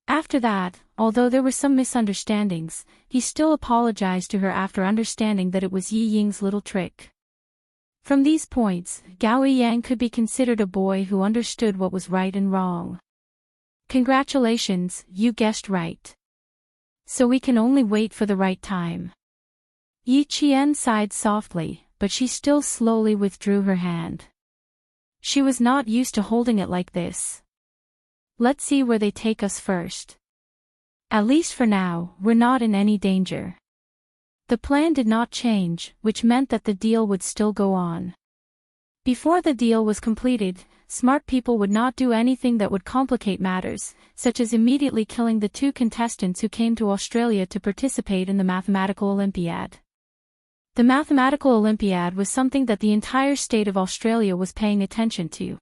After that, although there were some misunderstandings, he still apologized to her after understanding that it was Yi Ying's little trick. From these points, Gao Yang could be considered a boy who understood what was right and wrong. Congratulations, you guessed right. So we can only wait for the right time. Yi Qian sighed softly, but she still slowly withdrew her hand. She was not used to holding it like this. Let's see where they take us first. At least for now, we're not in any danger. The plan did not change, which meant that the deal would still go on. Before the deal was completed, smart people would not do anything that would complicate matters, such as immediately killing the 2 contestants who came to Australia to participate in the Mathematical Olympiad. The Mathematical Olympiad was something that the entire state of Australia was paying attention to.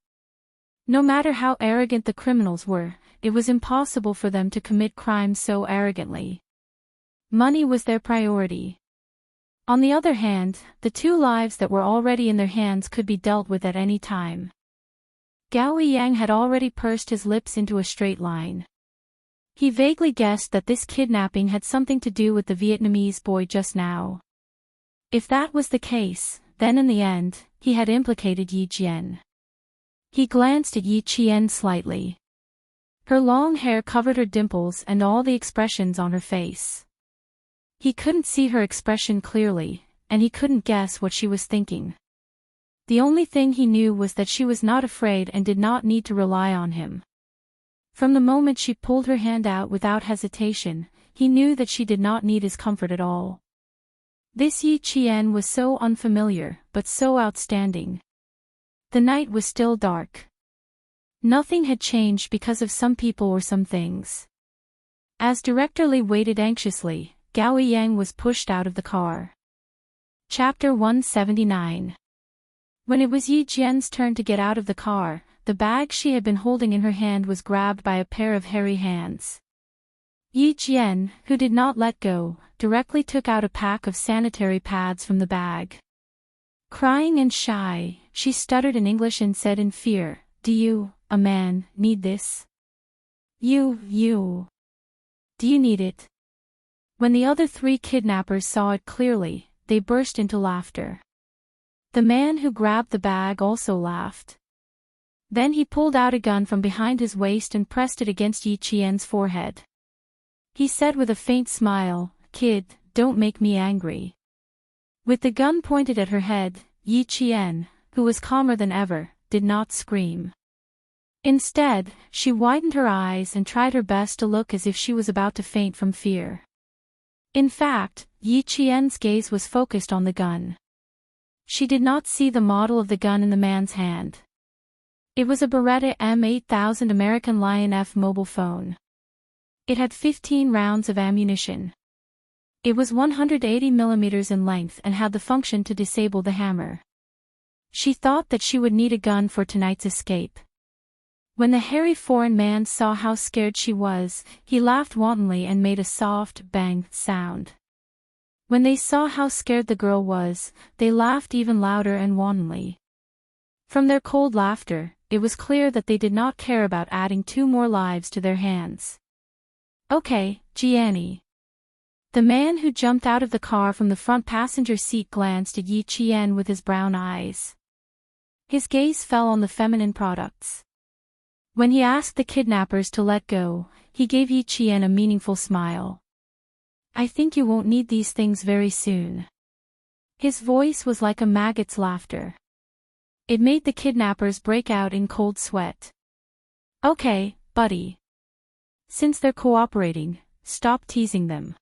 No matter how arrogant the criminals were, it was impossible for them to commit crimes so arrogantly. Money was their priority. On the other hand, the 2 lives that were already in their hands could be dealt with at any time. Gao Yang had already pursed his lips into a straight line. He vaguely guessed that this kidnapping had something to do with the Vietnamese boy just now. If that was the case, then in the end, he had implicated Yi Qian. He glanced at Yi Qian slightly. Her long hair covered her dimples and all the expressions on her face. He couldn't see her expression clearly, and he couldn't guess what she was thinking. The only thing he knew was that she was not afraid and did not need to rely on him. From the moment she pulled her hand out without hesitation, he knew that she did not need his comfort at all. This Yi Qian was so unfamiliar, but so outstanding. The night was still dark. Nothing had changed because of some people or some things. As Director Li waited anxiously, Gao Yang was pushed out of the car. Chapter 179. When it was Yi Jian's turn to get out of the car, the bag she had been holding in her hand was grabbed by a pair of hairy hands. Yi Jian, who did not let go, directly took out a pack of sanitary pads from the bag. Crying and shy, she stuttered in English and said in fear, "Do you, a man, need this? You. Do you need it?" When the other 3 kidnappers saw it clearly, they burst into laughter. The man who grabbed the bag also laughed. Then he pulled out a gun from behind his waist and pressed it against Yi Qian's forehead. He said with a faint smile, "Kid, don't make me angry." With the gun pointed at her head, Yi Qian, who was calmer than ever, did not scream. Instead, she widened her eyes and tried her best to look as if she was about to faint from fear. In fact, Yi Qian's gaze was focused on the gun. She did not see the model of the gun in the man's hand. It was a Beretta M8000 American Lion F mobile phone. It had 15 rounds of ammunition. It was 180 mm in length and had the function to disable the hammer. She thought that she would need a gun for tonight's escape. When the hairy foreign man saw how scared she was, he laughed wantonly and made a soft, bang sound. When they saw how scared the girl was, they laughed even louder and wantonly. From their cold laughter, it was clear that they did not care about adding 2 more lives to their hands. "Okay, Jiani." The man who jumped out of the car from the front passenger seat glanced at Yi Qian with his brown eyes. His gaze fell on the feminine products. When he asked the kidnappers to let go, he gave Yi Qian a meaningful smile. "I think you won't need these things very soon." His voice was like a maggot's laughter. It made the kidnappers break out in cold sweat. "Okay, buddy. Since they're cooperating, stop teasing them.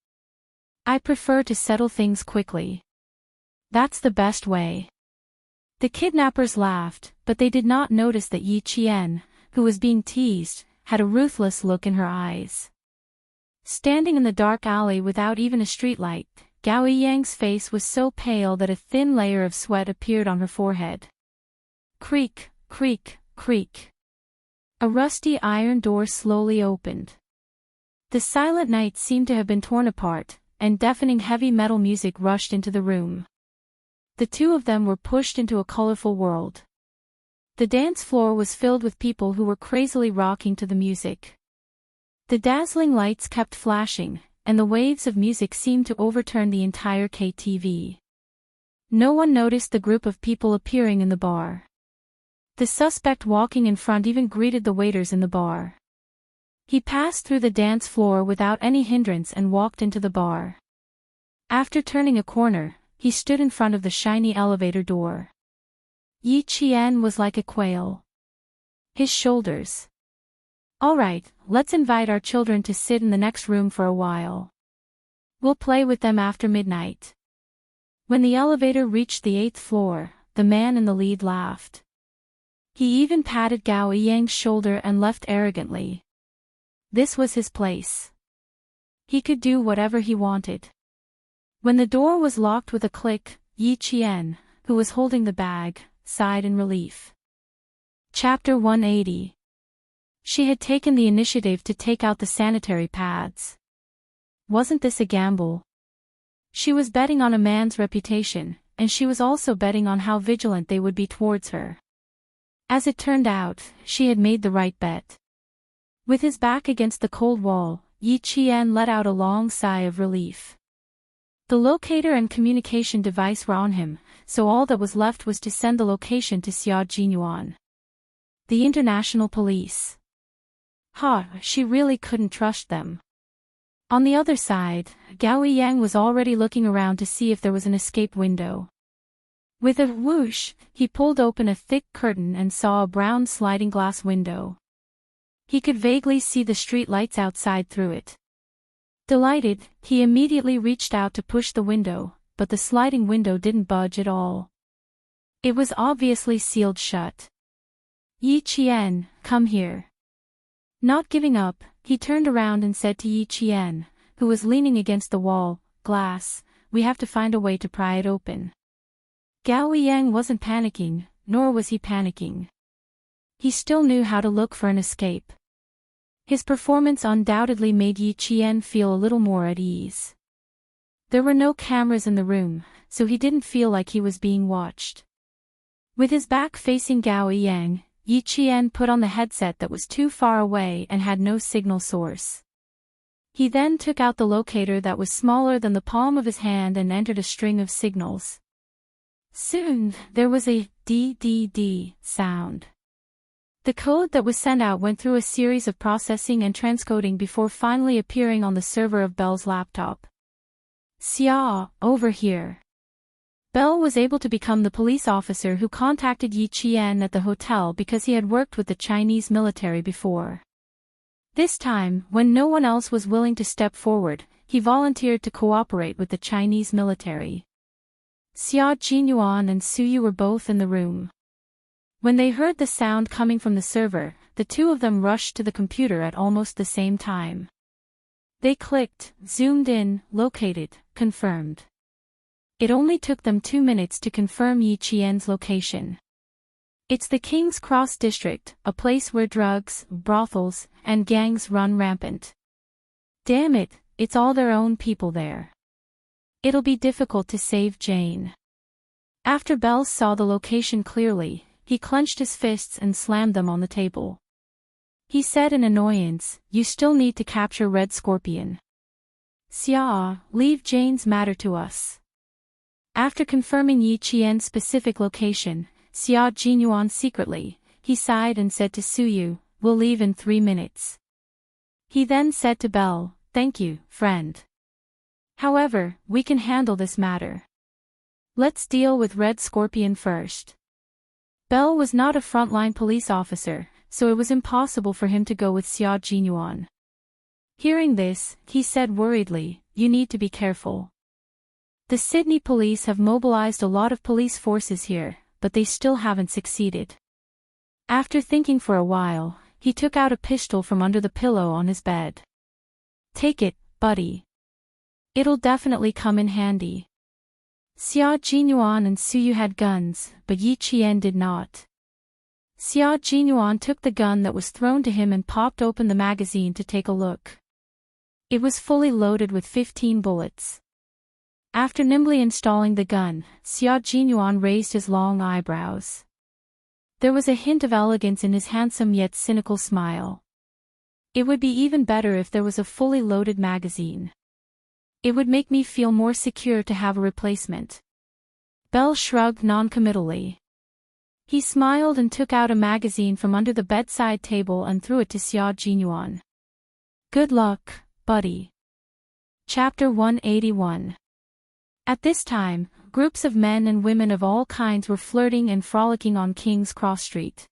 I prefer to settle things quickly. That's the best way." The kidnappers laughed, but they did not notice that Yi Qian, who was being teased, had a ruthless look in her eyes. Standing in the dark alley without even a streetlight, Gao Yang's face was so pale that a thin layer of sweat appeared on her forehead. Creak, creak, creak. A rusty iron door slowly opened. The silent night seemed to have been torn apart, and deafening heavy metal music rushed into the room. The 2 of them were pushed into a colorful world. The dance floor was filled with people who were crazily rocking to the music. The dazzling lights kept flashing, and the waves of music seemed to overturn the entire KTV. No one noticed the group of people appearing in the bar. The suspect walking in front even greeted the waiters in the bar. He passed through the dance floor without any hindrance and walked into the bar. After turning a corner, he stood in front of the shiny elevator door. Yi Qian was like a quail. His shoulders. "All right, let's invite our children to sit in the next room for a while. We'll play with them after midnight." When the elevator reached the 8th floor, the man in the lead laughed. He even patted Gao Yang's shoulder and left arrogantly. This was his place. He could do whatever he wanted. When the door was locked with a click, Yi Qian, who was holding the bag, sighed in relief. Chapter 180. She had taken the initiative to take out the sanitary pads. Wasn't this a gamble? She was betting on a man's reputation, and she was also betting on how vigilant they would be towards her. As it turned out, she had made the right bet. With his back against the cold wall, Yi Qian let out a long sigh of relief. The locator and communication device were on him, so all that was left was to send the location to Xia Jinyuan. The international police. She really couldn't trust them. On the other side, Gao Yang was already looking around to see if there was an escape window. With a whoosh, he pulled open a thick curtain and saw a brown sliding glass window. He could vaguely see the street lights outside through it. Delighted, he immediately reached out to push the window, but the sliding window didn't budge at all. It was obviously sealed shut. Yi Qian, come here. Not giving up, he turned around and said to Yi Qian, who was leaning against the wall, glass, we have to find a way to pry it open. Gao Yang wasn't panicking, nor was he panicking. He still knew how to look for an escape. His performance undoubtedly made Yi Qian feel a little more at ease. There were no cameras in the room, so he didn't feel like he was being watched. With his back facing Gao Yang, Yi Qian put on the headset that was too far away and had no signal source. He then took out the locator that was smaller than the palm of his hand and entered a string of signals. Soon, there was a DDD sound. The code that was sent out went through a series of processing and transcoding before finally appearing on the server of Bell's laptop. Xia, over here. Bell was able to become the police officer who contacted Yi Qian at the hotel because he had worked with the Chinese military before. This time, when no one else was willing to step forward, he volunteered to cooperate with the Chinese military. Xia Jinyuan and Suyu were both in the room. When they heard the sound coming from the server, the two of them rushed to the computer at almost the same time. They clicked, zoomed in, located, confirmed. It only took them 2 minutes to confirm Yi Qian's location. It's the King's Cross district, a place where drugs, brothels, and gangs run rampant. Damn it, it's all their own people there. It'll be difficult to save Jane. After Bell saw the location clearly, he clenched his fists and slammed them on the table. He said in annoyance, you still need to capture Red Scorpion. Xia, leave Jane's matter to us. After confirming Yi Qian's specific location, Xia Jinyuan secretly, he sighed and said to Suyu, we'll leave in 3 minutes. He then said to Bell, thank you, friend. However, we can handle this matter. Let's deal with Red Scorpion first. Bell was not a frontline police officer, so it was impossible for him to go with Xia Jinyuan. Hearing this, he said worriedly, you need to be careful. The Sydney police have mobilized a lot of police forces here, but they still haven't succeeded. After thinking for a while, he took out a pistol from under the pillow on his bed. Take it, buddy. It'll definitely come in handy. Xia Jinyuan and Suyu had guns, but Yi Qian did not. Xia Jinyuan took the gun that was thrown to him and popped open the magazine to take a look. It was fully loaded with 15 bullets. After nimbly installing the gun, Xia Jinyuan raised his long eyebrows. There was a hint of elegance in his handsome yet cynical smile. It would be even better if there was a fully loaded magazine. It would make me feel more secure to have a replacement. Bell shrugged noncommittally. He smiled and took out a magazine from under the bedside table and threw it to Xia Jinyuan. Good luck, buddy. Chapter 181. At this time, groups of men and women of all kinds were flirting and frolicking on King's Cross Street.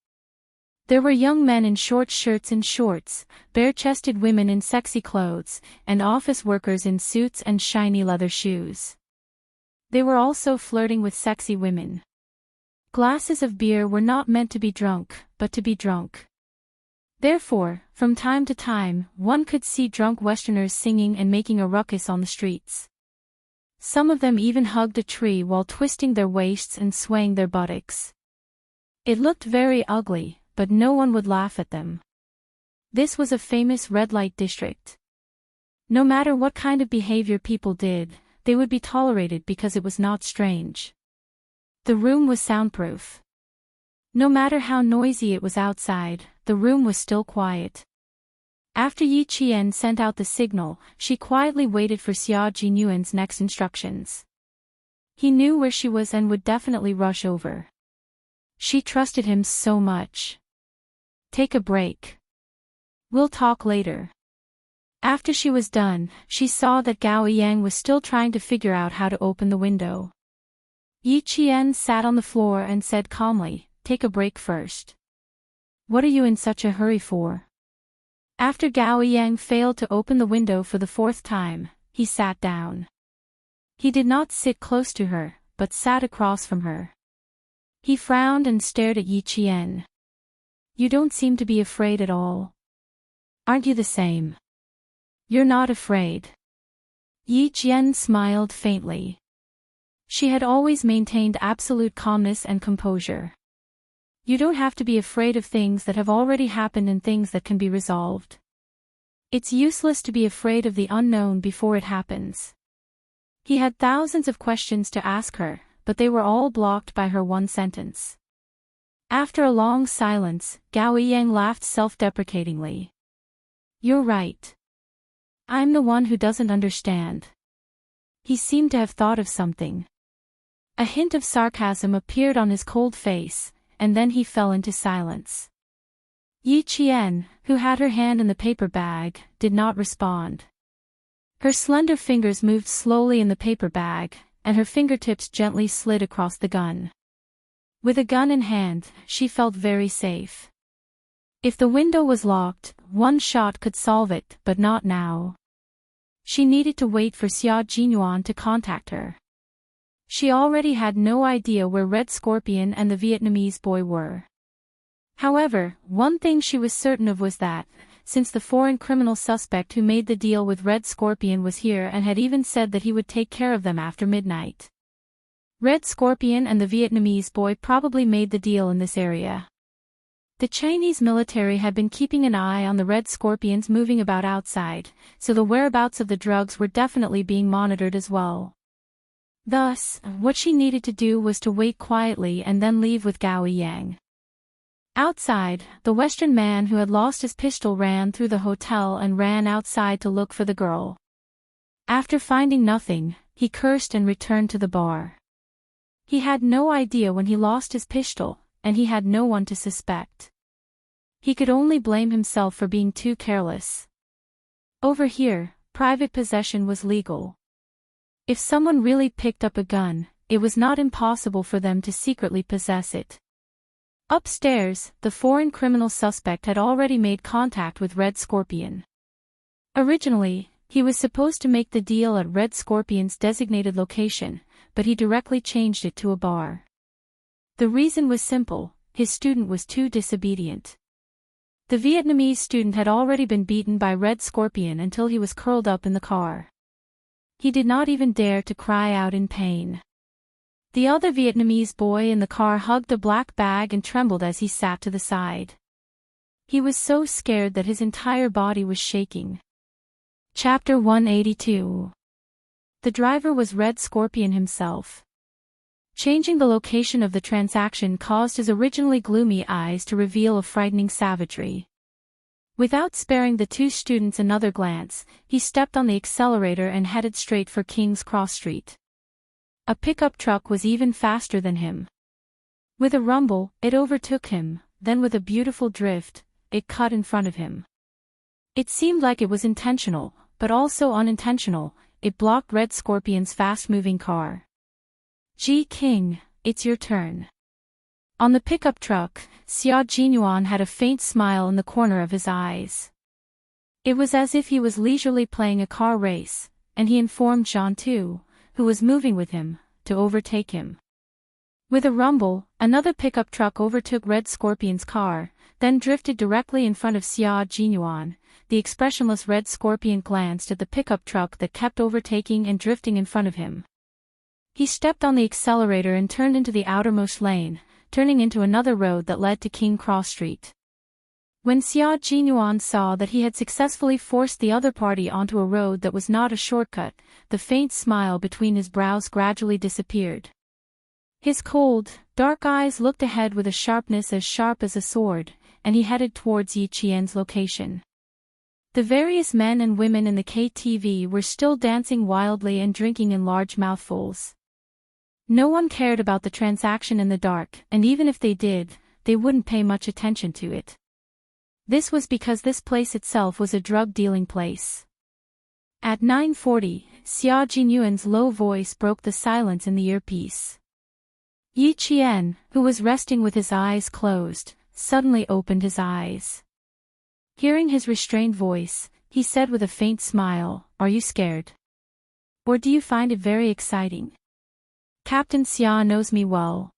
There were young men in short shirts and shorts, bare-chested women in sexy clothes, and office workers in suits and shiny leather shoes. They were also flirting with sexy women. Glasses of beer were not meant to be drunk, but to be drunk. Therefore, from time to time, one could see drunk Westerners singing and making a ruckus on the streets. Some of them even hugged a tree while twisting their waists and swaying their buttocks. It looked very ugly, but no one would laugh at them. This was a famous red light district. No matter what kind of behavior people did, they would be tolerated because it was not strange. The room was soundproof. No matter how noisy it was outside, the room was still quiet. After Yi Qian sent out the signal, she quietly waited for Xia Jinyuan's next instructions. He knew where she was and would definitely rush over. She trusted him so much. Take a break. We'll talk later. After she was done, she saw that Gao Yang was still trying to figure out how to open the window. Yi Qian sat on the floor and said calmly, take a break first. What are you in such a hurry for? After Gao Yang failed to open the window for the 4th time, he sat down. He did not sit close to her, but sat across from her. He frowned and stared at Yi Qian. You don't seem to be afraid at all. Aren't you the same? You're not afraid. Yi Qian smiled faintly. She had always maintained absolute calmness and composure. You don't have to be afraid of things that have already happened and things that can be resolved. It's useless to be afraid of the unknown before it happens. He had thousands of questions to ask her, but they were all blocked by her one sentence. After a long silence, Gao Yang laughed self-deprecatingly. You're right. I'm the one who doesn't understand. He seemed to have thought of something. A hint of sarcasm appeared on his cold face, and then he fell into silence. Yi Qian, who had her hand in the paper bag, did not respond. Her slender fingers moved slowly in the paper bag, and her fingertips gently slid across the gun. With a gun in hand, she felt very safe. If the window was locked, one shot could solve it, but not now. She needed to wait for Xia Jinyuan to contact her. She already had no idea where Red Scorpion and the Vietnamese boy were. However, one thing she was certain of was that, since the foreign criminal suspect who made the deal with Red Scorpion was here and had even said that he would take care of them after midnight. Red Scorpion and the Vietnamese boy probably made the deal in this area. The Chinese military had been keeping an eye on the Red Scorpions moving about outside, so the whereabouts of the drugs were definitely being monitored as well. Thus, what she needed to do was to wait quietly and then leave with Gao Yang. Outside, the Western man who had lost his pistol ran through the hotel and ran outside to look for the girl. After finding nothing, he cursed and returned to the bar. He had no idea when he lost his pistol, and he had no one to suspect. He could only blame himself for being too careless. Over here, private possession was legal. If someone really picked up a gun, it was not impossible for them to secretly possess it. Upstairs, the foreign criminal suspect had already made contact with Red Scorpion. Originally, he was supposed to make the deal at Red Scorpion's designated location, but he directly changed it to a bar. The reason was simple: his student was too disobedient. The Vietnamese student had already been beaten by Red Scorpion until he was curled up in the car. He did not even dare to cry out in pain. The other Vietnamese boy in the car hugged a black bag and trembled as he sat to the side. He was so scared that his entire body was shaking. Chapter 182. The driver was Red Scorpion himself. Changing the location of the transaction caused his originally gloomy eyes to reveal a frightening savagery. Without sparing the two students another glance, he stepped on the accelerator and headed straight for King's Cross Street. A pickup truck was even faster than him. With a rumble, it overtook him, then with a beautiful drift, it cut in front of him. It seemed like it was intentional, but also unintentional. It blocked Red Scorpion's fast-moving car. Ji King, it's your turn. On the pickup truck, Xia Jinyuan had a faint smile in the corner of his eyes. It was as if he was leisurely playing a car race, and he informed Jean Tu, who was moving with him, to overtake him. With a rumble, another pickup truck overtook Red Scorpion's car, then drifted directly in front of Xia Jinyuan. The expressionless Red Scorpion glanced at the pickup truck that kept overtaking and drifting in front of him. He stepped on the accelerator and turned into the outermost lane, turning into another road that led to King Cross Street. When Xia Jinyuan saw that he had successfully forced the other party onto a road that was not a shortcut, the faint smile between his brows gradually disappeared. His cold, dark eyes looked ahead with a sharpness as sharp as a sword, and he headed towards Yi Qian's location. The various men and women in the KTV were still dancing wildly and drinking in large mouthfuls. No one cared about the transaction in the dark, and even if they did, they wouldn't pay much attention to it. This was because this place itself was a drug-dealing place. At 9:40, Xia Jinyuan's low voice broke the silence in the earpiece. Yi Qian, who was resting with his eyes closed, suddenly opened his eyes. Hearing his restrained voice, he said with a faint smile, "Are you scared? Or do you find it very exciting? Captain Xia knows me well.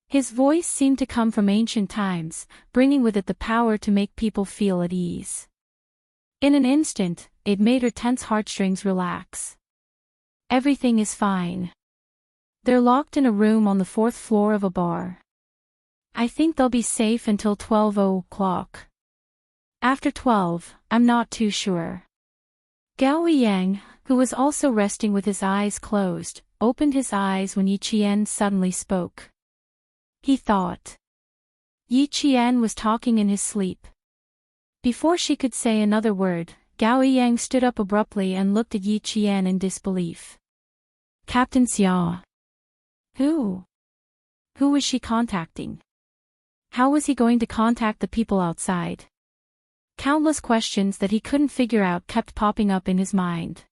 His voice seemed to come from ancient times, bringing with it the power to make people feel at ease. In an instant, it made her tense heartstrings relax. Everything is fine. They're locked in a room on the 4th floor of a bar. I think they'll be safe until 12 o'clock. After 12, I'm not too sure. Gao Yang, who was also resting with his eyes closed, opened his eyes when Yi Qian suddenly spoke. He thought. Yi Qian was talking in his sleep. Before she could say another word, Gao Yang stood up abruptly and looked at Yi Qian in disbelief. Captain Xia. Who? Who was she contacting? How was he going to contact the people outside? Countless questions that he couldn't figure out kept popping up in his mind.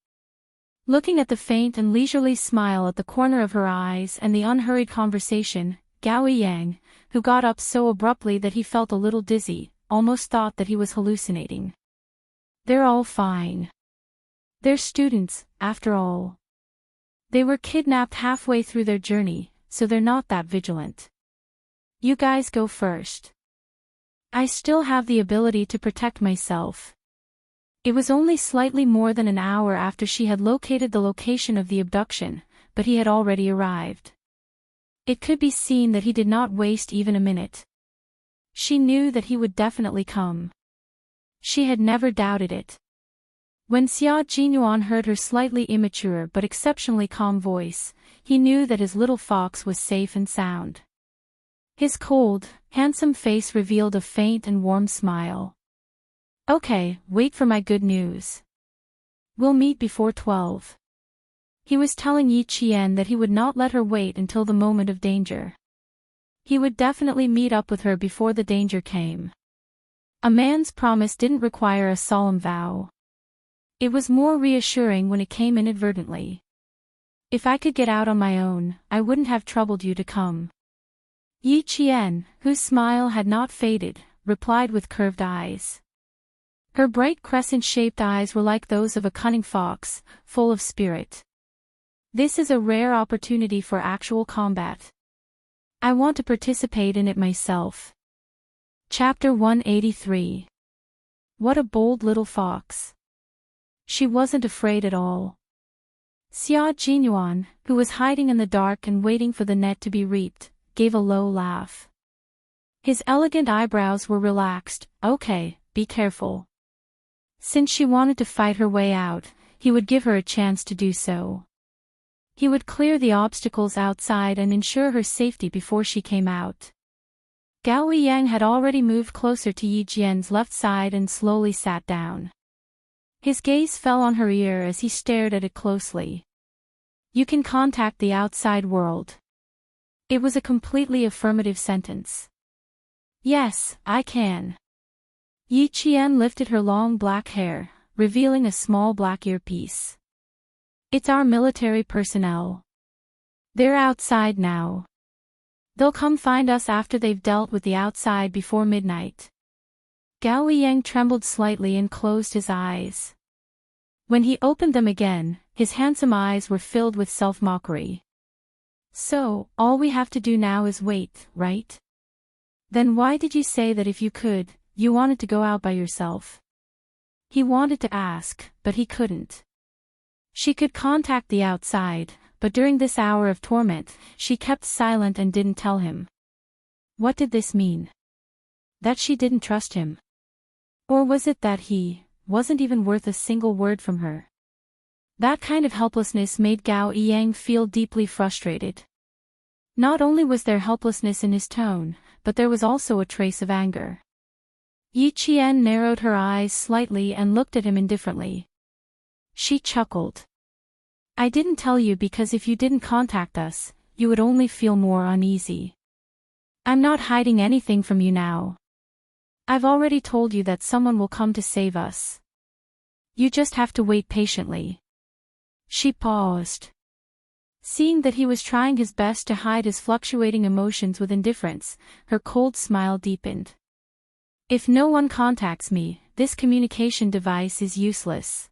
Looking at the faint and leisurely smile at the corner of her eyes and the unhurried conversation, Gao Yang, who got up so abruptly that he felt a little dizzy, almost thought that he was hallucinating. They're all fine. They're students, after all. They were kidnapped halfway through their journey, so they're not that vigilant. You guys go first. I still have the ability to protect myself. It was only slightly more than an hour after she had located the location of the abduction, but he had already arrived. It could be seen that he did not waste even a minute. She knew that he would definitely come. She had never doubted it. When Xia Jinyuan heard her slightly immature but exceptionally calm voice, he knew that his little fox was safe and sound. His cold, handsome face revealed a faint and warm smile. Okay, wait for my good news. We'll meet before 12. He was telling Yi Qian that he would not let her wait until the moment of danger. He would definitely meet up with her before the danger came. A man's promise didn't require a solemn vow. It was more reassuring when it came inadvertently. If I could get out on my own, I wouldn't have troubled you to come. Yi Qian, whose smile had not faded, replied with curved eyes. Her bright crescent-shaped eyes were like those of a cunning fox, full of spirit. This is a rare opportunity for actual combat. I want to participate in it myself. Chapter 183. What a bold little fox. She wasn't afraid at all. Xia Jinyuan, who was hiding in the dark and waiting for the net to be reaped, gave a low laugh. His elegant eyebrows were relaxed. Okay, be careful. Since she wanted to fight her way out, he would give her a chance to do so. He would clear the obstacles outside and ensure her safety before she came out. Gao Yang had already moved closer to Yi Jian's left side and slowly sat down. His gaze fell on her ear as he stared at it closely. You can contact the outside world. It was a completely affirmative sentence. Yes, I can. Yi Qian lifted her long black hair, revealing a small black earpiece. It's our military personnel. They're outside now. They'll come find us after they've dealt with the outside before midnight. Gao Yang trembled slightly and closed his eyes. When he opened them again, his handsome eyes were filled with self-mockery. So, all we have to do now is wait, right? Then why did you say that if you could, you wanted to go out by yourself? He wanted to ask, but he couldn't. She could contact the outside, but during this hour of torment, she kept silent and didn't tell him. What did this mean? That she didn't trust him? Or was it that he wasn't even worth a single word from her? That kind of helplessness made Gao Yang feel deeply frustrated. Not only was there helplessness in his tone, but there was also a trace of anger. Yi Qian narrowed her eyes slightly and looked at him indifferently. She chuckled. I didn't tell you because if you didn't contact us, you would only feel more uneasy. I'm not hiding anything from you now. I've already told you that someone will come to save us. You just have to wait patiently. She paused. Seeing that he was trying his best to hide his fluctuating emotions with indifference, her cold smile deepened. If no one contacts me, this communication device is useless.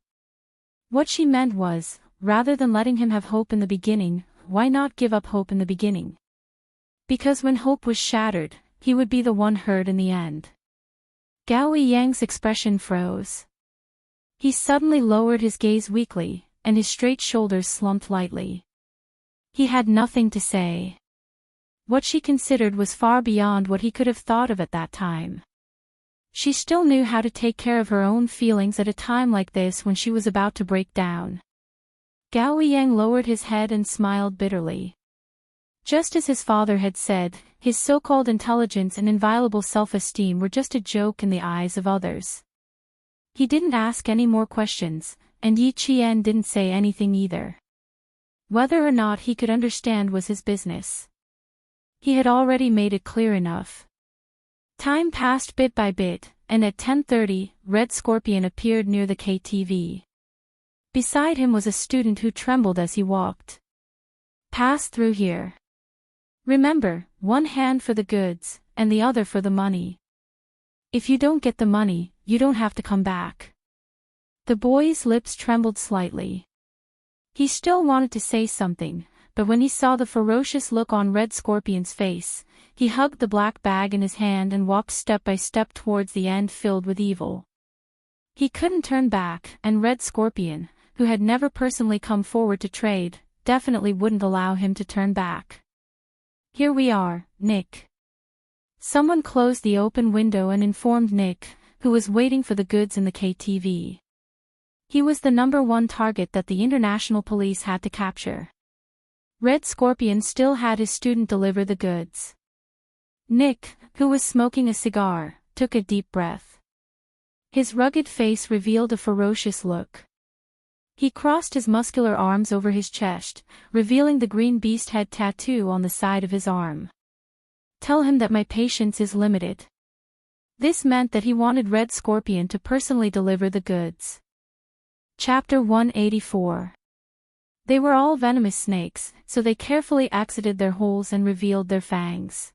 What she meant was, rather than letting him have hope in the beginning, why not give up hope in the beginning? Because when hope was shattered, he would be the one hurt in the end. Gao Yang's expression froze. He suddenly lowered his gaze weakly, and his straight shoulders slumped lightly. He had nothing to say. What she considered was far beyond what he could have thought of at that time. She still knew how to take care of her own feelings at a time like this when she was about to break down. Gao Yang lowered his head and smiled bitterly. Just as his father had said, his so-called intelligence and inviolable self-esteem were just a joke in the eyes of others. He didn't ask any more questions, and Yi Qian didn't say anything either. Whether or not he could understand was his business. He had already made it clear enough. Time passed bit by bit, and at 10:30, Red Scorpion appeared near the KTV. Beside him was a student who trembled as he walked. Pass through here. Remember, one hand for the goods, and the other for the money. If you don't get the money, you don't have to come back. The boy's lips trembled slightly. He still wanted to say something, but when he saw the ferocious look on Red Scorpion's face, he hugged the black bag in his hand and walked step by step towards the end filled with evil. He couldn't turn back, and Red Scorpion, who had never personally come forward to trade, definitely wouldn't allow him to turn back. Here we are, Nick. Someone closed the open window and informed Nick, who was waiting for the goods in the KTV. He was the #1 target that the international police had to capture. Red Scorpion still had his student deliver the goods. Nick, who was smoking a cigar, took a deep breath. His rugged face revealed a ferocious look. He crossed his muscular arms over his chest, revealing the green beast head tattoo on the side of his arm. Tell him that my patience is limited. This meant that he wanted Red Scorpion to personally deliver the goods. Chapter 184. They were all venomous snakes, so they carefully exited their holes and revealed their fangs.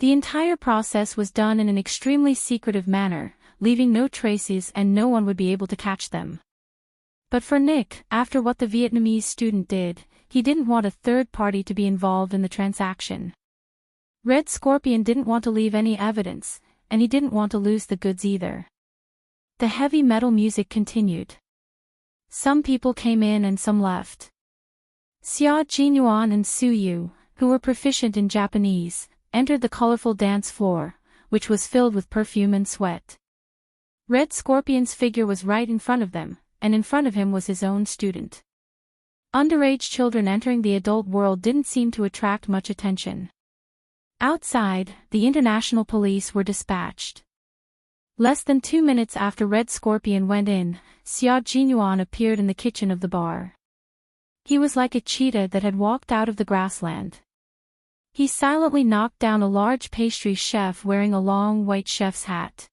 The entire process was done in an extremely secretive manner, leaving no traces and no one would be able to catch them. But for Nick, after what the Vietnamese student did, he didn't want a third party to be involved in the transaction. Red Scorpion didn't want to leave any evidence, and he didn't want to lose the goods either. The heavy metal music continued. Some people came in and some left. Xia Jinyuan and Su Yu, who were proficient in Japanese, entered the colorful dance floor, which was filled with perfume and sweat. Red Scorpion's figure was right in front of them, and in front of him was his own student. Underage children entering the adult world didn't seem to attract much attention. Outside, the international police were dispatched. Less than 2 minutes after Red Scorpion went in, Xia Jinyuan appeared in the kitchen of the bar. He was like a cheetah that had walked out of the grassland. He silently knocked down a large pastry chef wearing a long white chef's hat.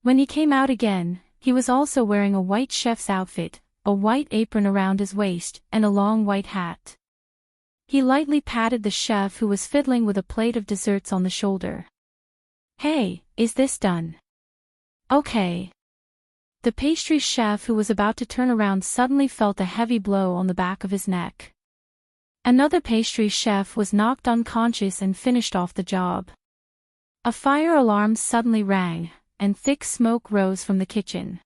When he came out again, he was also wearing a white chef's outfit, a white apron around his waist, and a long white hat. He lightly patted the chef who was fiddling with a plate of desserts on the shoulder. Hey, is this done? Okay. The pastry chef who was about to turn around suddenly felt a heavy blow on the back of his neck. Another pastry chef was knocked unconscious and finished off the job. A fire alarm suddenly rang, and thick smoke rose from the kitchen.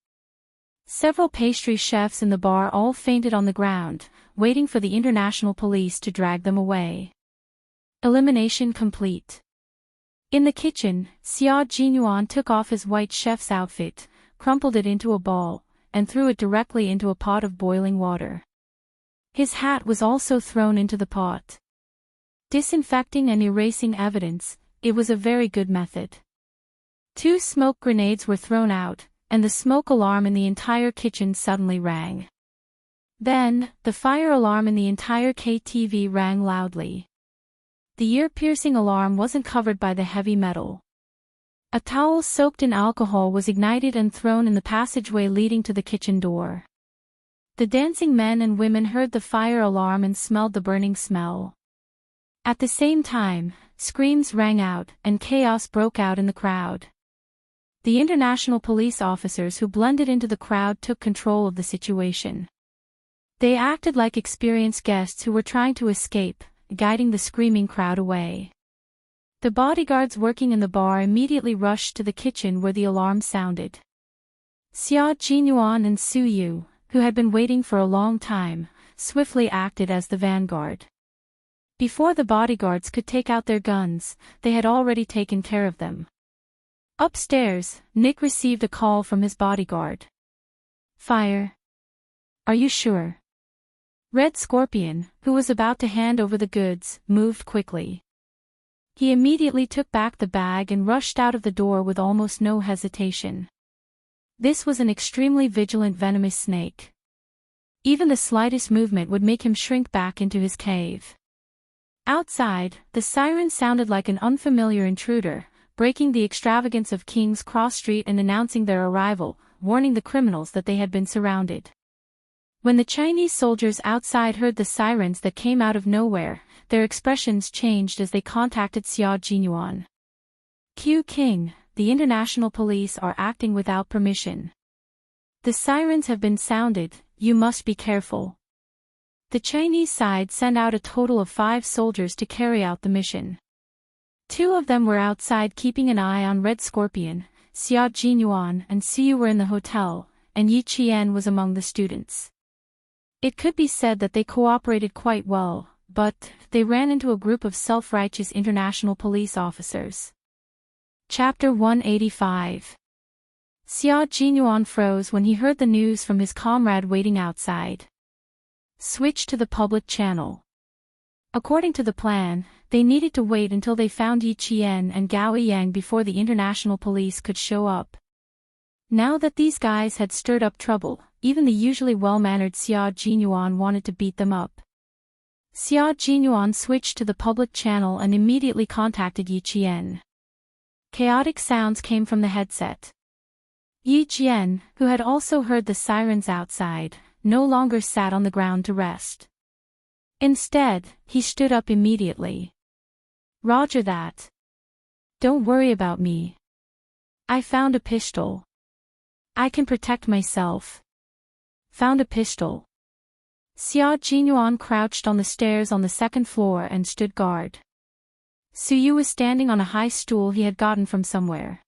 Several pastry chefs in the bar all fainted on the ground, waiting for the international police to drag them away. Elimination complete. In the kitchen, Xia Jinyuan took off his white chef's outfit, crumpled it into a ball, and threw it directly into a pot of boiling water. His hat was also thrown into the pot. Disinfecting and erasing evidence, it was a very good method. 2 smoke grenades were thrown out, and the smoke alarm in the entire kitchen suddenly rang. Then, the fire alarm in the entire KTV rang loudly. The ear-piercing alarm wasn't covered by the heavy metal. A towel soaked in alcohol was ignited and thrown in the passageway leading to the kitchen door. The dancing men and women heard the fire alarm and smelled the burning smell. At the same time, screams rang out, and chaos broke out in the crowd. The international police officers who blended into the crowd took control of the situation. They acted like experienced guests who were trying to escape, guiding the screaming crowd away. The bodyguards working in the bar immediately rushed to the kitchen where the alarm sounded. Xia Jinyuan and Su Yu, who had been waiting for a long time, swiftly acted as the vanguard. Before the bodyguards could take out their guns, they had already taken care of them. Upstairs, Nick received a call from his bodyguard. Fire. Are you sure? Red Scorpion, who was about to hand over the goods, moved quickly. He immediately took back the bag and rushed out of the door with almost no hesitation. This was an extremely vigilant venomous snake. Even the slightest movement would make him shrink back into his cave. Outside, the siren sounded like an unfamiliar intruder, breaking the extravagance of King's Cross Street and announcing their arrival, warning the criminals that they had been surrounded. When the Chinese soldiers outside heard the sirens that came out of nowhere, their expressions changed as they contacted Xia Jinyuan. Q King, the international police are acting without permission. The sirens have been sounded, you must be careful. The Chinese side sent out a total of 5 soldiers to carry out the mission. 2 of them were outside keeping an eye on Red Scorpion, Xia Jinyuan and Siyu were in the hotel, and Yi Qian was among the students. It could be said that they cooperated quite well, but they ran into a group of self-righteous international police officers. Chapter 185. Xia Jinyuan froze when he heard the news from his comrade waiting outside. Switch to the public channel. According to the plan, they needed to wait until they found Yi Qian and Gao Yang before the international police could show up. Now that these guys had stirred up trouble, even the usually well-mannered Xia Jinyuan wanted to beat them up. Xia Jinyuan switched to the public channel and immediately contacted Yi Qian. Chaotic sounds came from the headset. Yi Qian, who had also heard the sirens outside, no longer sat on the ground to rest. Instead, he stood up immediately. Roger that. Don't worry about me. I found a pistol. I can protect myself. Found a pistol. Xia Jinyuan crouched on the stairs on the 2nd floor and stood guard. Su Yu was standing on a high stool he had gotten from somewhere.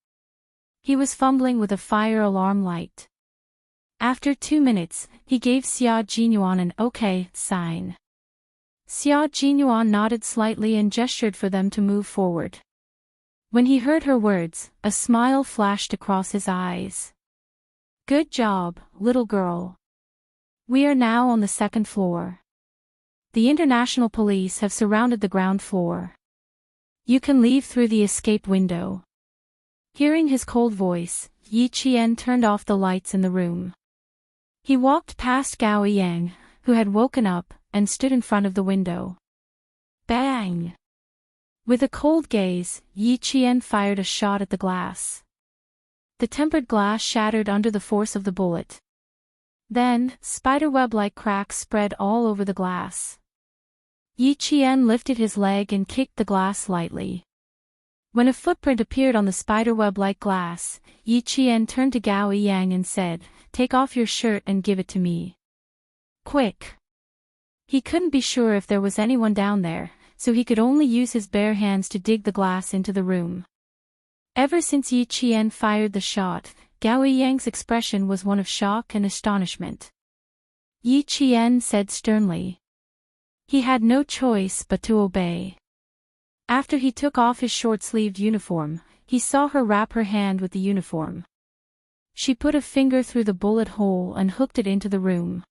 He was fumbling with a fire alarm light. After 2 minutes, he gave Xia Jinyuan an okay sign. Xia Jinyuan nodded slightly and gestured for them to move forward. When he heard her words, a smile flashed across his eyes. Good job, little girl. We are now on the 2nd floor. The international police have surrounded the ground floor. You can leave through the escape window. Hearing his cold voice, Yi Qian turned off the lights in the room. He walked past Gao Yang, who had woken up, and stood in front of the window. Bang! With a cold gaze, Yi Qian fired a shot at the glass. The tempered glass shattered under the force of the bullet. Then, spiderweb-like cracks spread all over the glass. Yi Qian lifted his leg and kicked the glass lightly. When a footprint appeared on the spiderweb-like glass, Yi Qian turned to Gao Yang and said, "Take off your shirt and give it to me. Quick." He couldn't be sure if there was anyone down there, so he could only use his bare hands to dig the glass into the room. Ever since Yi Qian fired the shot, Gao Yang's expression was one of shock and astonishment. Yi Qian said sternly. He had no choice but to obey. After he took off his short-sleeved uniform, he saw her wrap her hand with the uniform. She put a finger through the bullet hole and hooked it into the room.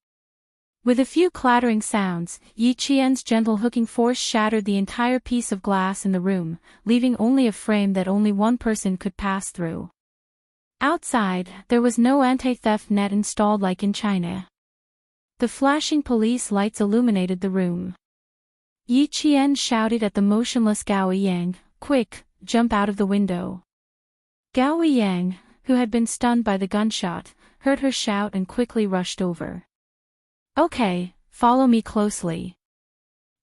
With a few clattering sounds, Yi Qian's gentle hooking force shattered the entire piece of glass in the room, leaving only a frame that only one person could pass through. Outside, there was no anti-theft net installed like in China. The flashing police lights illuminated the room. Yi Qian shouted at the motionless Gao Yang, "Quick, jump out of the window." Gao Yang, who had been stunned by the gunshot, heard her shout and quickly rushed over. "Okay, follow me closely.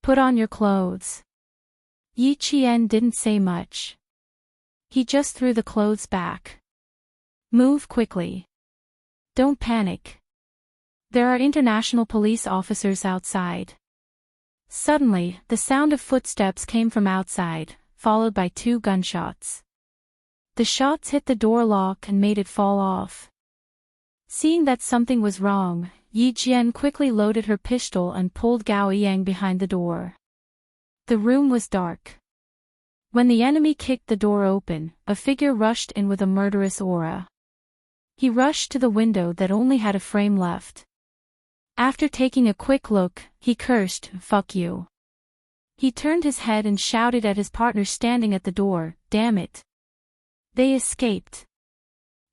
Put on your clothes." Yi Qian didn't say much. He just threw the clothes back. "Move quickly. Don't panic. There are international police officers outside." Suddenly, the sound of footsteps came from outside, followed by 2 gunshots. The shots hit the door lock and made it fall off. Seeing that something was wrong, Yi Jian quickly loaded her pistol and pulled Gao Yang behind the door. The room was dark. When the enemy kicked the door open, a figure rushed in with a murderous aura. He rushed to the window that only had a frame left. After taking a quick look, he cursed, "Fuck you." He turned his head and shouted at his partner standing at the door, "Damn it. They escaped."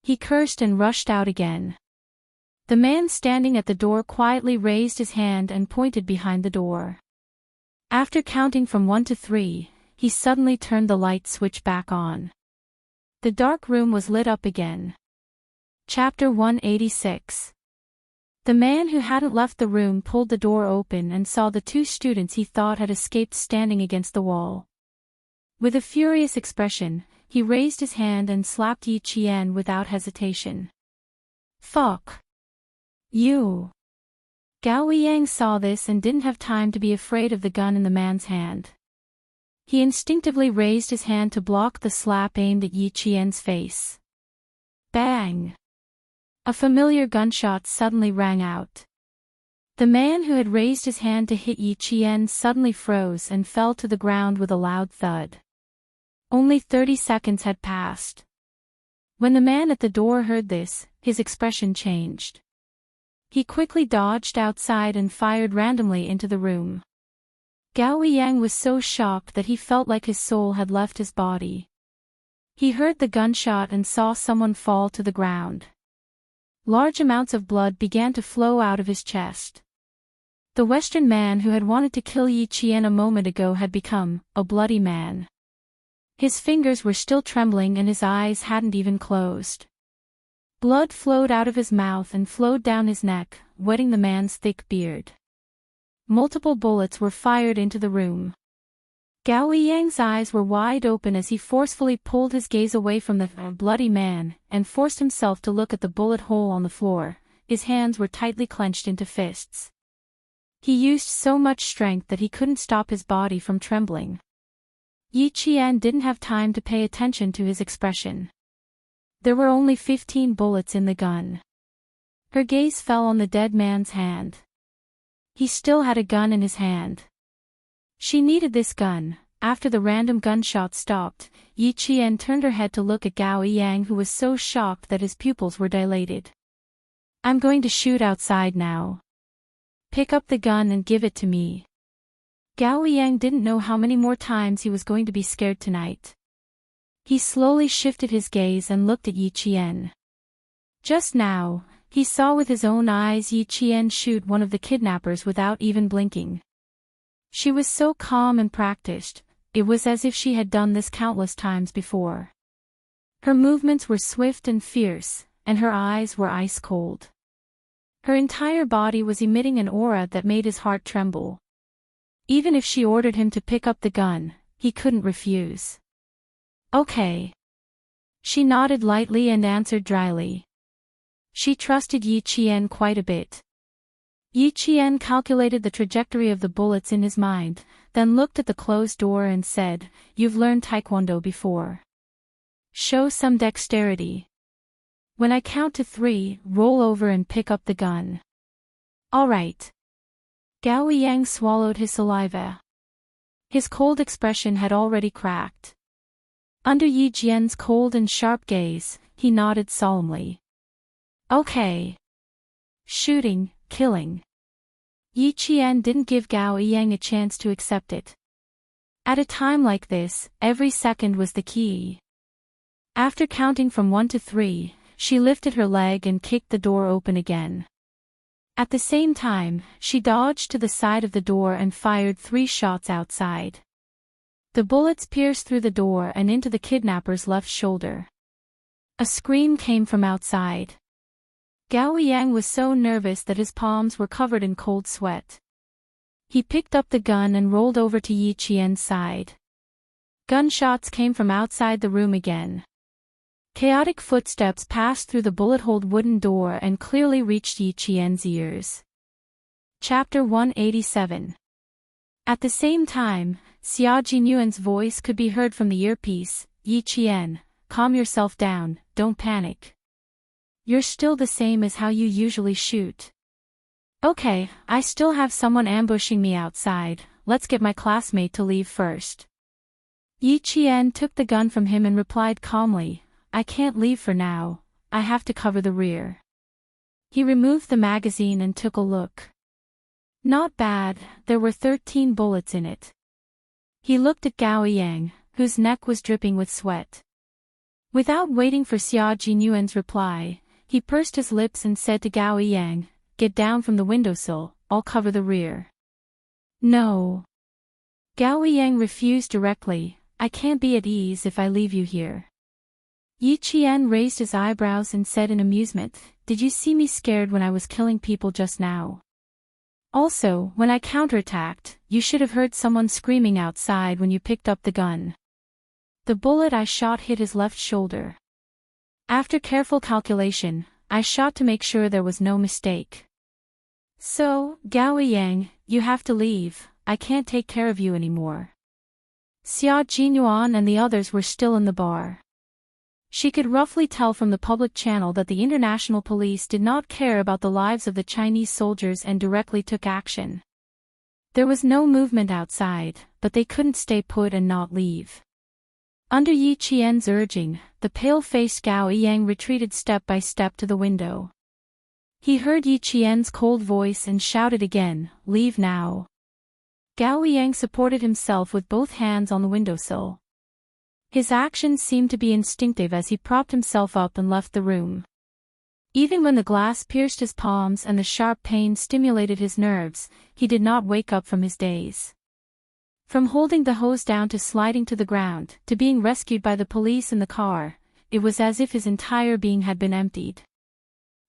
He cursed and rushed out again. The man standing at the door quietly raised his hand and pointed behind the door. After counting from 1 to 3, he suddenly turned the light switch back on. The dark room was lit up again. Chapter 186. The man who hadn't left the room pulled the door open and saw the 2 students he thought had escaped standing against the wall. With a furious expression, he raised his hand and slapped Yi Qian without hesitation. "Fuck you." Gao Yang saw this and didn't have time to be afraid of the gun in the man's hand. He instinctively raised his hand to block the slap aimed at Yi Qian's face. Bang! A familiar gunshot suddenly rang out. The man who had raised his hand to hit Yi Qian suddenly froze and fell to the ground with a loud thud. Only 30 seconds had passed. When the man at the door heard this, his expression changed. He quickly dodged outside and fired randomly into the room. Gao Yang was so shocked that he felt like his soul had left his body. He heard the gunshot and saw someone fall to the ground. Large amounts of blood began to flow out of his chest. The Western man who had wanted to kill Yi Qian a moment ago had become a bloody man. His fingers were still trembling and his eyes hadn't even closed. Blood flowed out of his mouth and flowed down his neck, wetting the man's thick beard. Multiple bullets were fired into the room. Gao Yang's eyes were wide open as he forcefully pulled his gaze away from the bloody man, and forced himself to look at the bullet hole on the floor. His hands were tightly clenched into fists. He used so much strength that he couldn't stop his body from trembling. Yi Qian didn't have time to pay attention to his expression. There were only 15 bullets in the gun. Her gaze fell on the dead man's hand. He still had a gun in his hand. She needed this gun. After the random gunshot stopped, Yi Qian turned her head to look at Gao Yang, who was so shocked that his pupils were dilated. "I'm going to shoot outside now. Pick up the gun and give it to me." Gao Yang didn't know how many more times he was going to be scared tonight. He slowly shifted his gaze and looked at Yi Qian. Just now, he saw with his own eyes Yi Qian shoot one of the kidnappers without even blinking. She was so calm and practiced, it was as if she had done this countless times before. Her movements were swift and fierce, and her eyes were ice cold. Her entire body was emitting an aura that made his heart tremble. Even if she ordered him to pick up the gun, he couldn't refuse. "Okay." She nodded lightly and answered dryly. She trusted Yi Qian quite a bit. Yi Qian calculated the trajectory of the bullets in his mind, then looked at the closed door and said, "You've learned Taekwondo before. Show some dexterity. When I count to 3, roll over and pick up the gun." "All right." Gao Yang swallowed his saliva. His cold expression had already cracked. Under Yi Qian's cold and sharp gaze, he nodded solemnly. "Okay. Shooting, killing." Yi Qian didn't give Gao Yang a chance to accept it. At a time like this, every second was the key. After counting from 1 to 3, she lifted her leg and kicked the door open again. At the same time, she dodged to the side of the door and fired 3 shots outside. The bullets pierced through the door and into the kidnapper's left shoulder. A scream came from outside. Gao Yang was so nervous that his palms were covered in cold sweat. He picked up the gun and rolled over to Yi Qian's side. Gunshots came from outside the room again. Chaotic footsteps passed through the bullet-holed wooden door and clearly reached Yi Qian's ears. Chapter 187. At the same time, Xia Jinyuan's voice could be heard from the earpiece. Yi Qian, calm yourself down, don't panic. You're still the same as how you usually shoot. Okay, I still have someone ambushing me outside, let's get my classmate to leave first. Yi Qian took the gun from him and replied calmly, I can't leave for now, I have to cover the rear. He removed the magazine and took a look. Not bad, there were 13 bullets in it. He looked at Gao Yang, whose neck was dripping with sweat. Without waiting for Xia Jinyuan's reply, he pursed his lips and said to Gao Yang, get down from the windowsill, I'll cover the rear. No. Gao Yang refused directly, I can't be at ease if I leave you here. Yi Qian raised his eyebrows and said in amusement, did you see me scared when I was killing people just now? Also, when I counterattacked, you should have heard someone screaming outside when you picked up the gun. The bullet I shot hit his left shoulder. After careful calculation, I shot to make sure there was no mistake. So, Gao Yang, you have to leave, I can't take care of you anymore. Xia Jinyuan and the others were still in the bar. She could roughly tell from the public channel that the international police did not care about the lives of the Chinese soldiers and directly took action. There was no movement outside, but they couldn't stay put and not leave. Under Yi Qian's urging, the pale-faced Gao Yang retreated step by step to the window. He heard Yi Qian's cold voice and shouted again, leave now. Gao Yang supported himself with both hands on the windowsill. His actions seemed to be instinctive as he propped himself up and left the room. Even when the glass pierced his palms and the sharp pain stimulated his nerves, he did not wake up from his daze. From holding the hose down to sliding to the ground, to being rescued by the police in the car, it was as if his entire being had been emptied.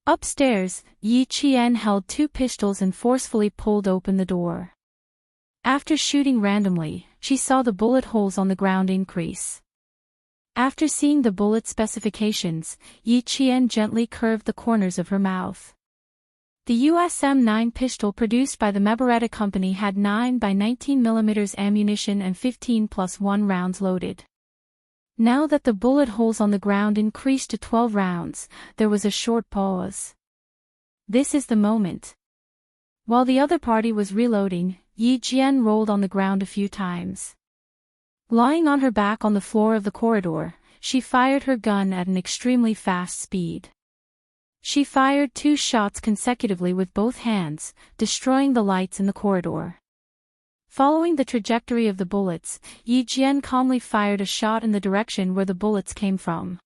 Upstairs, Yi Qian held 2 pistols and forcefully pulled open the door. After shooting randomly, she saw the bullet holes on the ground increase. After seeing the bullet specifications, Yi Qian gently curved the corners of her mouth. The USM-9 pistol produced by the Meberetta company had 9 by 19 mm ammunition and 15+1 rounds loaded. Now that the bullet holes on the ground increased to 12 rounds, there was a short pause. This is the moment. While the other party was reloading, Yi Qian rolled on the ground a few times. Lying on her back on the floor of the corridor, she fired her gun at an extremely fast speed. She fired 2 shots consecutively with both hands, destroying the lights in the corridor. Following the trajectory of the bullets, Yi Qian calmly fired a shot in the direction where the bullets came from.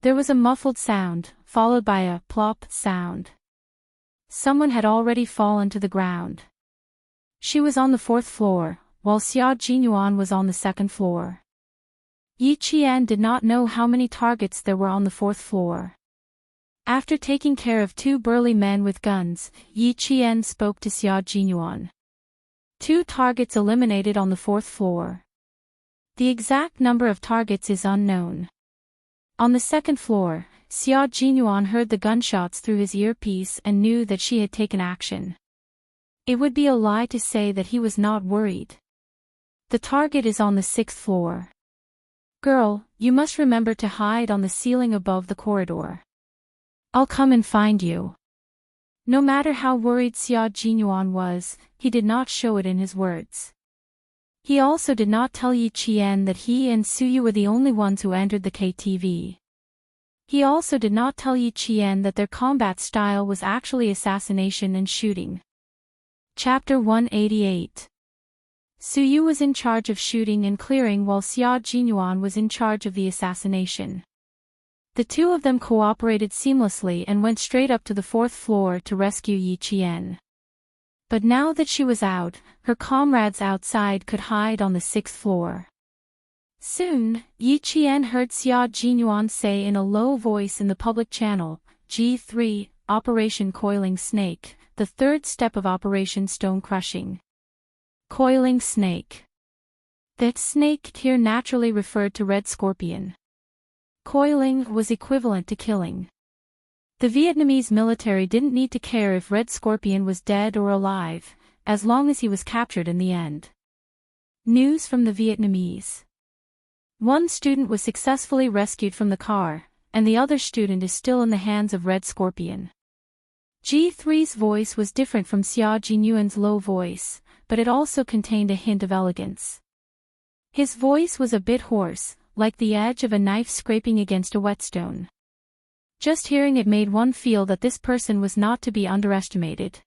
There was a muffled sound, followed by a plop sound. Someone had already fallen to the ground. She was on the 4th floor, while Xia Jinyuan was on the 2nd floor. Yi Qian did not know how many targets there were on the 4th floor. After taking care of 2 burly men with guns, Yi Qian spoke to Xia Jinyuan. 2 targets eliminated on the 4th floor. The exact number of targets is unknown. On the 2nd floor, Xia Jinyuan heard the gunshots through his earpiece and knew that she had taken action. It would be a lie to say that he was not worried. The target is on the 6th floor. Girl, you must remember to hide on the ceiling above the corridor. I'll come and find you. No matter how worried Xia Jinyuan was, he did not show it in his words. He also did not tell Yi Qian that he and Suyu were the only ones who entered the KTV. He also did not tell Yi Qian that their combat style was actually assassination and shooting. Chapter 188. Suyu was in charge of shooting and clearing while Xia Jinyuan was in charge of the assassination. The 2 of them cooperated seamlessly and went straight up to the 4th floor to rescue Yi Qian. But now that she was out, her comrades outside could hide on the 6th floor. Soon, Yi Qian heard Xia Jinyuan say in a low voice in the public channel, G3, Operation Coiling Snake, the 3rd step of Operation Stone Crushing. Coiling Snake. That snake here naturally referred to Red Scorpion. Coiling was equivalent to killing. The Vietnamese military didn't need to care if Red Scorpion was dead or alive, as long as he was captured in the end. News from the Vietnamese. One student was successfully rescued from the car, and the other student is still in the hands of Red Scorpion. G3's voice was different from Xia Jinyuan's low voice, but it also contained a hint of elegance. His voice was a bit hoarse, like the edge of a knife scraping against a whetstone. Just hearing it made one feel that this person was not to be underestimated.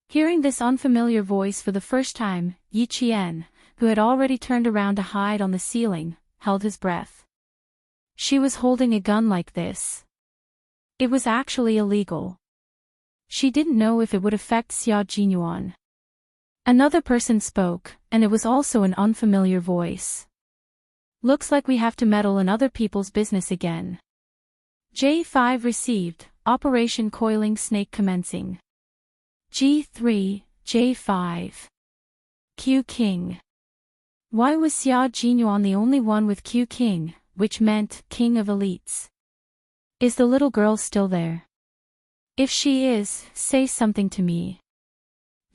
Hearing this unfamiliar voice for the first time, Yi Qian, who had already turned around to hide on the ceiling, held his breath. She was holding a gun like this. It was actually illegal. She didn't know if it would affect Xia Jinyuan. Another person spoke, and it was also an unfamiliar voice. Looks like we have to meddle in other people's business again. J5 received, Operation Coiling Snake commencing. G3, J5. Q King. Why was Xia Jinyuan the only one with Q King, which meant King of Elites? Is the little girl still there? If she is, say something to me.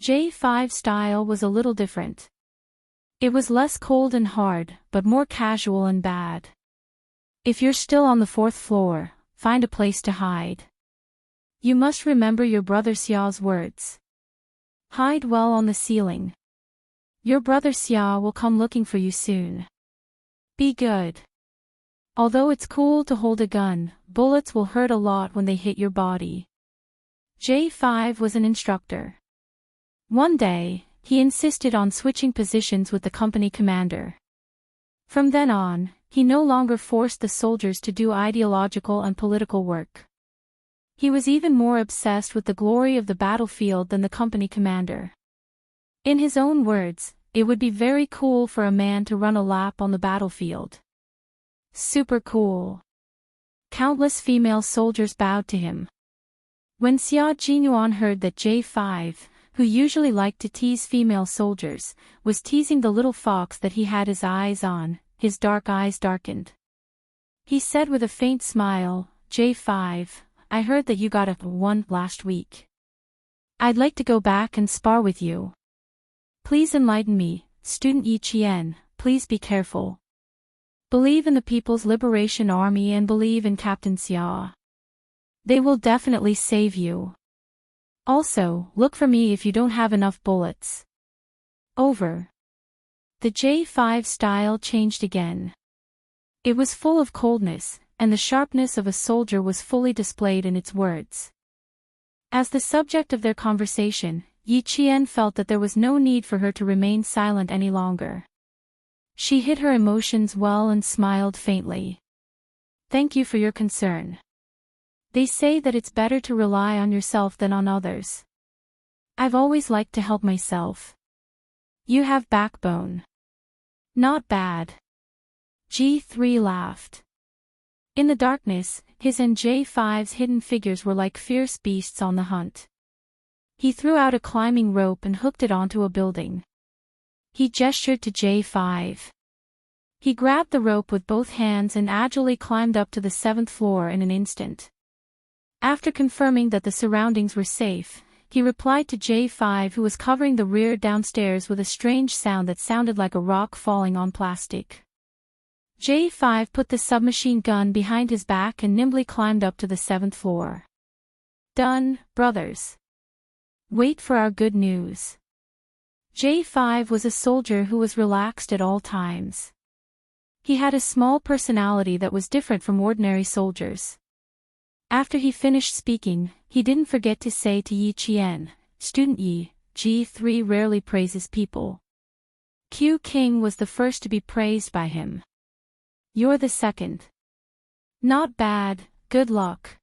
J5's style was a little different. It was less cold and hard, but more casual and bad. If you're still on the 4th floor, find a place to hide. You must remember your brother Xia's words. Hide well on the ceiling. Your brother Xia will come looking for you soon. Be good. Although it's cool to hold a gun, bullets will hurt a lot when they hit your body. J5 was an instructor. One day, he insisted on switching positions with the company commander. From then on, he no longer forced the soldiers to do ideological and political work. He was even more obsessed with the glory of the battlefield than the company commander. In his own words, it would be very cool for a man to run a lap on the battlefield. Super cool. Countless female soldiers bowed to him. When Xia Jinyuan heard that J5, who usually liked to tease female soldiers, was teasing the little fox that he had his eyes on, his dark eyes darkened. He said with a faint smile, J5, I heard that you got a 1 last week. I'd like to go back and spar with you. Please enlighten me, student Yi Qian, please be careful. Believe in the People's Liberation Army and believe in Captain Xia. They will definitely save you. Also, look for me if you don't have enough bullets. Over. The J5 style changed again. It was full of coldness, and the sharpness of a soldier was fully displayed in its words. As the subject of their conversation, Yi Qian felt that there was no need for her to remain silent any longer. She hid her emotions well and smiled faintly. Thank you for your concern. They say that it's better to rely on yourself than on others. I've always liked to help myself. You have backbone. Not bad. G3 laughed. In the darkness, his and J5's hidden figures were like fierce beasts on the hunt. He threw out a climbing rope and hooked it onto a building. He gestured to J5. He grabbed the rope with both hands and agilely climbed up to the 7th floor in an instant. After confirming that the surroundings were safe, he replied to J5, who was covering the rear downstairs, with a strange sound that sounded like a rock falling on plastic. J5 put the submachine gun behind his back and nimbly climbed up to the 7th floor. Done, brothers. Wait for our good news. J5 was a soldier who was relaxed at all times. He had a small personality that was different from ordinary soldiers. After he finished speaking, he didn't forget to say to Yi Qian, Student Yi, G3 rarely praises people. Q King was the first to be praised by him. You're the second. Not bad, good luck.